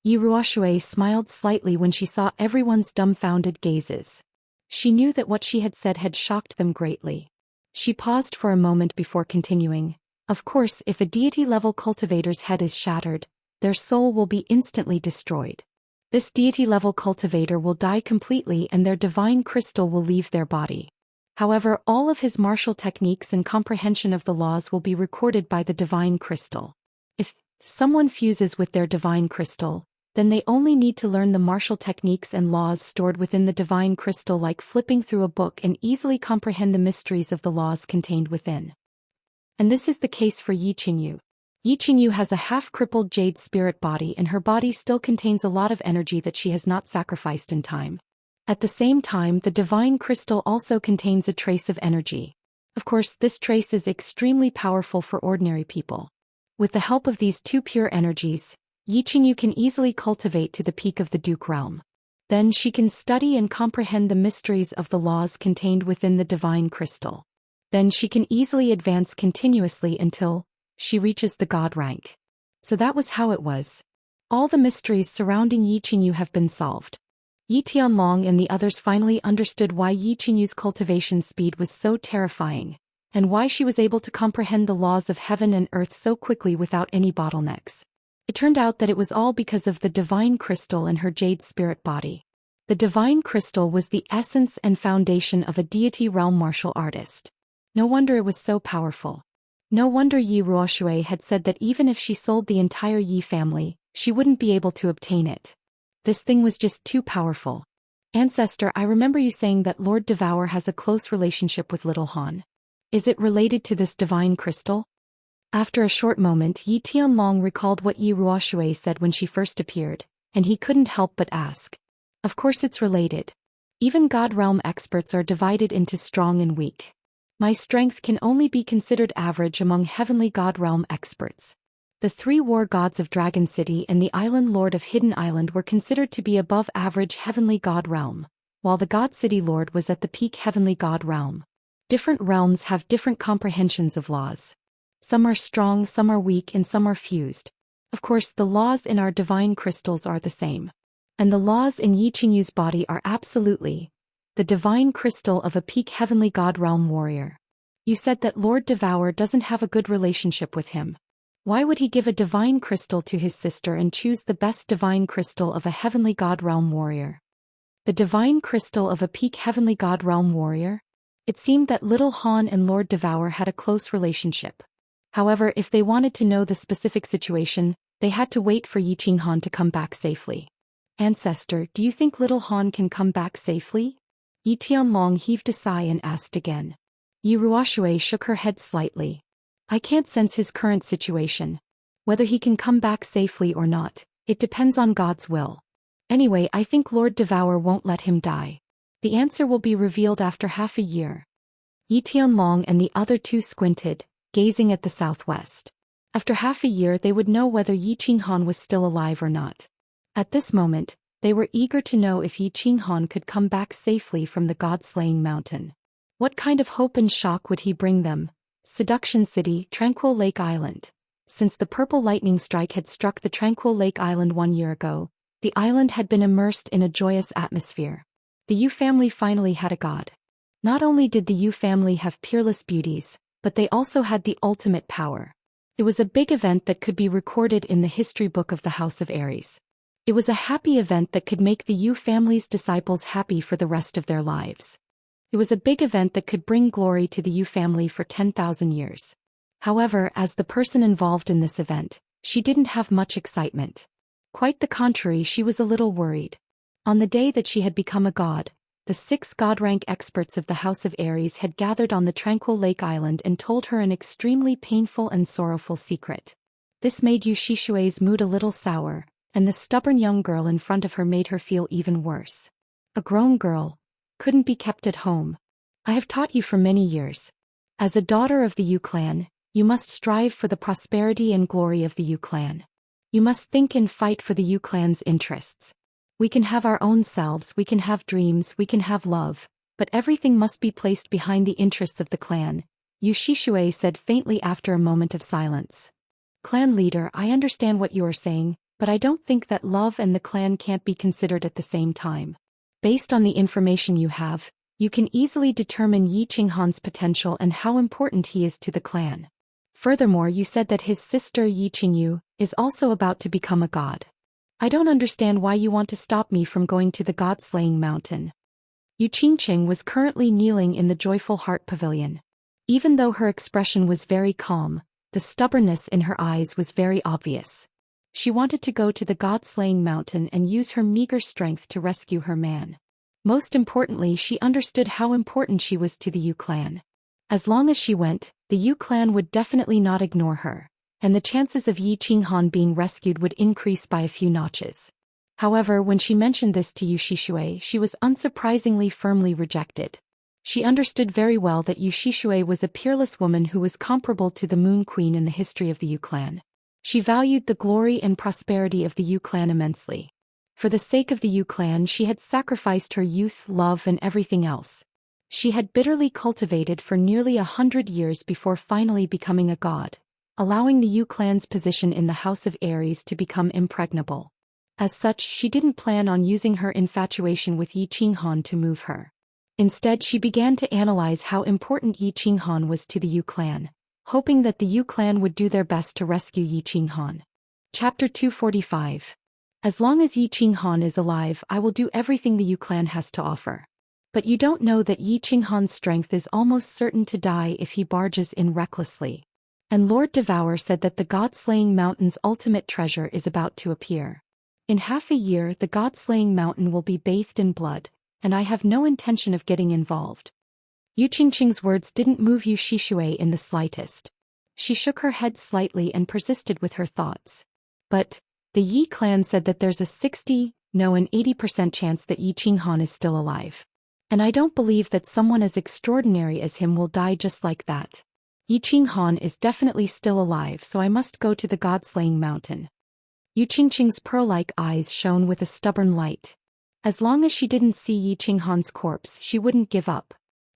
Yi Ruoshui smiled slightly when she saw everyone's dumbfounded gazes. She knew that what she had said had shocked them greatly. She paused for a moment before continuing. Of course, if a deity-level cultivator's head is shattered, their soul will be instantly destroyed. This deity-level cultivator will die completely and their divine crystal will leave their body. However, all of his martial techniques and comprehension of the laws will be recorded by the divine crystal. If someone fuses with their divine crystal, then they only need to learn the martial techniques and laws stored within the divine crystal, like flipping through a book, and easily comprehend the mysteries of the laws contained within. And this is the case for Yi Qingyu. Yi Qingyu has a half-crippled jade spirit body, and her body still contains a lot of energy that she has not sacrificed in time. At the same time, the divine crystal also contains a trace of energy. Of course, this trace is extremely powerful for ordinary people. With the help of these two pure energies, Yi Qingyu can easily cultivate to the peak of the Duke realm. Then she can study and comprehend the mysteries of the laws contained within the divine crystal. Then she can easily advance continuously until she reaches the god rank. So that was how it was. All the mysteries surrounding Yi Qingyu have been solved. Yi Tianlong and the others finally understood why Yi Qingyu's cultivation speed was so terrifying, and why she was able to comprehend the laws of heaven and earth so quickly without any bottlenecks. It turned out that it was all because of the divine crystal and her jade spirit body. The divine crystal was the essence and foundation of a deity realm martial artist. No wonder it was so powerful. No wonder Yi Ruoshui had said that even if she sold the entire Yi family, she wouldn't be able to obtain it. This thing was just too powerful. Ancestor, I remember you saying that Lord Devour has a close relationship with Little Han. Is it related to this divine crystal? After a short moment, Yi Tianlong recalled what Yi Ruoshui said when she first appeared, and he couldn't help but ask. Of course it's related. Even God Realm experts are divided into strong and weak. My strength can only be considered average among heavenly God Realm experts. The three war gods of Dragon City and the island lord of Hidden Island were considered to be above average heavenly god realm, while the God City lord was at the peak heavenly god realm. Different realms have different comprehensions of laws. Some are strong, some are weak, and some are fused. Of course, the laws in our divine crystals are the same. And the laws in Yi Qingyu's body are absolutely the divine crystal of a peak heavenly god realm warrior. You said that Lord Devour doesn't have a good relationship with him. Why would he give a divine crystal to his sister and choose the best divine crystal of a heavenly god realm warrior? The divine crystal of a peak heavenly god realm warrior? It seemed that Little Han and Lord Devour had a close relationship. However, if they wanted to know the specific situation, they had to wait for Yi Qinghan to come back safely. Ancestor, do you think Little Han can come back safely? Yi Tianlong heaved a sigh and asked again. Yi Ruoshui shook her head slightly. I can't sense his current situation. Whether he can come back safely or not, it depends on God's will. Anyway, I think Lord Devour won't let him die. The answer will be revealed after half a year. Yi Tianlong and the other two squinted, gazing at the southwest. After half a year they would know whether Yi Qinghan was still alive or not. At this moment, they were eager to know if Yi Qinghan could come back safely from the god-slaying mountain. What kind of hope and shock would he bring them? Seduction City, Tranquil Lake Island. Since the purple lightning strike had struck the Tranquil Lake Island 1 year ago, the island had been immersed in a joyous atmosphere. The Yu family finally had a god. Not only did the Yu family have peerless beauties, but they also had the ultimate power. It was a big event that could be recorded in the history book of the House of Aries. It was a happy event that could make the Yu family's disciples happy for the rest of their lives. It was a big event that could bring glory to the Yu family for 10,000 years. However, as the person involved in this event, she didn't have much excitement. Quite the contrary, she was a little worried. On the day that she had become a god, the 6 god-rank experts of the House of Aries had gathered on the Tranquil Lake Island and told her an extremely painful and sorrowful secret. This made Yu Shishui's mood a little sour, and the stubborn young girl in front of her made her feel even worse. A grown girl. Couldn't be kept at home. I have taught you for many years. As a daughter of the Yu clan, you must strive for the prosperity and glory of the Yu clan. You must think and fight for the Yu clan's interests. We can have our own selves, we can have dreams, we can have love, but everything must be placed behind the interests of the clan, Yu Shishue said faintly after a moment of silence. Clan leader, I understand what you are saying, but I don't think that love and the clan can't be considered at the same time. Based on the information you have, you can easily determine Yi Qinghan's potential and how important he is to the clan. Furthermore, you said that his sister Yi Qingyu is also about to become a god. I don't understand why you want to stop me from going to the god-slaying mountain. Yu Qingqing was currently kneeling in the Joyful Heart Pavilion. Even though her expression was very calm, the stubbornness in her eyes was very obvious. She wanted to go to the god-slaying mountain and use her meager strength to rescue her man. Most importantly, she understood how important she was to the Yu clan. As long as she went, the Yu clan would definitely not ignore her, and the chances of Yi Qinghan being rescued would increase by a few notches. However, when she mentioned this to Yu Shishue, she was unsurprisingly firmly rejected. She understood very well that Yu Shishue was a peerless woman who was comparable to the Moon Queen in the history of the Yu clan. She valued the glory and prosperity of the Yu clan immensely. For the sake of the Yu clan, she had sacrificed her youth, love, and everything else. She had bitterly cultivated for nearly 100 years before finally becoming a god, allowing the Yu clan's position in the House of Aries to become impregnable. As such, she didn't plan on using her infatuation with Yi Qinghan to move her. Instead, she began to analyze how important Yi Qinghan was to the Yu clan, hoping that the Yu clan would do their best to rescue Yi Qinghan. Chapter 245. As long as Yi Qinghan is alive, I will do everything the Yu clan has to offer. But you don't know that Yi Qinghan's strength is almost certain to die if he barges in recklessly. And Lord Devour said that the God-slaying mountain's ultimate treasure is about to appear. In half a year, the God-slaying mountain will be bathed in blood, and I have no intention of getting involved. Yu Qingqing's words didn't move Yu Shishue in the slightest. She shook her head slightly and persisted with her thoughts. But the Yi clan said that there's a 60, no an 80% chance that Yi Qinghan is still alive. And I don't believe that someone as extraordinary as him will die just like that. Yi Qinghan is definitely still alive, so I must go to the God-slaying mountain. Yu Qingqing's pearl-like eyes shone with a stubborn light. As long as she didn't see Yi Qinghan's corpse, she wouldn't give up.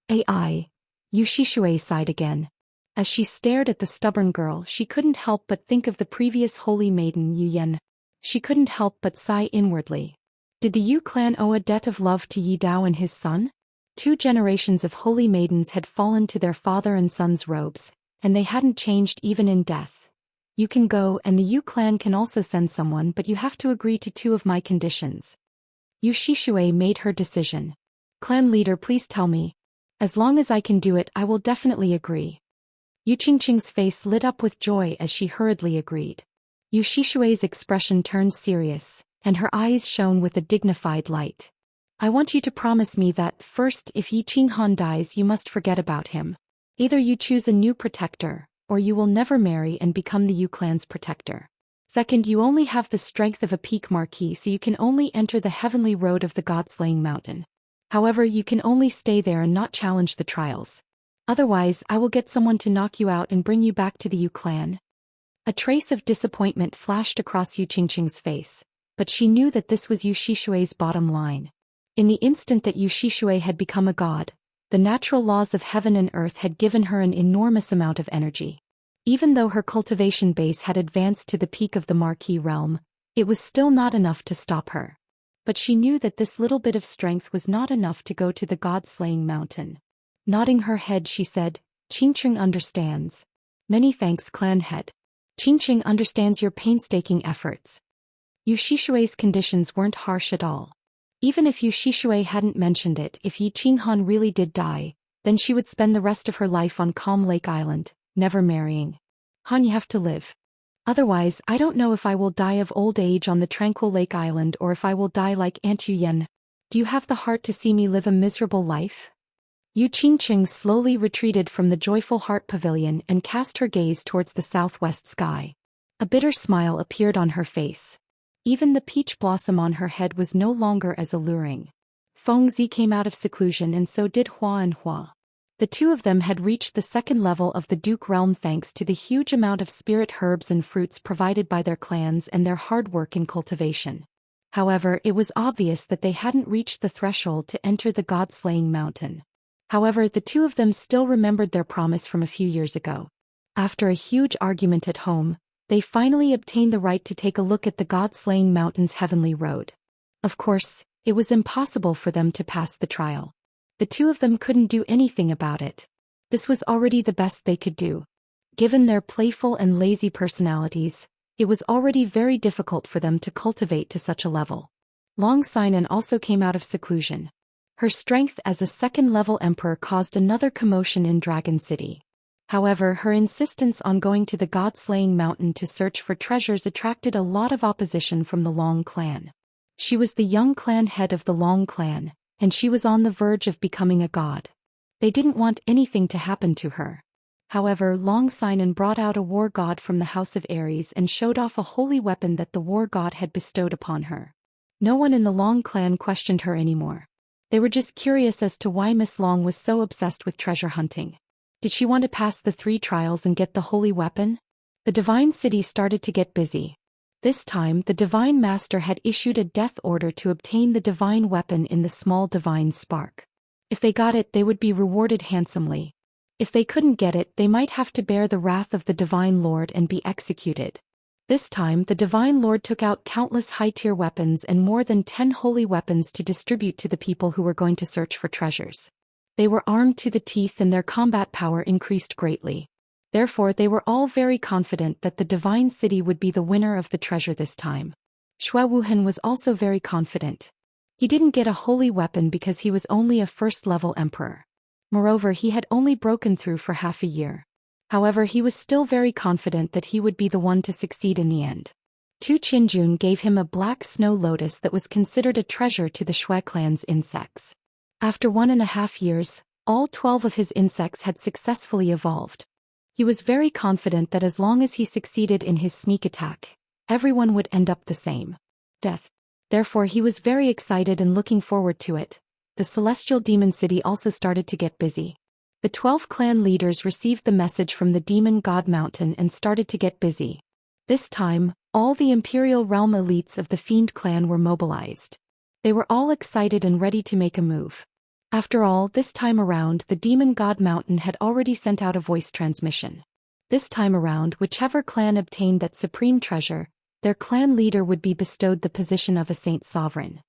Ai. Yu Shishue sighed again. As she stared at the stubborn girl, she couldn't help but think of the previous holy maiden Yu Yan. She couldn't help but sigh inwardly. Did the Yu clan owe a debt of love to Yi Dao and his son? 2 generations of holy maidens had fallen to their father and son's robes, and they hadn't changed even in death. You can go, and the Yu clan can also send someone, but you have to agree to 2 of my conditions. Yu Shishue made her decision. Clan leader, please tell me. As long as I can do it, I will definitely agree. Yu Qingqing's face lit up with joy as she hurriedly agreed. Yu Shishue's expression turned serious, and her eyes shone with a dignified light. I want you to promise me that, first, if Yi Qinghan dies, you must forget about him. Either you choose a new protector, or you will never marry and become the Yu clan's protector. Second, you only have the strength of a peak marquis, so you can only enter the heavenly road of the God-slaying mountain. However, you can only stay there and not challenge the trials. Otherwise, I will get someone to knock you out and bring you back to the Yu clan. A trace of disappointment flashed across Yu Qingqing's face, but she knew that this was Yu Shishue's bottom line. In the instant that Yu Shishue had become a god, the natural laws of heaven and earth had given her an enormous amount of energy. Even though her cultivation base had advanced to the peak of the Marquis realm, it was still not enough to stop her. But she knew that this little bit of strength was not enough to go to the God-slaying mountain. Nodding her head, she said, Qingqing understands. Many thanks, clan head. Qingqing understands your painstaking efforts. Yu Shishue's conditions weren't harsh at all. Even if Yu Shishue hadn't mentioned it, if Yi Qinghan really did die, then she would spend the rest of her life on Calm Lake Island, never marrying. Han, you have to live. Otherwise, I don't know if I will die of old age on the tranquil Lake Island or if I will die like Aunt Yu Yen. Do you have the heart to see me live a miserable life? Yu Qingqing slowly retreated from the Joyful Heart Pavilion and cast her gaze towards the southwest sky. A bitter smile appeared on her face. Even the peach blossom on her head was no longer as alluring. Fengzi came out of seclusion and so did Hua and Hua. The two of them had reached the second level of the Duke realm thanks to the huge amount of spirit herbs and fruits provided by their clans and their hard work in cultivation. However, it was obvious that they hadn't reached the threshold to enter the god-slaying mountain. However, the two of them still remembered their promise from a few years ago. After a huge argument at home, they finally obtained the right to take a look at the god-slaying mountain's heavenly road. Of course, it was impossible for them to pass the trial. The two of them couldn't do anything about it. This was already the best they could do. Given their playful and lazy personalities, it was already very difficult for them to cultivate to such a level. Long Xian also came out of seclusion. Her strength as a second-level emperor caused another commotion in Dragon City. However, her insistence on going to the god-slaying mountain to search for treasures attracted a lot of opposition from the Long clan. She was the young clan head of the Long clan, and she was on the verge of becoming a god. They didn't want anything to happen to her. However, Long Xian brought out a war god from the house of Aries and showed off a holy weapon that the war god had bestowed upon her. No one in the Long clan questioned her anymore. They were just curious as to why Miss Long was so obsessed with treasure hunting. Did she want to pass the 3 trials and get the holy weapon? The divine city started to get busy. This time, the divine master had issued a death order to obtain the divine weapon in the small divine spark. If they got it, they would be rewarded handsomely. If they couldn't get it, they might have to bear the wrath of the divine lord and be executed. This time, the divine lord took out countless high-tier weapons and more than 10 holy weapons to distribute to the people who were going to search for treasures. They were armed to the teeth and their combat power increased greatly. Therefore, they were all very confident that the divine city would be the winner of the treasure this time. Xue Wuhan was also very confident. He didn't get a holy weapon because he was only a first-level emperor. Moreover, he had only broken through for half a year. However, he was still very confident that he would be the one to succeed in the end. Tu Qinjun gave him a black snow lotus that was considered a treasure to the Xue clan's insects. After 1.5 years, all 12 of his insects had successfully evolved. He was very confident that as long as he succeeded in his sneak attack, everyone would end up the same. Death. Therefore, he was very excited and looking forward to it. The celestial demon city also started to get busy. The 12 clan leaders received the message from the demon god mountain and started to get busy. This time, all the imperial realm elites of the fiend clan were mobilized. They were all excited and ready to make a move. After all, this time around, the demon god mountain had already sent out a voice transmission. This time around, whichever clan obtained that supreme treasure, their clan leader would be bestowed the position of a saint sovereign.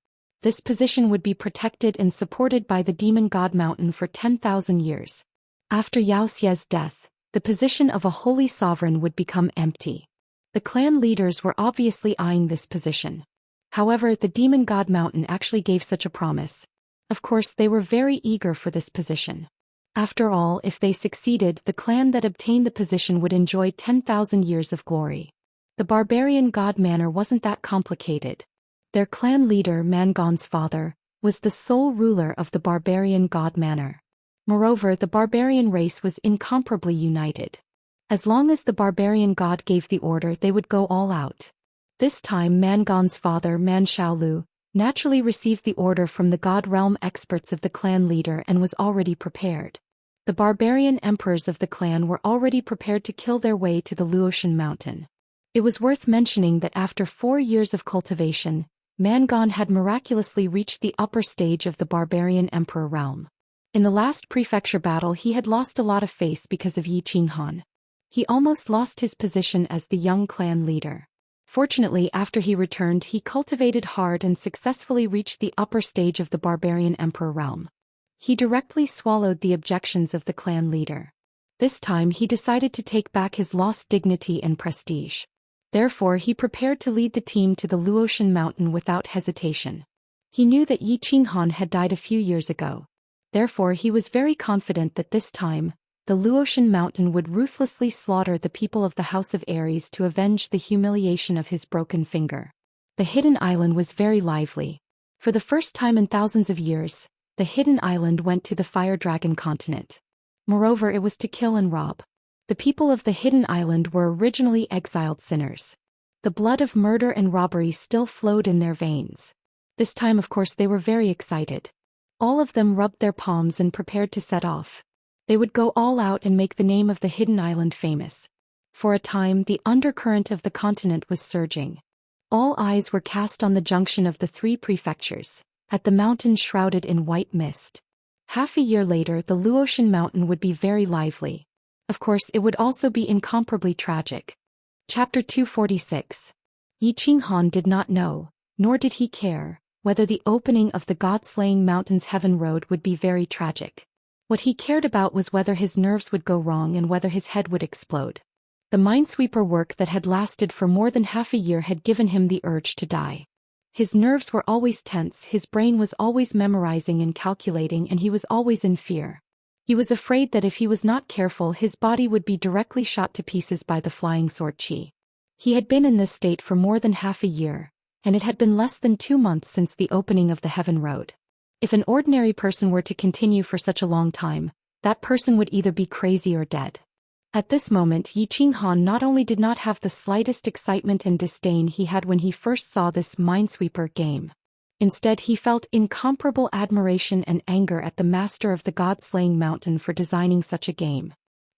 This position would be protected and supported by the demon god mountain for 10,000 years. After Yao Xie's death, the position of a holy sovereign would become empty. The clan leaders were obviously eyeing this position. However, the demon god mountain actually gave such a promise. Of course, they were very eager for this position. After all, if they succeeded, the clan that obtained the position would enjoy 10,000 years of glory. The barbarian god manor wasn't that complicated. Their clan leader, Mangon's father, was the sole ruler of the barbarian god manor. Moreover, the barbarian race was incomparably united. As long as the barbarian god gave the order, they would go all out. This time, Mangon's father, Man Shaolu, naturally received the order from the god realm experts of the clan leader and was already prepared. The barbarian emperors of the clan were already prepared to kill their way to the Luotian mountain. It was worth mentioning that after 4 years of cultivation, Mangon had miraculously reached the upper stage of the barbarian emperor realm. In the last prefecture battle, he had lost a lot of face because of Yi Qinghan. He almost lost his position as the young clan leader. Fortunately, after he returned, he cultivated hard and successfully reached the upper stage of the barbarian emperor realm. He directly swallowed the objections of the clan leader. This time he decided to take back his lost dignity and prestige. Therefore, he prepared to lead the team to the Luotian mountain without hesitation. He knew that Yi Qinghan had died a few years ago. Therefore, he was very confident that this time, the Luotian mountain would ruthlessly slaughter the people of the House of Aries to avenge the humiliation of his broken finger. The hidden island was very lively. For the first time in thousands of years, the hidden island went to the fire dragon continent. Moreover, it was to kill and rob. The people of the hidden island were originally exiled sinners. The blood of murder and robbery still flowed in their veins. This time, of course, they were very excited. All of them rubbed their palms and prepared to set off. They would go all out and make the name of the hidden island famous. For a time, the undercurrent of the continent was surging. All eyes were cast on the junction of the three prefectures, at the mountain shrouded in white mist. Half a year later, the Luotian mountain would be very lively. Of course, it would also be incomparably tragic. Chapter 246. Yi Qinghan did not know, nor did he care, whether the opening of the God-slaying mountain's heaven road would be very tragic. What he cared about was whether his nerves would go wrong and whether his head would explode. The minesweeper work that had lasted for more than half a year had given him the urge to die. His nerves were always tense, his brain was always memorizing and calculating, and he was always in fear. He was afraid that if he was not careful, his body would be directly shot to pieces by the flying sword qi. He had been in this state for more than half a year, and it had been less than 2 months since the opening of the heaven road. If an ordinary person were to continue for such a long time, that person would either be crazy or dead. At this moment, Yi Qinghan not only did not have the slightest excitement and disdain he had when he first saw this minesweeper game. Instead, he felt incomparable admiration and anger at the master of the God-slaying mountain for designing such a game.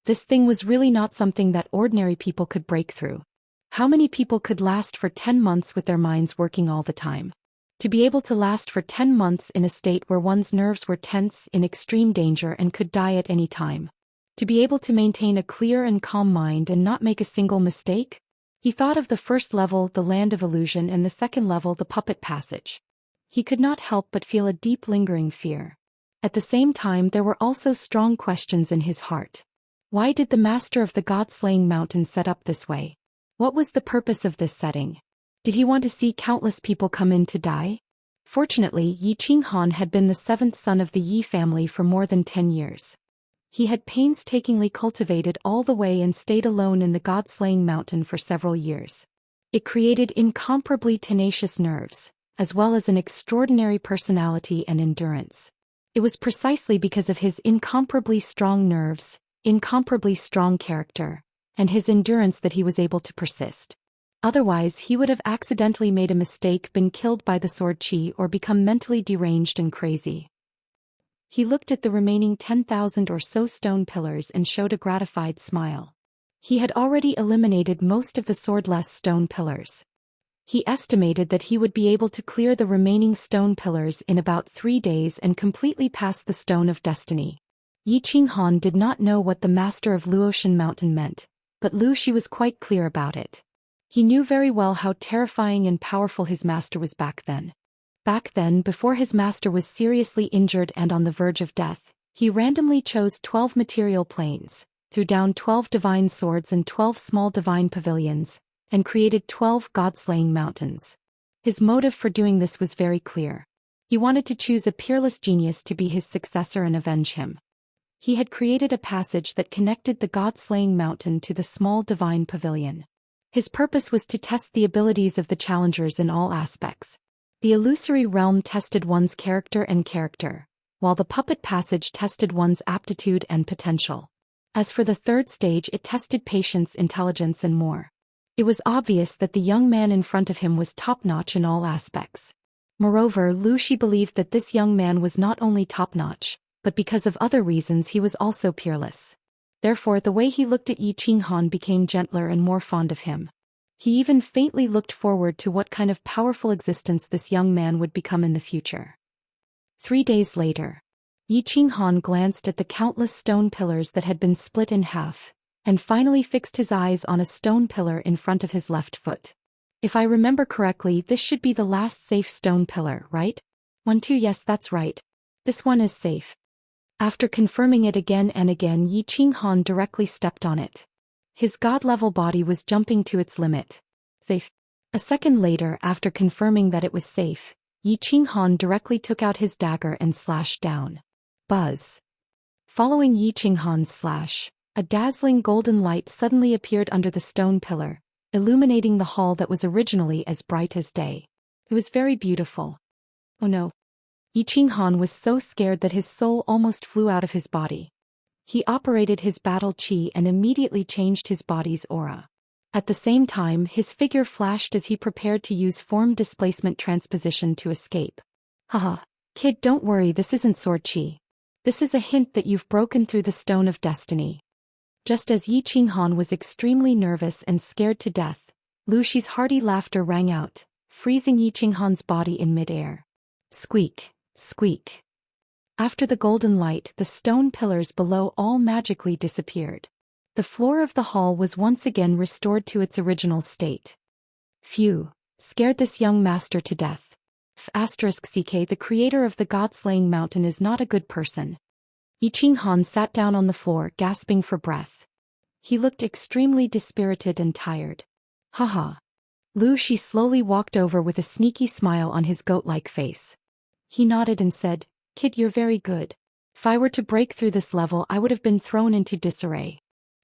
This thing was really not something that ordinary people could break through. How many people could last for 10 months with their minds working all the time? To be able to last for 10 months in a state where one's nerves were tense, in extreme danger, and could die at any time. To be able to maintain a clear and calm mind and not make a single mistake? He thought of the first level, the land of illusion, and the second level, the puppet passage. He could not help but feel a deep lingering fear. At the same time, there were also strong questions in his heart. Why did the master of the God-slaying mountain set up this way? What was the purpose of this setting? Did he want to see countless people come in to die? Fortunately, Yi Qinghan had been the 7th son of the Yi family for more than 10 years. He had painstakingly cultivated all the way and stayed alone in the God-slaying mountain for several years. It created incomparably tenacious nerves, as well as an extraordinary personality and endurance. It was precisely because of his incomparably strong nerves, incomparably strong character, and his endurance that he was able to persist. Otherwise, he would have accidentally made a mistake, been killed by the sword qi, or become mentally deranged and crazy. He looked at the remaining 10,000 or so stone pillars and showed a gratified smile. He had already eliminated most of the swordless stone pillars. He estimated that he would be able to clear the remaining stone pillars in about 3 days and completely pass the Stone of Destiny. Yi Qinghan did not know what the master of Luotian Mountain meant, but Lu Shi was quite clear about it. He knew very well how terrifying and powerful his master was back then. Back then, before his master was seriously injured and on the verge of death, he randomly chose 12 material planes, threw down 12 divine swords and 12 small divine pavilions, and created 12 god-slaying mountains. His motive for doing this was very clear. He wanted to choose a peerless genius to be his successor and avenge him. He had created a passage that connected the god-slaying mountain to the small divine pavilion. His purpose was to test the abilities of the challengers in all aspects. The illusory realm tested one's character, while the puppet passage tested one's aptitude and potential. As for the third stage, it tested patience, intelligence, and more. It was obvious that the young man in front of him was top-notch in all aspects. Moreover, Lu Shi believed that this young man was not only top-notch, but because of other reasons he was also peerless. Therefore, the way he looked at Yi Qinghan became gentler and more fond of him. He even faintly looked forward to what kind of powerful existence this young man would become in the future. 3 days later, Yi Qinghan glanced at the countless stone pillars that had been split in half, and finally fixed his eyes on a stone pillar in front of his left foot. If I remember correctly, this should be the last safe stone pillar, right? 1, 2, yes, that's right. This one is safe. After confirming it again and again, Yi Qinghan directly stepped on it. His god-level body was jumping to its limit. Safe. A second later, after confirming that it was safe, Yi Qinghan directly took out his dagger and slashed down. Buzz. Following Yi Qinghan's slash, a dazzling golden light suddenly appeared under the stone pillar, illuminating the hall that was originally as bright as day. It was very beautiful. Oh no. Yi Qinghan was so scared that his soul almost flew out of his body. He operated his battle qi and immediately changed his body's aura. At the same time, his figure flashed as he prepared to use form displacement transposition to escape. Haha. Kid, don't worry, this isn't sword chi. This is a hint that you've broken through the stone of destiny. Just as Yi Qinghan was extremely nervous and scared to death, Lu Shi's hearty laughter rang out, freezing Yi Qinghan's body in midair. Squeak, squeak. After the golden light, the stone pillars below all magically disappeared. The floor of the hall was once again restored to its original state. Phew, scared this young master to death. *CK The creator of the god-slaying mountain is not a good person. Yi Qinghan sat down on the floor, gasping for breath. He looked extremely dispirited and tired. Haha. Lu Shi slowly walked over with a sneaky smile on his goat-like face. He nodded and said, Kid, you're very good. If I were to break through this level, I would have been thrown into disarray.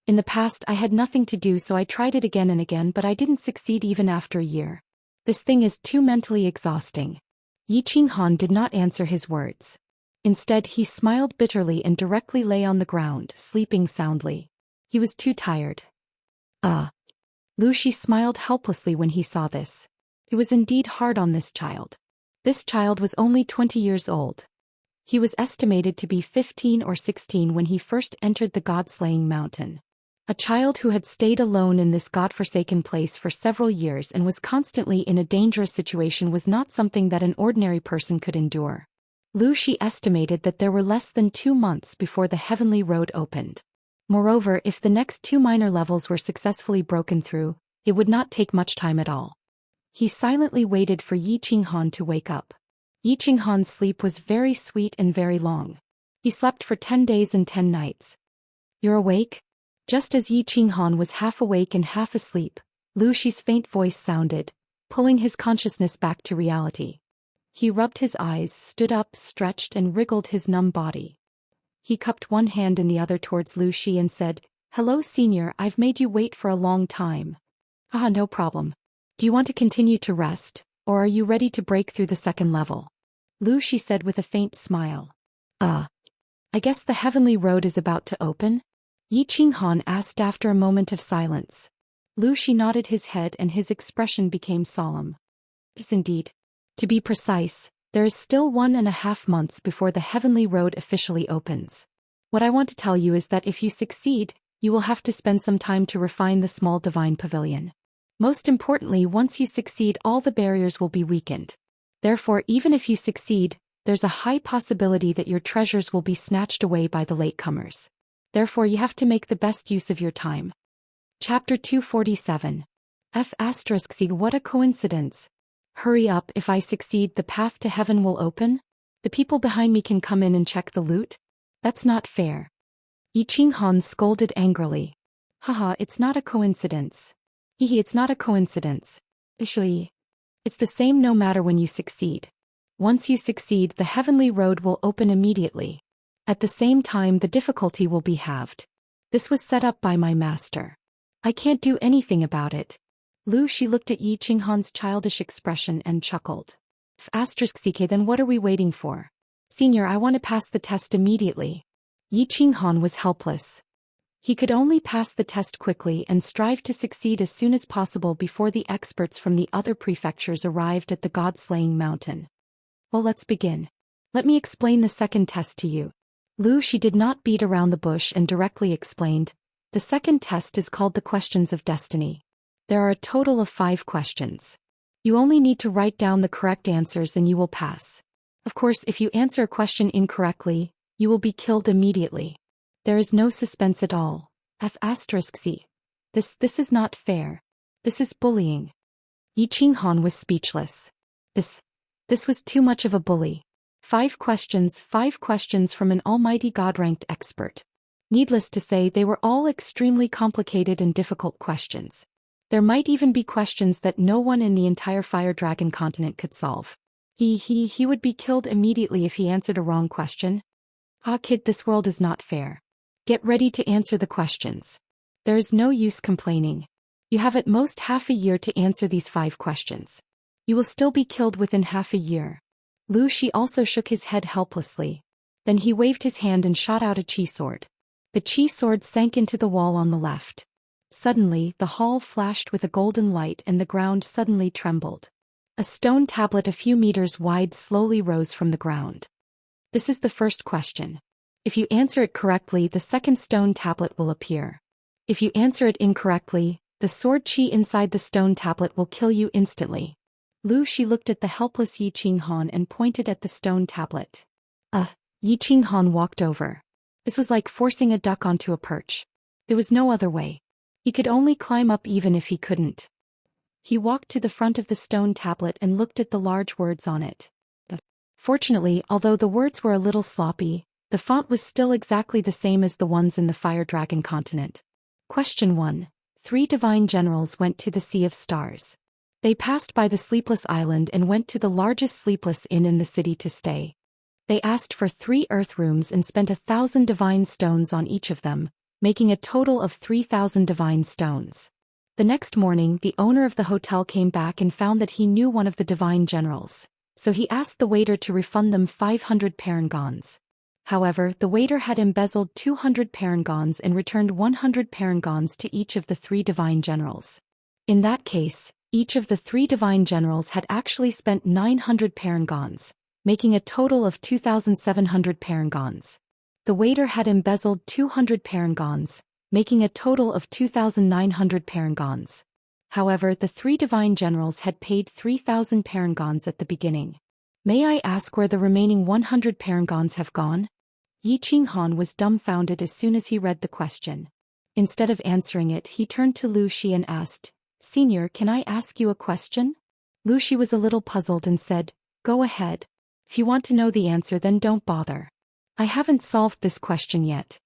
In the past, I had nothing to do, so I tried it again and again, but I didn't succeed even after a year. This thing is too mentally exhausting. Yi Qinghan did not answer his words. Instead, he smiled bitterly and directly lay on the ground, sleeping soundly. He was too tired. Lu Shi smiled helplessly when he saw this. It was indeed hard on this child. This child was only 20 years old. He was estimated to be 15 or 16 when he first entered the god-slaying mountain. A child who had stayed alone in this god-forsaken place for several years and was constantly in a dangerous situation was not something that an ordinary person could endure. Lu Shi estimated that there were less than 2 months before the heavenly road opened. Moreover, if the next 2 minor levels were successfully broken through, it would not take much time at all. He silently waited for Yi Qinghan to wake up. Yi Qinghan's sleep was very sweet and very long. He slept for 10 days and 10 nights. You're awake? Just as Yi Qinghan was half awake and half asleep, Lu Shi's faint voice sounded, pulling his consciousness back to reality. He rubbed his eyes, stood up, stretched and wriggled his numb body. He cupped one hand in the other towards Lu Shi and said, Hello senior, I've made you wait for a long time. No problem. Do you want to continue to rest, or are you ready to break through the second level? Lu Shi said with a faint smile. I guess the heavenly road is about to open? Yi Qinghan asked after a moment of silence. Lu Shi nodded his head and his expression became solemn. Yes, indeed. To be precise, there is still 1.5 months before the heavenly road officially opens. What I want to tell you is that if you succeed, you will have to spend some time to refine the small divine pavilion. Most importantly, once you succeed, all the barriers will be weakened. Therefore, even if you succeed, there's a high possibility that your treasures will be snatched away by the latecomers. Therefore, you have to make the best use of your time. Chapter 247. *C What a coincidence. Hurry up, if I succeed, the path to heaven will open? The people behind me can come in and check the loot? That's not fair. Yi Qinghan scolded angrily. Haha, it's not a coincidence. It's not a coincidence. Actually, it's the same no matter when you succeed. Once you succeed, the heavenly road will open immediately. At the same time, the difficulty will be halved. This was set up by my master. I can't do anything about it. Lu Shi looked at Yi Qinghan's childish expression and chuckled. *CK Then what are we waiting for? Senior, I want to pass the test immediately. Yi Qinghan was helpless. He could only pass the test quickly and strive to succeed as soon as possible before the experts from the other prefectures arrived at the god-slaying mountain. Well, let's begin. Let me explain the second test to you. Lu Shi did not beat around the bush and directly explained. The second test is called the Questions of Destiny. There are a total of 5 questions. You only need to write down the correct answers and you will pass. Of course, if you answer a question incorrectly, you will be killed immediately. There is no suspense at all. *C. This is not fair. This is bullying. Yi Qinghan was speechless. This was too much of a bully. 5 questions from an almighty god-ranked expert. Needless to say, they were all extremely complicated and difficult questions. There might even be questions that no one in the entire Fire Dragon continent could solve. He would be killed immediately if he answered a wrong question. Kid, this world is not fair. Get ready to answer the questions. There is no use complaining. You have at most half a year to answer these 5 questions. You will still be killed within half a year. Lu Shi also shook his head helplessly. Then he waved his hand and shot out a chi sword. The chi sword sank into the wall on the left. Suddenly, the hall flashed with a golden light and the ground suddenly trembled. A stone tablet a few meters wide slowly rose from the ground. This is the first question. If you answer it correctly, the second stone tablet will appear. If you answer it incorrectly, the sword qi inside the stone tablet will kill you instantly. Lu Shi looked at the helpless Yi Qinghan and pointed at the stone tablet. Yi Qinghan walked over. This was like forcing a duck onto a perch. There was no other way. He could only climb up even if he couldn't. He walked to the front of the stone tablet and looked at the large words on it. Fortunately, although the words were a little sloppy, the font was still exactly the same as the ones in the Fire Dragon continent. Question 1. 3 divine generals went to the Sea of Stars. They passed by the Sleepless Island and went to the largest sleepless inn in the city to stay. They asked for 3 earth rooms and spent 1,000 divine stones on each of them, making a total of 3,000 divine stones. The next morning, the owner of the hotel came back and found that he knew one of the divine generals, so he asked the waiter to refund them 500 parangons. However, the waiter had embezzled 200 parangons and returned 100 parangons to each of the 3 divine generals. In that case, each of the 3 divine generals had actually spent 900 parangons, making a total of 2,700 parangons. The waiter had embezzled 200 parangons, making a total of 2,900 parangons. However, the 3 divine generals had paid 3,000 parangons at the beginning. May I ask where the remaining 100 parangons have gone? Yi Qinghan was dumbfounded as soon as he read the question. Instead of answering it, he turned to Lu Shi and asked, "Senior, can I ask you a question?" Lu Shi was a little puzzled and said, "Go ahead. If you want to know the answer, then don't bother. I haven't solved this question yet.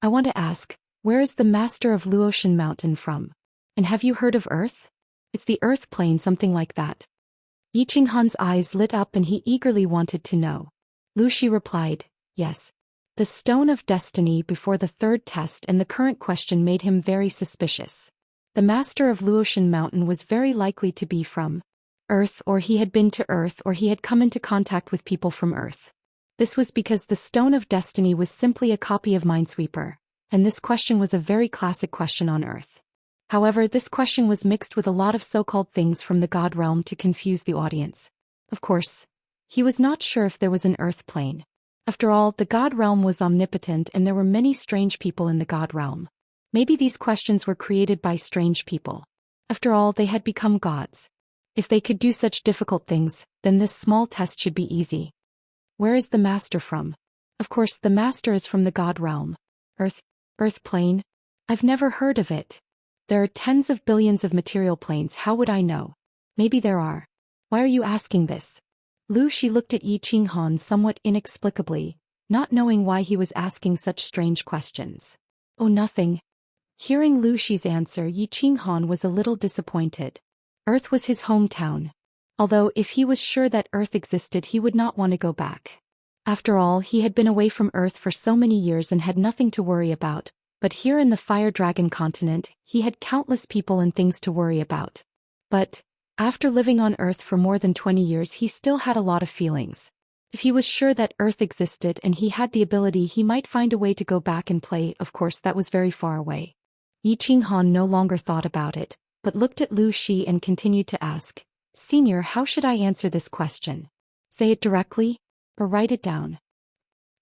I want to ask, where is the master of Luotian Mountain from? And have you heard of Earth? It's the Earth plane, something like that." Yi Qinghan's eyes lit up and he eagerly wanted to know. Lu Shi replied, "Yes. The Stone of Destiny before the 3rd test and the current question made him very suspicious. The master of Luotian Mountain was very likely to be from Earth, or he had been to Earth, or he had come into contact with people from Earth. This was because the Stone of Destiny was simply a copy of Minesweeper, and this question was a very classic question on Earth. However, this question was mixed with a lot of so-called things from the God realm to confuse the audience. Of course, he was not sure if there was an Earth plane. After all, the God realm was omnipotent and there were many strange people in the God realm. Maybe these questions were created by strange people. After all, they had become gods. If they could do such difficult things, then this small test should be easy. Where is the master from? Of course, the master is from the God realm. Earth plane? I've never heard of it. There are tens of billions of material planes, how would I know? Maybe there are. Why are you asking this? Lu Shi looked at Yi Qinghan somewhat inexplicably, not knowing why he was asking such strange questions. Oh, nothing. Hearing Lu Shi's answer, Yi Qinghan was a little disappointed. Earth was his hometown. Although if he was sure that Earth existed, he would not want to go back. After all, he had been away from Earth for so many years and had nothing to worry about, but here in the Fire Dragon continent, he had countless people and things to worry about. But after living on Earth for more than 20 years, he still had a lot of feelings. If he was sure that Earth existed and he had the ability, he might find a way to go back and play. Of course, that was very far away. Yi Qinghan no longer thought about it, but looked at Lu Shi and continued to ask, "Senior, how should I answer this question? Say it directly, or write it down?"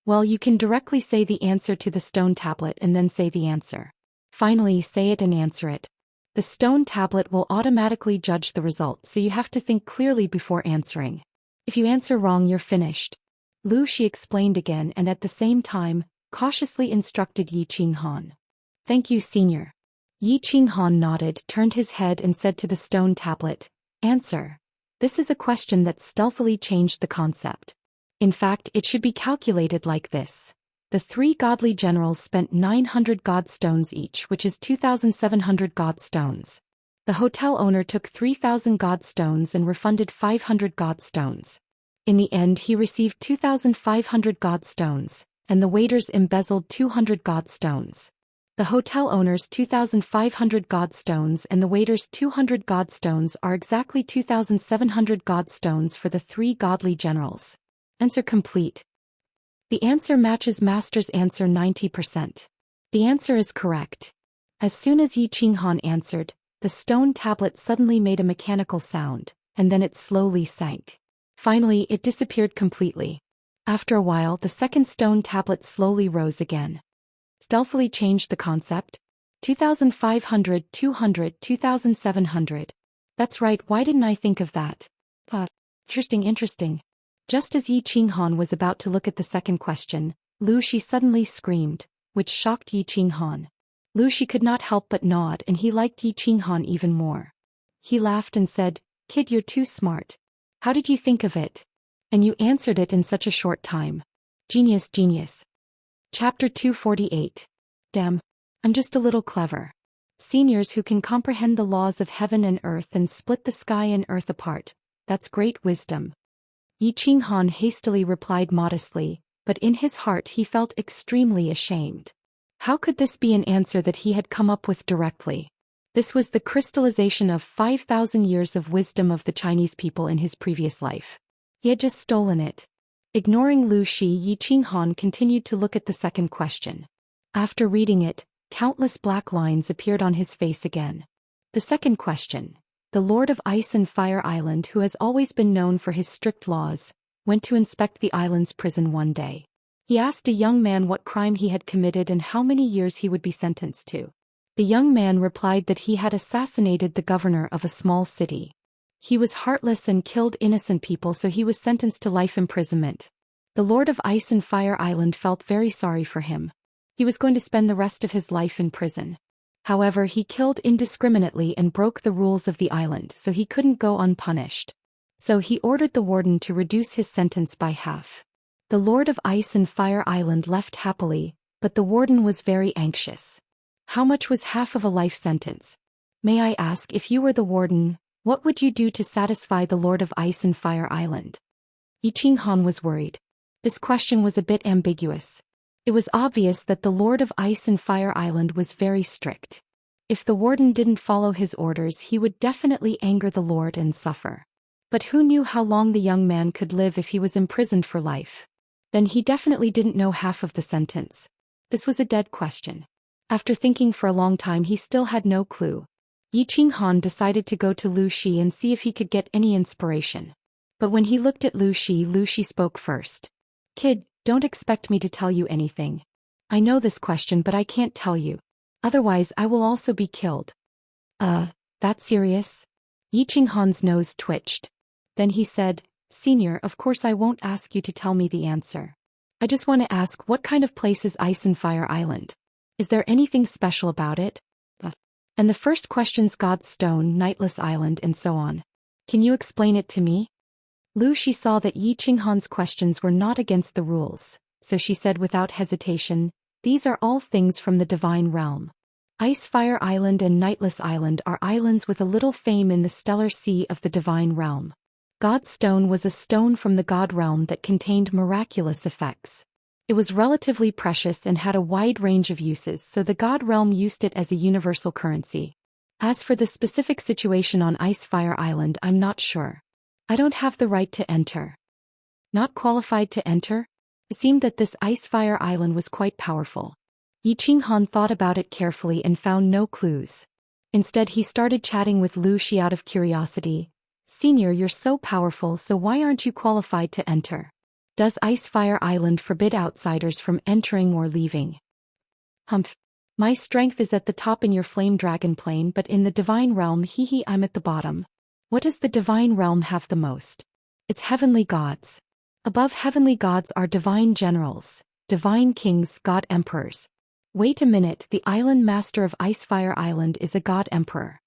Well, you can directly say the answer to the stone tablet and then say the answer. Finally, say it and answer it. The stone tablet will automatically judge the result, so you have to think clearly before answering. If you answer wrong, you're finished. Lu Shi explained again and at the same time, cautiously instructed Yi Qinghan. "Thank you, senior." Yi Qinghan nodded, turned his head and said to the stone tablet, "Answer. This is a question that stealthily changed the concept. In fact, it should be calculated like this. The 3 godly generals spent 900 god stones each, which is 2,700 god stones. The hotel owner took 3,000 god stones and refunded 500 god stones. In the end, he received 2,500 god stones, and the waiters embezzled 200 god stones. The hotel owner's 2,500 god stones and the waiter's 200 god stones are exactly 2,700 god stones for the 3 godly generals. Answer complete." The answer matches Master's answer 90%. The answer is correct. As soon as Yi Qinghan answered, the stone tablet suddenly made a mechanical sound, and then it slowly sank. Finally, it disappeared completely. After a while, the second stone tablet slowly rose again. Stealthily changed the concept. 2500, 200, 2700. That's right, why didn't I think of that? Interesting. Just as Yi Qinghan was about to look at the second question, Lu Shi suddenly screamed, which shocked Yi Qinghan. Lu Shi could not help but nod, and he liked Yi Qinghan even more. He laughed and said, "Kid, you're too smart. How did you think of it? And you answered it in such a short time. Genius. Chapter 248. Damn. I'm just a little clever. Seniors who can comprehend the laws of heaven and earth and split the sky and earth apart. That's great wisdom." Yi Qinghan hastily replied modestly, but in his heart he felt extremely ashamed. How could this be an answer that he had come up with directly? This was the crystallization of 5,000 years of wisdom of the Chinese people in his previous life. He had just stolen it. Ignoring Lu Shi, Yi Qinghan continued to look at the second question. After reading it, countless black lines appeared on his face again. The second question. The Lord of Ice and Fire Island, who has always been known for his strict laws, went to inspect the island's prison one day. He asked a young man what crime he had committed and how many years he would be sentenced to. The young man replied that he had assassinated the governor of a small city. He was heartless and killed innocent people, so he was sentenced to life imprisonment. The Lord of Ice and Fire Island felt very sorry for him. He was going to spend the rest of his life in prison. However, he killed indiscriminately and broke the rules of the island, so he couldn't go unpunished. So he ordered the warden to reduce his sentence by half. The Lord of Ice and Fire Island left happily, but the warden was very anxious. How much was half of a life sentence? May I ask, if you were the warden, what would you do to satisfy the Lord of Ice and Fire Island? Yi Qinghan was worried. This question was a bit ambiguous. It was obvious that the Lord of Ice and Fire Island was very strict. If the warden didn't follow his orders, he would definitely anger the Lord and suffer. But who knew how long the young man could live if he was imprisoned for life? Then he definitely didn't know half of the sentence. This was a dead question. After thinking for a long time, he still had no clue. Yi Qinghan decided to go to Lu Shi and see if he could get any inspiration. But when he looked at Lu Shi spoke first. "Kid, don't expect me to tell you anything. I know this question, but I can't tell you. Otherwise I will also be killed." That's serious? Yi Qinghan's nose twitched. Then he said, "Senior, of course I won't ask you to tell me the answer. I just want to ask, what kind of place is Ice and Fire Island? Is there anything special about it? And the first question's God's Stone, Nightless Island, and so on. Can you explain it to me?" Lu Shi saw that Yi Qinghan's questions were not against the rules, so she said without hesitation, "These are all things from the divine realm. Ice Fire Island and Nightless Island are islands with a little fame in the stellar sea of the divine realm. God's Stone was a stone from the God realm that contained miraculous effects. It was relatively precious and had a wide range of uses, so the God realm used it as a universal currency. As for the specific situation on Ice Fire Island, I'm not sure. I don't have the right to enter." Not qualified to enter? It seemed that this Ice Fire Island was quite powerful. Yi Qinghan thought about it carefully and found no clues. Instead, he started chatting with Lu Shi out of curiosity. "Senior, you're so powerful, so why aren't you qualified to enter? Does Ice Fire Island forbid outsiders from entering or leaving?" "Humph. My strength is at the top in your flame dragon plane, but in the divine realm, I'm at the bottom. What does the divine realm have the most? It's heavenly gods. Above heavenly gods are divine generals, divine kings, god emperors. Wait a minute, the island master of Icefire Island is a god emperor.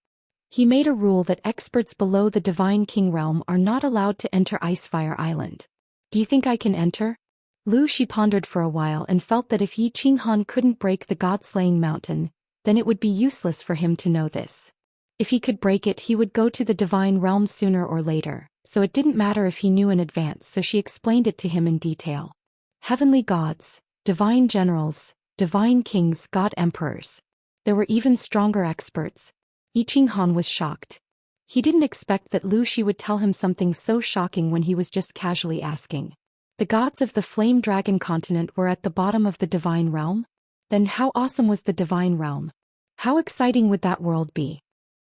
He made a rule that experts below the divine king realm are not allowed to enter Icefire Island. Do you think I can enter?" Lu Shi pondered for a while and felt that if Yi Qinghan couldn't break the god-slaying mountain, then it would be useless for him to know this. If he could break it, he would go to the divine realm sooner or later, so it didn't matter if he knew in advance, so she explained it to him in detail. Heavenly gods, divine generals, divine kings, god emperors. There were even stronger experts. Yi Qinghan was shocked. He didn't expect that Lu Shi would tell him something so shocking when he was just casually asking. The gods of the Flame Dragon continent were at the bottom of the divine realm? Then how awesome was the divine realm? How exciting would that world be?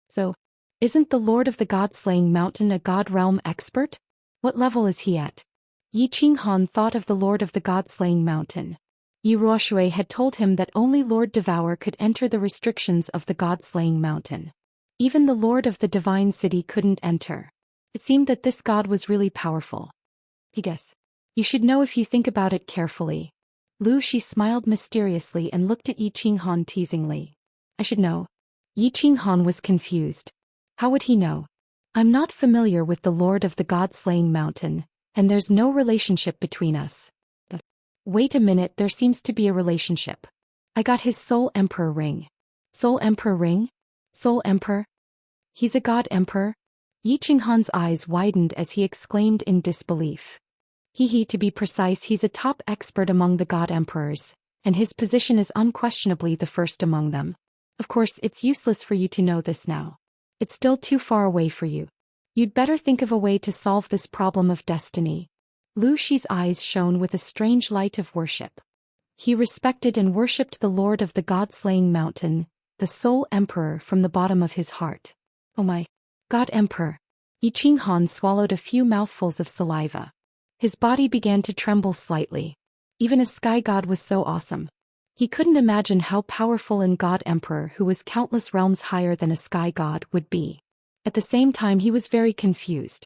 So, Isn't the Lord of the God-slaying mountain a God realm expert? What level is he at? Yi Qinghan thought of the Lord of the God-slaying mountain. Yi Ruoshui had told him that only Lord Devour could enter the restrictions of the God-slaying mountain. Even the Lord of the Divine City couldn't enter. It seemed that this god was really powerful. He guessed. You should know if you think about it carefully. Lu Shi smiled mysteriously and looked at Yi Qinghan teasingly. I should know. Yi Qinghan was confused. How would he know? I'm not familiar with the Lord of the God-slaying mountain, and there's no relationship between us. Wait a minute, there seems to be a relationship. I got his Soul Emperor ring. Soul Emperor ring? Soul Emperor? He's a God Emperor? Yi Qinghan's eyes widened as he exclaimed in disbelief. To be precise, he's a top expert among the God Emperors, and his position is unquestionably the first among them. Of course, it's useless for you to know this now. It's still too far away for you. You'd better think of a way to solve this problem of destiny. Lu Shi's eyes shone with a strange light of worship. He respected and worshipped the Lord of the God-slaying mountain, the Soul Emperor, from the bottom of his heart. Oh my God Emperor! Yi Qinghan swallowed a few mouthfuls of saliva. His body began to tremble slightly. Even a sky god was so awesome. He couldn't imagine how powerful a God Emperor who was countless realms higher than a sky god would be. At the same time, he was very confused.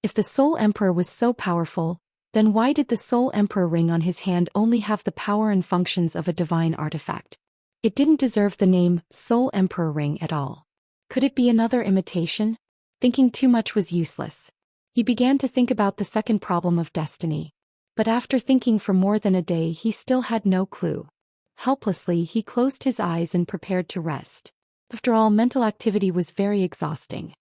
If the Soul Emperor was so powerful, then why did the Soul Emperor ring on his hand only have the power and functions of a divine artifact? It didn't deserve the name Soul Emperor ring at all. Could it be another imitation? Thinking too much was useless. He began to think about the second problem of destiny. But after thinking for more than a day, he still had no clue. Helplessly, he closed his eyes and prepared to rest. After all, mental activity was very exhausting.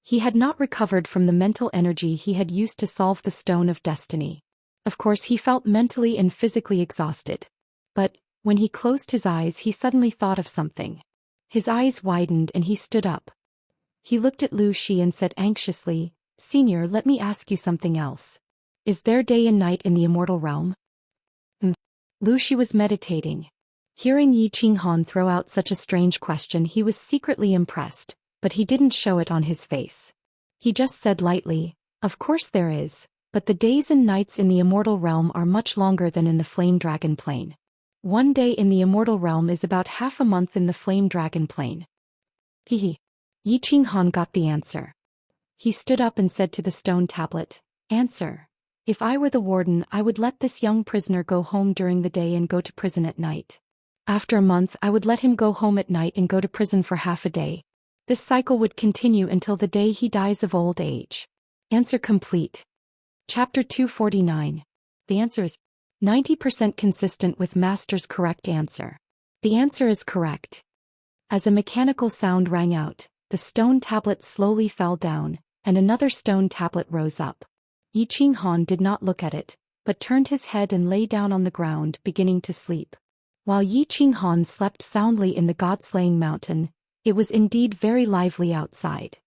He had not recovered from the mental energy he had used to solve the Stone of Destiny. Of course, he felt mentally and physically exhausted. But, when he closed his eyes, he suddenly thought of something. His eyes widened and he stood up. He looked at Lu Shi and said anxiously, "Senior, let me ask you something else. Is there day and night in the immortal realm?" Lu Shi was meditating. Hearing Yi Qinghan throw out such a strange question, he was secretly impressed, but he didn't show it on his face. He just said lightly, "Of course there is, but the days and nights in the immortal realm are much longer than in the Flame Dragon Plane. One day in the immortal realm is about half a month in the Flame Dragon Plane." Yi Qinghan got the answer. He stood up and said to the stone tablet, "Answer. If I were the warden, I would let this young prisoner go home during the day and go to prison at night. After a month, I would let him go home at night and go to prison for half a day. This cycle would continue until the day he dies of old age." Answer complete. Chapter 249. The answer is 90% consistent with Master's correct answer. The answer is correct. As a mechanical sound rang out, the stone tablet slowly fell down, and another stone tablet rose up. Yi Qinghan did not look at it, but turned his head and lay down on the ground, beginning to sleep. While Yi Qinghan slept soundly in the God-slaying mountain, it was indeed very lively outside.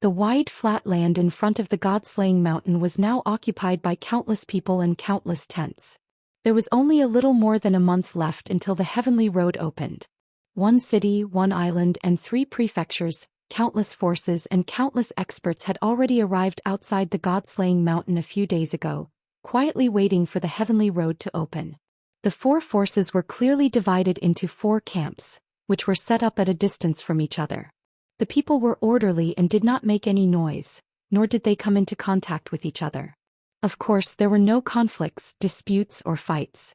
The wide flat land in front of the God-slaying mountain was now occupied by countless people and countless tents. There was only a little more than a month left until the heavenly road opened. One city, one island, and 3 prefectures, countless forces and countless experts had already arrived outside the God-slaying mountain a few days ago, quietly waiting for the heavenly road to open. The 4 forces were clearly divided into 4 camps, which were set up at a distance from each other. The people were orderly and did not make any noise, nor did they come into contact with each other. Of course, there were no conflicts, disputes, or fights.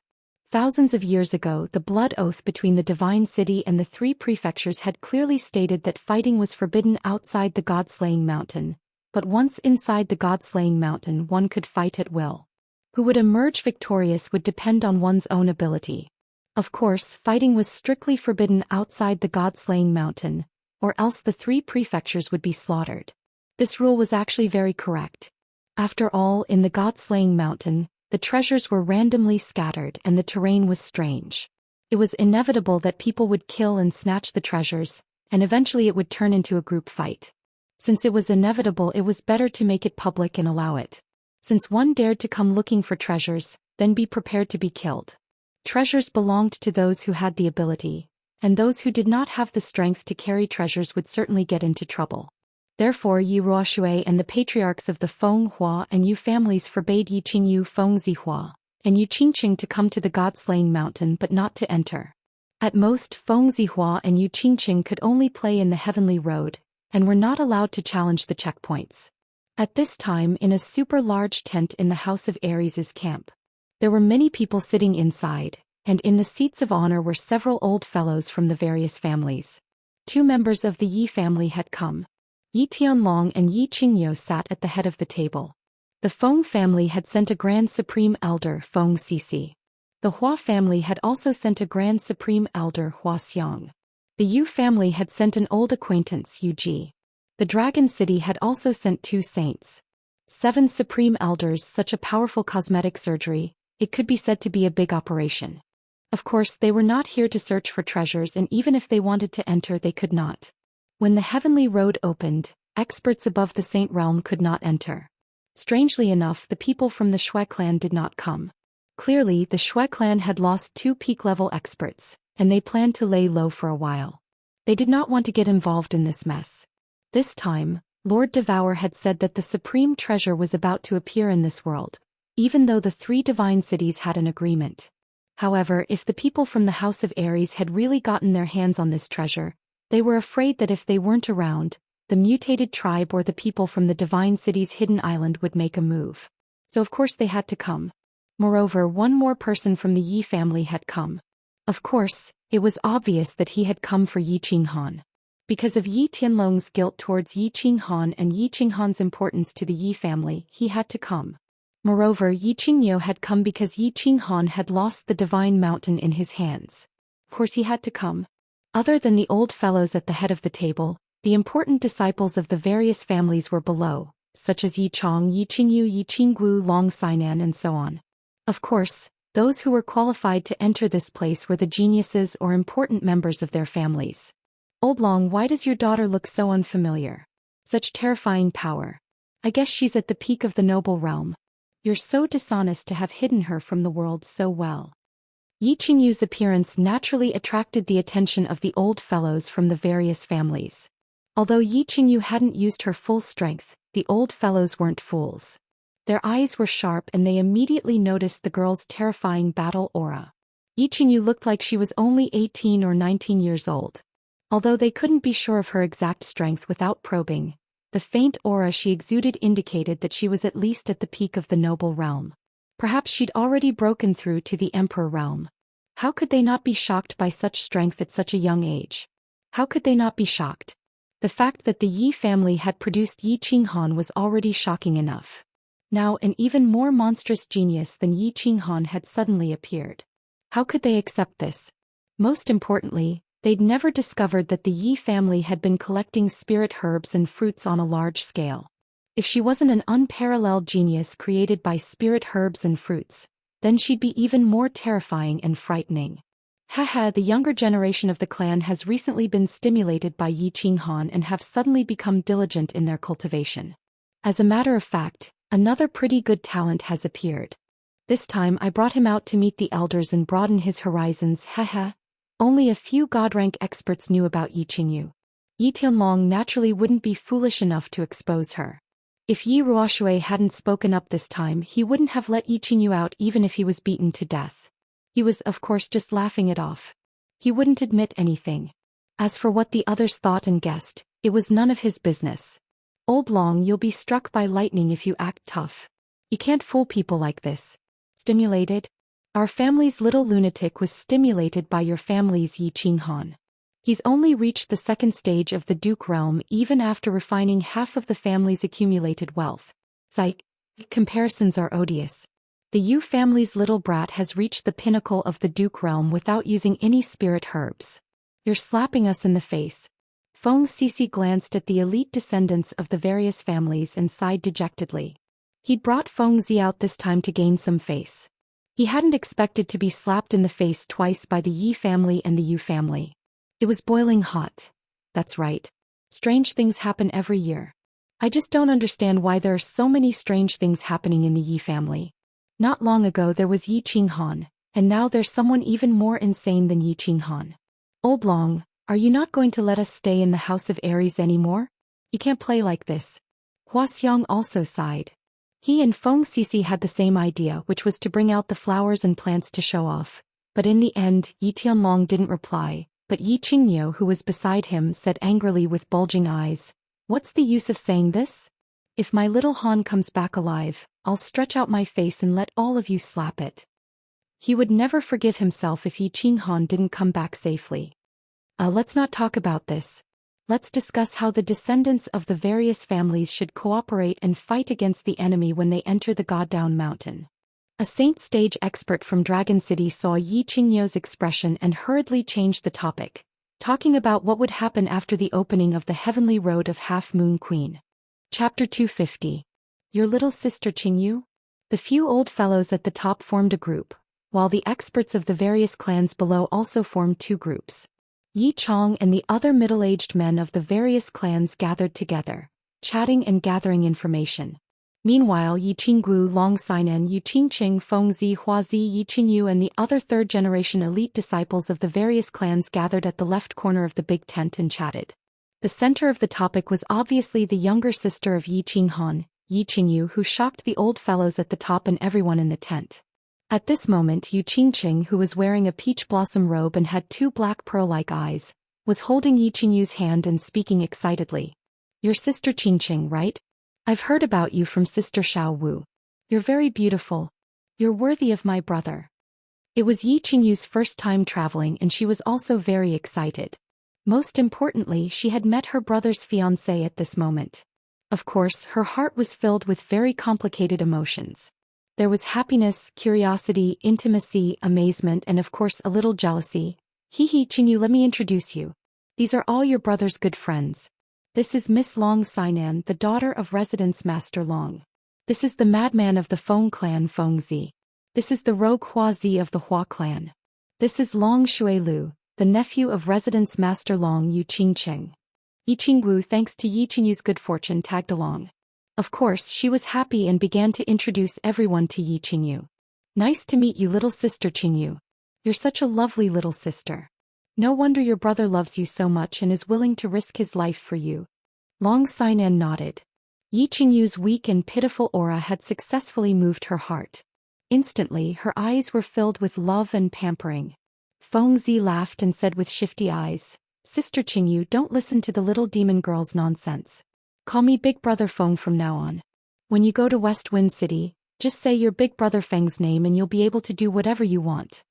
Thousands of years ago, the blood oath between the Divine City and the 3 prefectures had clearly stated that fighting was forbidden outside the God-slaying mountain, but once inside the God-slaying mountain, one could fight at will. Who would emerge victorious would depend on one's own ability. Of course, fighting was strictly forbidden outside the God-slaying mountain, or else the 3 prefectures would be slaughtered. This rule was actually very correct. After all, in the God-slaying mountain, the treasures were randomly scattered and the terrain was strange. It was inevitable that people would kill and snatch the treasures, and eventually it would turn into a group fight. Since it was inevitable, it was better to make it public and allow it. Since one dared to come looking for treasures, then be prepared to be killed. Treasures belonged to those who had the ability, and those who did not have the strength to carry treasures would certainly get into trouble. Therefore Yi Ruoshui and the patriarchs of the Feng Hua and Yu families forbade Yi Qingyu Feng Zihua and Yu Qingqing to come to the God-slaying mountain but not to enter. At most, Feng Zihua and Yu Qingqing could only play in the heavenly road, and were not allowed to challenge the checkpoints. At this time, in a super large tent in the House of Aries' camp, there were many people sitting inside, and in the seats of honor were several old fellows from the various families. 2 members of the Yi family had come. Yi Tianlong and Yi Qingyo sat at the head of the table. The Feng family had sent a Grand Supreme Elder, Feng Sisi. The Hua family had also sent a Grand Supreme Elder, Hua Xiang. The Yu family had sent an old acquaintance, Yu Ji. The Dragon City had also sent 2 saints. 7 Supreme Elders. Such a powerful cosmetic surgery, it could be said to be a big operation. Of course, they were not here to search for treasures, and even if they wanted to enter, they could not. When the heavenly road opened, experts above the Saint Realm could not enter. Strangely enough, the people from the Shui clan did not come. Clearly, the Shui clan had lost 2 peak-level experts, and they planned to lay low for a while. They did not want to get involved in this mess. This time, Lord Devour had said that the supreme treasure was about to appear in this world, even though the 3 divine cities had an agreement. However, if the people from the House of Aries had really gotten their hands on this treasure, they were afraid that if they weren't around, the mutated tribe or the people from the Divine City's hidden island would make a move. So of course they had to come. Moreover, 1 more person from the Yi family had come. Of course, it was obvious that he had come for Yi Qinghan. Because of Yi Tianlong's guilt towards Yi Qinghan and Yi Qinghan's importance to the Yi family, he had to come. Moreover, Yi Qingyo had come because Yi Qinghan had lost the divine mountain in his hands. Of course he had to come. Other than the old fellows at the head of the table, the important disciples of the various families were below, such as Yi Chong, Yi Qingyu, Yi Qinggu, Long Sainan, and so on. Of course, those who were qualified to enter this place were the geniuses or important members of their families. Old Long, why does your daughter look so unfamiliar? Such terrifying power. I guess she's at the peak of the noble realm. You're so dishonest to have hidden her from the world so well. Yi Qingyu's appearance naturally attracted the attention of the old fellows from the various families. Although Yi Qingyu hadn't used her full strength, the old fellows weren't fools. Their eyes were sharp and they immediately noticed the girl's terrifying battle aura. Yi Qingyu looked like she was only 18 or 19 years old. Although they couldn't be sure of her exact strength without probing, the faint aura she exuded indicated that she was at least at the peak of the noble realm. Perhaps she'd already broken through to the Emperor realm. How could they not be shocked by such strength at such a young age? How could they not be shocked? The fact that the Yi family had produced Yi Qinghan was already shocking enough. Now an even more monstrous genius than Yi Qinghan had suddenly appeared. How could they accept this? Most importantly, they'd never discovered that the Yi family had been collecting spirit herbs and fruits on a large scale. If she wasn't an unparalleled genius created by spirit herbs and fruits, then she'd be even more terrifying and frightening. Haha, the younger generation of the clan has recently been stimulated by Yi Qinghan and have suddenly become diligent in their cultivation. As a matter of fact, another pretty good talent has appeared. This time I brought him out to meet the elders and broaden his horizons. Haha. Only a few god-rank experts knew about Yi Qingyu. Yi Tianlong naturally wouldn't be foolish enough to expose her. If Yi Ruoshui hadn't spoken up this time, he wouldn't have let Yi Qingyu out even if he was beaten to death. He was, of course, just laughing it off. He wouldn't admit anything. As for what the others thought and guessed, it was none of his business. Old Long, you'll be struck by lightning if you act tough. You can't fool people like this. Stimulated? Our family's little lunatic was stimulated by your family's Yi Qinghan. He's only reached the 2nd stage of the Duke realm even after refining half of the family's accumulated wealth. Psych. Comparisons are odious. The Yu family's little brat has reached the pinnacle of the Duke realm without using any spirit herbs. You're slapping us in the face. Feng Sisi glanced at the elite descendants of the various families and sighed dejectedly. He'd brought Feng Zi out this time to gain some face. He hadn't expected to be slapped in the face twice by the Yi family and the Yu family. It was boiling hot. That's right. Strange things happen every year. I just don't understand why there are so many strange things happening in the Yi family. Not long ago there was Yi Qinghan, and now there's someone even more insane than Yi Qinghan. Old Long, are you not going to let us stay in the House of Aries anymore? You can't play like this. Hua Xiang also sighed. He and Feng Sisi had the same idea, which was to bring out the flowers and plants to show off. But in the end, Yi Tianlong didn't reply, but Yi Qingniu, who was beside him, said angrily with bulging eyes, "What's the use of saying this? If my little Han comes back alive, I'll stretch out my face and let all of you slap it." He would never forgive himself if Yi Qinghan didn't come back safely. Let's not talk about this. Let's discuss how the descendants of the various families should cooperate and fight against the enemy when they enter the God-Down Mountain. A saint stage expert from Dragon City saw Yi Qingniu's expression and hurriedly changed the topic, talking about what would happen after the opening of the heavenly road of Half-Moon Queen. Chapter 250. Your little sister Qingyu? The few old fellows at the top formed a group, while the experts of the various clans below also formed two groups. Yi Chong and the other middle-aged men of the various clans gathered together, chatting and gathering information. Meanwhile, Yi Qinggu, Long Xinan, Yu Qingqing, Feng Zi, Hua Zi, Yi Qingyu and the other third-generation elite disciples of the various clans gathered at the left corner of the big tent and chatted. The center of the topic was obviously the younger sister of Yi Qinghan, Yi Qingyu, who shocked the old fellows at the top and everyone in the tent. At this moment, Yu Qingqing, who was wearing a peach blossom robe and had two black pearl-like eyes, was holding Yi Qingyu's hand and speaking excitedly. "Your sister Qingqing, right? I've heard about you from Sister Xiao Wu. You're very beautiful. You're worthy of my brother." It was Yi Qingyu's first time traveling and she was also very excited. Most importantly, she had met her brother's fiancé at this moment. Of course, her heart was filled with very complicated emotions. There was happiness, curiosity, intimacy, amazement, and of course a little jealousy. "Hee Qingyu, let me introduce you. These are all your brother's good friends. This is Miss Long Xinan, the daughter of Residence Master Long. This is the madman of the Feng clan, Feng Zi. This is the rogue Hua Zi of the Hua clan. This is Long Shuilu, the nephew of Residence Master Long, Yu Qingqing." Yi Qinggu, thanks to Yi Qingyu's good fortune, tagged along. Of course, she was happy and began to introduce everyone to Yi Qingyu. "Nice to meet you, little sister Qingyu. You're such a lovely little sister. No wonder your brother loves you so much and is willing to risk his life for you." Long Xinan nodded. Yi Qingyu's weak and pitiful aura had successfully moved her heart. Instantly, her eyes were filled with love and pampering. Feng Zi laughed and said with shifty eyes, "Sister Qingyu, don't listen to the little demon girl's nonsense. Call me Big Brother Feng from now on. When you go to West Wind City, just say your Big Brother Feng's name and you'll be able to do whatever you want."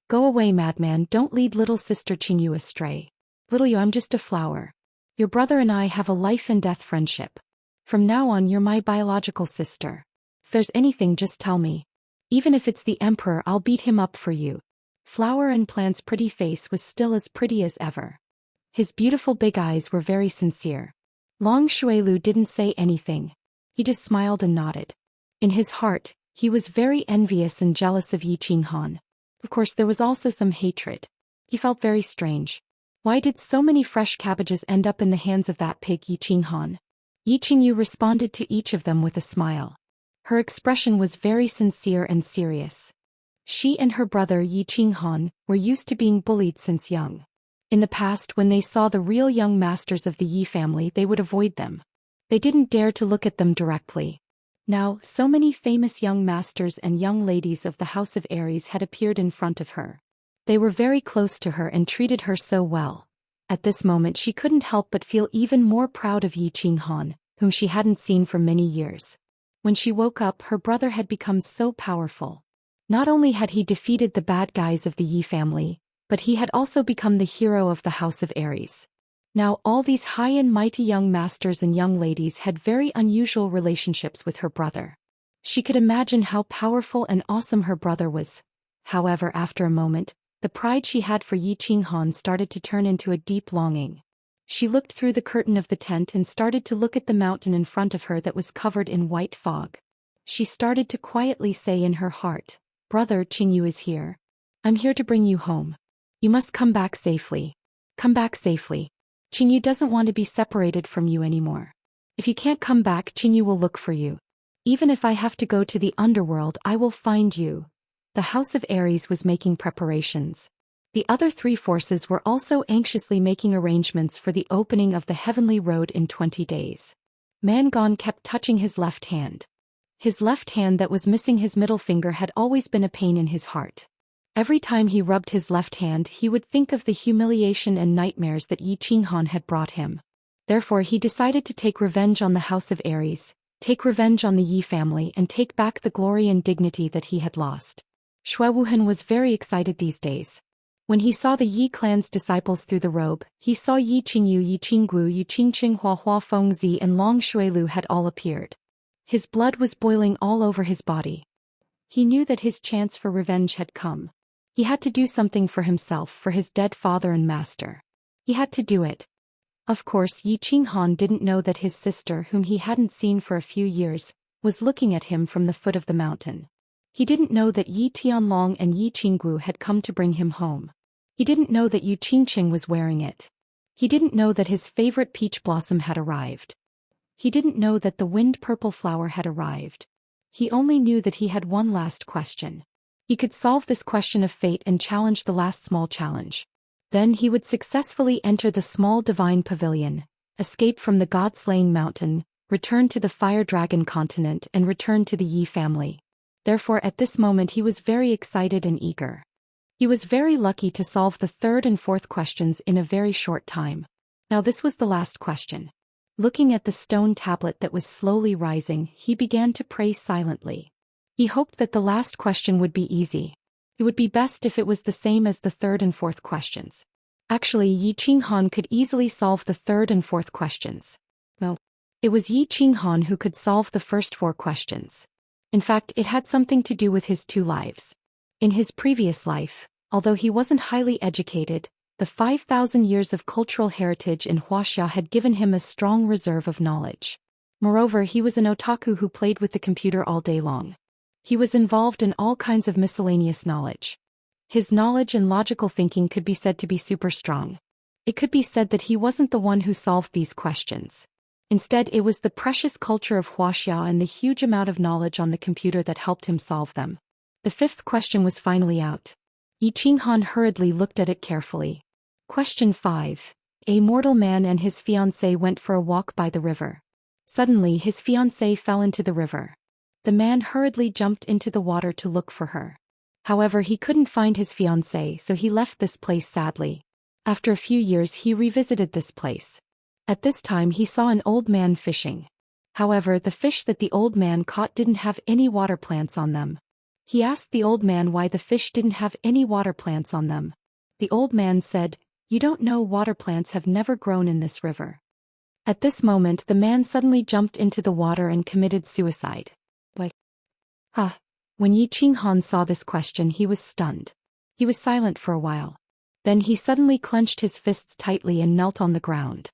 "Go away, madman, don't lead little sister Qingyu astray. Little you, I'm just a flower. Your brother and I have a life and death friendship. From now on you're my biological sister. If there's anything, just tell me. Even if it's the emperor, I'll beat him up for you." Flower and Plant's pretty face was still as pretty as ever. His beautiful big eyes were very sincere. Long Shuilu didn't say anything. He just smiled and nodded. In his heart, he was very envious and jealous of Yi Qinghan. Of course, there was also some hatred. He felt very strange. Why did so many fresh cabbages end up in the hands of that pig Yi Qinghan? Yi Qingyu responded to each of them with a smile. Her expression was very sincere and serious. She and her brother Yi Qinghan were used to being bullied since young. In the past, when they saw the real young masters of the Yi family, they would avoid them. They didn't dare to look at them directly. Now, so many famous young masters and young ladies of the House of Aries had appeared in front of her. They were very close to her and treated her so well. At this moment, she couldn't help but feel even more proud of Yi Qinghan, whom she hadn't seen for many years. When she woke up, her brother had become so powerful. Not only had he defeated the bad guys of the Yi family, but he had also become the hero of the House of Aries. Now all these high and mighty young masters and young ladies had very unusual relationships with her brother. She could imagine how powerful and awesome her brother was. However, after a moment, the pride she had for Yi Qinghan started to turn into a deep longing. She looked through the curtain of the tent and started to look at the mountain in front of her that was covered in white fog. She started to quietly say in her heart, "Brother Qingyu is here. I'm here to bring you home. You must come back safely. Come back safely. Qingyu doesn't want to be separated from you anymore. If you can't come back, Qingyu will look for you. Even if I have to go to the underworld, I will find you." The House of Aries was making preparations. The other three forces were also anxiously making arrangements for the opening of the heavenly road in 20 days. Mangon kept touching his left hand. His left hand that was missing his middle finger had always been a pain in his heart. Every time he rubbed his left hand he would think of the humiliation and nightmares that Yi Qinghan had brought him. Therefore he decided to take revenge on the House of Aries, take revenge on the Yi family and take back the glory and dignity that he had lost. Xue Wuhan was very excited these days. When he saw the Yi clan's disciples through the robe, he saw Yi Qingyu, Yi Qinggu, Yi Qingqing, Hua Fengzi and Long Shuilu had all appeared. His blood was boiling all over his body. He knew that his chance for revenge had come. He had to do something for himself, for his dead father and master. He had to do it. Of course Yi Qinghan didn't know that his sister, whom he hadn't seen for a few years, was looking at him from the foot of the mountain. He didn't know that Yi Tianlong and Yi Qinggu had come to bring him home. He didn't know that Yu Qingqing was wearing it. He didn't know that his favorite peach blossom had arrived. He didn't know that the wind purple flower had arrived. He only knew that he had one last question. He could solve this question of fate and challenge the last small challenge. Then he would successfully enter the small divine pavilion, escape from the god-slaying mountain, return to the fire dragon continent and return to the Yi family. Therefore at this moment he was very excited and eager. He was very lucky to solve the third and fourth questions in a very short time. Now this was the last question. Looking at the stone tablet that was slowly rising, he began to pray silently. He hoped that the last question would be easy. It would be best if it was the same as the third and fourth questions. Actually, Yi Qinghan could easily solve the third and fourth questions. No. It was Yi Qinghan who could solve the first 4 questions. In fact, it had something to do with his 2 lives. In his previous life, although he wasn't highly educated, the 5,000 years of cultural heritage in Wuxia had given him a strong reserve of knowledge. Moreover, he was an otaku who played with the computer all day long. He was involved in all kinds of miscellaneous knowledge. His knowledge and logical thinking could be said to be super strong. It could be said that he wasn't the one who solved these questions. Instead, it was the precious culture of Wuxia and the huge amount of knowledge on the computer that helped him solve them. The 5th question was finally out. Yi Qinghan hurriedly looked at it carefully. Question 5. A mortal man and his fiancée went for a walk by the river. Suddenly his fiancée fell into the river. The man hurriedly jumped into the water to look for her. However, he couldn't find his fiancée, so he left this place sadly. After a few years he revisited this place. At this time he saw an old man fishing. However, the fish that the old man caught didn't have any water plants on them. He asked the old man why the fish didn't have any water plants on them. The old man said, "You don't know, water plants have never grown in this river." At this moment the man suddenly jumped into the water and committed suicide. Why? When Yi Qinghan saw this question he was stunned. He was silent for a while. Then he suddenly clenched his fists tightly and knelt on the ground.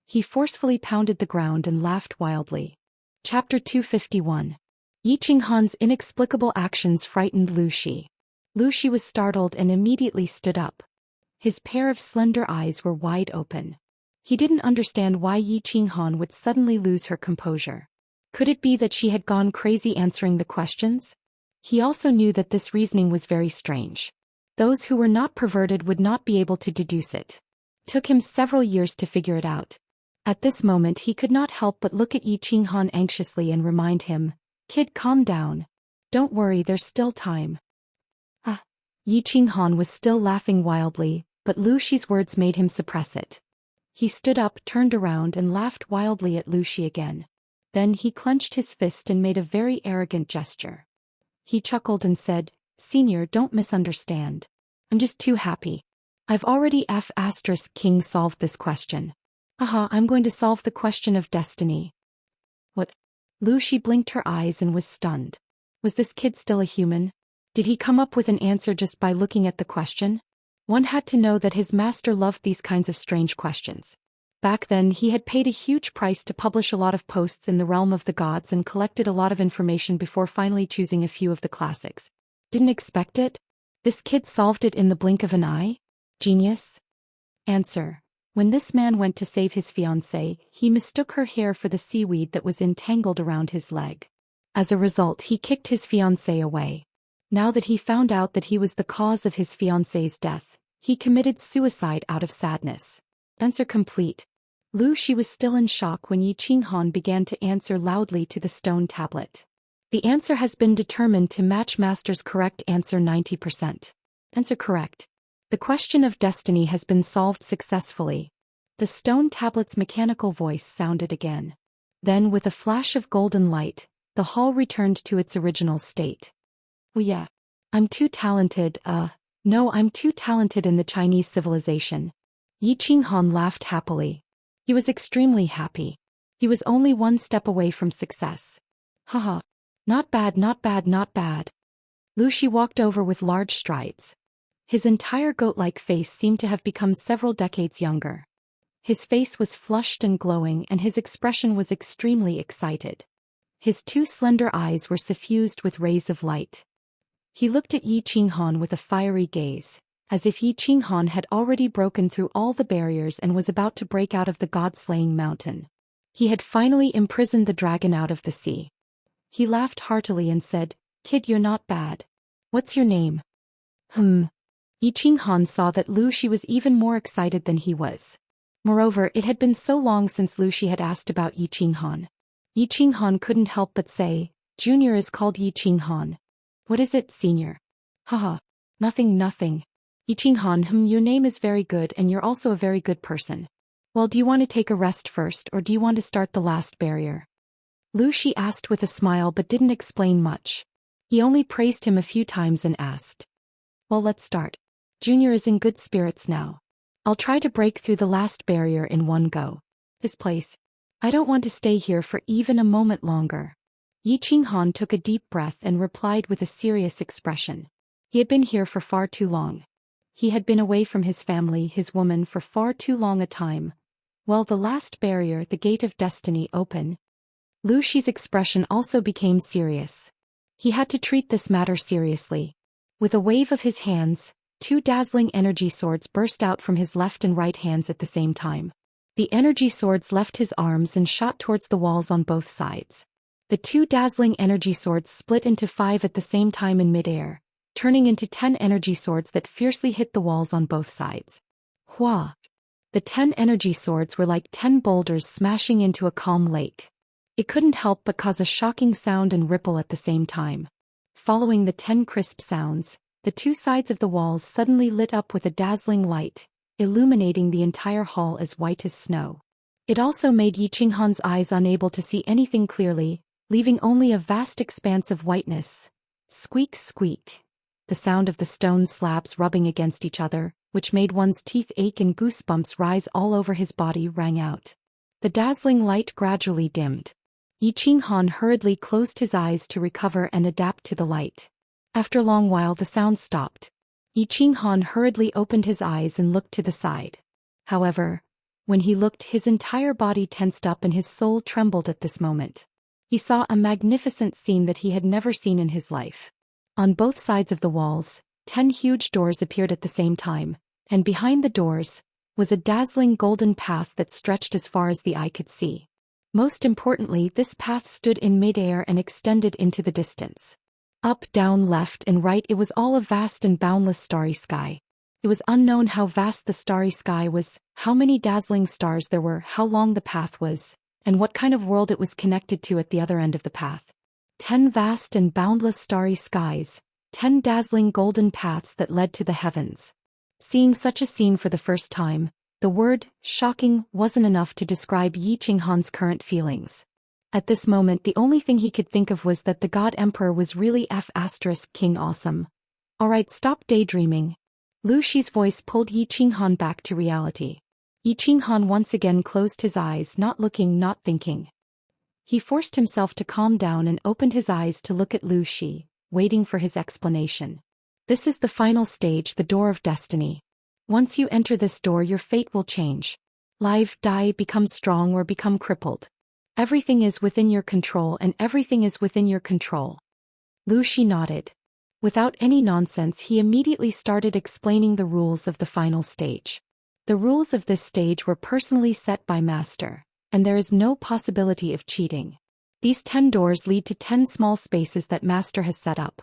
He forcefully pounded the ground and laughed wildly. Chapter 251. Yi Qinghan's inexplicable actions frightened Lu Shi. Lu Shi was startled and immediately stood up. His pair of slender eyes were wide open. He didn't understand why Yi Qinghan would suddenly lose her composure. Could it be that she had gone crazy answering the questions? He also knew that this reasoning was very strange. Those who were not perverted would not be able to deduce it. Took him several years to figure it out. At this moment he could not help but look at Yi Qinghan anxiously and remind him, "Kid, calm down. Don't worry, there's still time." Yi Qinghan was still laughing wildly, but Lu Shi's words made him suppress it. He stood up, turned around and laughed wildly at Lu Shi again. Then he clenched his fist and made a very arrogant gesture. He chuckled and said, "Senior, don't misunderstand. I'm just too happy. I've already King solved this question. I'm going to solve the question of destiny." What? Lu Shi blinked her eyes and was stunned. Was this kid still a human? Did he come up with an answer just by looking at the question? One had to know that his master loved these kinds of strange questions. Back then he had paid a huge price to publish a lot of posts in the realm of the gods and collected a lot of information before finally choosing a few of the classics. Didn't expect it? This kid solved it in the blink of an eye? Genius? Answer. When this man went to save his fiancée, he mistook her hair for the seaweed that was entangled around his leg. As a result, he kicked his fiancée away. Now that he found out that he was the cause of his fiancée's death, He committed suicide out of sadness. Answer complete. She was still in shock when Yi Qinghan began to answer loudly to the stone tablet. The answer has been determined to match Master's correct answer 90%. Answer correct. The question of destiny has been solved successfully. The stone tablet's mechanical voice sounded again. Then with a flash of golden light, the hall returned to its original state. Oh yeah. I'm too talented, no, I'm too talented in the Chinese civilization. Yi Qinghan laughed happily. He was extremely happy. He was only one step away from success. Haha. Not bad, not bad, not bad. Shi walked over with large strides. His entire goat-like face seemed to have become several decades younger. His face was flushed and glowing and his expression was extremely excited. His two slender eyes were suffused with rays of light. He looked at Yi Qinghan with a fiery gaze, as if Yi Qinghan had already broken through all the barriers and was about to break out of the god-slaying mountain. He had finally imprisoned the dragon out of the sea. He laughed heartily and said, "Kid, you're not bad. What's your name?" Yi Qinghan saw that Shi was even more excited than he was. Moreover, it had been so long since Shi had asked about Yi Qinghan. Yi Qinghan couldn't help but say, "Junior is called Yi Qinghan." "What is it, senior?" "Haha. Nothing, nothing. Yi Qinghan, your name is very good and you're also a very good person. Well, do you want to take a rest first or do you want to start the last barrier?" Shi asked with a smile but didn't explain much. He only praised him a few times and asked, "Well, let's start. Junior is in good spirits now. I'll try to break through the last barrier in one go. This place. I don't want to stay here for even a moment longer." Yi Qinghan took a deep breath and replied with a serious expression. He had been here for far too long. He had been away from his family, his woman, for far too long a time. Well, the last barrier, the gate of destiny, open. Shi's expression also became serious. He had to treat this matter seriously. With a wave of his hands, two dazzling energy swords burst out from his left and right hands at the same time. The energy swords left his arms and shot towards the walls on both sides. The two dazzling energy swords split into 5 at the same time in midair, turning into 10 energy swords that fiercely hit the walls on both sides. Hua! The 10 energy swords were like 10 boulders smashing into a calm lake. It couldn't help but cause a shocking sound and ripple at the same time. Following the 10 crisp sounds, the two sides of the walls suddenly lit up with a dazzling light, illuminating the entire hall as white as snow. It also made Yi Qinghan's eyes unable to see anything clearly, leaving only a vast expanse of whiteness. Squeak, squeak. The sound of the stone slabs rubbing against each other, which made one's teeth ache and goosebumps rise all over his body, rang out. The dazzling light gradually dimmed. Yi Qinghan hurriedly closed his eyes to recover and adapt to the light. After a long while the sound stopped. Yi Qinghan hurriedly opened his eyes and looked to the side. However, when he looked, his entire body tensed up and his soul trembled at this moment. He saw a magnificent scene that he had never seen in his life. On both sides of the walls, 10 huge doors appeared at the same time, and behind the doors was a dazzling golden path that stretched as far as the eye could see. Most importantly, this path stood in midair and extended into the distance. Up, down, left, and right, it was all a vast and boundless starry sky. It was unknown how vast the starry sky was, how many dazzling stars there were, how long the path was, and what kind of world it was connected to at the other end of the path. 10 vast and boundless starry skies, 10 dazzling golden paths that led to the heavens. Seeing such a scene for the first time, the word shocking wasn't enough to describe Yi Qinghan's current feelings. At this moment, the only thing he could think of was that the God Emperor was really King awesome. Alright, stop daydreaming. Shi's voice pulled Yi Qinghan back to reality. Yi Qinghan once again closed his eyes, not looking, not thinking. He forced himself to calm down and opened his eyes to look at Shi, waiting for his explanation. This is the final stage, the door of destiny. Once you enter this door, your fate will change. Live, die, become strong, or become crippled. Everything is within your control and everything is within your control. Shi nodded. Without any nonsense, he immediately started explaining the rules of the final stage. The rules of this stage were personally set by Master, and there is no possibility of cheating. These 10 doors lead to 10 small spaces that Master has set up.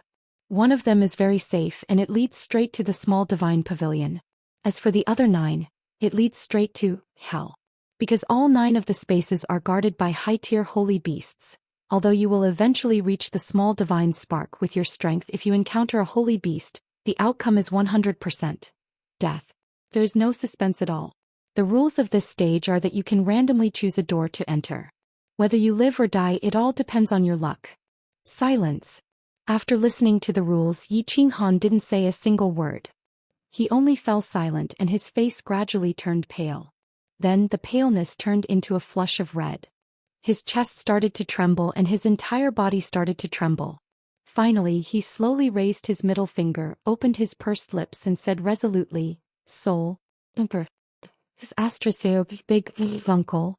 One of them is very safe and it leads straight to the small divine pavilion. As for the other 9, it leads straight to hell. Because all 9 of the spaces are guarded by high-tier holy beasts. Although you will eventually reach the small divine spark with your strength if you encounter a holy beast, the outcome is 100% death. There is no suspense at all. The rules of this stage are that you can randomly choose a door to enter. Whether you live or die, it all depends on your luck. Silence. After listening to the rules, Yi Qinghan didn't say a single word. He only fell silent and his face gradually turned pale. Then the paleness turned into a flush of red. His chest started to tremble and his entire body started to tremble. Finally, he slowly raised his middle finger, opened his pursed lips and said resolutely, "Soul, Emperor, big uncle."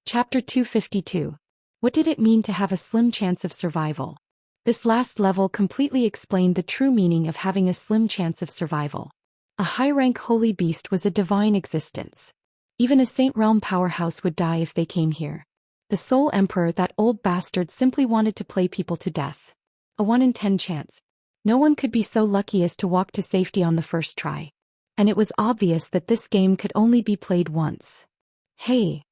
Chapter 252. What did it mean to have a slim chance of survival? This last level completely explained the true meaning of having a slim chance of survival. A high-rank holy beast was a divine existence. Even a Saint Realm powerhouse would die if they came here. The Soul Emperor, that old bastard, simply wanted to play people to death. A 1 in 10 chance. No one could be so lucky as to walk to safety on the first try. And it was obvious that this game could only be played once. Hey!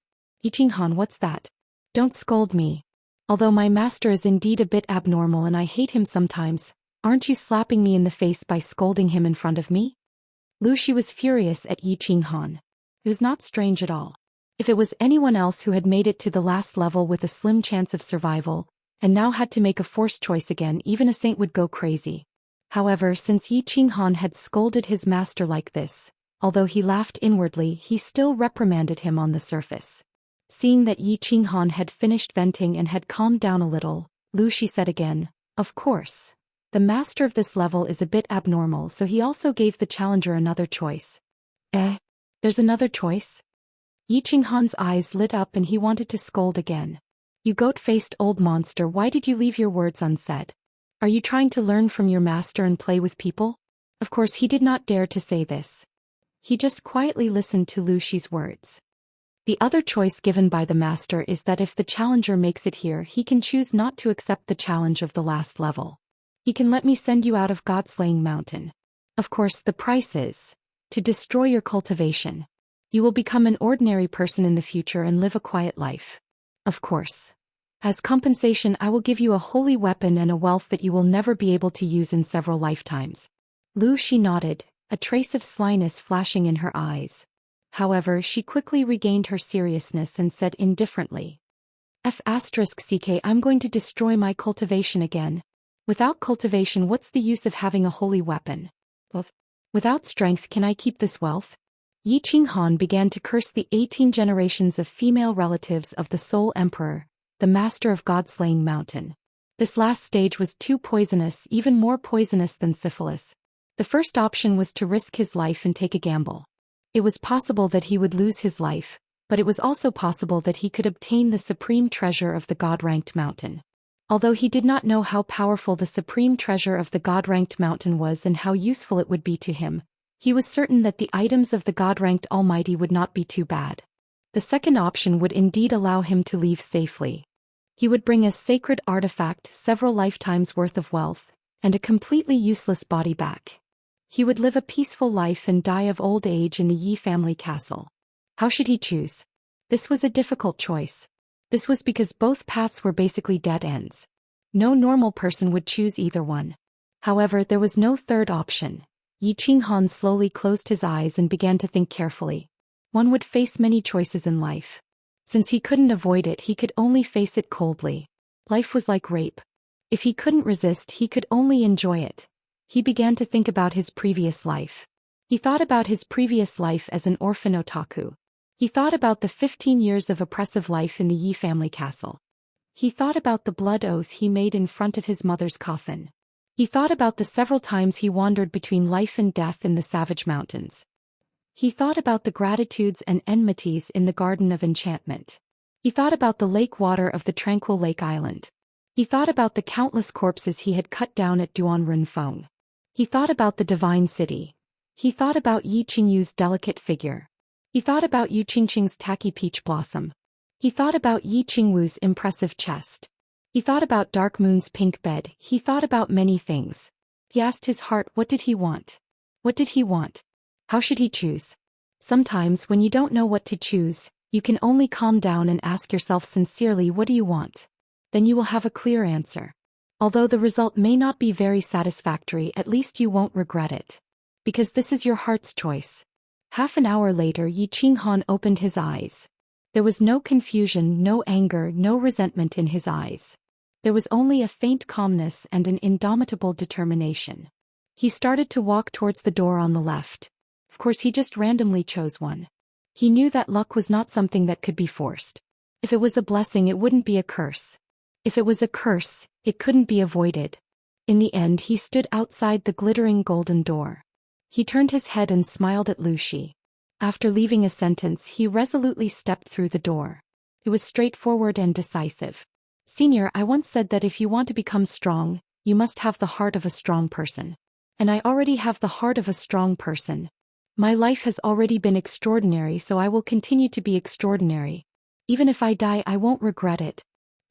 Yi Qinghan, what's that? Don't scold me. Although my master is indeed a bit abnormal and I hate him sometimes, aren't you slapping me in the face by scolding him in front of me? Lu Shi was furious at Yi Qinghan. It was not strange at all. If it was anyone else who had made it to the last level with a slim chance of survival, and now had to make a forced choice again, even a saint would go crazy. However, since Yi Qinghan had scolded his master like this, although he laughed inwardly, he still reprimanded him on the surface. Seeing that Yi Qinghan had finished venting and had calmed down a little, Lu Shi said again, "Of course. The master of this level is a bit abnormal, so he also gave the challenger another choice." There's another choice? Yi Qinghan's eyes lit up and he wanted to scold again. "You goat-faced old monster, why did you leave your words unsaid? Are you trying to learn from your master and play with people?" Of course he did not dare to say this. He just quietly listened to Lu Shi's words. The other choice given by the master is that if the challenger makes it here, he can choose not to accept the challenge of the last level. He can let me send you out of God-slaying mountain. Of course, the price is to destroy your cultivation. You will become an ordinary person in the future and live a quiet life. Of course. As compensation, I will give you a holy weapon and a wealth that you will never be able to use in several lifetimes. Lu Shi nodded, a trace of slyness flashing in her eyes. However, she quickly regained her seriousness and said indifferently, "*CK, I'm going to destroy my cultivation again. Without cultivation, what's the use of having a holy weapon? Without strength, can I keep this wealth?" Yi Qinghan began to curse the 18 generations of female relatives of the Soul Emperor, the master of God-slaying mountain. This last stage was too poisonous, even more poisonous than syphilis. The first option was to risk his life and take a gamble. It was possible that he would lose his life, but it was also possible that he could obtain the supreme treasure of the God-ranked mountain. Although he did not know how powerful the supreme treasure of the God-ranked mountain was and how useful it would be to him, he was certain that the items of the God-ranked Almighty would not be too bad. The second option would indeed allow him to leave safely. He would bring a sacred artifact, several lifetimes' worth of wealth, and a completely useless body back. He would live a peaceful life and die of old age in the Yi family castle. How should he choose? This was a difficult choice. This was because both paths were basically dead ends. No normal person would choose either one. However, there was no third option. Yi Qinghan slowly closed his eyes and began to think carefully. One would face many choices in life. Since he couldn't avoid it, he could only face it coldly. Life was like rape. If he couldn't resist, he could only enjoy it. He began to think about his previous life. He thought about his previous life as an orphan otaku. He thought about the 15 years of oppressive life in the Yi family castle. He thought about the blood oath he made in front of his mother's coffin. He thought about the several times he wandered between life and death in the savage mountains. He thought about the gratitudes and enmities in the Garden of Enchantment. He thought about the lake water of the tranquil lake island. He thought about the countless corpses he had cut down at Duanrunfeng. He thought about the divine city. He thought about Yi Qingyu's delicate figure. He thought about Yu Qingqing's tacky peach blossom. He thought about Yi Qingwu's impressive chest. He thought about Dark Moon's pink bed. He thought about many things. He asked his heart, what did he want? What did he want? How should he choose? Sometimes when you don't know what to choose, you can only calm down and ask yourself sincerely, what do you want? Then you will have a clear answer. Although the result may not be very satisfactory, at least you won't regret it. Because this is your heart's choice. Half an hour later, Yi Qinghan opened his eyes. There was no confusion, no anger, no resentment in his eyes. There was only a faint calmness and an indomitable determination. He started to walk towards the door on the left. Of course, he just randomly chose one. He knew that luck was not something that could be forced. If it was a blessing, it wouldn't be a curse. If it was a curse, it couldn't be avoided. In the end, he stood outside the glittering golden door. He turned his head and smiled at Lu Shi. After leaving a sentence, he resolutely stepped through the door. It was straightforward and decisive. Senior, I once said that if you want to become strong, you must have the heart of a strong person. And I already have the heart of a strong person. My life has already been extraordinary, so I will continue to be extraordinary. Even if I die, I won't regret it.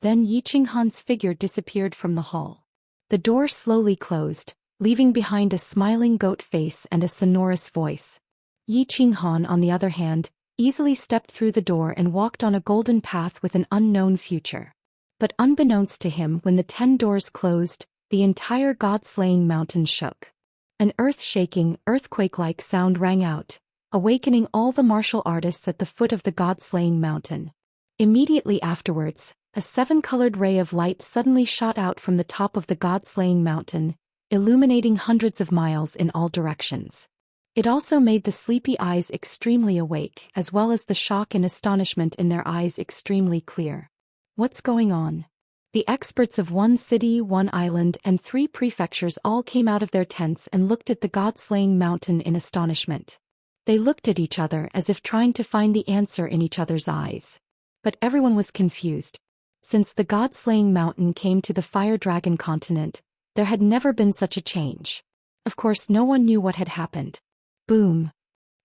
Then Yi Qinghan's figure disappeared from the hall. The door slowly closed, leaving behind a smiling goat face and a sonorous voice. Yi Qinghan, on the other hand, easily stepped through the door and walked on a golden path with an unknown future. But unbeknownst to him, when the 10 doors closed, the entire god-slaying mountain shook. An earth-shaking, earthquake-like sound rang out, awakening all the martial artists at the foot of the god-slaying mountain. Immediately afterwards, a 7-colored ray of light suddenly shot out from the top of the god-slaying mountain, illuminating hundreds of miles in all directions. It also made the sleepy eyes extremely awake, as well as the shock and astonishment in their eyes extremely clear. What's going on? The experts of 1 city, 1 island, and 3 prefectures all came out of their tents and looked at the god-slaying mountain in astonishment. They looked at each other as if trying to find the answer in each other's eyes. But everyone was confused. Since the god-slaying mountain came to the Fire Dragon continent, there had never been such a change. Of course, no one knew what had happened. Boom!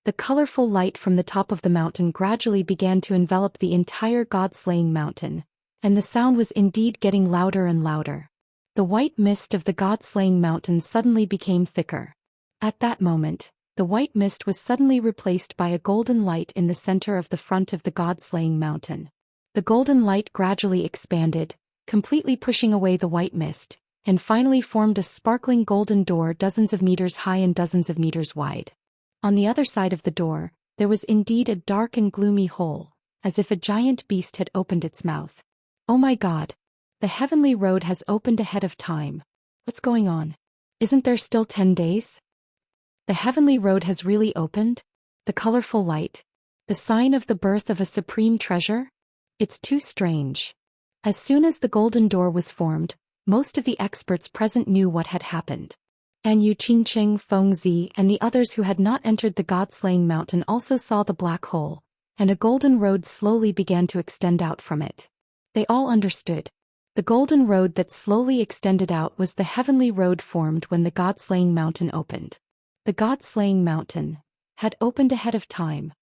The colorful light from the top of the mountain gradually began to envelop the entire god-slaying mountain, and the sound was indeed getting louder and louder. The white mist of the god-slaying mountain suddenly became thicker. At that moment, the white mist was suddenly replaced by a golden light in the center of the front of the god-slaying mountain. The golden light gradually expanded, completely pushing away the white mist, and finally formed a sparkling golden door dozens of meters high and dozens of meters wide. On the other side of the door, there was indeed a dark and gloomy hole, as if a giant beast had opened its mouth. Oh my God! The heavenly road has opened ahead of time. What's going on? Isn't there still 10 days? The heavenly road has really opened? The colorful light? The sign of the birth of a supreme treasure? It's too strange. As soon as the golden door was formed, most of the experts present knew what had happened. And Yu Qingqing, Feng Zi, and the others who had not entered the god-slaying mountain also saw the black hole, and a golden road slowly began to extend out from it. They all understood. The golden road that slowly extended out was the heavenly road formed when the god-slaying mountain opened. The god-slaying mountain had opened ahead of time.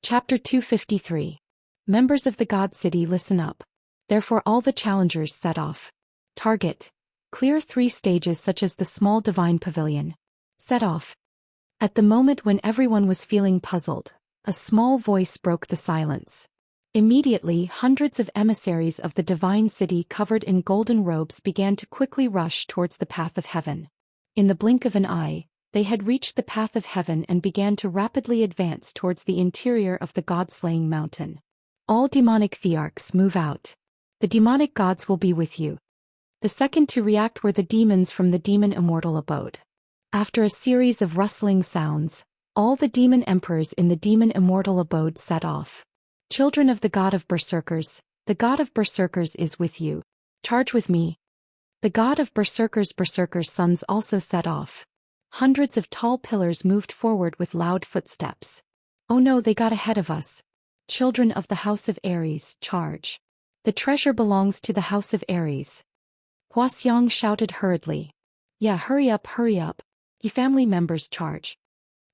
Chapter 253. Members of the God City, listen up. Therefore all the challengers set off. Target. Clear 3 stages such as the small divine pavilion. Set off. At the moment when everyone was feeling puzzled, a small voice broke the silence. Immediately, hundreds of emissaries of the divine city covered in golden robes began to quickly rush towards the path of heaven. In the blink of an eye, they had reached the path of heaven and began to rapidly advance towards the interior of the god-slaying mountain. All demonic thearchs, move out. The demonic gods will be with you. The second to react were the demons from the demon Immortal abode. After a series of rustling sounds, all the demon emperors in the demon Immortal abode set off. Children of the god of berserkers, the god of berserkers is with you. Charge with me. The god of berserkers' sons also set off. Hundreds of tall pillars moved forward with loud footsteps. Oh no, they got ahead of us. Children of the house of Ares, charge. The treasure belongs to the house of Ares. Huaxiang shouted hurriedly. Yeah, hurry up. Ye family members, charge.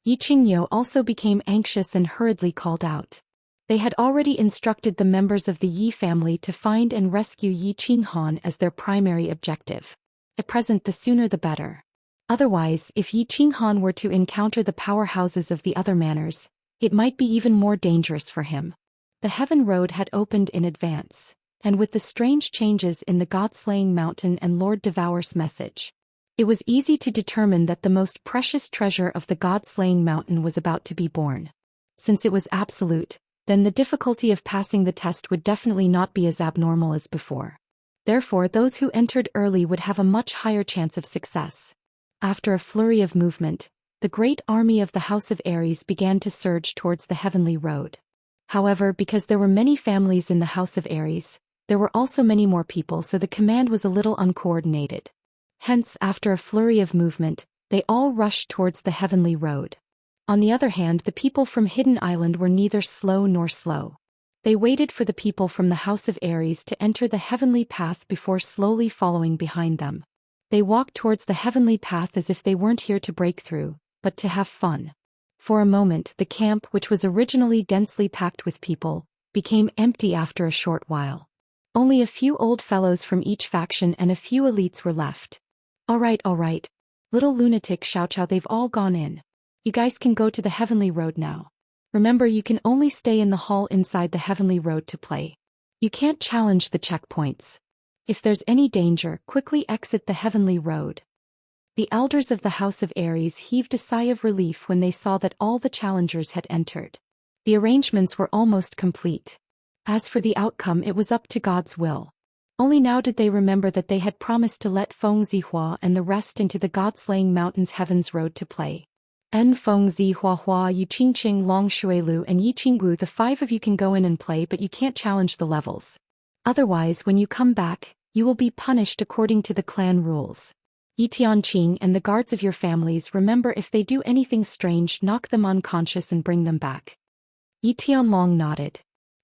Yi Qingyo also became anxious and hurriedly called out. They had already instructed the members of the Yi family to find and rescue Yi Qinghan as their primary objective. At present, the sooner the better. Otherwise, if Yi Qinghan were to encounter the powerhouses of the other manors, it might be even more dangerous for him. The Heaven Road had opened in advance, and with the strange changes in the God-slaying mountain and Lord Devour's message, it was easy to determine that the most precious treasure of the God-slaying mountain was about to be born. Since it was absolute, then the difficulty of passing the test would definitely not be as abnormal as before. Therefore, those who entered early would have a much higher chance of success. After a flurry of movement, the great army of the House of Aries began to surge towards the Heavenly Road. However, because there were many families in the House of Aries, there were also many more people, so the command was a little uncoordinated. Hence, after a flurry of movement, they all rushed towards the Heavenly Road. On the other hand, the people from Hidden Island were neither slow nor slow. They waited for the people from the House of Aries to enter the heavenly path before slowly following behind them. They walked towards the heavenly path as if they weren't here to break through, but to have fun. For a moment, the camp, which was originally densely packed with people, became empty after a short while. Only a few old fellows from each faction and a few elites were left. All right. Little lunatic Xiaoqiao, they've all gone in. You guys can go to the Heavenly Road now. Remember, you can only stay in the hall inside the Heavenly Road to play. You can't challenge the checkpoints. If there's any danger, quickly exit the Heavenly Road. The elders of the House of Aries heaved a sigh of relief when they saw that all the challengers had entered. The arrangements were almost complete. As for the outcome, it was up to God's will. Only now did they remember that they had promised to let Feng Zihua and the rest into the God-slaying mountains Heaven's Road to play. Feng Zihua, Yu Qingqing, Long Shuilu and Yi Qinggu, the 5 of you can go in and play, but you can't challenge the levels. Otherwise, when you come back, you will be punished according to the clan rules. Yi Tianqing and the guards of your families, remember, if they do anything strange, knock them unconscious and bring them back. Yi Tianlong nodded.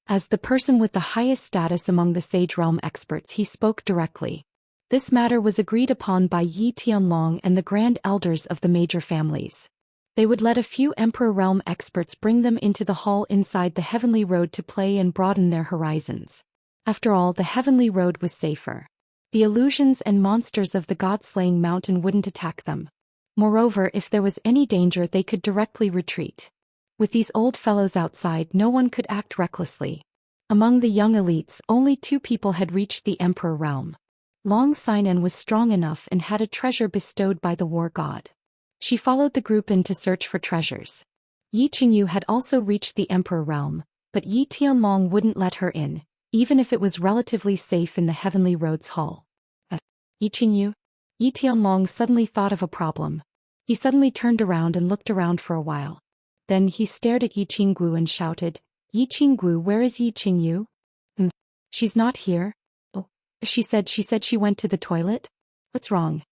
As the person with the highest status among the Sage Realm experts, he spoke directly. This matter was agreed upon by Yi Tianlong and the grand elders of the major families. They would let a few Emperor Realm experts bring them into the hall inside the Heavenly Road to play and broaden their horizons. After all, the Heavenly Road was safer. The illusions and monsters of the God-slaying mountain wouldn't attack them. Moreover, if there was any danger, they could directly retreat. With these old fellows outside, no one could act recklessly. Among the young elites, only 2 people had reached the Emperor Realm. Long Sinan was strong enough and had a treasure bestowed by the war god. She followed the group in to search for treasures. Yi Qingyu had also reached the Emperor Realm, but Yi Tianlong wouldn't let her in, even if it was relatively safe in the Heavenly Road's hall. Yi Qingyu? Yi Tianlong suddenly thought of a problem. He suddenly turned around and looked around for a while. Then he stared at Yi Qinggu and shouted, Yi Qinggu, where is Yi Qingyu? She's not here. Oh, she said she went to the toilet? What's wrong?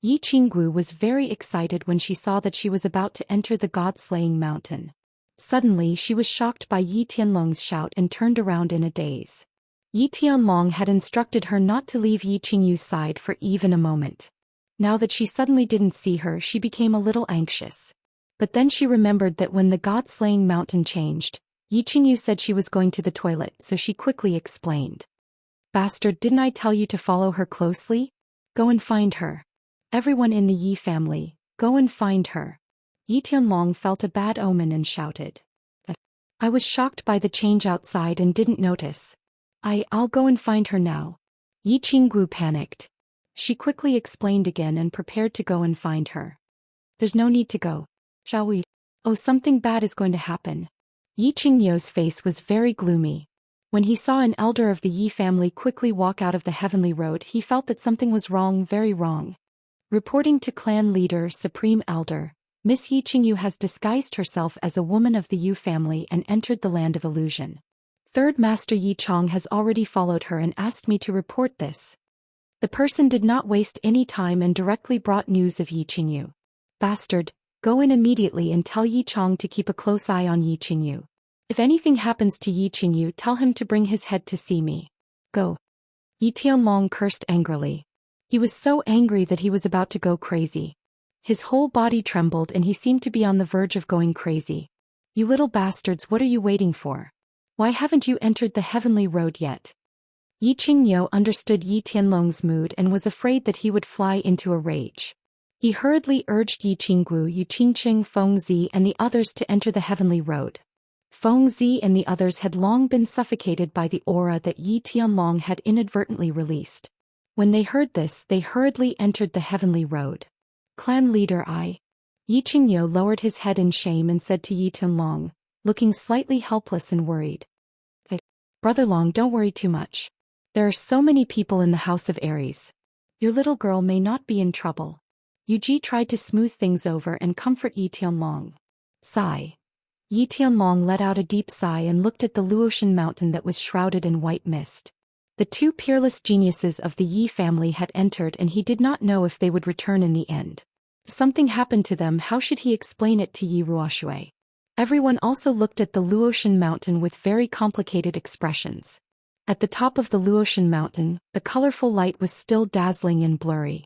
Yi Qinggu was very excited when she saw that she was about to enter the God-slaying mountain. Suddenly, she was shocked by Yi Tianlong's shout and turned around in a daze. Yi Tianlong had instructed her not to leave Yi Qingyu's side for even a moment. Now that she suddenly didn't see her, she became a little anxious. But then she remembered that when the God-slaying mountain changed, Yi Qingyu said she was going to the toilet, so she quickly explained. Bastard, didn't I tell you to follow her closely? Go and find her. Everyone in the Yi family, go and find her. Yi Tianlong felt a bad omen and shouted. I was shocked by the change outside and didn't notice. I'll go and find her now. Yi Qinggu panicked. She quickly explained again and prepared to go and find her. There's no need to go. Shall we? Oh, something bad is going to happen. Yi Qingyu's face was very gloomy. When he saw an elder of the Yi family quickly walk out of the Heavenly Road, he felt that something was wrong, very wrong. Reporting to clan leader, Supreme Elder, Miss Yi Qingyu has disguised herself as a woman of the Yu family and entered the land of illusion. Third Master Yi Chong has already followed her and asked me to report this. The person did not waste any time and directly brought news of Yi Qingyu. Bastard, go in immediately and tell Yi Chong to keep a close eye on Yi Qingyu. If anything happens to Yi Qingyu, tell him to bring his head to see me. Go. Yi Tianlong cursed angrily. He was so angry that he was about to go crazy. His whole body trembled and he seemed to be on the verge of going crazy. You little bastards, what are you waiting for? Why haven't you entered the Heavenly Road yet? Yi Qingyu understood Yi Tianlong's mood and was afraid that he would fly into a rage. He hurriedly urged Yi Qinggu, Yu Qingqing, Feng Zi and the others to enter the heavenly road. Feng Zi and the others had long been suffocated by the aura that Yi Tianlong had inadvertently released. When they heard this, they hurriedly entered the heavenly road. Clan leader Yi Qingyo lowered his head in shame and said to Yi Tianlong, looking slightly helpless and worried. Brother Long, don't worry too much. There are so many people in the House of Aries. Your little girl may not be in trouble. Yu Ji tried to smooth things over and comfort Yi Tianlong. Sigh. Yi Tianlong let out a deep sigh and looked at the Luotian mountain that was shrouded in white mist. The two peerless geniuses of the Yi family had entered and he did not know if they would return in the end. Something happened to them. How should he explain it to Yi Ruoshui? Everyone also looked at the Luotian mountain with very complicated expressions. At the top of the Luotian mountain, the colorful light was still dazzling and blurry.